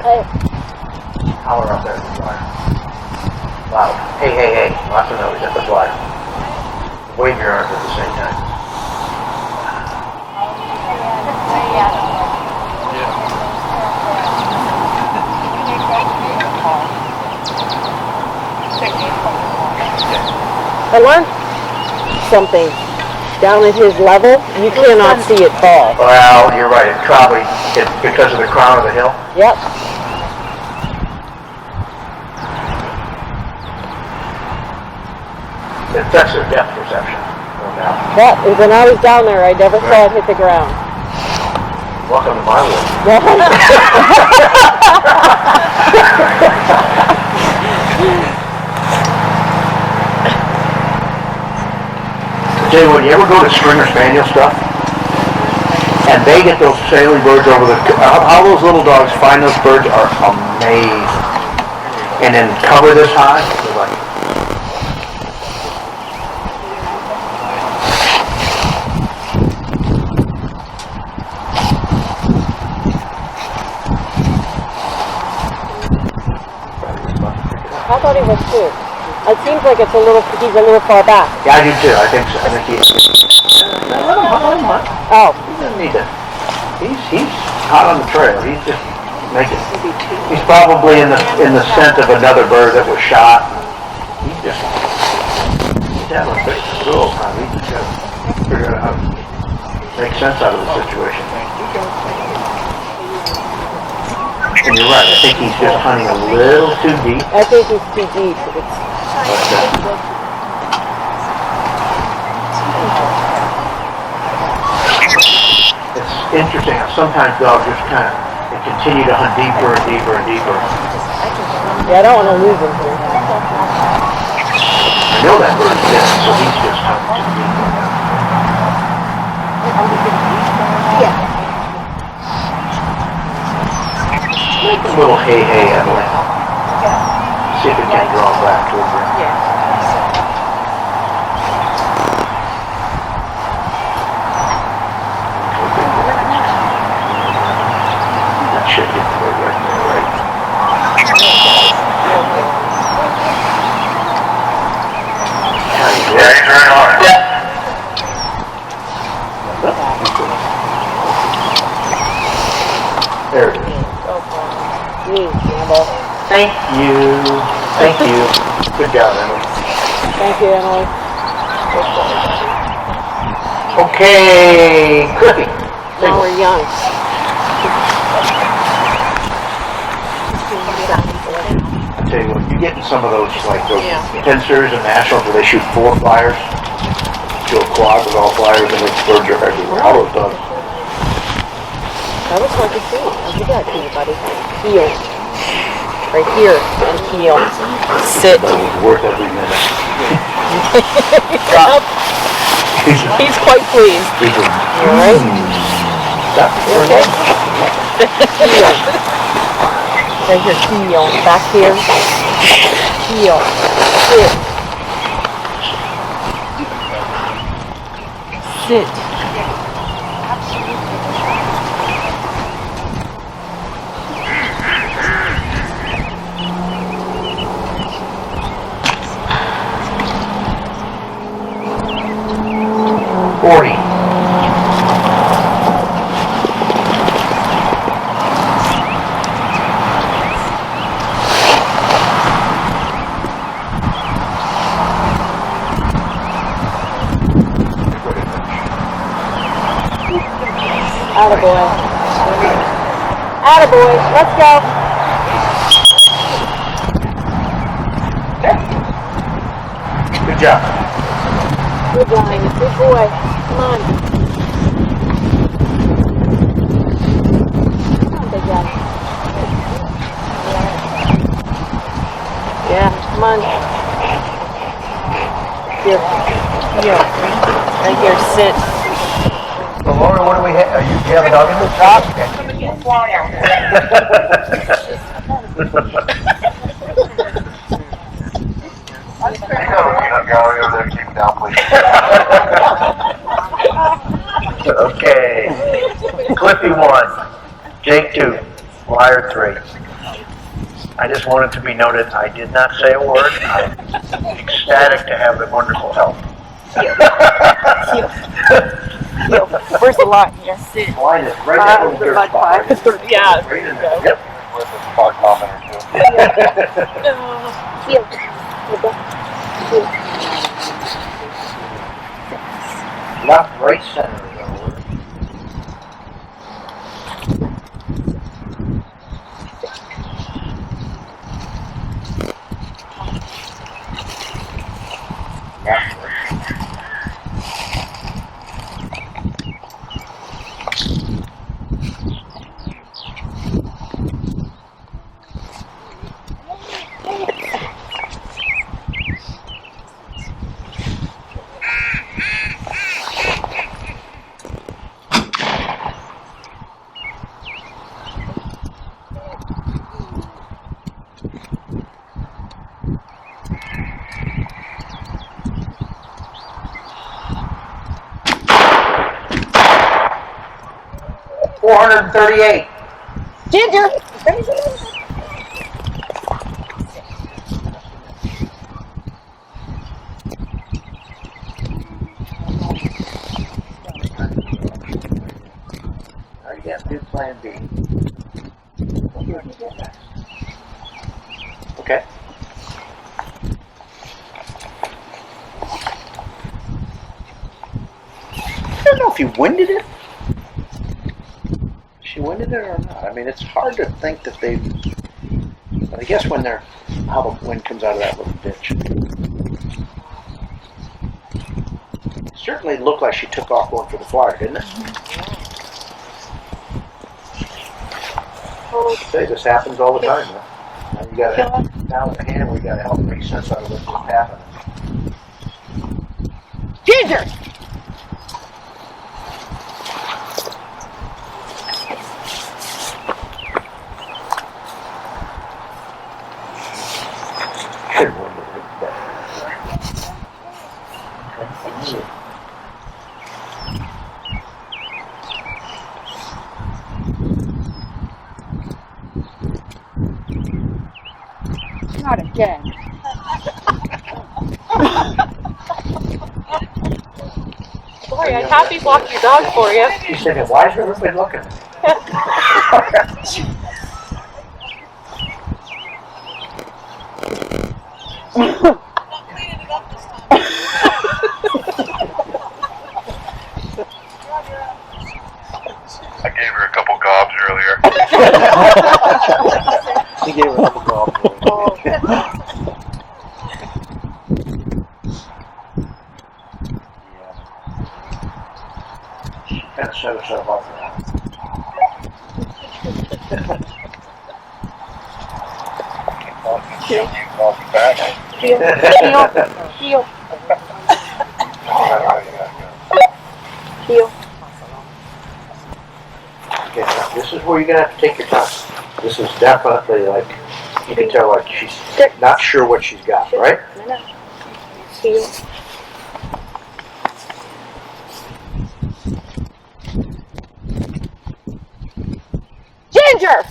[SPEAKER 1] Hey. Holler up there at the flyer. Loud. Hey, hey, hey. Lots of noise at the flyer. Wave your arms at the same time.
[SPEAKER 8] I learned something. Down at his level, you cannot see it fall.
[SPEAKER 1] Well, you're right. It probably, because of the crown of the hill.
[SPEAKER 8] Yep.
[SPEAKER 1] It affects their depth perception, no doubt.
[SPEAKER 8] But when I was down there, I never saw it hit the ground.
[SPEAKER 1] Welcome to my world. Tell you what, you ever go to Springer Spaniel stuff? And they get those sailing birds over the... How those little dogs find those birds are amazing. And then cover this high, they're like...
[SPEAKER 8] I thought he was too. It seems like he's a little far back.
[SPEAKER 1] Yeah, I do too. I think so. I think he is.
[SPEAKER 8] Oh.
[SPEAKER 1] He doesn't need to. He's hot on the trail. He's just making. He's probably in the scent of another bird that was shot. He's having a big school time. He's just got to figure out how to make sense out of the situation. And you're right. I think he's just hunting a little too deep.
[SPEAKER 8] I think he's too deep.
[SPEAKER 1] It's interesting how sometimes dogs just kind of continue to hunt deeper and deeper and deeper.
[SPEAKER 8] Yeah, I don't want to lose him here.
[SPEAKER 1] I know that bird's dead, so he's just hunting too deep. Yeah. Make a little hey hey, Emily. See if it can draw back to her. That should get the bird right there, right? Yeah, he's very hard. There it is. Thank you. Thank you. Good job, Emily.
[SPEAKER 8] Thank you, Emily.
[SPEAKER 1] Okay, cooking.
[SPEAKER 8] Now we're young.
[SPEAKER 1] I tell you what, you get in some of those, like those pincers and nationals where they shoot 4 flyers, do a quad with all flyers and the birds are everywhere. All those dogs.
[SPEAKER 8] That was hard to see. How'd you get to, buddy? Heel. Right here, and heel. Sit.
[SPEAKER 1] That was worth every minute.
[SPEAKER 8] He's quite pleased.
[SPEAKER 1] He's a,
[SPEAKER 8] You alright? You okay? Heel. Right here, heel. Back here. Heel. Sit. Sit.
[SPEAKER 1] 40.
[SPEAKER 8] Attaboy. Attaboy. Let's go.
[SPEAKER 1] Good job.
[SPEAKER 8] Good line. Good boy. Come on. Come on, big Here. Right here, sit.
[SPEAKER 1] So Laura, what do we have? Do you have a dog in the shop? Okay. Okay. Clippy 1, Jake 2, Liar 3. I just wanted to be noted, I did not say a word. I'm ecstatic to have the wonderful help.
[SPEAKER 8] Where's the line here?
[SPEAKER 11] Line is right there in the dirt spot.
[SPEAKER 8] Yeah.
[SPEAKER 11] Right in there. Yep. With a spot kilometer too. Left, right, center. $438.
[SPEAKER 8] Ginger!
[SPEAKER 11] I got good plan B. Okay. I don't know if he winded it. She winded it or not. I mean, it's hard to think that they. But I guess when they're how the wind comes out of that little ditch. It certainly looked like she took off going for the flyer, didn't it? Say this happens all the time. Huh? Now you got to down with the hand. We got to help make sense out of what's happening.
[SPEAKER 8] Ginger! Not again.
[SPEAKER 13] Boy, I'm happy walk your dog for you.
[SPEAKER 11] She's thinking, why is everybody looking?
[SPEAKER 15] I gave her a couple gobs earlier.
[SPEAKER 11] He gave her a couple gobs earlier. She kind of set herself up for that.
[SPEAKER 15] You call me back.
[SPEAKER 8] Heel.
[SPEAKER 11] Okay, now this is where you're gonna have to take your time. This is definitely like, you can tell like she's not sure what she's got, right?
[SPEAKER 8] Heel. Ginger!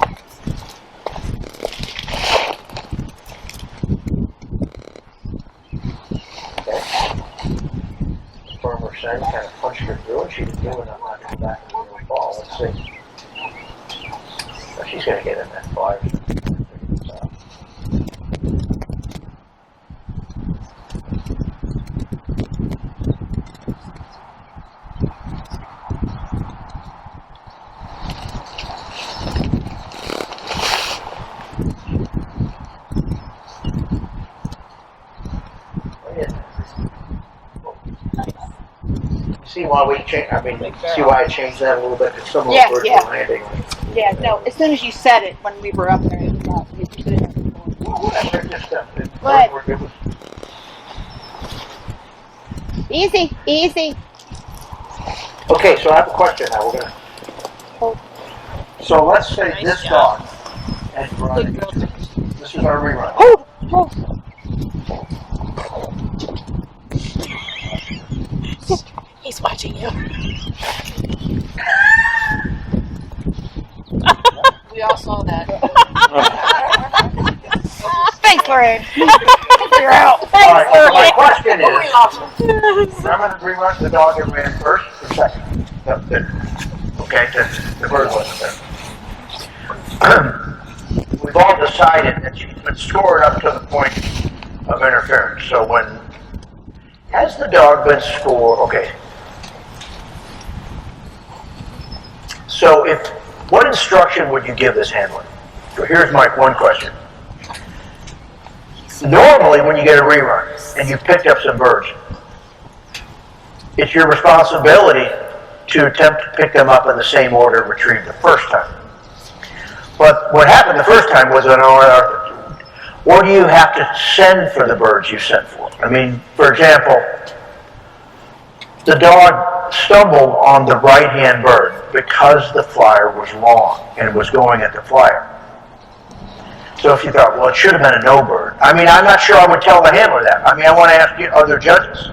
[SPEAKER 11] Okay. Farmer Sang kind of punched her through and she was doing it. I'm not going back to the real ball. Let's see. So she's going to get in that flyer. See why we change? I mean, see why I changed that a little bit? Because some of those birds were landing.
[SPEAKER 8] Yeah, no, as soon as you said it when we were up there, it was you could have.
[SPEAKER 11] Well, whatever, just
[SPEAKER 8] But Easy, easy.
[SPEAKER 1] Okay, so I have a question now. We're gonna. So let's say this dog has run. This is our rerun.
[SPEAKER 13] He's watching you.
[SPEAKER 7] We all saw that.
[SPEAKER 8] Thanks, Lorraine.
[SPEAKER 7] You're out.
[SPEAKER 1] All right, so my question is, I'm going to rerun the dog that ran first or second? Okay, the bird wasn't there. We've all decided that she's been scored up to the point of interference. So has the dog been scored? Okay. So what instruction would you give this handler? So here's my one question. Normally, when you get a rerun and you've picked up some birds, it's your responsibility to attempt to pick them up in the same order retrieved the first time. But what happened the first time was an order, or do you have to send for the birds you sent for? I mean, for example, the dog stumbled on the right-hand bird because the flyer was long and was going at the flyer. So if you thought, well, it should have been a no bird. I mean, I'm not sure I would tell the handler that. I mean, I want to ask you, other judges,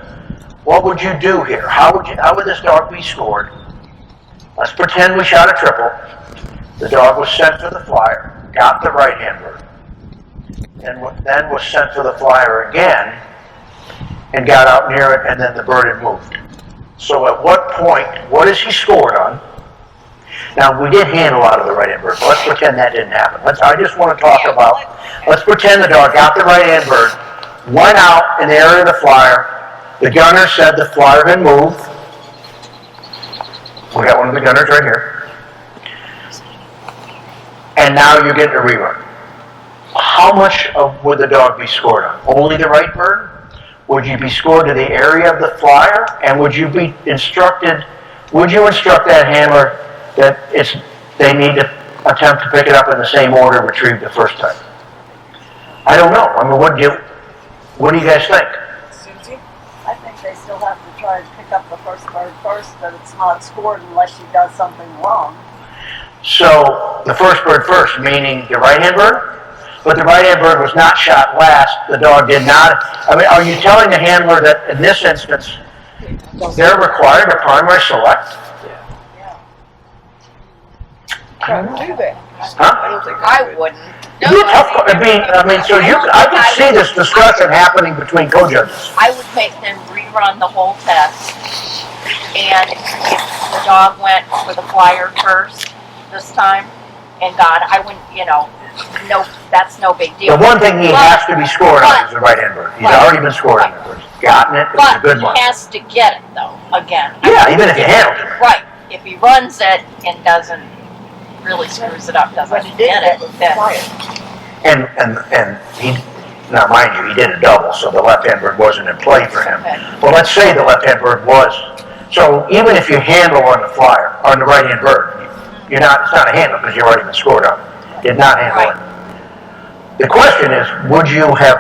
[SPEAKER 1] what would you do here? How would this dog be scored? Let's pretend we shot a triple. The dog was sent for the flyer, got the right-hand bird, and then was sent for the flyer again, and got out near it, and then the bird had moved. So at what point, what is he scored on? Now, we did handle out of the right-hand bird, but let's pretend that didn't happen. I just want to talk about, let's pretend the dog got the right-hand bird, went out in the area of the flyer, the gunner said the flyer had moved. We got one of the gunners right here. And now you're getting a rerun. How much would the dog be scored on? Only the right bird? Would you be scored to the area of the flyer? And would you instruct that handler that they need to attempt to pick it up in the same order retrieved the first time? I don't know. I mean, what do you guys think?
[SPEAKER 10] Susie? I think they still have to try and pick up the first bird first, but it's not scored unless she does something wrong.
[SPEAKER 1] So the first bird first, meaning the right-hand bird? But the right-hand bird was not shot last. The dog did not. I mean, are you telling the handler that in this instance, they're required to primary select?
[SPEAKER 10] I don't do that.
[SPEAKER 1] Huh?
[SPEAKER 7] I wouldn't.
[SPEAKER 1] I mean, so I can see this discussion happening between co-judges.
[SPEAKER 7] I would make them rerun the whole test. And if the dog went for the flyer first this time and got it, I wouldn't, no, that's no big deal.
[SPEAKER 1] The one thing he has to be scored on is the right-hand bird. He's already been scored on it. Gotten it. It's a good one.
[SPEAKER 7] But he has to get it, though, again.
[SPEAKER 1] Yeah, even if you handled it.
[SPEAKER 7] Right. If he runs it and really screws it up, doesn't get it, then...
[SPEAKER 1] And he, now mind you, he did a double, so the left-hand bird wasn't in play for him.
[SPEAKER 7] Okay.
[SPEAKER 1] But let's say the left-hand bird was. So even if you handle on the flyer, on the right-hand bird, it's not a handle because you've already been scored on. Did not handle it. The question is, would you have,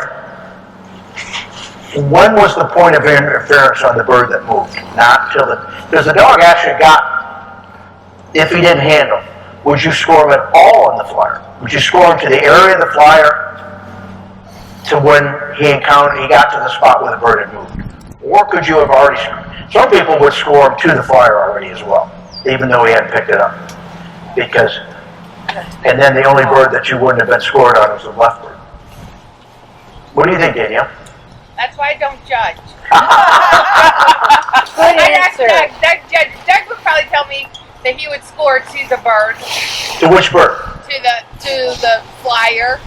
[SPEAKER 1] when was the point of interference on the bird that moved? Not till because the dog actually got, if he didn't handle, would you score him at all on the flyer? Would you score him to the area of the flyer to when he got to the spot where the bird had moved? Or could you have already scored? Some people would score him to the flyer already as well, even though he hadn't picked it up. And then the only bird that you wouldn't have been scored on was the left bird. What do you think, Danielle?
[SPEAKER 16] That's why I don't judge.
[SPEAKER 8] Good answer.
[SPEAKER 16] Doug would probably tell me that he would score to the bird.
[SPEAKER 1] To which bird?
[SPEAKER 16] To the flyer.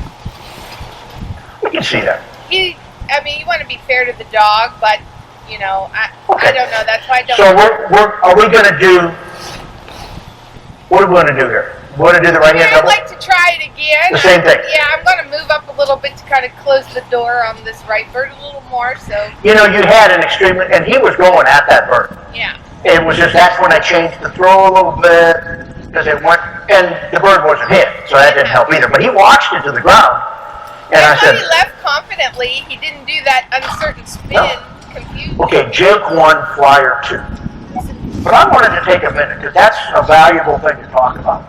[SPEAKER 1] We can see that.
[SPEAKER 16] You want to be fair to the dog, but I don't know. That's why I don't.
[SPEAKER 1] So are we going to do? What are we going to do here? We're going to do the right-hand double?
[SPEAKER 16] I'd like to try it again.
[SPEAKER 1] The same thing.
[SPEAKER 16] Yeah, I'm going to move up a little bit to kind of close the door on this right bird a little more. So.
[SPEAKER 1] You had an extremely, and he was going at that bird.
[SPEAKER 16] Yeah.
[SPEAKER 1] It was just that's when I changed the throw a little bit because it went, and the bird wasn't hit, so that didn't help either. But he watched it to the ground, and I said,
[SPEAKER 16] he left confidently. He didn't do that uncertain spin.
[SPEAKER 1] No.
[SPEAKER 16] confused.
[SPEAKER 11] Okay, Jake won, Flyer 2. But I wanted to take a minute, because that's a valuable thing to talk about.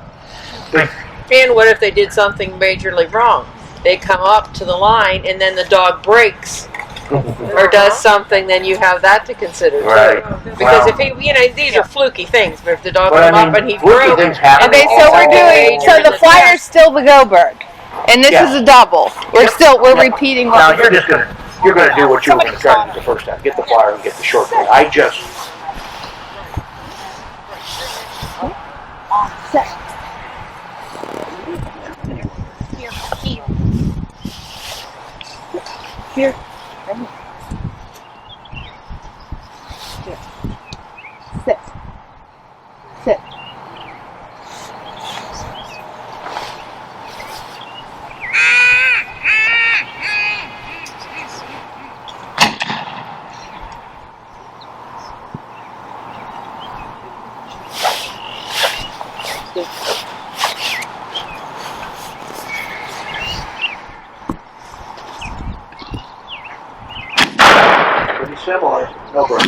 [SPEAKER 17] And what if they did something majorly wrong? They come up to the line and then the dog breaks or does something, then you have that to consider too.
[SPEAKER 11] Right.
[SPEAKER 17] Because if he, these are fluky things, but if the dog come up and he
[SPEAKER 11] fluky
[SPEAKER 17] broke,
[SPEAKER 11] things happen.
[SPEAKER 17] and they
[SPEAKER 16] So we're doing, so the Flyer's still the Go Bird. And this is a double. We're repeating what
[SPEAKER 11] Now you're gonna do what you were gonna try to do the first time. Get the Flyer and get the short thing. I just
[SPEAKER 16] set. Here. Here. Sit. Sit.
[SPEAKER 11] pretty similar. No bird.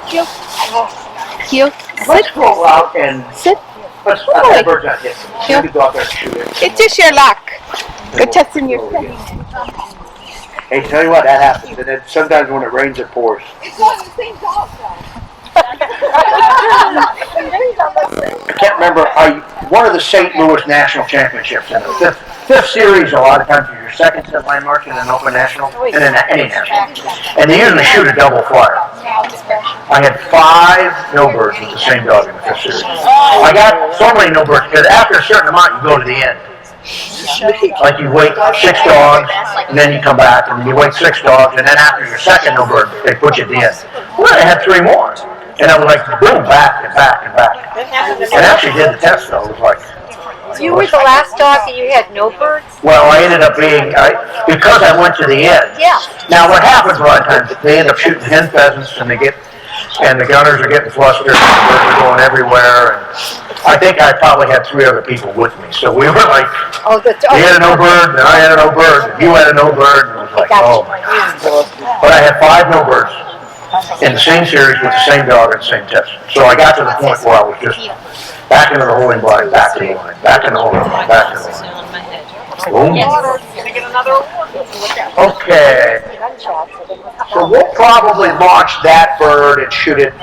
[SPEAKER 16] Heel. Heel.
[SPEAKER 11] Let's go out and
[SPEAKER 16] sit.
[SPEAKER 11] Let's that bird's not hit. You can go out there and shoot it.
[SPEAKER 16] It's just your luck. We're testing your steadiness.
[SPEAKER 11] Hey, tell you what, that happens. And then sometimes when it rains, it pours.
[SPEAKER 16] It's on the same dog though.
[SPEAKER 11] I can't remember. One of the St. Louis National Championships in the fifth series. A lot of times is your second set line mark in an open national, and then any national. And they usually shoot a double flyer. I had 5 no birds with the same dog in the fifth series. I got so many no birds because after a certain amount, you go to the end. Like you wait 6 dogs, and then you come back, and you wait 6 dogs, and then after your second no bird, they put you at the end. Well, I had 3 more. And I was like, boom, back and back and back. And actually did the test though. It was like.
[SPEAKER 8] You were the last dog and you had no birds?
[SPEAKER 11] Well, I ended up being, because I went to the end.
[SPEAKER 8] Yeah.
[SPEAKER 11] Now what happens a lot of times, they end up shooting hen pheasants and and the gunners are getting flustered and the birds are going everywhere. And I think I probably had 3 other people with me. So we were like, he had a no bird, and I had a no bird, and you had a no bird. And it was like, oh my God. But I had 5 no birds in the same series with the same dog and the same test. So I got to the point where I was just back into the holding blind, back to the line, back in the holding blind, back to the line. Boom. Okay. So we'll probably launch that bird and shoot it.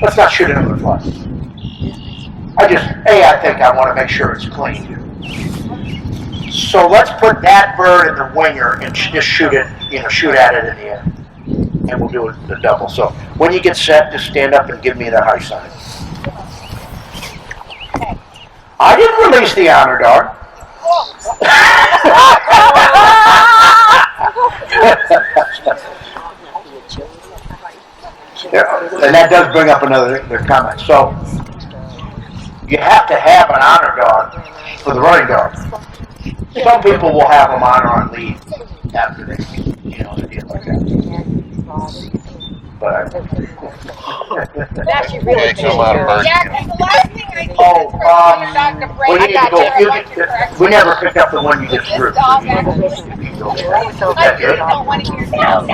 [SPEAKER 11] Let's not shoot another fly. I think I want to make sure it's clean. So let's put that bird in the winger and just shoot it, shoot at it in the air. And we'll do the double. So when you get set, just stand up and give me the high sign. I didn't release the honor dog. Yeah, and that does bring up another comment. So you have to have an honor dog for the running dog. Some people will have them honor on lead after they, they deal like that. But
[SPEAKER 16] That's you really
[SPEAKER 15] Takes a lot of birds.
[SPEAKER 16] Yeah, because the last thing I did was for your dog to break.
[SPEAKER 11] we need to go. We never picked up the one you just threw.
[SPEAKER 16] Dog actually. I really don't want to hear no.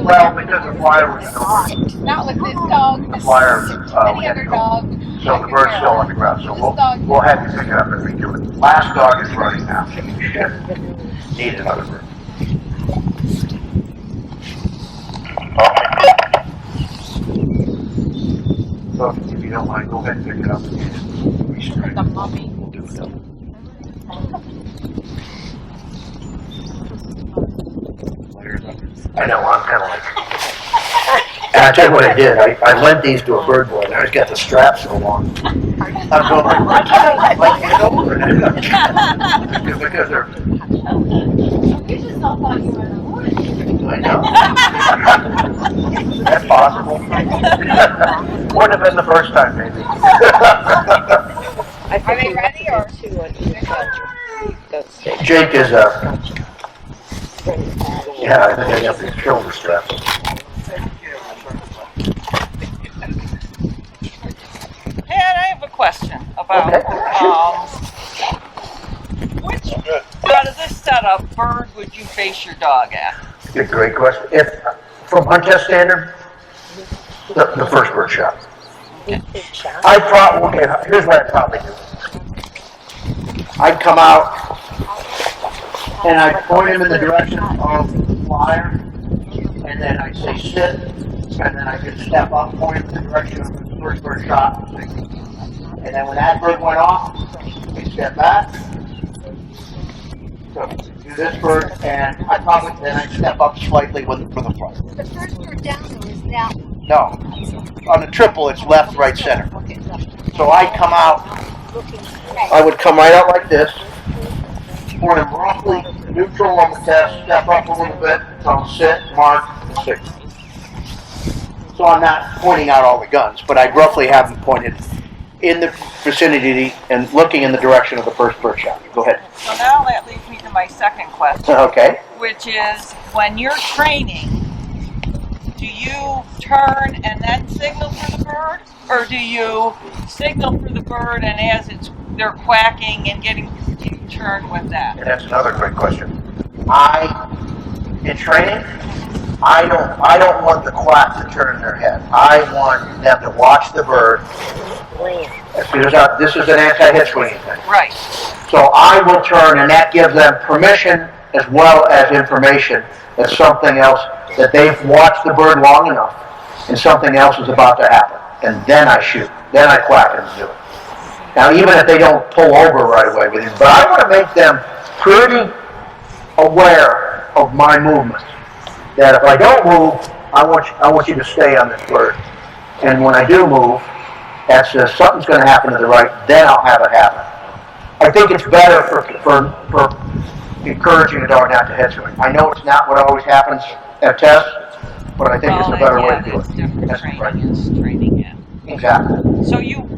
[SPEAKER 11] Well, because the flyer was
[SPEAKER 16] Not with this dog.
[SPEAKER 11] The flyer,
[SPEAKER 16] Any other dog.
[SPEAKER 11] so the bird's still on the ground. So we'll have you pick it up and redo it. Last dog is running now. You should need another bird. So if you don't mind, go ahead and pick it up and restrike. We'll do it. I know, I'm kind of like. And I tell you what I did. I lent these to a bird boy, and I just got the straps so long. I'm going like, get over it. Because they're. I know. That's possible. Wouldn't have been the first time, maybe.
[SPEAKER 16] Are they ready or?
[SPEAKER 11] Jake is yeah, I think I got the shoulder straps.
[SPEAKER 18] Ed, I have a question about which
[SPEAKER 17] out of this setup, bird would you face your dog at?
[SPEAKER 11] Good, great question. If, from hunt test standard, the first bird shot. I'd probably, okay, here's what I'd probably do. I'd come out and I'd point him in the direction of the flyer, and then I'd say sit, and then I could step up, point him in the direction of the first bird shot. And then when that bird went off, we step back. So do this bird, and I probably then I step up slightly for the flight.
[SPEAKER 10] The first bird down though is now.
[SPEAKER 11] No, on the triple it's left, right, center. So I'd come out. I would come right out like this, point him roughly neutral on the test, step up a little bit, tell him sit, mark, and signal. So I'm not pointing out all the guns, but I'd roughly have them pointed in the vicinity and looking in the direction of the first bird shot. Go ahead.
[SPEAKER 17] So now that leads me to my second question.
[SPEAKER 11] Okay.
[SPEAKER 17] Which is, when you're training, do you turn and then signal for the bird? Or do you signal for the bird and as they're quacking and getting, do you turn with that?
[SPEAKER 11] And that's another great question. In training, I don't want the quack to turn their head. I want them to watch the bird. This is an anti-head swinging thing.
[SPEAKER 17] Right.
[SPEAKER 11] So I will turn, and that gives them permission as well as information that something else, that they've watched the bird long enough, and something else is about to happen. And then I shoot. Then I quack and do it. Now, even if they don't pull over right away with him, but I want to make them pretty aware of my movement. That if I don't move, I want you to stay on this bird. And when I do move, that says something's going to happen to the right, then I'll have it happen. I think it's better for encouraging a dog not to head swing. I know it's not what always happens at tests, but I think it's a better way to do it.
[SPEAKER 17] Different training is training, yeah.
[SPEAKER 11] Exactly.
[SPEAKER 17] So you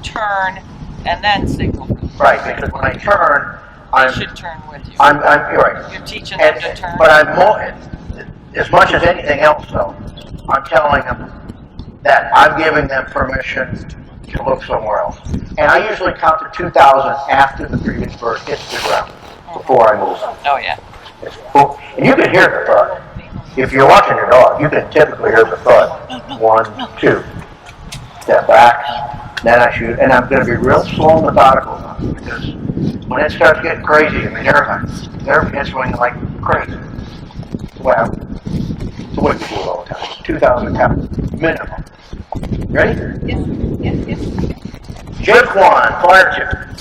[SPEAKER 17] turn and then signal.
[SPEAKER 11] Right, because when I turn,
[SPEAKER 17] I should turn with you.
[SPEAKER 11] You're right.
[SPEAKER 17] You're teaching them to turn.
[SPEAKER 11] But I'm more, as much as anything else though, I'm telling them that I'm giving them permission to look somewhere else. And I usually count to 2,000 after the previous bird hits the ground before I move.
[SPEAKER 17] Oh yeah.
[SPEAKER 11] And you can hear the thud. If you're watching your dog, you can typically hear the thud. 1, 2. Step back, then I shoot, and I'm going to be real slow and methodical now, because when it starts getting crazy, I mean, they're head swinging like crazy. Well, it's the way we do it all the time. 2,000 count, minimum. Ready?
[SPEAKER 17] Yes.
[SPEAKER 11] Jake 1, fire 2.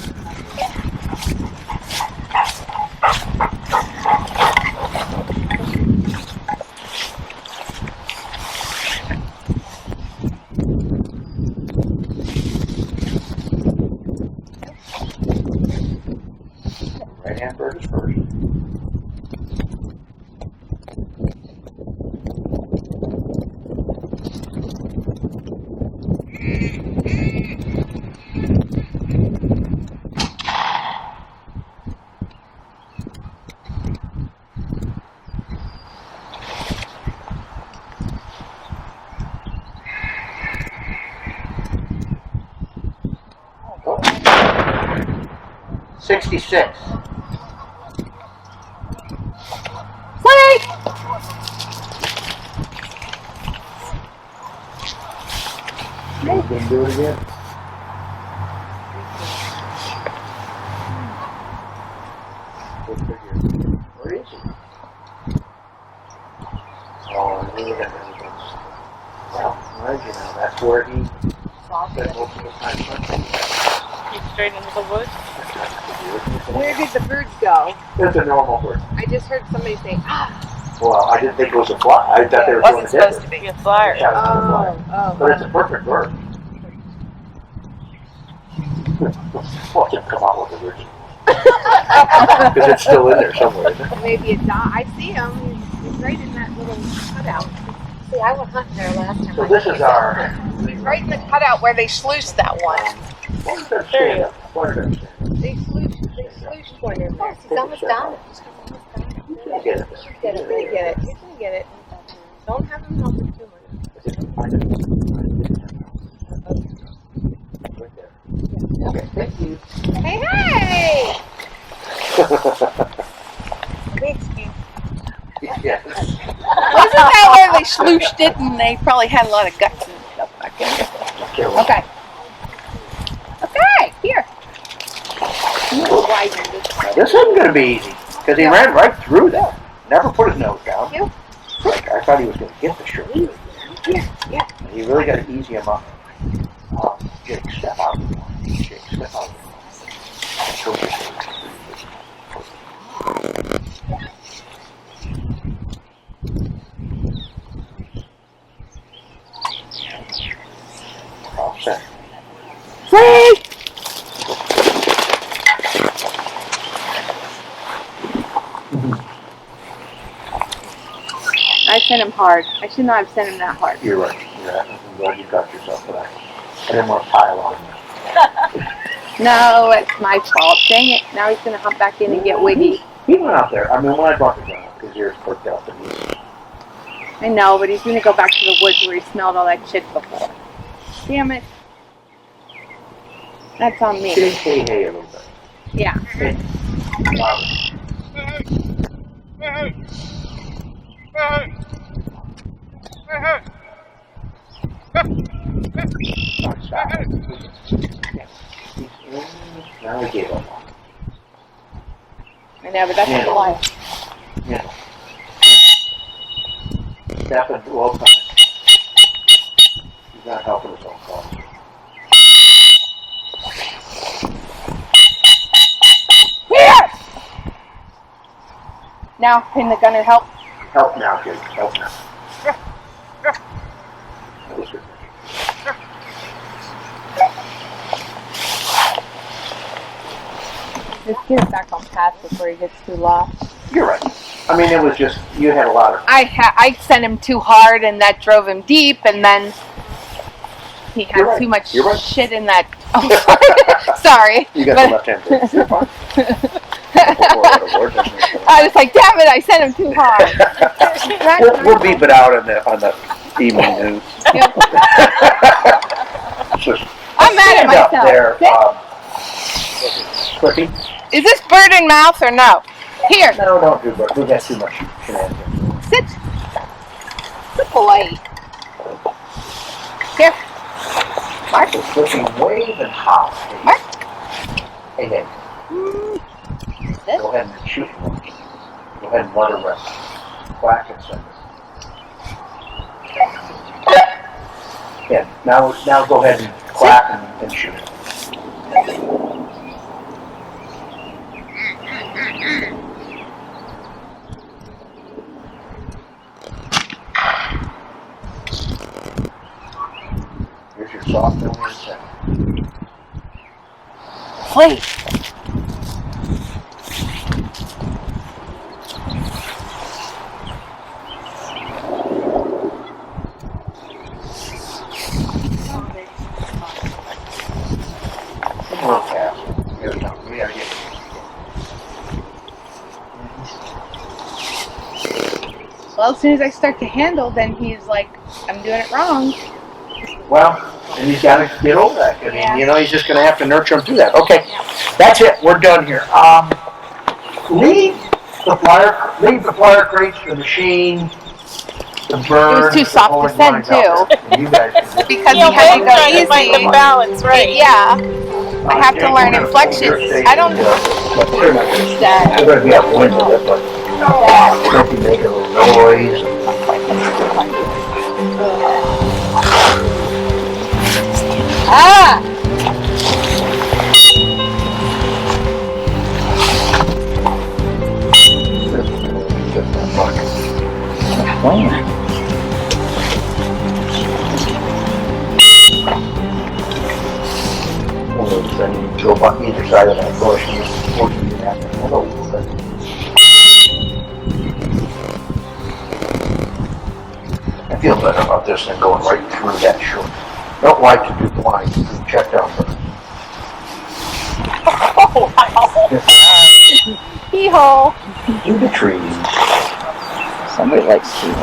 [SPEAKER 11] Right hand bird is first. Oh. 66. You can do it again. Where is he? Oh, I knew that. Well, as you know, that's where he spent most of the time hunting.
[SPEAKER 17] Keep straight into the woods.
[SPEAKER 16] Where did the birds go?
[SPEAKER 11] It's a normal bird.
[SPEAKER 16] I just heard somebody say, ah.
[SPEAKER 11] Well, I didn't think it was a fly. I thought they were doing a
[SPEAKER 17] supposed to be a flyer.
[SPEAKER 11] Yeah, it was a flyer. But it's a perfect bird. Watch him come out with the bird. Because it's still in there somewhere, isn't it?
[SPEAKER 16] Maybe a dog. I see him. He's right in that little cutout. See, I went hunting there last time.
[SPEAKER 11] So this is our...
[SPEAKER 16] He's right in the cutout where they sluiced that one.
[SPEAKER 11] There you go.
[SPEAKER 16] They sluiced one in there. He's almost done.
[SPEAKER 11] Get it.
[SPEAKER 16] Get it. Get it. You can get it. Don't have him help it too much.
[SPEAKER 11] Okay, thank you.
[SPEAKER 16] Hey, hey!
[SPEAKER 11] Yes.
[SPEAKER 16] Wasn't that where they slooshed it and they probably had a lot of guts and stuff back in there? Okay. Okay, here.
[SPEAKER 11] This isn't going to be easy, because he ran right through that. Never put his nose down. Like, I thought he was going to get the shirt.
[SPEAKER 16] Yeah.
[SPEAKER 11] You really got to ease him up. Jake, step out. Jake, step out. Show your face. All set.
[SPEAKER 16] Free! I sent him hard. I should not have sent him that hard.
[SPEAKER 11] You're right. I'm glad you got yourself for that. I didn't want to pile on you.
[SPEAKER 16] No, it's my fault. Dang it. Now he's going to hop back in and get wiggy.
[SPEAKER 11] He went out there. I mean, when I brought the gun up, his ears perked up. And
[SPEAKER 16] I know, but he's going to go back to the woods where he smelled all that shit before. Damn it. That's on me.
[SPEAKER 11] Hey a little bit.
[SPEAKER 16] Yeah.
[SPEAKER 11] Hey. Now he gave up.
[SPEAKER 16] I know, but that's not life.
[SPEAKER 11] Yeah. Step into low time. He's not helping his own cause.
[SPEAKER 16] Here! Now, can the gunner help?
[SPEAKER 11] Help now, kid. Help now. That was good.
[SPEAKER 16] Just get it back on path before he gets too lost.
[SPEAKER 11] You're right. I mean, it was just, you had a lot of...
[SPEAKER 16] I sent him too hard and that drove him deep, and then he had too much shit in that... Oh, sorry.
[SPEAKER 11] You got the left hand there. You're fine.
[SPEAKER 16] I was like, damn it, I sent him too hard.
[SPEAKER 11] We'll beep it out on the evening news.
[SPEAKER 16] I'm mad at myself.
[SPEAKER 11] There, Clippy.
[SPEAKER 16] Is this bird in mouth or no? Here.
[SPEAKER 11] No, don't do bird. We got too much shenanigans.
[SPEAKER 16] Sit. Good boy. Here.
[SPEAKER 11] Michael's looking wave and hop. Hey, hey. Go ahead and shoot him. Go ahead and let her rest. Whack and send it. Yeah, now go ahead and clap and shoot him. Here's your soft over and set.
[SPEAKER 16] Wait. Well, as soon as I start to handle, then he's like, I'm doing it wrong.
[SPEAKER 11] Well, and he's got to get over that. I mean, you know, he's just going to have to nurture him through that. Okay, that's it. We're done here. Leave the flyer crates, the machine, the bird.
[SPEAKER 16] It was too soft to send, too.
[SPEAKER 11] You guys
[SPEAKER 16] because he had to go easy.
[SPEAKER 17] The balance, right?
[SPEAKER 16] Yeah. I have to learn inflections. I don't understand.
[SPEAKER 11] We're going to be upwind with it, but maybe make a little noise.
[SPEAKER 16] Ah!
[SPEAKER 11] Then you go up either side of that bush and you have to hold over it. I feel better about this than going right through that short. Don't like to do blind, check down first.
[SPEAKER 16] Oh, wow. Hee-haw.
[SPEAKER 11] Do the trees.
[SPEAKER 8] Somebody likes trees.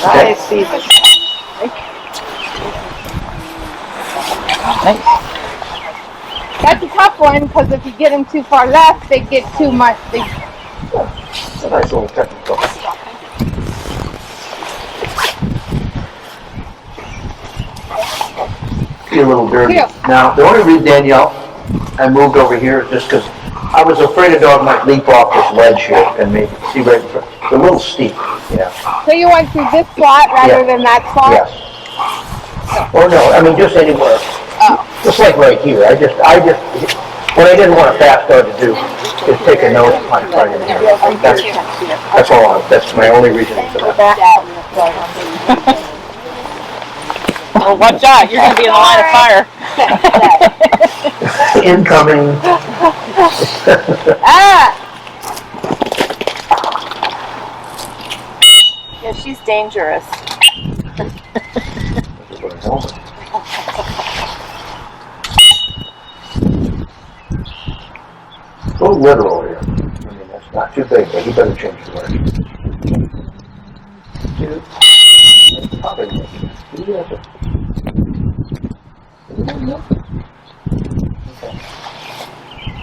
[SPEAKER 16] I see the
[SPEAKER 8] Nice.
[SPEAKER 16] That's a tough one because if you get them too far left, they get too much.
[SPEAKER 11] It's a nice little technical. A little dirty.
[SPEAKER 16] Here.
[SPEAKER 11] Now, the only reason, Danielle, I moved over here is just because I was afraid a dog might leap off this ledge here and maybe see right in front. It's a little steep, yeah.
[SPEAKER 16] So you went through this slot rather than that slot?
[SPEAKER 11] Yes. Or no, I mean just anywhere.
[SPEAKER 16] Oh.
[SPEAKER 11] Just like right here. I just, what I didn't want a fast dog to do is take a nose punch right in here. That's all. That's my only reason for that.
[SPEAKER 13] Well, watch out, you're going to be in the line of fire.
[SPEAKER 11] Incoming.
[SPEAKER 16] Yeah, she's dangerous.
[SPEAKER 11] Go literal here. I mean, that's not too big, but you better change the direction.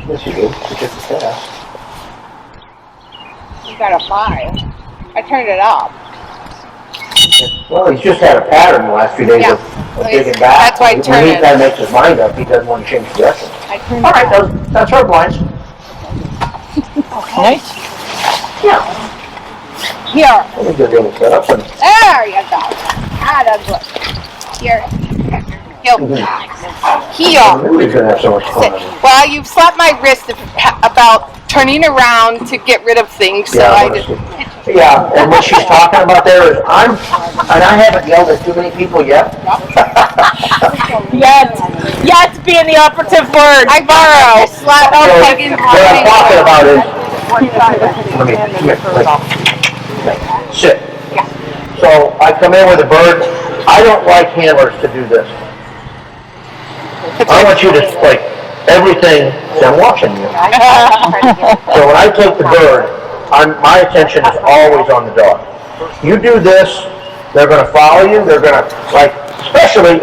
[SPEAKER 11] Yes, you do. You get the pass.
[SPEAKER 16] You got a 5. I turned it up.
[SPEAKER 11] Well, he's just had a pattern the last few days of digging back.
[SPEAKER 16] That's why I turned
[SPEAKER 11] when he
[SPEAKER 16] it.
[SPEAKER 11] kind of makes his mind up, he doesn't want to change direction.
[SPEAKER 16] I turned
[SPEAKER 11] All
[SPEAKER 16] it
[SPEAKER 11] right,
[SPEAKER 16] up.
[SPEAKER 11] that's our blinds.
[SPEAKER 13] Nice.
[SPEAKER 16] Here. Here.
[SPEAKER 11] Let me get the other set up. And
[SPEAKER 16] There you go. That's good. Here. Here. Here.
[SPEAKER 11] He's going to have so much fun.
[SPEAKER 16] Well, you've slapped my wrist about turning around to get rid of things, so I just...
[SPEAKER 11] Yeah, and what she's talking about there is and I haven't yelled at too many people yet.
[SPEAKER 13] Yet being the operative word.
[SPEAKER 16] I borrow. Slap
[SPEAKER 11] So, what I'm talking about is, sit. So I come in with a bird. I don't like handlers to do this. I want you to, like, everything, I'm watching you. So when I take the bird, my attention is always on the dog. You do this, they're going to follow you, they're going to, like, especially,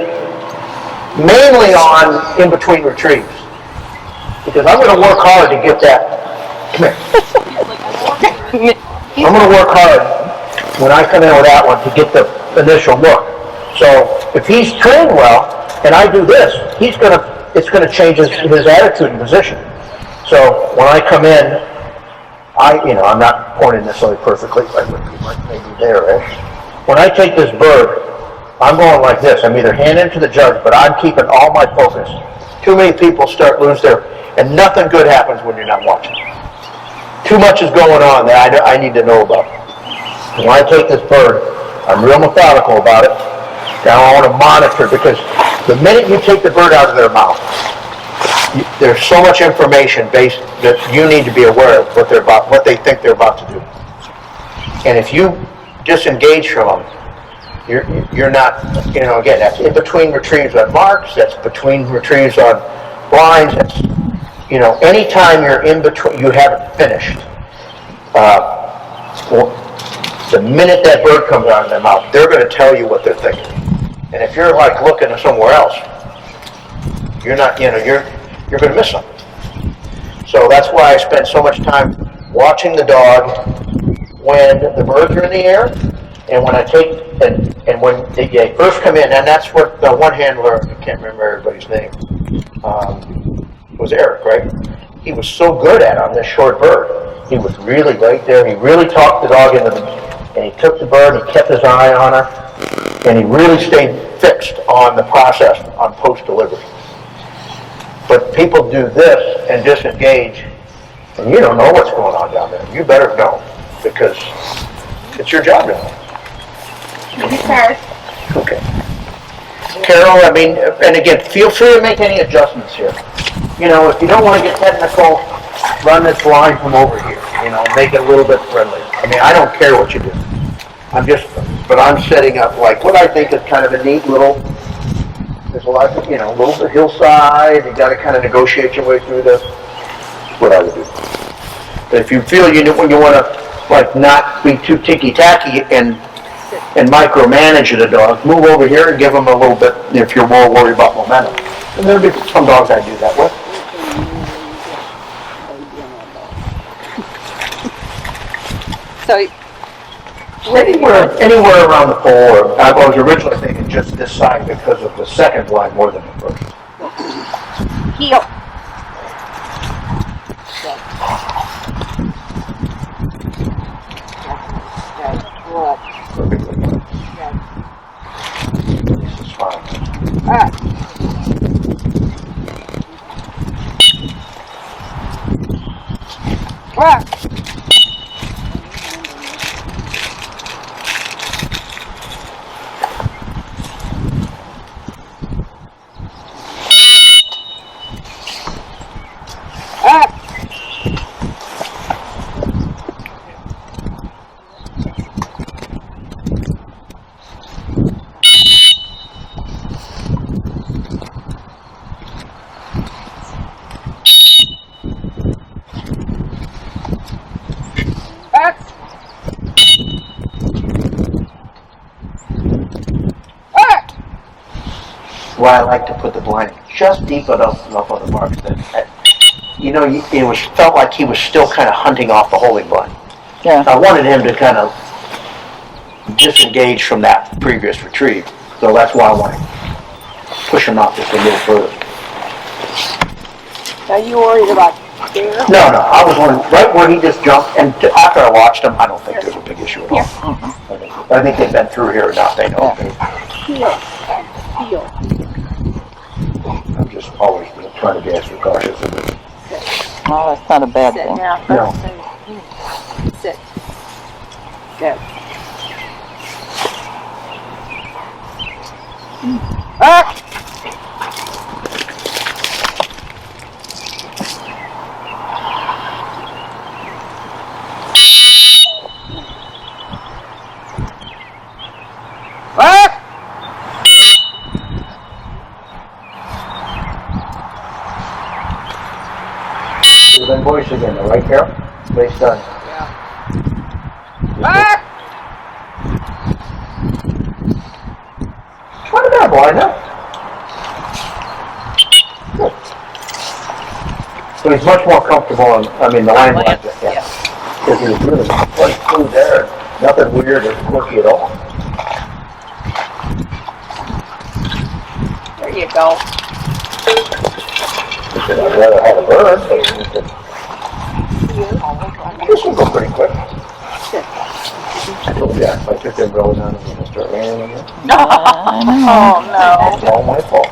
[SPEAKER 11] mainly on in-between retrieves. Because I'm going to work hard to get that, come here. I'm going to work hard when I come in with that one to get the initial look. So if he's trained well, and I do this, it's going to change his attitude and position. So when I come in, I'm not pointing necessarily perfectly, but maybe there-ish. When I take this bird, I'm going like this. I'm either handing it to the judge, but I'm keeping all my focus. Too many people lose their, and nothing good happens when you're not watching. Too much is going on that I need to know about. When I take this bird, I'm real methodical about it. Now I want to monitor, because the minute you take the bird out of their mouth, there's so much information based that you need to be aware of what they think they're about to do. And if you disengage from them, you're not, again, that's in between retrieves on marks, that's between retrieves on blinds, that's, anytime you're in between, you haven't finished. The minute that bird comes out of their mouth, they're going to tell you what they're thinking. And if you're like looking somewhere else, you're not, you're going to miss something. So that's why I spend so much time watching the dog when the birds are in the air, and when I take, and when they first come in, and that's what the one handler, I can't remember everybody's name, was Eric, right? He was so good at on this short bird. He was really right there. He really talked the dog into the, and he took the bird, he kept his eye on her, and he really stayed fixed on the process on post-delivery. But people do this and disengage, and you don't know what's going on down there. You better know, because it's your job now. Okay. Carol, and again, feel free to make any adjustments here. If you don't want to get technical, run this line from over here, make it a little bit friendly. I don't care what you do. I'm setting up like what I think is kind of a neat little, there's a lot of, a little bit hillside, you got to kind of negotiate your way through this. That's what I would do. But if you feel you want to, like, not be too ticky-tacky and micromanage the dog, move over here and give them a little bit if you're more worried about momentum. And there'll be some dogs I do that with.
[SPEAKER 8] So,
[SPEAKER 11] Anywhere around the pole, or I was originally thinking just this side because of the second blind more than the first.
[SPEAKER 7] Heel.
[SPEAKER 11] This is fine. Why I like to put the blind just deep enough on the marks that, it felt like he was still kind of hunting off the holding blind.
[SPEAKER 8] Yeah.
[SPEAKER 11] I wanted him to kind of disengage from that previous retrieve, so that's why I want to push him out just a little further.
[SPEAKER 10] Are you worried about there?
[SPEAKER 11] No, I was wondering, right where he just jumped, and after I watched him, I don't think there's a big issue at all. I think they've been through here enough, they know.
[SPEAKER 10] Heel.
[SPEAKER 11] I'm just always trying to be extra cautious.
[SPEAKER 8] Oh, that's not a bad thing.
[SPEAKER 11] No.
[SPEAKER 10] Sit. Good.
[SPEAKER 11] Then voice again, though, right, Carol? Base done. What about boy, no? Good. So he's much more comfortable on, the line like that, yeah. Because he was really quite smooth there, nothing weird or quirky at all.
[SPEAKER 7] There you go.
[SPEAKER 11] I'd rather have a bird, but this will go pretty quick. I told you, if I took them rolls on, I'm going to start raining again.
[SPEAKER 8] Oh,
[SPEAKER 7] no.
[SPEAKER 11] It's all my fault.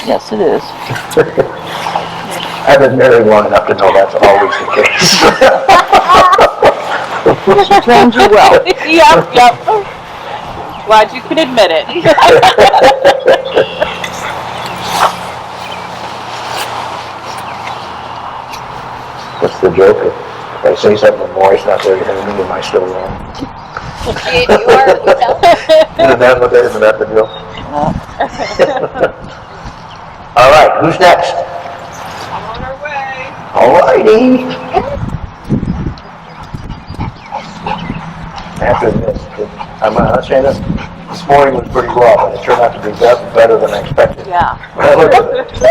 [SPEAKER 8] Yes, it is.
[SPEAKER 11] I've been married long enough to know that's always the case.
[SPEAKER 8] She trained you well.
[SPEAKER 13] Yep. Glad you could admit it.
[SPEAKER 11] What's the joke? If I say something and Maury's not there to hear me, am I still wrong?
[SPEAKER 7] You are.
[SPEAKER 11] Isn't that the deal? All right, who's next?
[SPEAKER 9] I'm on our way.
[SPEAKER 11] All righty. After this, I'm not saying this morning was pretty raw, but it turned out to be better than I expected.
[SPEAKER 7] Yeah.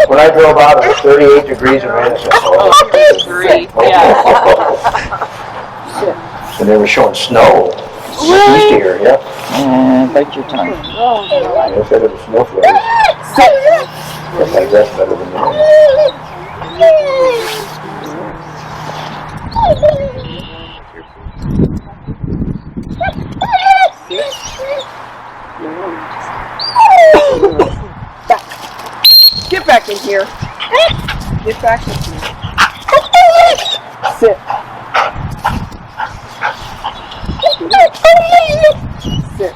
[SPEAKER 11] When I drove out, it was 38 degrees and rain. And they were showing snow.
[SPEAKER 8] Really?
[SPEAKER 11] East here, yeah.
[SPEAKER 8] Bite your tongue.
[SPEAKER 11] They said it was snow flakes. I think that's better than mine.
[SPEAKER 10] Get back in here. Get back in here. Sit. Sit.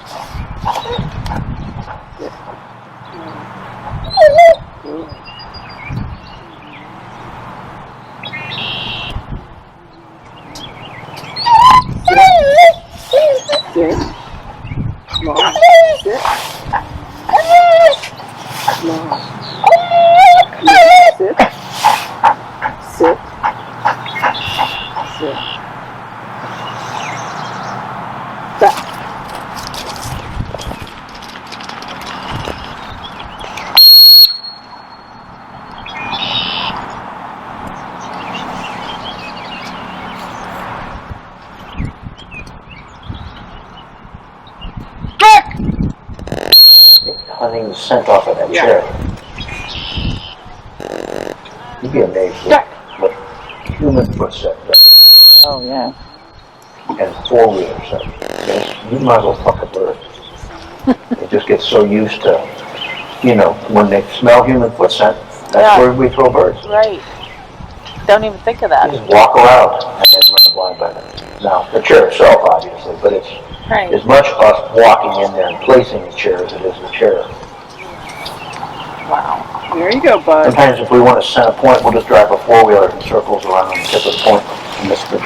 [SPEAKER 10] Sit. Mom. Sit. Mom. Sit.
[SPEAKER 11] scent off of that chair. You'd be amazed what human footsteps does.
[SPEAKER 8] Oh, yeah.
[SPEAKER 11] And four-wheelers. You might as well fuck a bird. They just get so used to, you know, when they smell human foot scent, that's where we throw birds.
[SPEAKER 8] Right. Don't even think of that.
[SPEAKER 11] You just walk around and then run the blind by them. Now, the chair itself, obviously, but it's as much us walking in there and placing the chair as it is the chair.
[SPEAKER 8] Wow. There you go, bud.
[SPEAKER 11] Sometimes if we want to set a point, we'll just drive a four-wheeler in circles around the tip of the point and miss the...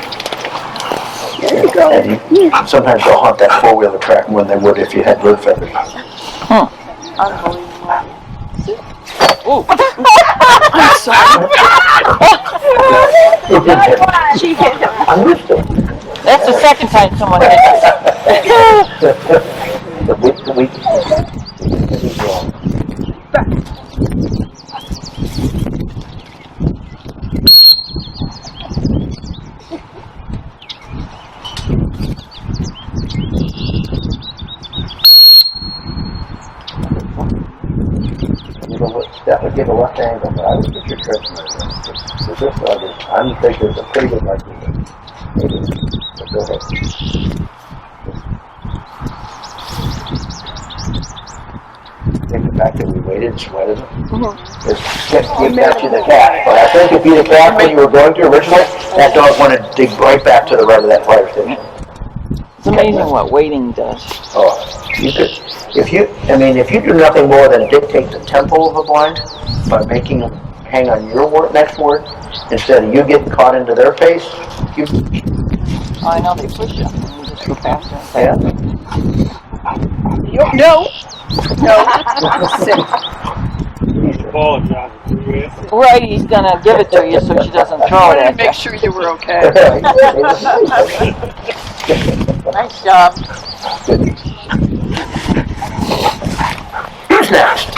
[SPEAKER 8] There you go.
[SPEAKER 11] And sometimes they'll hunt that four-wheeler track more than they would if you had bird feathers.
[SPEAKER 8] Huh. Unbelievable. Oh. I'm sorry. She hit him.
[SPEAKER 11] I'm used to it.
[SPEAKER 8] That's the second time someone hit
[SPEAKER 11] That would give a left angle, but I would get your trick. With this dog, I'm thinking there's a pretty good likelihood. Maybe. But go ahead. I think the fact that we waited and sweated them is get back to the cat. But I think if you'd have cat when you were going to originally, that dog wanted to dig right back to the right of that fire station.
[SPEAKER 8] It's amazing what waiting does.
[SPEAKER 11] Oh, you could, if you do nothing more than dictate the tempo of a blind by making them hang on your next word instead of you getting caught into their pace, you.
[SPEAKER 8] Oh, I know they push you. You just go past them.
[SPEAKER 11] Yeah.
[SPEAKER 8] No. Right, he's gonna give it to you so she doesn't throw it at you.
[SPEAKER 10] Make sure you were okay.
[SPEAKER 8] Nice job.
[SPEAKER 11] Who's next?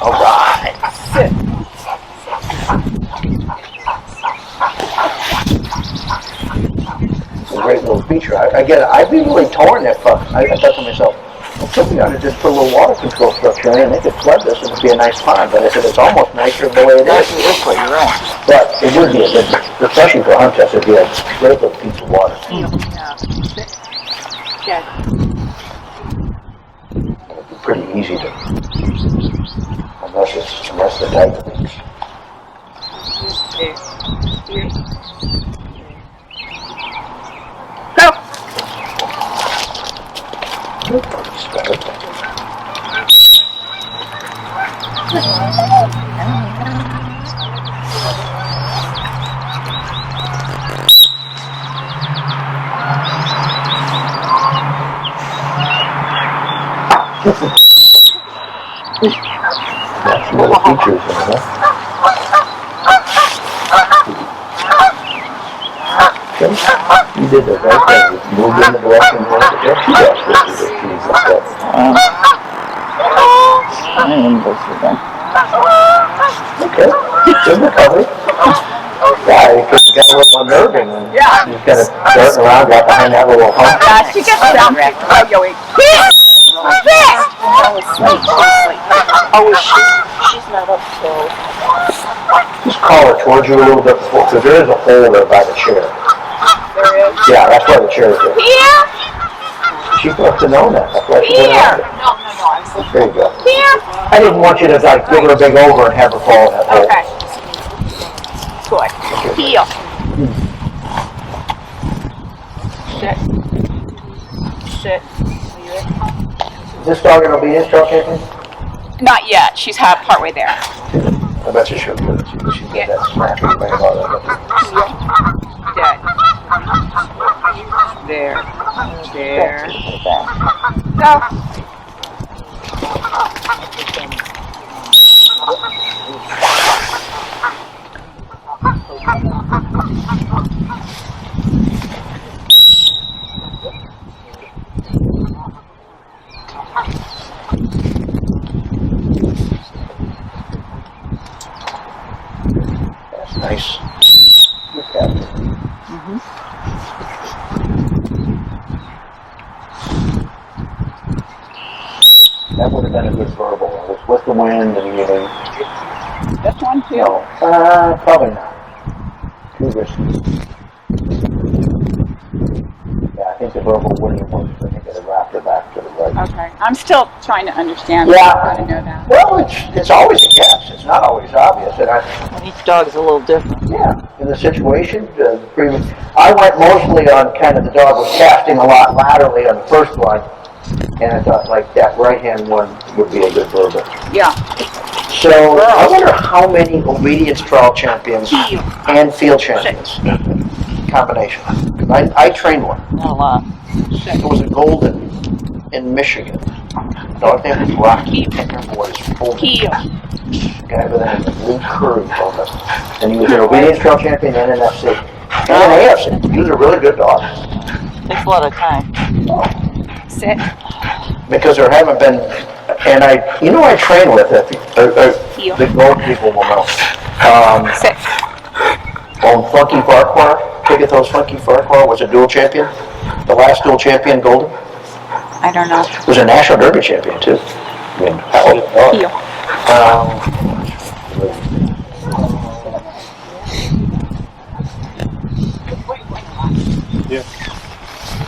[SPEAKER 11] All right.
[SPEAKER 10] Sit.
[SPEAKER 11] It's a great little feature. I'd be really torn if I thought to myself, something ought to just put a little water control structure in and they could flood this and it'd be a nice pond. But I said, it's almost nicer the way it is.
[SPEAKER 8] This way, you're right.
[SPEAKER 11] But it would be a good, especially for hunt test, it'd be a great little piece of water.
[SPEAKER 10] Good.
[SPEAKER 11] It'd be pretty easy to, unless the type of things.
[SPEAKER 10] Go.
[SPEAKER 11] That's little features in it, huh? Okay. You did the right thing. You moved in the direction you wanted to go. She does this with her keys like that.
[SPEAKER 8] I am this again.
[SPEAKER 11] Okay. Good recovery. Yeah, because you got a little unnerving and you just kind of darting around, got behind that little hump.
[SPEAKER 10] Yeah, she gets down there. Oh, yo, wait.
[SPEAKER 8] Oh, is she? She's not up till...
[SPEAKER 11] Just call her towards you a little bit before, because there is a hole there by the chair.
[SPEAKER 10] There is?
[SPEAKER 11] Yeah, that's why the chair is there.
[SPEAKER 10] Here?
[SPEAKER 11] She must have known that. That's why she went out there.
[SPEAKER 10] No, I was
[SPEAKER 11] There you go.
[SPEAKER 10] here.
[SPEAKER 11] I didn't want you to like give her a big over and have her fall in that hole.
[SPEAKER 10] Okay. Good. Heel. Sit.
[SPEAKER 11] Is this dog going to be his trail champion?
[SPEAKER 10] Not yet. She's partway there.
[SPEAKER 11] I bet you she'll do it. She's got that snappy thing about it.
[SPEAKER 10] There. There.
[SPEAKER 11] That's nice. Look at it. That would have been a good verbal. It was with the wind and you know.
[SPEAKER 6] This one too?
[SPEAKER 11] No, probably not. Too risky. Yeah, I think the verbal wouldn't work. I think it'd wrap her back to the right.
[SPEAKER 6] Okay. I'm still trying to understand how to know that.
[SPEAKER 11] Well, it's always a guess. It's not always obvious. And
[SPEAKER 8] each dog is a little different.
[SPEAKER 11] Yeah, in the situation, I went mostly on kind of the dog was casting a lot laterally on the first one, and I thought like that right-hand one would be a good verbal.
[SPEAKER 6] Yeah.
[SPEAKER 11] So I wonder how many obedience trial champions and field champions combination. I trained one.
[SPEAKER 8] Not a lot.
[SPEAKER 11] It was a golden in Michigan. Dog name was Rocky. I can't remember what his full name was. Guy with a blue curve on him. And he was an obedience trial champion and an NFC. And an AFC. He was a really good dog.
[SPEAKER 8] Takes a lot of time.
[SPEAKER 6] Sit.
[SPEAKER 11] Because there haven't been, and I train with it. The gold people will know.
[SPEAKER 6] Sit.
[SPEAKER 11] On Funky Farquhar, Pigathos Funky Farquhar was a dual champion. The last dual champion, Golden.
[SPEAKER 6] I don't know.
[SPEAKER 11] Was a national derby champion too. I mean, hell,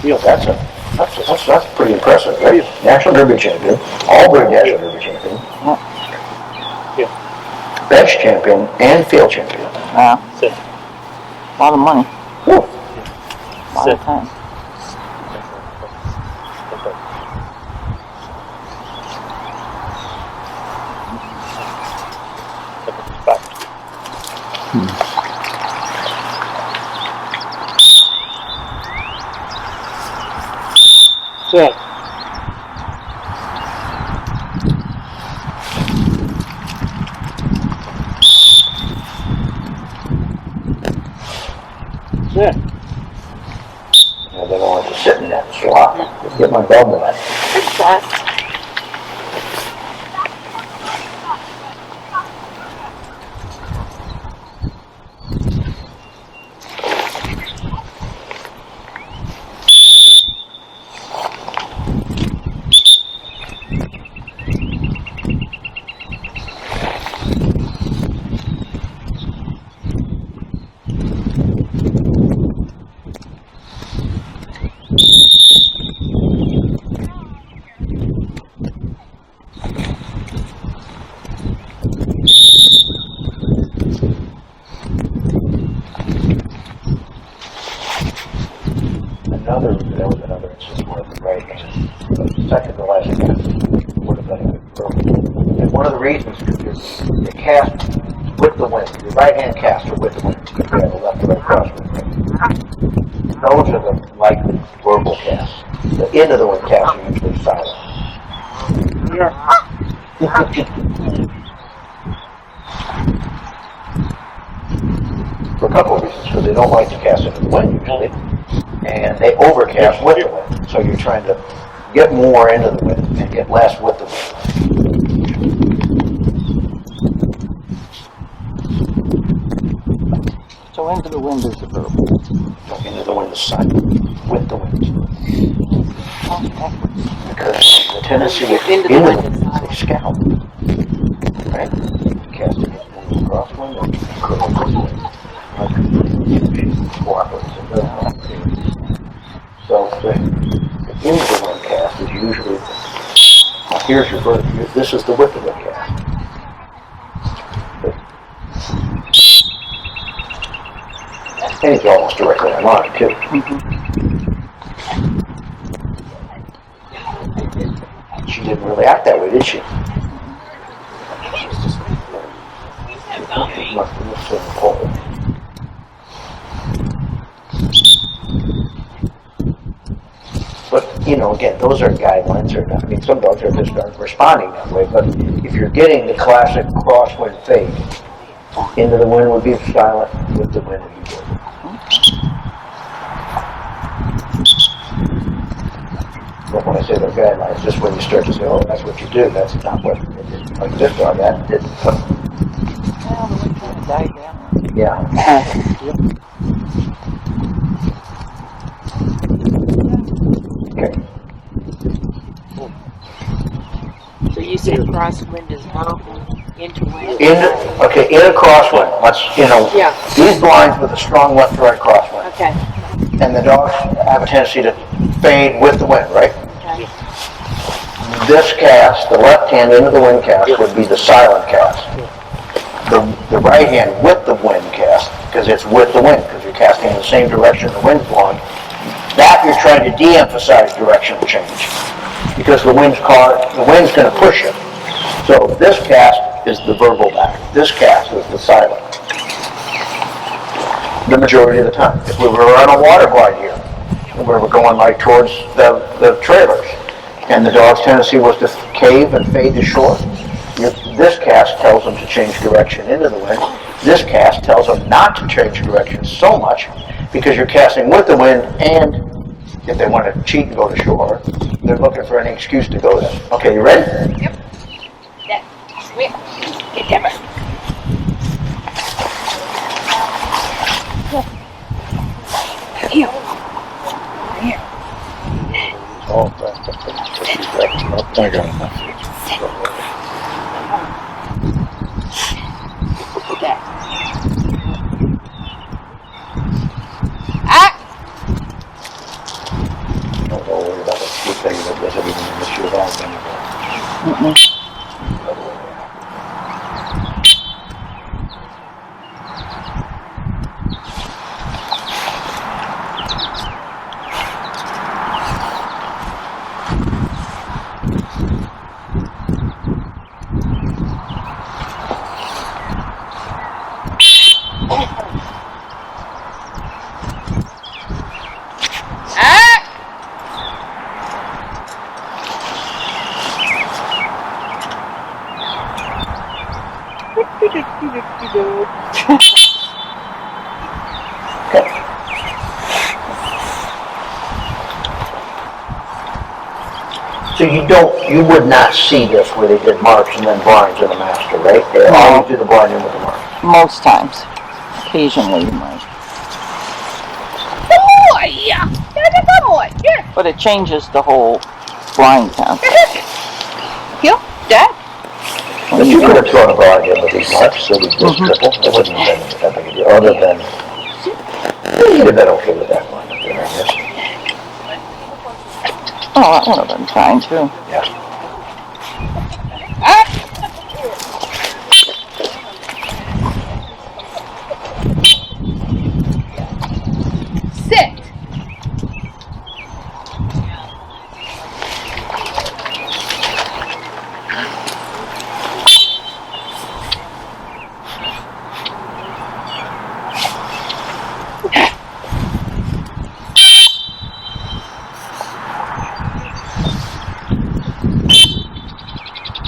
[SPEAKER 3] Yeah.
[SPEAKER 11] That's pretty impressive, right? National derby champion, all-bred national derby champion.
[SPEAKER 3] Yeah.
[SPEAKER 11] Bench champion and field champion.
[SPEAKER 8] Wow.
[SPEAKER 3] Sit.
[SPEAKER 8] A lot of money.
[SPEAKER 11] Woo.
[SPEAKER 8] A lot of time.
[SPEAKER 3] Sit.
[SPEAKER 11] Yeah. They don't want to sit in that slot. Just get my bum wet. There was another instance where the right hand, second to last cast, would have been a good throw. And one of the reasons is you cast with the wind. Your right hand caster with the wind. If you have a left to right crosswind. Those are the likely verbal casts. The end of the wind casts are usually silent. For a couple of reasons, because they don't like to cast into the wind usually. And they overcast with the wind. So you're trying to get more into the wind and get less with the wind.
[SPEAKER 8] So into the wind is the verbal.
[SPEAKER 11] So into the wind is silent. With the wind. Because the tendency into the wind is they scout. Right? Cast it into the crosswind and curl with the wind. So the end of the wind cast is usually, here's your bird, this is the with the wind cast. And it's almost directly on line too. She didn't really act that way, did she? She must have missed the pole. But, again, those are guidelines. Some dogs are just aren't responding that way. But if you're getting the classic crosswind fade, into the wind would be silent, with the wind would be good. But when I say those guidelines, just when you start to say, oh, that's what you do, that's not what it is. Like this dog, that didn't.
[SPEAKER 8] Well, the wind kind of died down.
[SPEAKER 11] Yeah.
[SPEAKER 8] So you say crosswind is verbal, into wind.
[SPEAKER 11] In a crosswind. Let's,
[SPEAKER 8] Yeah.
[SPEAKER 11] these blinds with a strong left to right crosswind.
[SPEAKER 8] Okay.
[SPEAKER 11] And the dogs have a tendency to fade with the wind, right?
[SPEAKER 8] Okay.
[SPEAKER 11] This cast, the left hand into the wind cast, would be the silent cast. The right hand with the wind cast, because it's with the wind, because you're casting in the same direction the wind's blowing. That you're trying to de-emphasize directional change, because the wind's going to push it. So this cast is the verbal back. This cast is the silent. The majority of the time. If we were on a water glide here, and we were going like towards the trailers, and the dog's tendency was to cave and fade to shore, this cast tells them to change direction into the wind. This cast tells them not to change direction so much, because you're casting with the wind, and if they want to cheat and go to shore, they're looking for any excuse to go there. Okay, you ready?
[SPEAKER 10] Yep. Get them. Here. Here.
[SPEAKER 12] Oh, I got enough.
[SPEAKER 11] Don't worry about it. Good thing that doesn't even miss your dog anymore. So you would not see this where they did marks and then blinds in the master, right? They always do the blind in with the mark.
[SPEAKER 17] Most times. Occasionally you might. But it changes the whole blind count.
[SPEAKER 16] Here, Dad.
[SPEAKER 11] But you could have thrown a blind in with these marks, so we just triple. It wouldn't have been that big a deal, other than you'd have been okay with that one, I guess.
[SPEAKER 17] Oh, that would have been fine too.
[SPEAKER 11] Yeah.
[SPEAKER 16] Sit.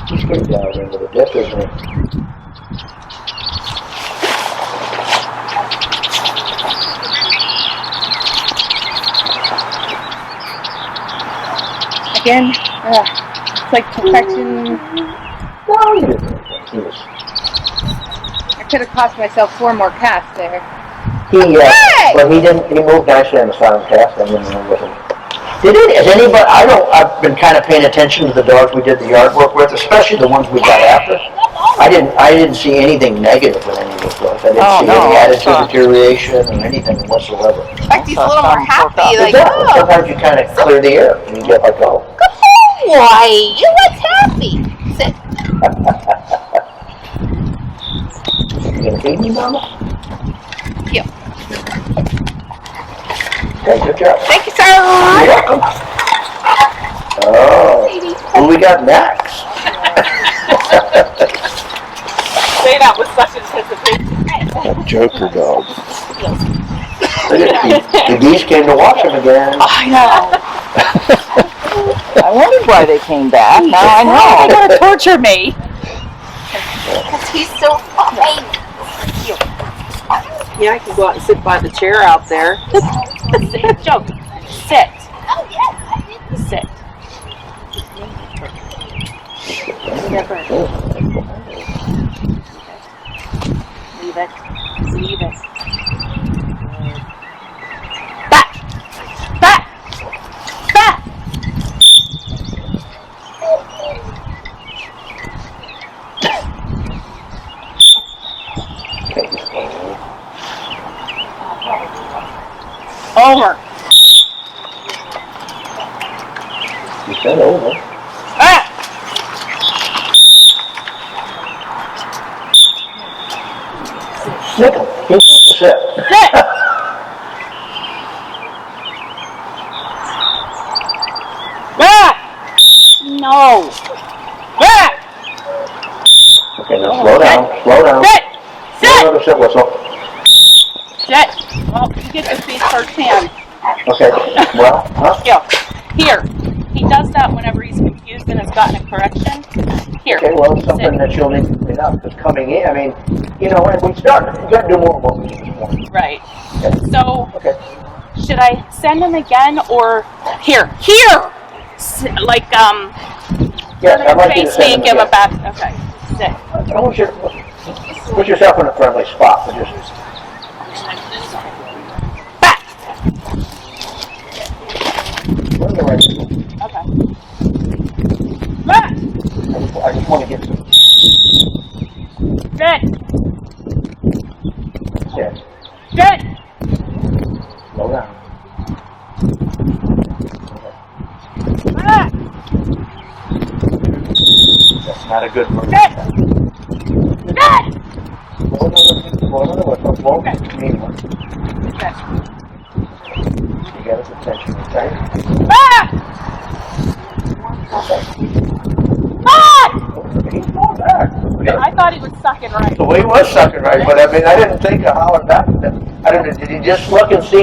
[SPEAKER 11] He's pretty down into the dip, isn't he?
[SPEAKER 16] Again, it's like perfection.
[SPEAKER 11] No, he didn't. He was.
[SPEAKER 16] I could have cost myself 4 more casts there.
[SPEAKER 11] But he didn't. He moved nicely on the silent cast. I didn't know with him. Has anybody? I've been kind of paying attention to the dogs we did the yard work with, especially the ones we got after. I didn't see anything negative with any of those dogs. I didn't see any attitude deterioration or anything whatsoever.
[SPEAKER 16] In fact, he's a little more happy. Like,
[SPEAKER 11] Exactly. Sometimes you kind of clear the air and you get like, oh.
[SPEAKER 16] Good boy, you look happy. Sit.
[SPEAKER 11] You gonna feed me, Mama?
[SPEAKER 16] Here.
[SPEAKER 11] Okay, good job.
[SPEAKER 16] Thank you, sir.
[SPEAKER 11] You're welcome. Oh, who we got next?
[SPEAKER 17] Say that with such anticipation.
[SPEAKER 12] That Joker dog.
[SPEAKER 11] The geese came to watch him again.
[SPEAKER 17] I know. I wondered why they came back. Now I know. They're gonna torture me.
[SPEAKER 16] Because he's so fine.
[SPEAKER 17] Yeah, I can go out and sit by the chair out there.
[SPEAKER 16] Sit, Joe. Sit. Oh, yes, I did. Sit. Never. Leave it. Leave it. Back. Back. Back.
[SPEAKER 6] over.
[SPEAKER 11] You said over.
[SPEAKER 6] Ah!
[SPEAKER 11] Nickel. Sit.
[SPEAKER 6] Sit. Back. No. Back.
[SPEAKER 11] Okay, now slow down. Slow down.
[SPEAKER 6] Sit. Sit.
[SPEAKER 11] Another sit whistle.
[SPEAKER 6] Sit. Well, you get to see firsthand.
[SPEAKER 11] Okay. Well, huh?
[SPEAKER 6] Here. He does that whenever he's confused and has gotten a correction. Here.
[SPEAKER 11] Okay, well, it's something that you'll need to clean up. Because coming in, I mean, you know, when we start, you got to do more work this morning.
[SPEAKER 6] Right.
[SPEAKER 11] Okay.
[SPEAKER 6] So,
[SPEAKER 11] okay.
[SPEAKER 6] Should I send him again or here? Like,
[SPEAKER 11] yes, I'd like you to
[SPEAKER 6] face
[SPEAKER 11] send
[SPEAKER 6] me
[SPEAKER 11] him
[SPEAKER 6] and give
[SPEAKER 11] again.
[SPEAKER 6] him back. Okay. Sit.
[SPEAKER 11] I want you to put yourself in a friendly spot. But just
[SPEAKER 6] back.
[SPEAKER 11] Okay.
[SPEAKER 6] Back.
[SPEAKER 11] I just want to get some.
[SPEAKER 6] Sit.
[SPEAKER 11] Sit.
[SPEAKER 6] Sit.
[SPEAKER 11] Slow down.
[SPEAKER 6] Back.
[SPEAKER 11] That's not a good word.
[SPEAKER 6] Sit. Sit.
[SPEAKER 11] Blow another whistle. Blow
[SPEAKER 6] Okay.
[SPEAKER 11] meaningless.
[SPEAKER 6] Okay.
[SPEAKER 11] You got his attention, okay?
[SPEAKER 6] Back.
[SPEAKER 11] Okay.
[SPEAKER 6] Back.
[SPEAKER 11] He's going back.
[SPEAKER 6] I thought he was sucking right.
[SPEAKER 11] Well, he was sucking right, but I mean, I didn't think of how it got. I don't know. Did he just look and see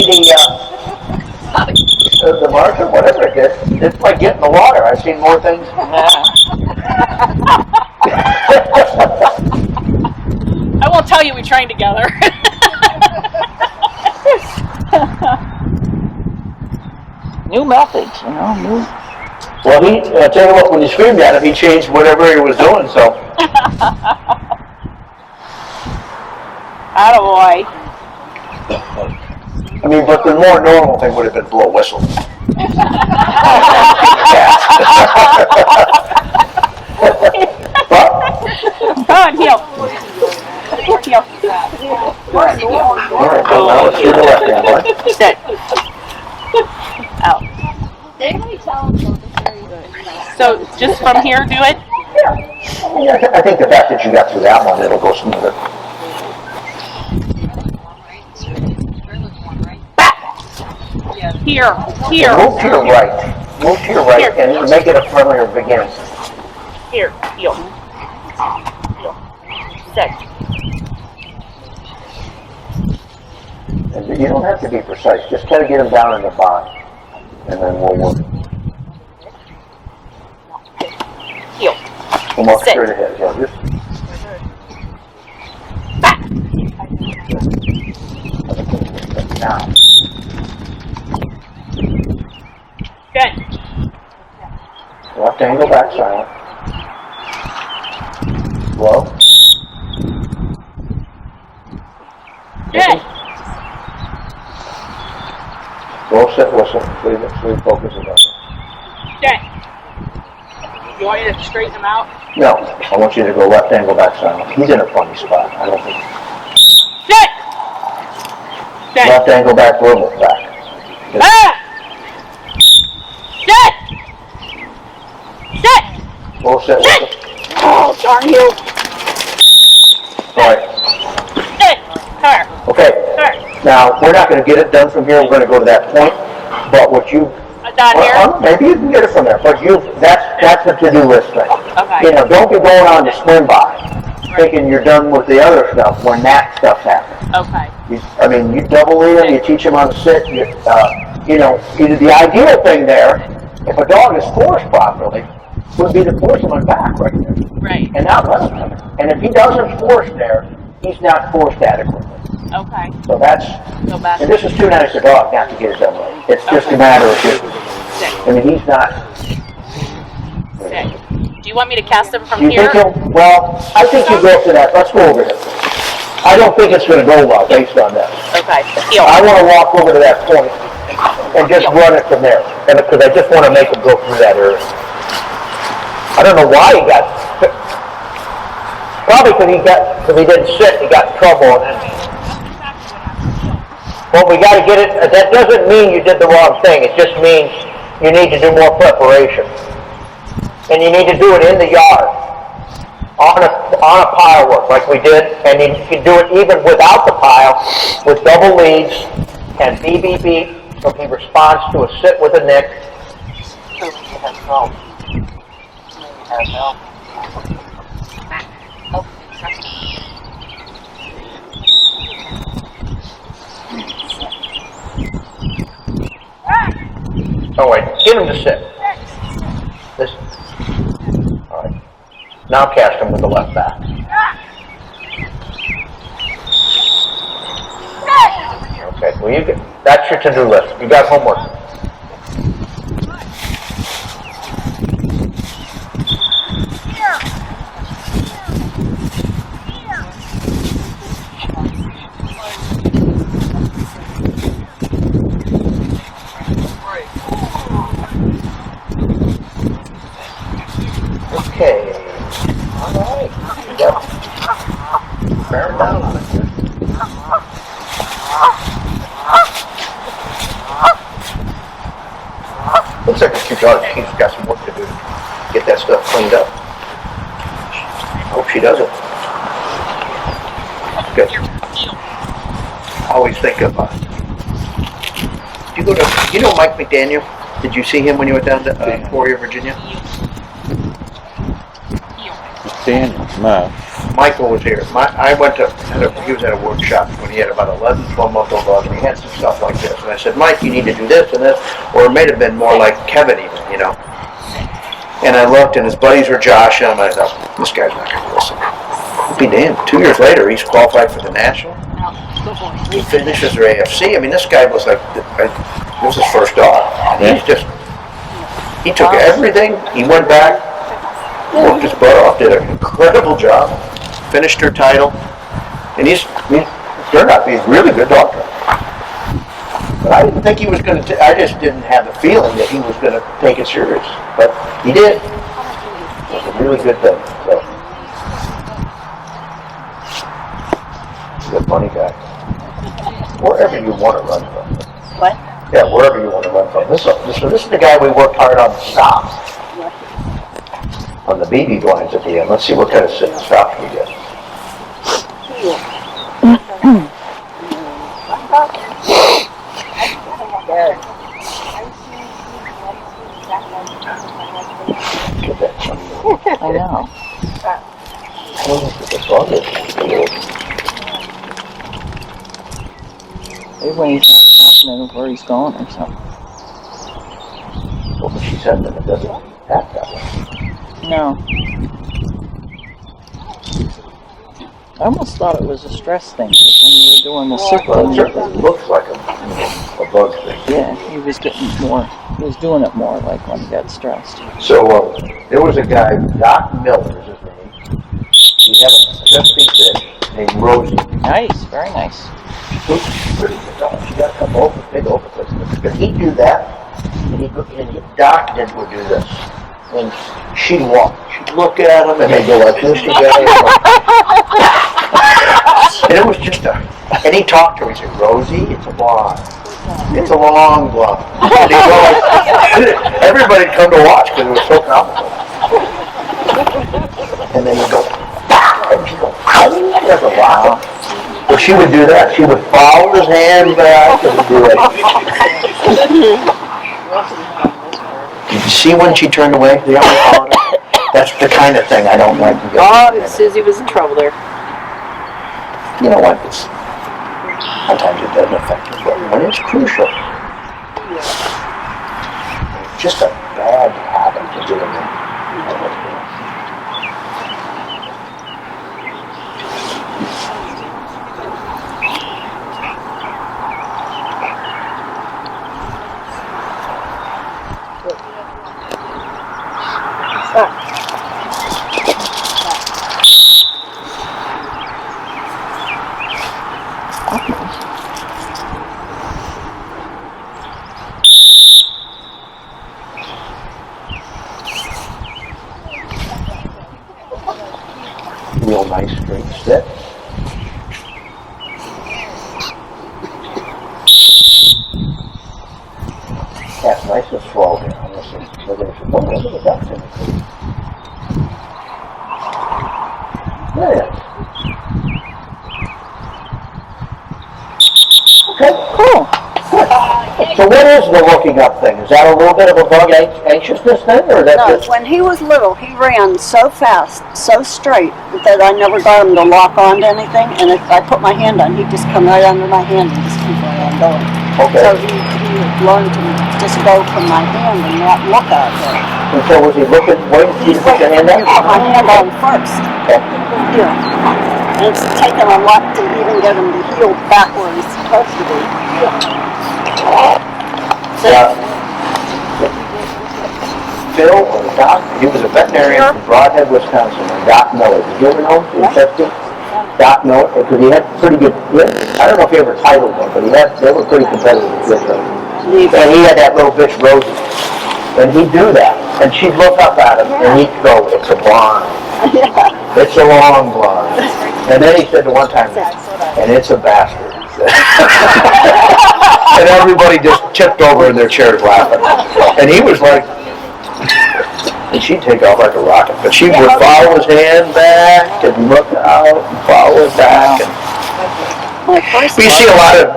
[SPEAKER 11] the mark or whatever it is? It's like getting the water. I've seen more things.
[SPEAKER 6] I won't tell you we trained together.
[SPEAKER 17] New methods, you know, new.
[SPEAKER 11] Well, I tell you what, when you screamed at him, he changed whatever he was doing, so.
[SPEAKER 6] Attaboy.
[SPEAKER 11] I mean, but the more normal thing would have been blow whistle.
[SPEAKER 6] Come on, heel. Heel.
[SPEAKER 11] All right, well, now let's do the left hand, boy.
[SPEAKER 6] Sit. Out. So, just from here, do it?
[SPEAKER 11] Yeah, I think the fact that you got through that one, it'll go smoother.
[SPEAKER 6] Here.
[SPEAKER 11] Move to your right. Move to your right and make it a friendlier beginning.
[SPEAKER 6] Here. Heel. Sit.
[SPEAKER 11] And you don't have to be precise. Just kind of get them down in the body. And then we'll work.
[SPEAKER 6] Heel.
[SPEAKER 11] We'll walk straight ahead. Yeah, just.
[SPEAKER 6] Back.
[SPEAKER 11] Now.
[SPEAKER 6] Good.
[SPEAKER 11] Left angle back silent. Slow.
[SPEAKER 6] Good.
[SPEAKER 11] Slow sit whistle. Sleep focus is on it.
[SPEAKER 6] Good. You want me to straighten him out?
[SPEAKER 11] No, I want you to go left angle back silent. He's in a funny spot. I don't think.
[SPEAKER 6] Sit. Sit.
[SPEAKER 11] Left angle back, verbal back.
[SPEAKER 6] Ah! Sit. Sit.
[SPEAKER 11] Slow sit whistle.
[SPEAKER 6] Oh, darn you.
[SPEAKER 11] All right.
[SPEAKER 6] Sit. Car.
[SPEAKER 11] Okay.
[SPEAKER 6] Car.
[SPEAKER 11] Now, we're not going to get it done from here. We're going to go to that point. But what you...
[SPEAKER 6] Down here?
[SPEAKER 11] Maybe you can get it from there. But that's the to-do list thing.
[SPEAKER 6] Okay.
[SPEAKER 11] You know, don't be going on to Springboro thinking you're done with the other stuff when that stuff's happening.
[SPEAKER 6] Okay.
[SPEAKER 11] You double lead them, you teach them how to sit. You know, the ideal thing there, if a dog is forced properly, would be to force him on back right there.
[SPEAKER 6] Right.
[SPEAKER 11] And not let him come in. And if he doesn't force there, he's not forced adequately.
[SPEAKER 6] Okay.
[SPEAKER 11] So that's,
[SPEAKER 6] Go back.
[SPEAKER 11] and this is too nice a dog not to get it done right. It's just a matter of just, I mean, he's not.
[SPEAKER 6] Sit. Do you want me to cast him from
[SPEAKER 11] Do you
[SPEAKER 6] here?
[SPEAKER 11] think he'll, well, I think you go to that. Let's go over here. I don't think it's going to go well based on this.
[SPEAKER 6] Okay. Heel.
[SPEAKER 11] I want to walk over to that point and just run it from there. And because I just want to make him go through that area. I don't know why he got, probably because he didn't sit, he got in trouble. And then,
[SPEAKER 1] Well, we got to get it. That doesn't mean you did the wrong thing. It just means you need to do more preparation. And you need to do it in the yard, on a pile work like we did. And you can do it even without the pile, with double leads and beep, beep, beep. So if he responds to a sit with a nick. Oh wait, get him to sit. This. All right. Now cast him with the left back. Okay. Well, you get. That's your to-do list. You got homework. Okay. All right. Yep. Bear down on it. Looks like it's too dark. She's got some work to do. Get that stuff cleaned up. Hope she does it. Good. Always think of. Did you go to? You know Mike McDaniel? Did you see him when you went down to Emporia, Virginia?
[SPEAKER 12] Daniel, no.
[SPEAKER 1] Michael was here. I went to, he was at a workshop when he had about 11, 12-month-old dogs, and he had some stuff like this. And I said, Mike, you need to do this and this, or it may have been more like Kevin even, you know. And I looked, and his buddies were joshing him, and I thought, this guy's not going to listen. Be damned. 2 years later, he's qualified for the National. He finishes their AFC. I mean, this guy was like, it was his first dog. And he's just, he took everything, he went back, worked his butt off, did an incredible job, finished her title, and he's turned out to be a really good dog trainer. But I didn't think he was going to, I just didn't have the feeling that he was going to take it serious. But he did. It was a really good thing. So, he's a funny guy. Wherever you want to run from.
[SPEAKER 7] What?
[SPEAKER 1] Yeah, wherever you want to run from. This is the guy we worked hard on the stops. On the BB blinds at the end. Let's see what kind of sit and stops we get.
[SPEAKER 8] I know. Maybe when he's not confident of where he's going or something.
[SPEAKER 1] Well, but she said that it doesn't act that way.
[SPEAKER 8] No. I almost thought it was a stress thing, because when you were doing the circle,
[SPEAKER 1] it certainly looks like a bug thing.
[SPEAKER 8] Yeah, he was getting more, he was doing it more like when he got stressed.
[SPEAKER 1] So, there was a guy, Doc Miller is his name. He had a interesting fish named Rosie.
[SPEAKER 8] Nice, very nice.
[SPEAKER 1] She got a couple of big overfits. But he'd do that, and Doc would do this. And she'd walk. She'd look at him, and they'd go like this together. And it was just and he talked to her. He said, Rosie, it's a blonde. It's a long blonde. And he'd go like, everybody'd come to watch because it was so comical. And then he'd go, and she'd go, that's a wow. Well, she would do that. She would follow his hand back and do it. Did you see when she turned away? The other followed her? That's the kind of thing I don't like to get.
[SPEAKER 8] Oh, Susie was in trouble there.
[SPEAKER 1] You know what? Sometimes it doesn't affect you, but when it's crucial, it's just a bad habit to do it. Real nice straight sit.
[SPEAKER 11] nice and slow here. I'm going to see. Look at this. Look at the ducks in it. There it is. Okay, cool. Good. So what is the looking up thing? Is that a little bit of a bug anxiousness thing, or is that
[SPEAKER 18] No,
[SPEAKER 11] just...
[SPEAKER 18] when he was little, he ran so fast, so straight, that I never got him to lock on to anything, and if I put my hand on, he'd just come right under my hand and just keep right on going.
[SPEAKER 11] Okay.
[SPEAKER 18] So he learned to just go from my hand and not look at it.
[SPEAKER 11] And so was he looking, waiting for you to put your hand
[SPEAKER 18] Put
[SPEAKER 11] up?
[SPEAKER 18] my hand on first.
[SPEAKER 11] Okay.
[SPEAKER 18] Yeah. And it's taken a lot to even get him to heel back where he's supposed to be.
[SPEAKER 11] Yeah. Phil or Doc, he was a veterinarian from Broadhead, Wisconsin, and Doc Miller. Did you ever know him? Doc Miller, because he had pretty good, I don't know if he ever titled them, but they were pretty competitive with them. And he had that little bitch, Rosie. And he'd do that, and she'd look up at him, and he'd go, it's a blind. It's a long blind. And then he said to one time, and it's a bastard. And everybody just tipped over in their chairs laughing. And he was like, and she'd take off like a rocket, but she would follow his hand back and look out and follow it back. And you see a lot of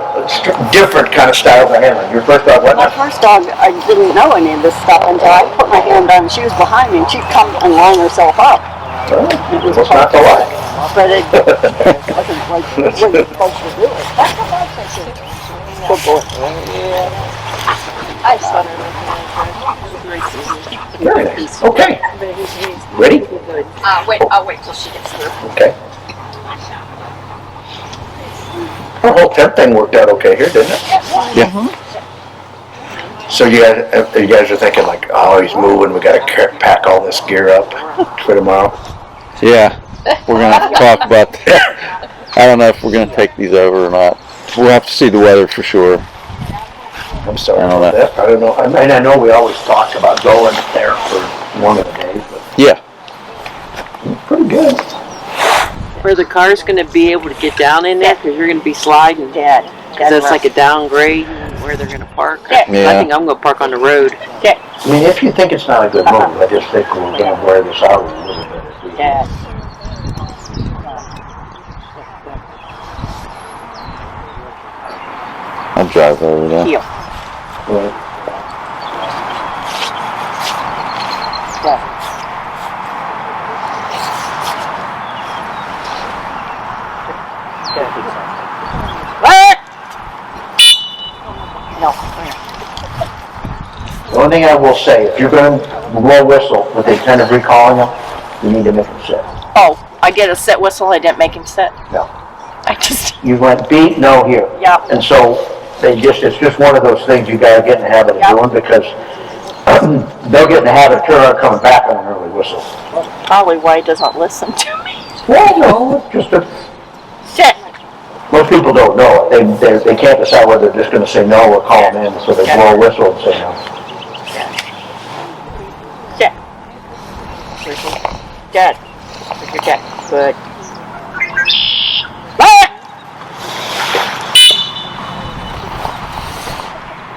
[SPEAKER 11] different kind of styles of handling. Your first dog, what?
[SPEAKER 18] My first dog, I didn't know any of this stuff until I put my hand on. She was behind me, and she'd come and line herself up.
[SPEAKER 11] It was not to like.
[SPEAKER 18] But it wasn't like when you're supposed to do it. Good boy. I saw her.
[SPEAKER 11] Very nice. Okay. Ready?
[SPEAKER 7] I'll wait till she gets through.
[SPEAKER 11] Okay. The whole temp thing worked out okay here, didn't it?
[SPEAKER 12] Yeah.
[SPEAKER 11] So you guys are thinking like, oh, he's moving. We got to pack all this gear up for tomorrow.
[SPEAKER 12] Yeah, we're gonna have to talk about that. I don't know if we're gonna take these over or not. We'll have to see the weather for sure.
[SPEAKER 11] I'm sorry about that. I don't know. I mean, I know we always talk about going there for one of the days, but
[SPEAKER 12] yeah,
[SPEAKER 11] pretty good.
[SPEAKER 17] Are the cars going to be able to get down in there? Because you're going to be sliding.
[SPEAKER 18] Because
[SPEAKER 17] that's like a downgrade where they're going to park.
[SPEAKER 11] Yeah.
[SPEAKER 17] I think I'm going to park on the road.
[SPEAKER 11] I mean, if you think it's not a good move, I just think we're going to wear this out a little bit.
[SPEAKER 12] I'll drive over there.
[SPEAKER 18] Heel.
[SPEAKER 11] Right.
[SPEAKER 18] No.
[SPEAKER 11] The only thing I will say, if you're going to blow whistle with the intent of recalling them, you need to make them sit.
[SPEAKER 7] Oh, I get a set whistle. I didn't make him sit.
[SPEAKER 11] No.
[SPEAKER 7] I just.
[SPEAKER 11] You went beat, no here.
[SPEAKER 7] Yeah.
[SPEAKER 11] And so it's just one of those things you got to get in the habit of doing, because they'll get in the habit of turning around coming back on an early whistle.
[SPEAKER 7] Probably why he doesn't listen to me.
[SPEAKER 11] Well, no, it's just
[SPEAKER 7] Sit.
[SPEAKER 11] most people don't know it. They can't decide whether they're just going to say no or call them in, so they blow a whistle and say no.
[SPEAKER 7] Sit. Dead. You're dead. Good.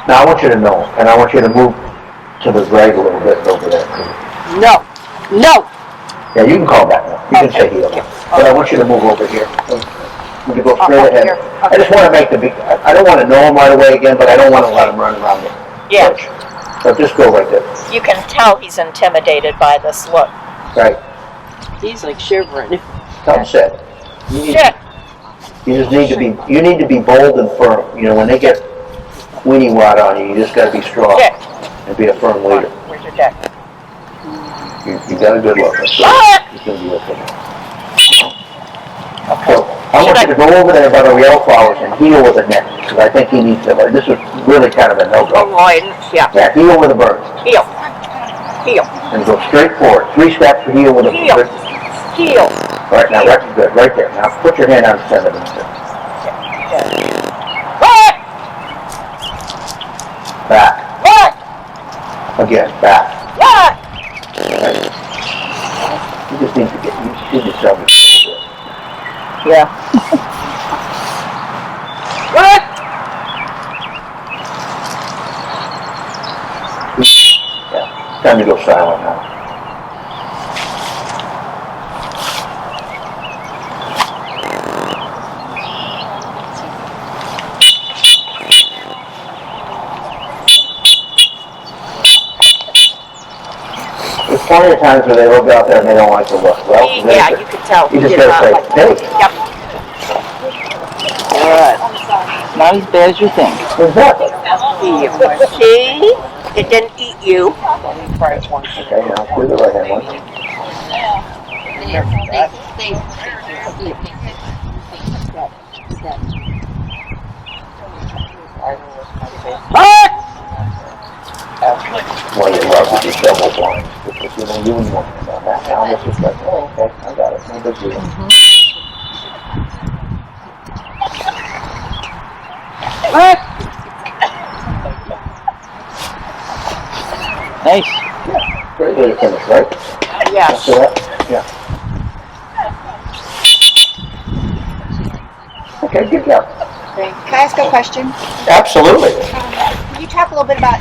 [SPEAKER 11] Now I want you to know, and I want you to move to the right a little bit over there.
[SPEAKER 7] No. No.
[SPEAKER 11] Yeah, you can call back now. You can say heel. But I want you to move over here. You can go straight ahead. I just want to make I don't want to know him right away again, but I don't want to let him run around the bush. So just go right there.
[SPEAKER 7] You can tell he's intimidated by this look.
[SPEAKER 11] Right.
[SPEAKER 17] He's like shivering.
[SPEAKER 11] Tom said. You just need to be bold and firm. You know, when they get weenie wad on you, you just got to be strong and be a firm leader.
[SPEAKER 7] Where's your deck?
[SPEAKER 11] You got a good look. It's going to be okay. So I want you to go over there by the yellow flowers and heel with the neck, because I think he needs to. This is really kind of a no-go.
[SPEAKER 7] Yeah,
[SPEAKER 11] heel with a bird.
[SPEAKER 7] Heel. Heel.
[SPEAKER 11] And go straight forward. 3 steps for heel with a bird.
[SPEAKER 7] Heel.
[SPEAKER 11] All right, now that's good. Right there. Now put your hand on the center of the back. Again, back. Right. You just need to get used to yourself.
[SPEAKER 7] Yeah.
[SPEAKER 11] time to go silent now. There's plenty of times where they look out there and they don't like the look. Well,
[SPEAKER 7] Yeah, you could tell.
[SPEAKER 11] you just gotta say, hey.
[SPEAKER 7] Yep.
[SPEAKER 19] Good. Not as bad as you think.
[SPEAKER 11] Exactly.
[SPEAKER 7] See? It didn't eat you.
[SPEAKER 11] Okay, now do the right hand one. Well, you love to do double blinds, because you know, you wouldn't want to know that. Now this is like, oh, okay, I got it, no big deal.
[SPEAKER 19] Nice.
[SPEAKER 11] Yeah, great way to finish, right?
[SPEAKER 7] Yes.
[SPEAKER 11] After that, yeah. Okay, good job.
[SPEAKER 10] Can I ask a question?
[SPEAKER 11] Absolutely.
[SPEAKER 10] Can you talk a little bit about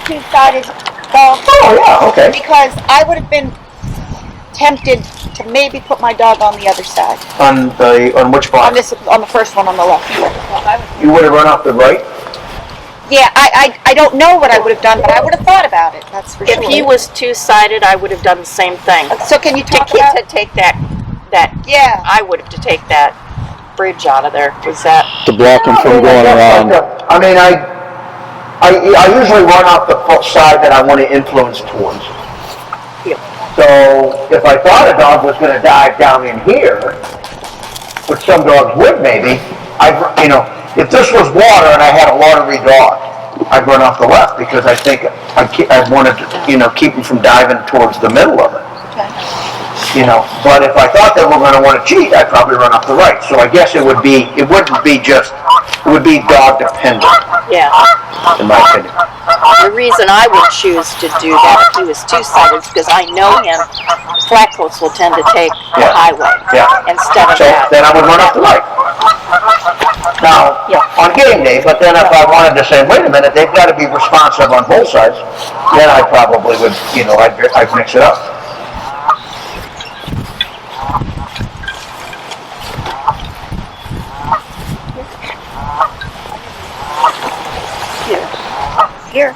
[SPEAKER 10] two-sided dog?
[SPEAKER 11] Oh, yeah, okay.
[SPEAKER 10] Because I would have been tempted to maybe put my dog on the other side.
[SPEAKER 11] On which block?
[SPEAKER 10] On the first one on the left.
[SPEAKER 11] You would have run off the right?
[SPEAKER 10] Yeah, I don't know what I would have done, but I would have thought about it. That's for sure.
[SPEAKER 7] If he was two-sided, I would have done the same thing.
[SPEAKER 10] So can you talk about
[SPEAKER 7] to take that?
[SPEAKER 10] Yeah.
[SPEAKER 7] I would have to take that bridge out of there. Was that
[SPEAKER 12] To block him from going around.
[SPEAKER 11] I mean, I usually run off the side that I want to influence towards. So if I thought a dog was going to dive down in here, which some dogs would maybe, if this was water and I had a watery dog, I'd run off the left because I think I wanted to, keep him from diving towards the middle of it. But if I thought they were going to want to cheat, I'd probably run off the right. So I guess it would be dog dependent.
[SPEAKER 7] Yeah.
[SPEAKER 11] In my opinion.
[SPEAKER 7] The reason I would choose to do that if he was two-sided is because I know him. Flat coats will tend to take the highway instead of that.
[SPEAKER 11] So then I would run off the right. Now, on game day, but then if I wanted to say, wait a minute, they've got to be responsive on both sides, then I probably would, I'd mix it up.
[SPEAKER 10] Here.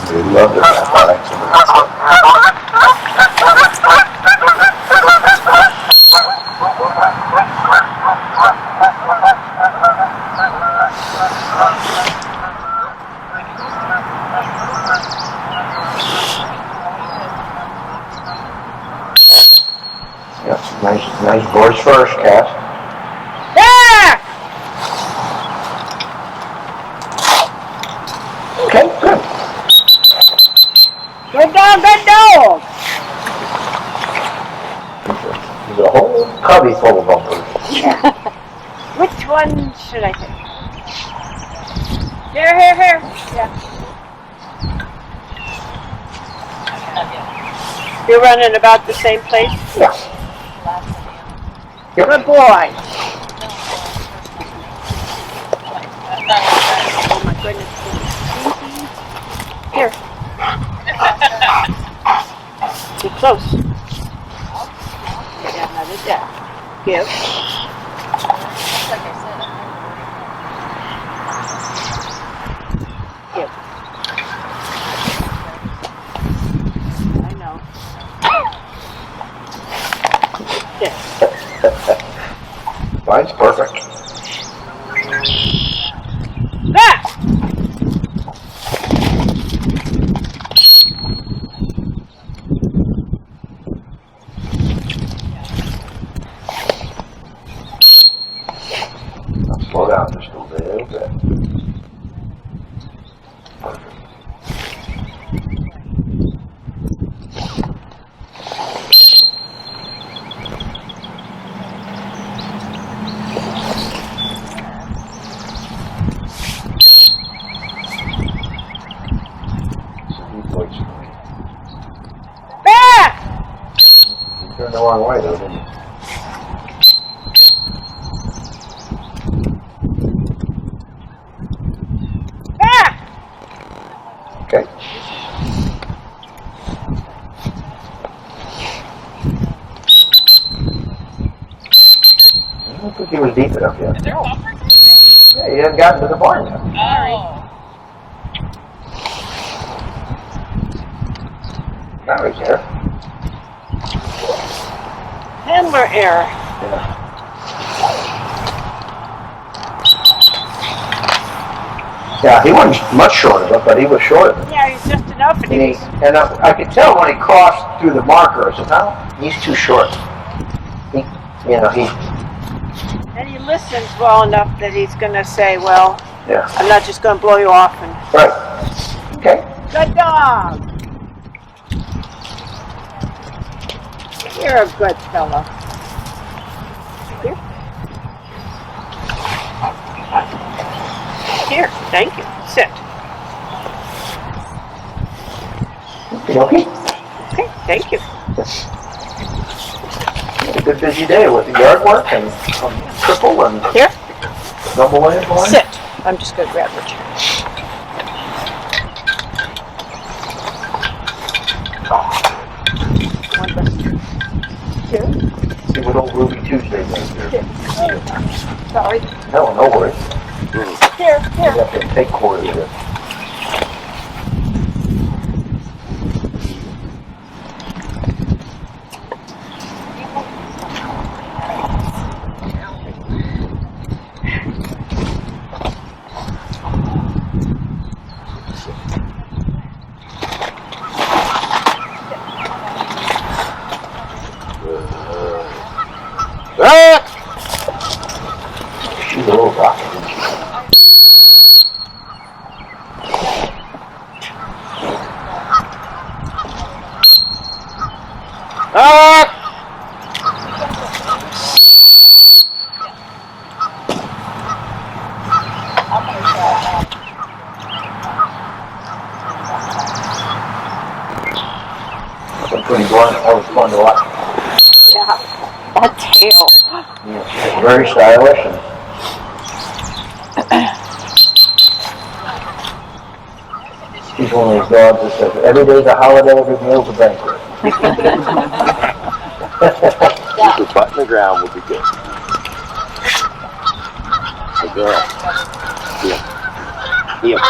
[SPEAKER 11] They love their athletics. Nice voice first, Cass. Okay, good.
[SPEAKER 10] Good dog, good dog.
[SPEAKER 11] There's a whole cubby full of bumpers.
[SPEAKER 10] Which one should I take? Here. Yeah.
[SPEAKER 13] You're running about the same place?
[SPEAKER 11] Yeah. Yep.
[SPEAKER 10] Good boy.
[SPEAKER 13] Oh my goodness.
[SPEAKER 10] Here.
[SPEAKER 13] Too close.
[SPEAKER 10] Yeah, another deck. Give. Give. I know. This.
[SPEAKER 11] Mine's perfect.
[SPEAKER 10] Back!
[SPEAKER 11] Slow down just a little bit. Turned the wrong way though, didn't you? Okay. I don't think he was deep enough yet.
[SPEAKER 17] Is there bumpers?
[SPEAKER 11] Yeah, he hasn't gotten to the barn yet.
[SPEAKER 17] Oh.
[SPEAKER 11] Now he's there.
[SPEAKER 10] Handler error.
[SPEAKER 11] Yeah. Yeah, he wasn't much short of it, but he was short of it.
[SPEAKER 10] Yeah, he's just enough.
[SPEAKER 11] And I could tell when he crossed through the marker, I said, no, he's too short.
[SPEAKER 10] And he listens well enough that he's going to say, well,
[SPEAKER 11] yeah.
[SPEAKER 10] I'm not just going to blow you off. And
[SPEAKER 11] Right. Okay.
[SPEAKER 10] Good dog. You're a good fellow. Here. Here, thank you. Sit.
[SPEAKER 11] Okay.
[SPEAKER 10] Okay, thank you.
[SPEAKER 11] Had a good busy day with the yard work and triple and
[SPEAKER 10] here.
[SPEAKER 11] Double A line.
[SPEAKER 10] Sit. I'm just going to grab the chair.
[SPEAKER 11] See what old Ruby Tuesday does there.
[SPEAKER 10] Sorry.
[SPEAKER 11] No worries.
[SPEAKER 10] Here.
[SPEAKER 11] You have to take quarters of it. She's a little rocky. Pretty blunt. That was fun to watch.
[SPEAKER 10] Yeah, that tail.
[SPEAKER 11] Yeah, she's very stylish. And she's one of those dogs that says, every day's a holiday, every meal's a banquet.
[SPEAKER 14] Keep her butt in the ground will be good. Good girl. Here.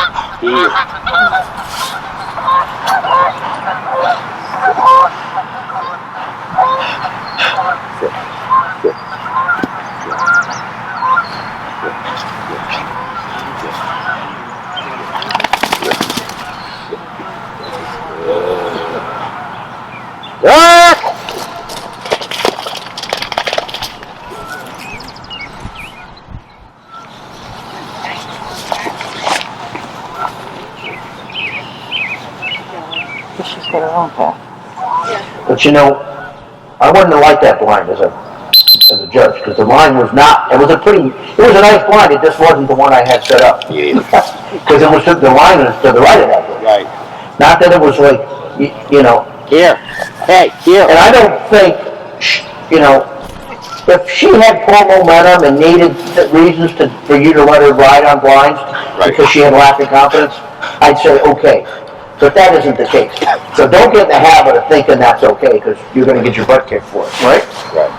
[SPEAKER 19] She's got her own path.
[SPEAKER 11] But you know, I wouldn't have liked that blind as a judge, because the line was not, it was a nice blind, it just wasn't the one I had set up. Because it was, the line was to the right of that bush.
[SPEAKER 14] Right.
[SPEAKER 11] Not that it was like,
[SPEAKER 14] Here. Hey, here.
[SPEAKER 11] And I don't think, if she had poor momentum and needed reasons for you to let her ride on blinds, because she had lack of confidence, I'd say okay. But that isn't the case. So don't get in the habit of thinking that's okay, because you're going to get your butt kicked for it, right?
[SPEAKER 14] Right.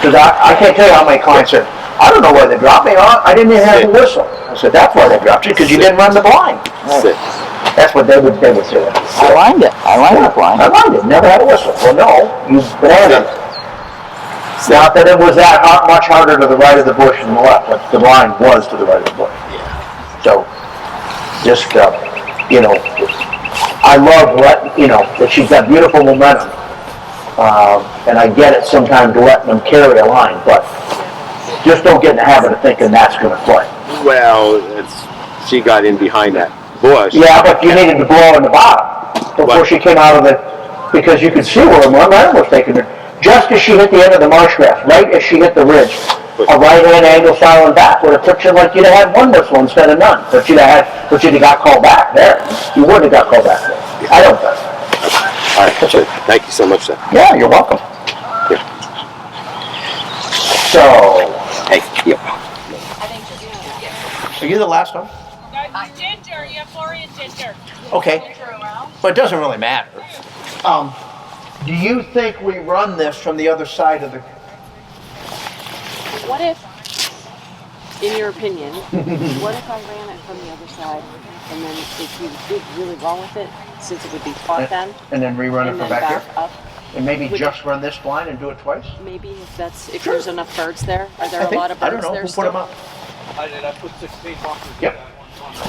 [SPEAKER 11] Because I can't tell you how many clients said, I don't know why they dropped me. I didn't even have a whistle. I said, that's why they dropped you, because you didn't run the blind.
[SPEAKER 14] Sit.
[SPEAKER 11] That's what they would say.
[SPEAKER 19] I lined it. I lined the blind.
[SPEAKER 11] I lined it. Never had a whistle. Well, no, you bananas. Not that it was that much harder to the right of the bush than the left, but the line was to the right of the bush. So, just, I love that she's got beautiful momentum. And I get it sometimes letting them carry a line, but just don't get in the habit of thinking that's going to play.
[SPEAKER 14] Well, she got in behind that bush.
[SPEAKER 11] Yeah, but you needed to blow in the bottom before she came out of it, because you could see where the momentum was taking her. Just as she hit the end of the marsh grass, right as she hit the ridge, a right-hand angle silent back would have put you like you'd have had one whistle instead of none, but you'd have got called back there. You wouldn't have got called back there. I don't think.
[SPEAKER 14] All right, that's it. Thank you so much, sir.
[SPEAKER 11] Yeah, you're welcome. So,
[SPEAKER 14] hey, yep.
[SPEAKER 11] Are you the last one?
[SPEAKER 10] Ginger, you have Florian Ginger.
[SPEAKER 11] Okay, but it doesn't really matter. Do you think we run this from the other side of the...
[SPEAKER 4] What if, in your opinion, what if I ran it from the other side, and then if you did really wrong with it, since it would be taut then,
[SPEAKER 11] and then rerun it from back here?
[SPEAKER 4] Up,
[SPEAKER 11] and maybe just run this blind and do it twice?
[SPEAKER 4] Maybe if there's enough birds there. Are there a lot of birds there
[SPEAKER 11] still? Who put them up?
[SPEAKER 3] I did. I put 16 bunkers.
[SPEAKER 11] Yep.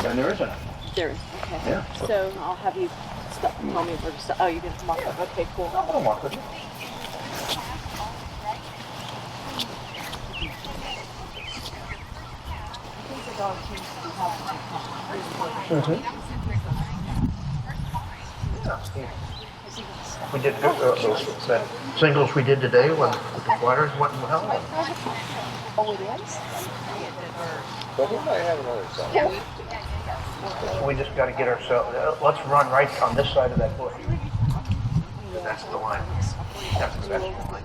[SPEAKER 11] Then there is enough.
[SPEAKER 4] There is. Okay.
[SPEAKER 11] Yeah.
[SPEAKER 4] So I'll have you tell me where to stop. Oh, you're going to come off. Okay, cool.
[SPEAKER 11] I'll walk with you. We did that singles we did today with the flyers went well.
[SPEAKER 4] Oh, it is?
[SPEAKER 3] But we might have another side.
[SPEAKER 11] So we just got to get ourselves. Let's run right on this side of that bush. That's the line. That's the best line.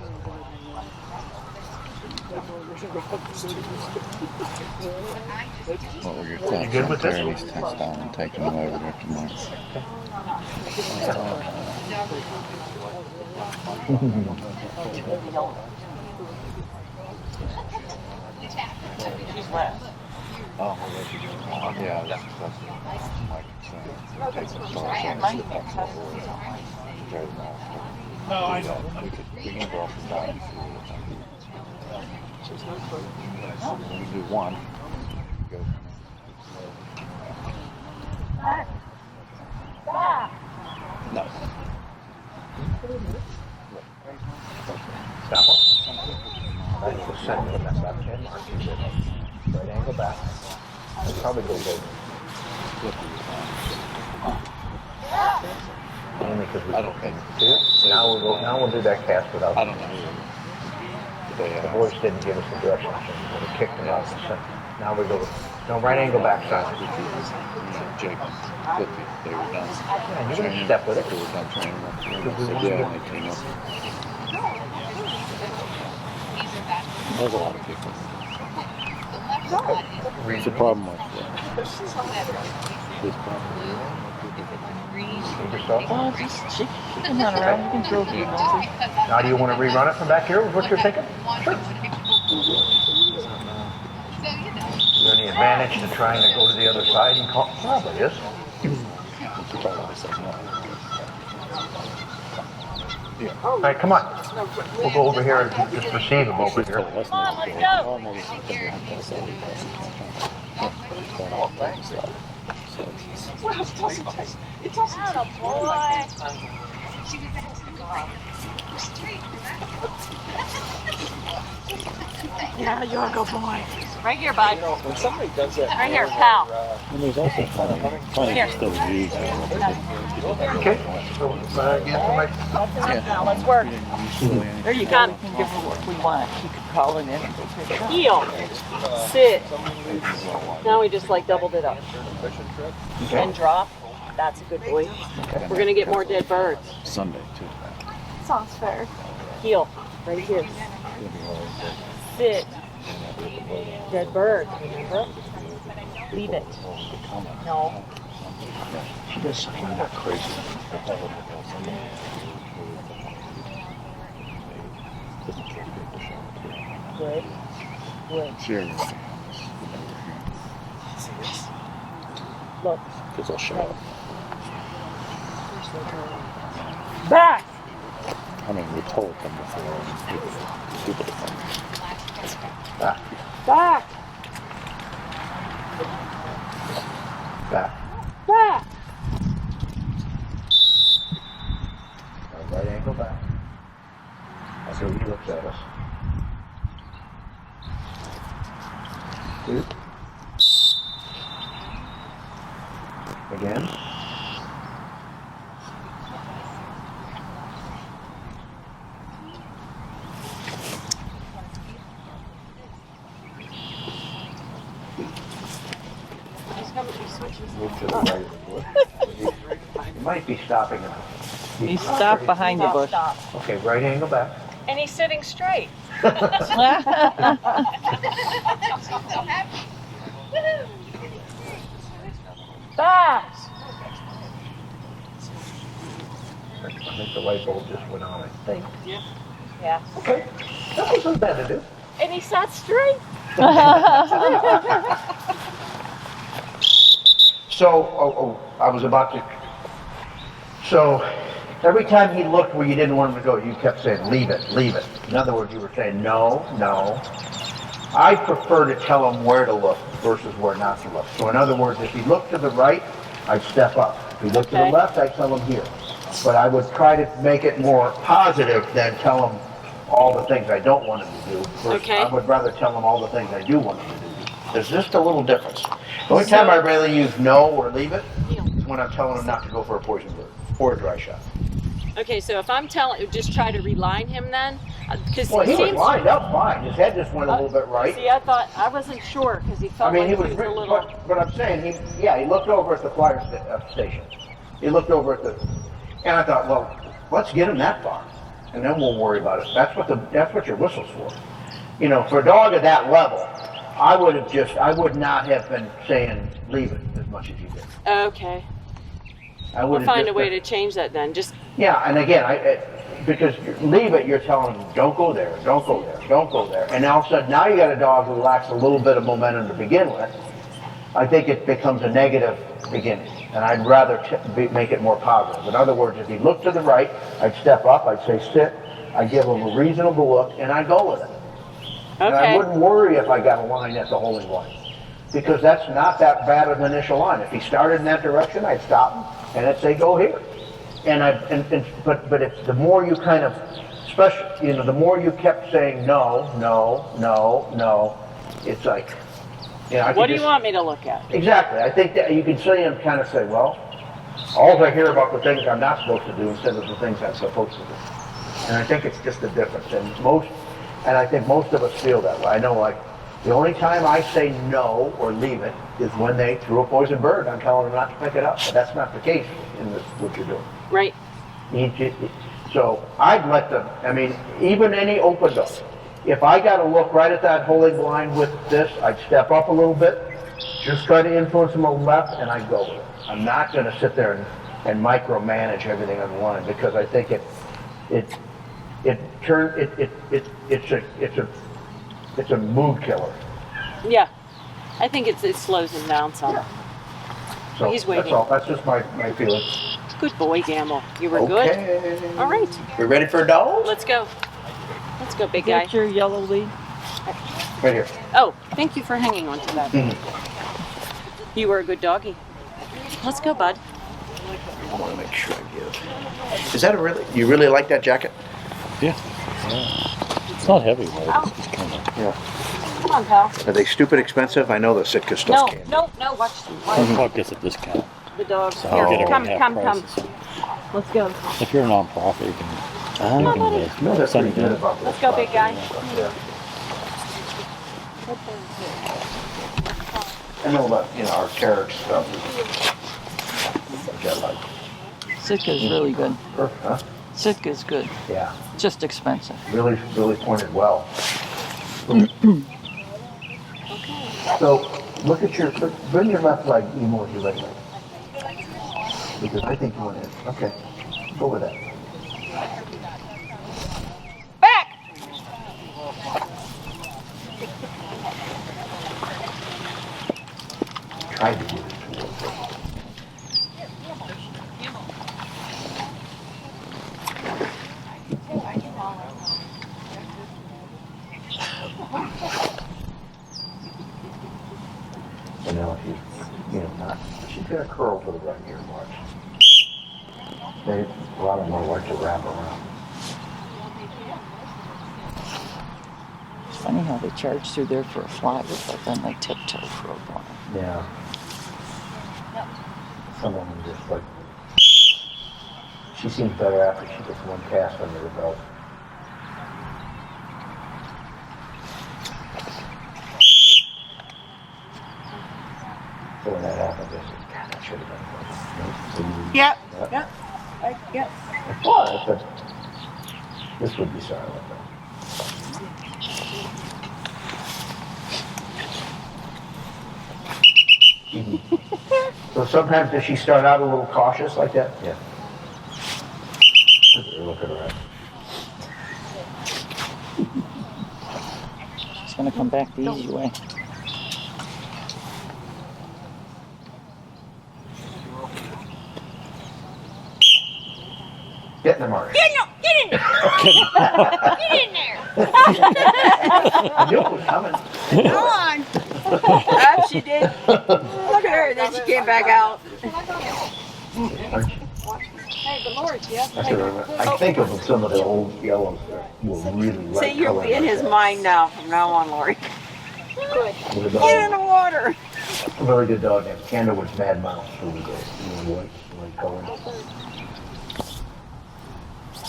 [SPEAKER 12] What were your thoughts on tearing these tents down and taking them over there tomorrow? Oh, yeah, that's my concern. No, I know. We can go off the down. We do one. Go. No.
[SPEAKER 11] Stop one. That's the center of that check mark. Right angle back. I'll probably go big. Only because we don't think. Now we'll do that cast without.
[SPEAKER 12] I don't know.
[SPEAKER 11] The boys didn't give us the directions. We kicked them out. Now we go. No, right angle back side.
[SPEAKER 12] Jake, Flippy, they were done.
[SPEAKER 11] Yeah, you can step with it.
[SPEAKER 12] They were done training up. They said, yeah, and they came up. There's a lot of people. It's a problem with that. This problem.
[SPEAKER 19] Oh, just she can run around. You can throw people.
[SPEAKER 11] Now, do you want to rerun it from back here? Is what you're thinking? Sure. Is there any advantage to trying to go to the other side and call? Probably is. All right, come on. We'll go over here and just receive them over here.
[SPEAKER 10] Come on, let's go.
[SPEAKER 9] Well, it doesn't take. It doesn't take.
[SPEAKER 10] Yeah, you're a good boy. Right here, bud.
[SPEAKER 3] You know, when somebody does that,
[SPEAKER 10] Right here, pal.
[SPEAKER 12] And there's also funny
[SPEAKER 10] Here.
[SPEAKER 12] still used.
[SPEAKER 11] Okay.
[SPEAKER 10] Now let's work.
[SPEAKER 19] There you go. We can give her what we want. She could call it in and go pick it up.
[SPEAKER 4] Heel. Sit. Now we just like doubled it up. And drop. That's a good boy. We're going to get more dead birds.
[SPEAKER 12] Sunday, too.
[SPEAKER 4] Sounds fair. Heel. Right here. Sit. Dead bird. Remember? Leave it. No.
[SPEAKER 12] She does something not crazy.
[SPEAKER 4] Good. Good.
[SPEAKER 12] Seriously.
[SPEAKER 4] Look.
[SPEAKER 12] Because I'll show up.
[SPEAKER 4] Back!
[SPEAKER 12] I mean, we told them before. People to come.
[SPEAKER 11] Back.
[SPEAKER 4] Back!
[SPEAKER 11] Back.
[SPEAKER 4] Back!
[SPEAKER 11] Right angle back. So he looks at us. Good. Again. Move to the right.
[SPEAKER 1] might be stopping now.
[SPEAKER 19] He stopped behind the bush.
[SPEAKER 1] Okay, right angle back.
[SPEAKER 4] And he's sitting straight. Back.
[SPEAKER 1] I think the light bulb just went on, I think.
[SPEAKER 4] Yeah.
[SPEAKER 1] Okay, that wasn't bad to do.
[SPEAKER 4] And he sat straight.
[SPEAKER 1] So, I was about to. So, every time he looked where you didn't want him to go, you kept saying, leave it, leave it. In other words, you were saying, no, no. I prefer to tell him where to look versus where not to look. So, in other words, if he looked to the right, I'd step up. If he looked to the left, I'd tell him here. But I would try to make it more positive than tell him all the things I don't want him to do. Versus I would rather tell him all the things I do want him to do. There's just a little difference. The only time I really use no or leave it is when I'm telling him not to go for a poison bird or a dry shot.
[SPEAKER 4] Okay, so if I'm telling, just try to reline him then?
[SPEAKER 1] Well, he was lined up fine. His head just went a little bit right.
[SPEAKER 4] See, I wasn't sure because he felt like he was a little.
[SPEAKER 1] But I'm saying, he looked over at the flyer station. He looked over at the, and I thought, well, let's get him that far, and then we'll worry about it. That's what your whistle's for. You know, for a dog at that level, I would not have been saying leave it as much as you did.
[SPEAKER 4] Okay.
[SPEAKER 1] We'll
[SPEAKER 4] find a way to change that then.
[SPEAKER 1] Yeah, and again, because leave it, you're telling them, don't go there, don't go there, don't go there. And all of a sudden, now you got a dog who lacks a little bit of momentum to begin with. I think it becomes a negative beginning. And I'd rather make it more positive. In other words, if he looked to the right, I'd step up, I'd say sit, I'd give him a reasonable look, and I'd go with it. Okay. And I wouldn't worry if I got a line at the holding line. Because that's not that bad of an initial line. If he started in that direction, I'd stop him, and I'd say go here. But if the more you kind of, especially, the more you kept saying no, no, no, no, it's like,
[SPEAKER 4] what do you want me to look at?
[SPEAKER 1] Exactly. I think that you can see him kind of say, well, all I hear about the things I'm not supposed to do instead of the things I'm supposed to do. And I think it's just a difference. And I think most of us feel that way. I know, like, the only time I say no or leave it is when they threw a poison bird. I'm telling them not to pick it up. But that's not the case in what you're doing.
[SPEAKER 4] Right.
[SPEAKER 1] So I'd let them, even any open dog, if I got to look right at that holding blind with this, I'd step up a little bit, just try to influence them on the left, and I'd go with it. I'm not going to sit there and micromanage everything on the line because I think it's a mood killer.
[SPEAKER 4] Yeah, I think it slows him down some. Yeah.
[SPEAKER 1] So
[SPEAKER 4] he's waiting.
[SPEAKER 1] That's all. That's just my feeling.
[SPEAKER 4] Good boy, Gamble. You were good. All right.
[SPEAKER 1] We ready for a dog?
[SPEAKER 4] Let's go. Let's go, big guy.
[SPEAKER 19] Get your yellow lead.
[SPEAKER 1] Right here.
[SPEAKER 4] Oh, thank you for hanging on to that. You were a good doggy. Let's go, bud.
[SPEAKER 1] I want to make sure I give. Is that you really like that jacket?
[SPEAKER 12] Yeah. It's not heavy, but it's kind of.
[SPEAKER 1] Yeah.
[SPEAKER 4] Come on, pal.
[SPEAKER 1] Are they stupid expensive? I know the Sitka stuff can.
[SPEAKER 4] No, watch.
[SPEAKER 12] Home gets a discount.
[SPEAKER 4] The dog.
[SPEAKER 12] So
[SPEAKER 4] Here, come.
[SPEAKER 8] Let's go.
[SPEAKER 12] If you're a non-profit, you can.
[SPEAKER 1] That's pretty good about
[SPEAKER 4] Let's go, big guy.
[SPEAKER 1] Yeah. I know about, our carrot stuff. Which I like.
[SPEAKER 19] Sitka's really good.
[SPEAKER 1] Huh?
[SPEAKER 19] Sitka's good.
[SPEAKER 1] Yeah.
[SPEAKER 19] Just expensive.
[SPEAKER 1] Really pointed well. So, bring your left leg even with your right leg. Because I think you want it. Okay. Go with that.
[SPEAKER 4] Back!
[SPEAKER 1] Tried to do it. And now she's going to curl to the right here, watch. A lot of them like to wrap around.
[SPEAKER 19] It's funny how they charge through there for a flyer, but then they tiptoe for a blind.
[SPEAKER 1] Yeah. Some of them just like, she seems better after she gets one cast under the belt. So when that happens, I said, God, that should have been.
[SPEAKER 17] Yep.
[SPEAKER 1] but
[SPEAKER 10] Yeah, I guess.
[SPEAKER 1] it was, but this would be silent. So sometimes does she start out a little cautious like that? Yeah. Look at her.
[SPEAKER 19] She's gonna come back the easy way.
[SPEAKER 1] Get in the marsh.
[SPEAKER 10] Get in there! Get in there!
[SPEAKER 1] I knew it was coming.
[SPEAKER 10] Come on!
[SPEAKER 16] Ah, she did. Look at her, then she came back out.
[SPEAKER 10] Hey, but Lori, yes.
[SPEAKER 1] I think of some of the old yellows that were really light.
[SPEAKER 16] See, you'll be in his mind now from now on, Lori.
[SPEAKER 10] Good.
[SPEAKER 16] Get in the water.
[SPEAKER 1] A very good dog named Candawood's Mad Mouse, who was a white color.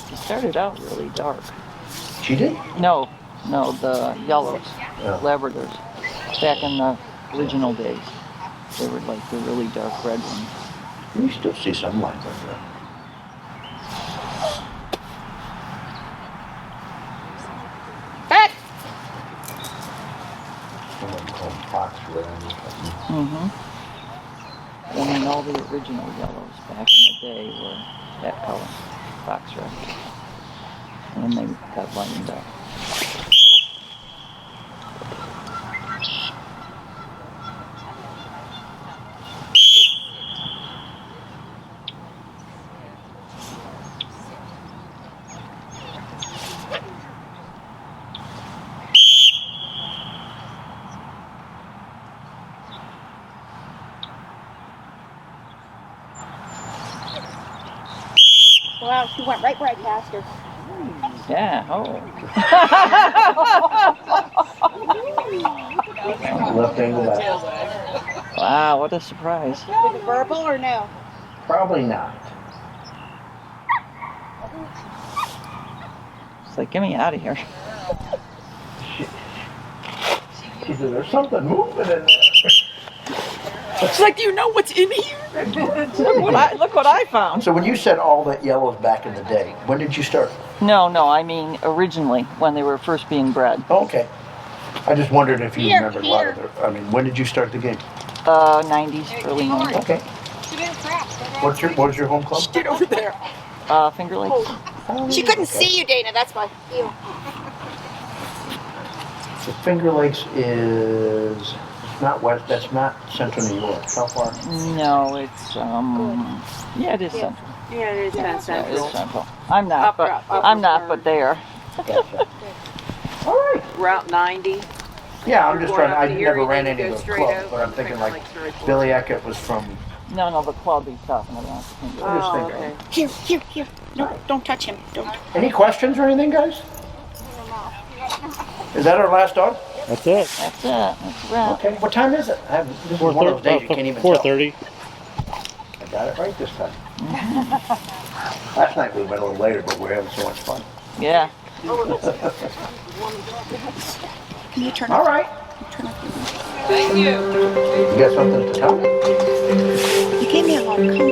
[SPEAKER 19] She started out really dark.
[SPEAKER 1] She did?
[SPEAKER 19] No, the yellows,
[SPEAKER 1] Yeah.
[SPEAKER 19] Labradors, back in the original days. They were like the really dark red ones.
[SPEAKER 1] You still see some lines like that.
[SPEAKER 16] Back.
[SPEAKER 1] Some of them call them fox red or something.
[SPEAKER 19] Mm-hmm. I mean, all the original yellows back in the day were that color, fox red. And then they got lightened up.
[SPEAKER 10] Wow, she went right where I passed her.
[SPEAKER 19] Yeah, oh.
[SPEAKER 1] Left angle back.
[SPEAKER 19] Wow, what a surprise.
[SPEAKER 10] With a verbal or no?
[SPEAKER 1] Probably not.
[SPEAKER 19] It's like, get me out of here.
[SPEAKER 1] She said, there's something moving in there.
[SPEAKER 16] She's like, do you know what's in here?
[SPEAKER 19] Look what I found.
[SPEAKER 1] So when you said all that yellows back in the day, when did you start?
[SPEAKER 19] No, I mean originally, when they were first being bred.
[SPEAKER 1] Oh, okay. I just wondered if you remembered a lot of it. I mean, when did you start the game?
[SPEAKER 19] 90s, early 90s.
[SPEAKER 1] Okay. What's your home club?
[SPEAKER 16] Get over there.
[SPEAKER 19] Finger Lakes.
[SPEAKER 10] She couldn't see you, Dana, that's why. You.
[SPEAKER 1] The Finger Lakes is not west. That's not central New York. How far?
[SPEAKER 19] No, it's yeah, it is central.
[SPEAKER 16] Yeah, it is
[SPEAKER 19] Yeah,
[SPEAKER 16] central.
[SPEAKER 19] it is central. I'm not, but there.
[SPEAKER 1] Gotcha. All right.
[SPEAKER 16] Route 90.
[SPEAKER 1] Yeah, I'm just
[SPEAKER 16] Going
[SPEAKER 1] trying.
[SPEAKER 16] up
[SPEAKER 1] I
[SPEAKER 16] to
[SPEAKER 1] never
[SPEAKER 16] Erie,
[SPEAKER 1] ran
[SPEAKER 16] then
[SPEAKER 1] any
[SPEAKER 16] you
[SPEAKER 1] of
[SPEAKER 16] go
[SPEAKER 1] those
[SPEAKER 16] straight
[SPEAKER 1] clubs,
[SPEAKER 16] over
[SPEAKER 1] but I'm
[SPEAKER 16] and
[SPEAKER 1] thinking
[SPEAKER 16] like
[SPEAKER 1] like
[SPEAKER 16] Surrey.
[SPEAKER 1] Billy Eckert was from.
[SPEAKER 19] No, the club he's talking about.
[SPEAKER 1] I'm just thinking.
[SPEAKER 10] Here. No, don't touch him. Don't.
[SPEAKER 1] Any questions or anything, guys? Is that our last dog?
[SPEAKER 12] That's it.
[SPEAKER 19] That's it. That's a wrap.
[SPEAKER 1] Okay. What time is it? This is one of those days you can't even tell.
[SPEAKER 12] 4:30.
[SPEAKER 1] I got it right this time. Last night we went a little later, but we're having so much fun.
[SPEAKER 19] Yeah.
[SPEAKER 10] Can you turn
[SPEAKER 1] All right.
[SPEAKER 17] Thank you.
[SPEAKER 1] You got something to tell me?
[SPEAKER 10] You gave me a lot of color.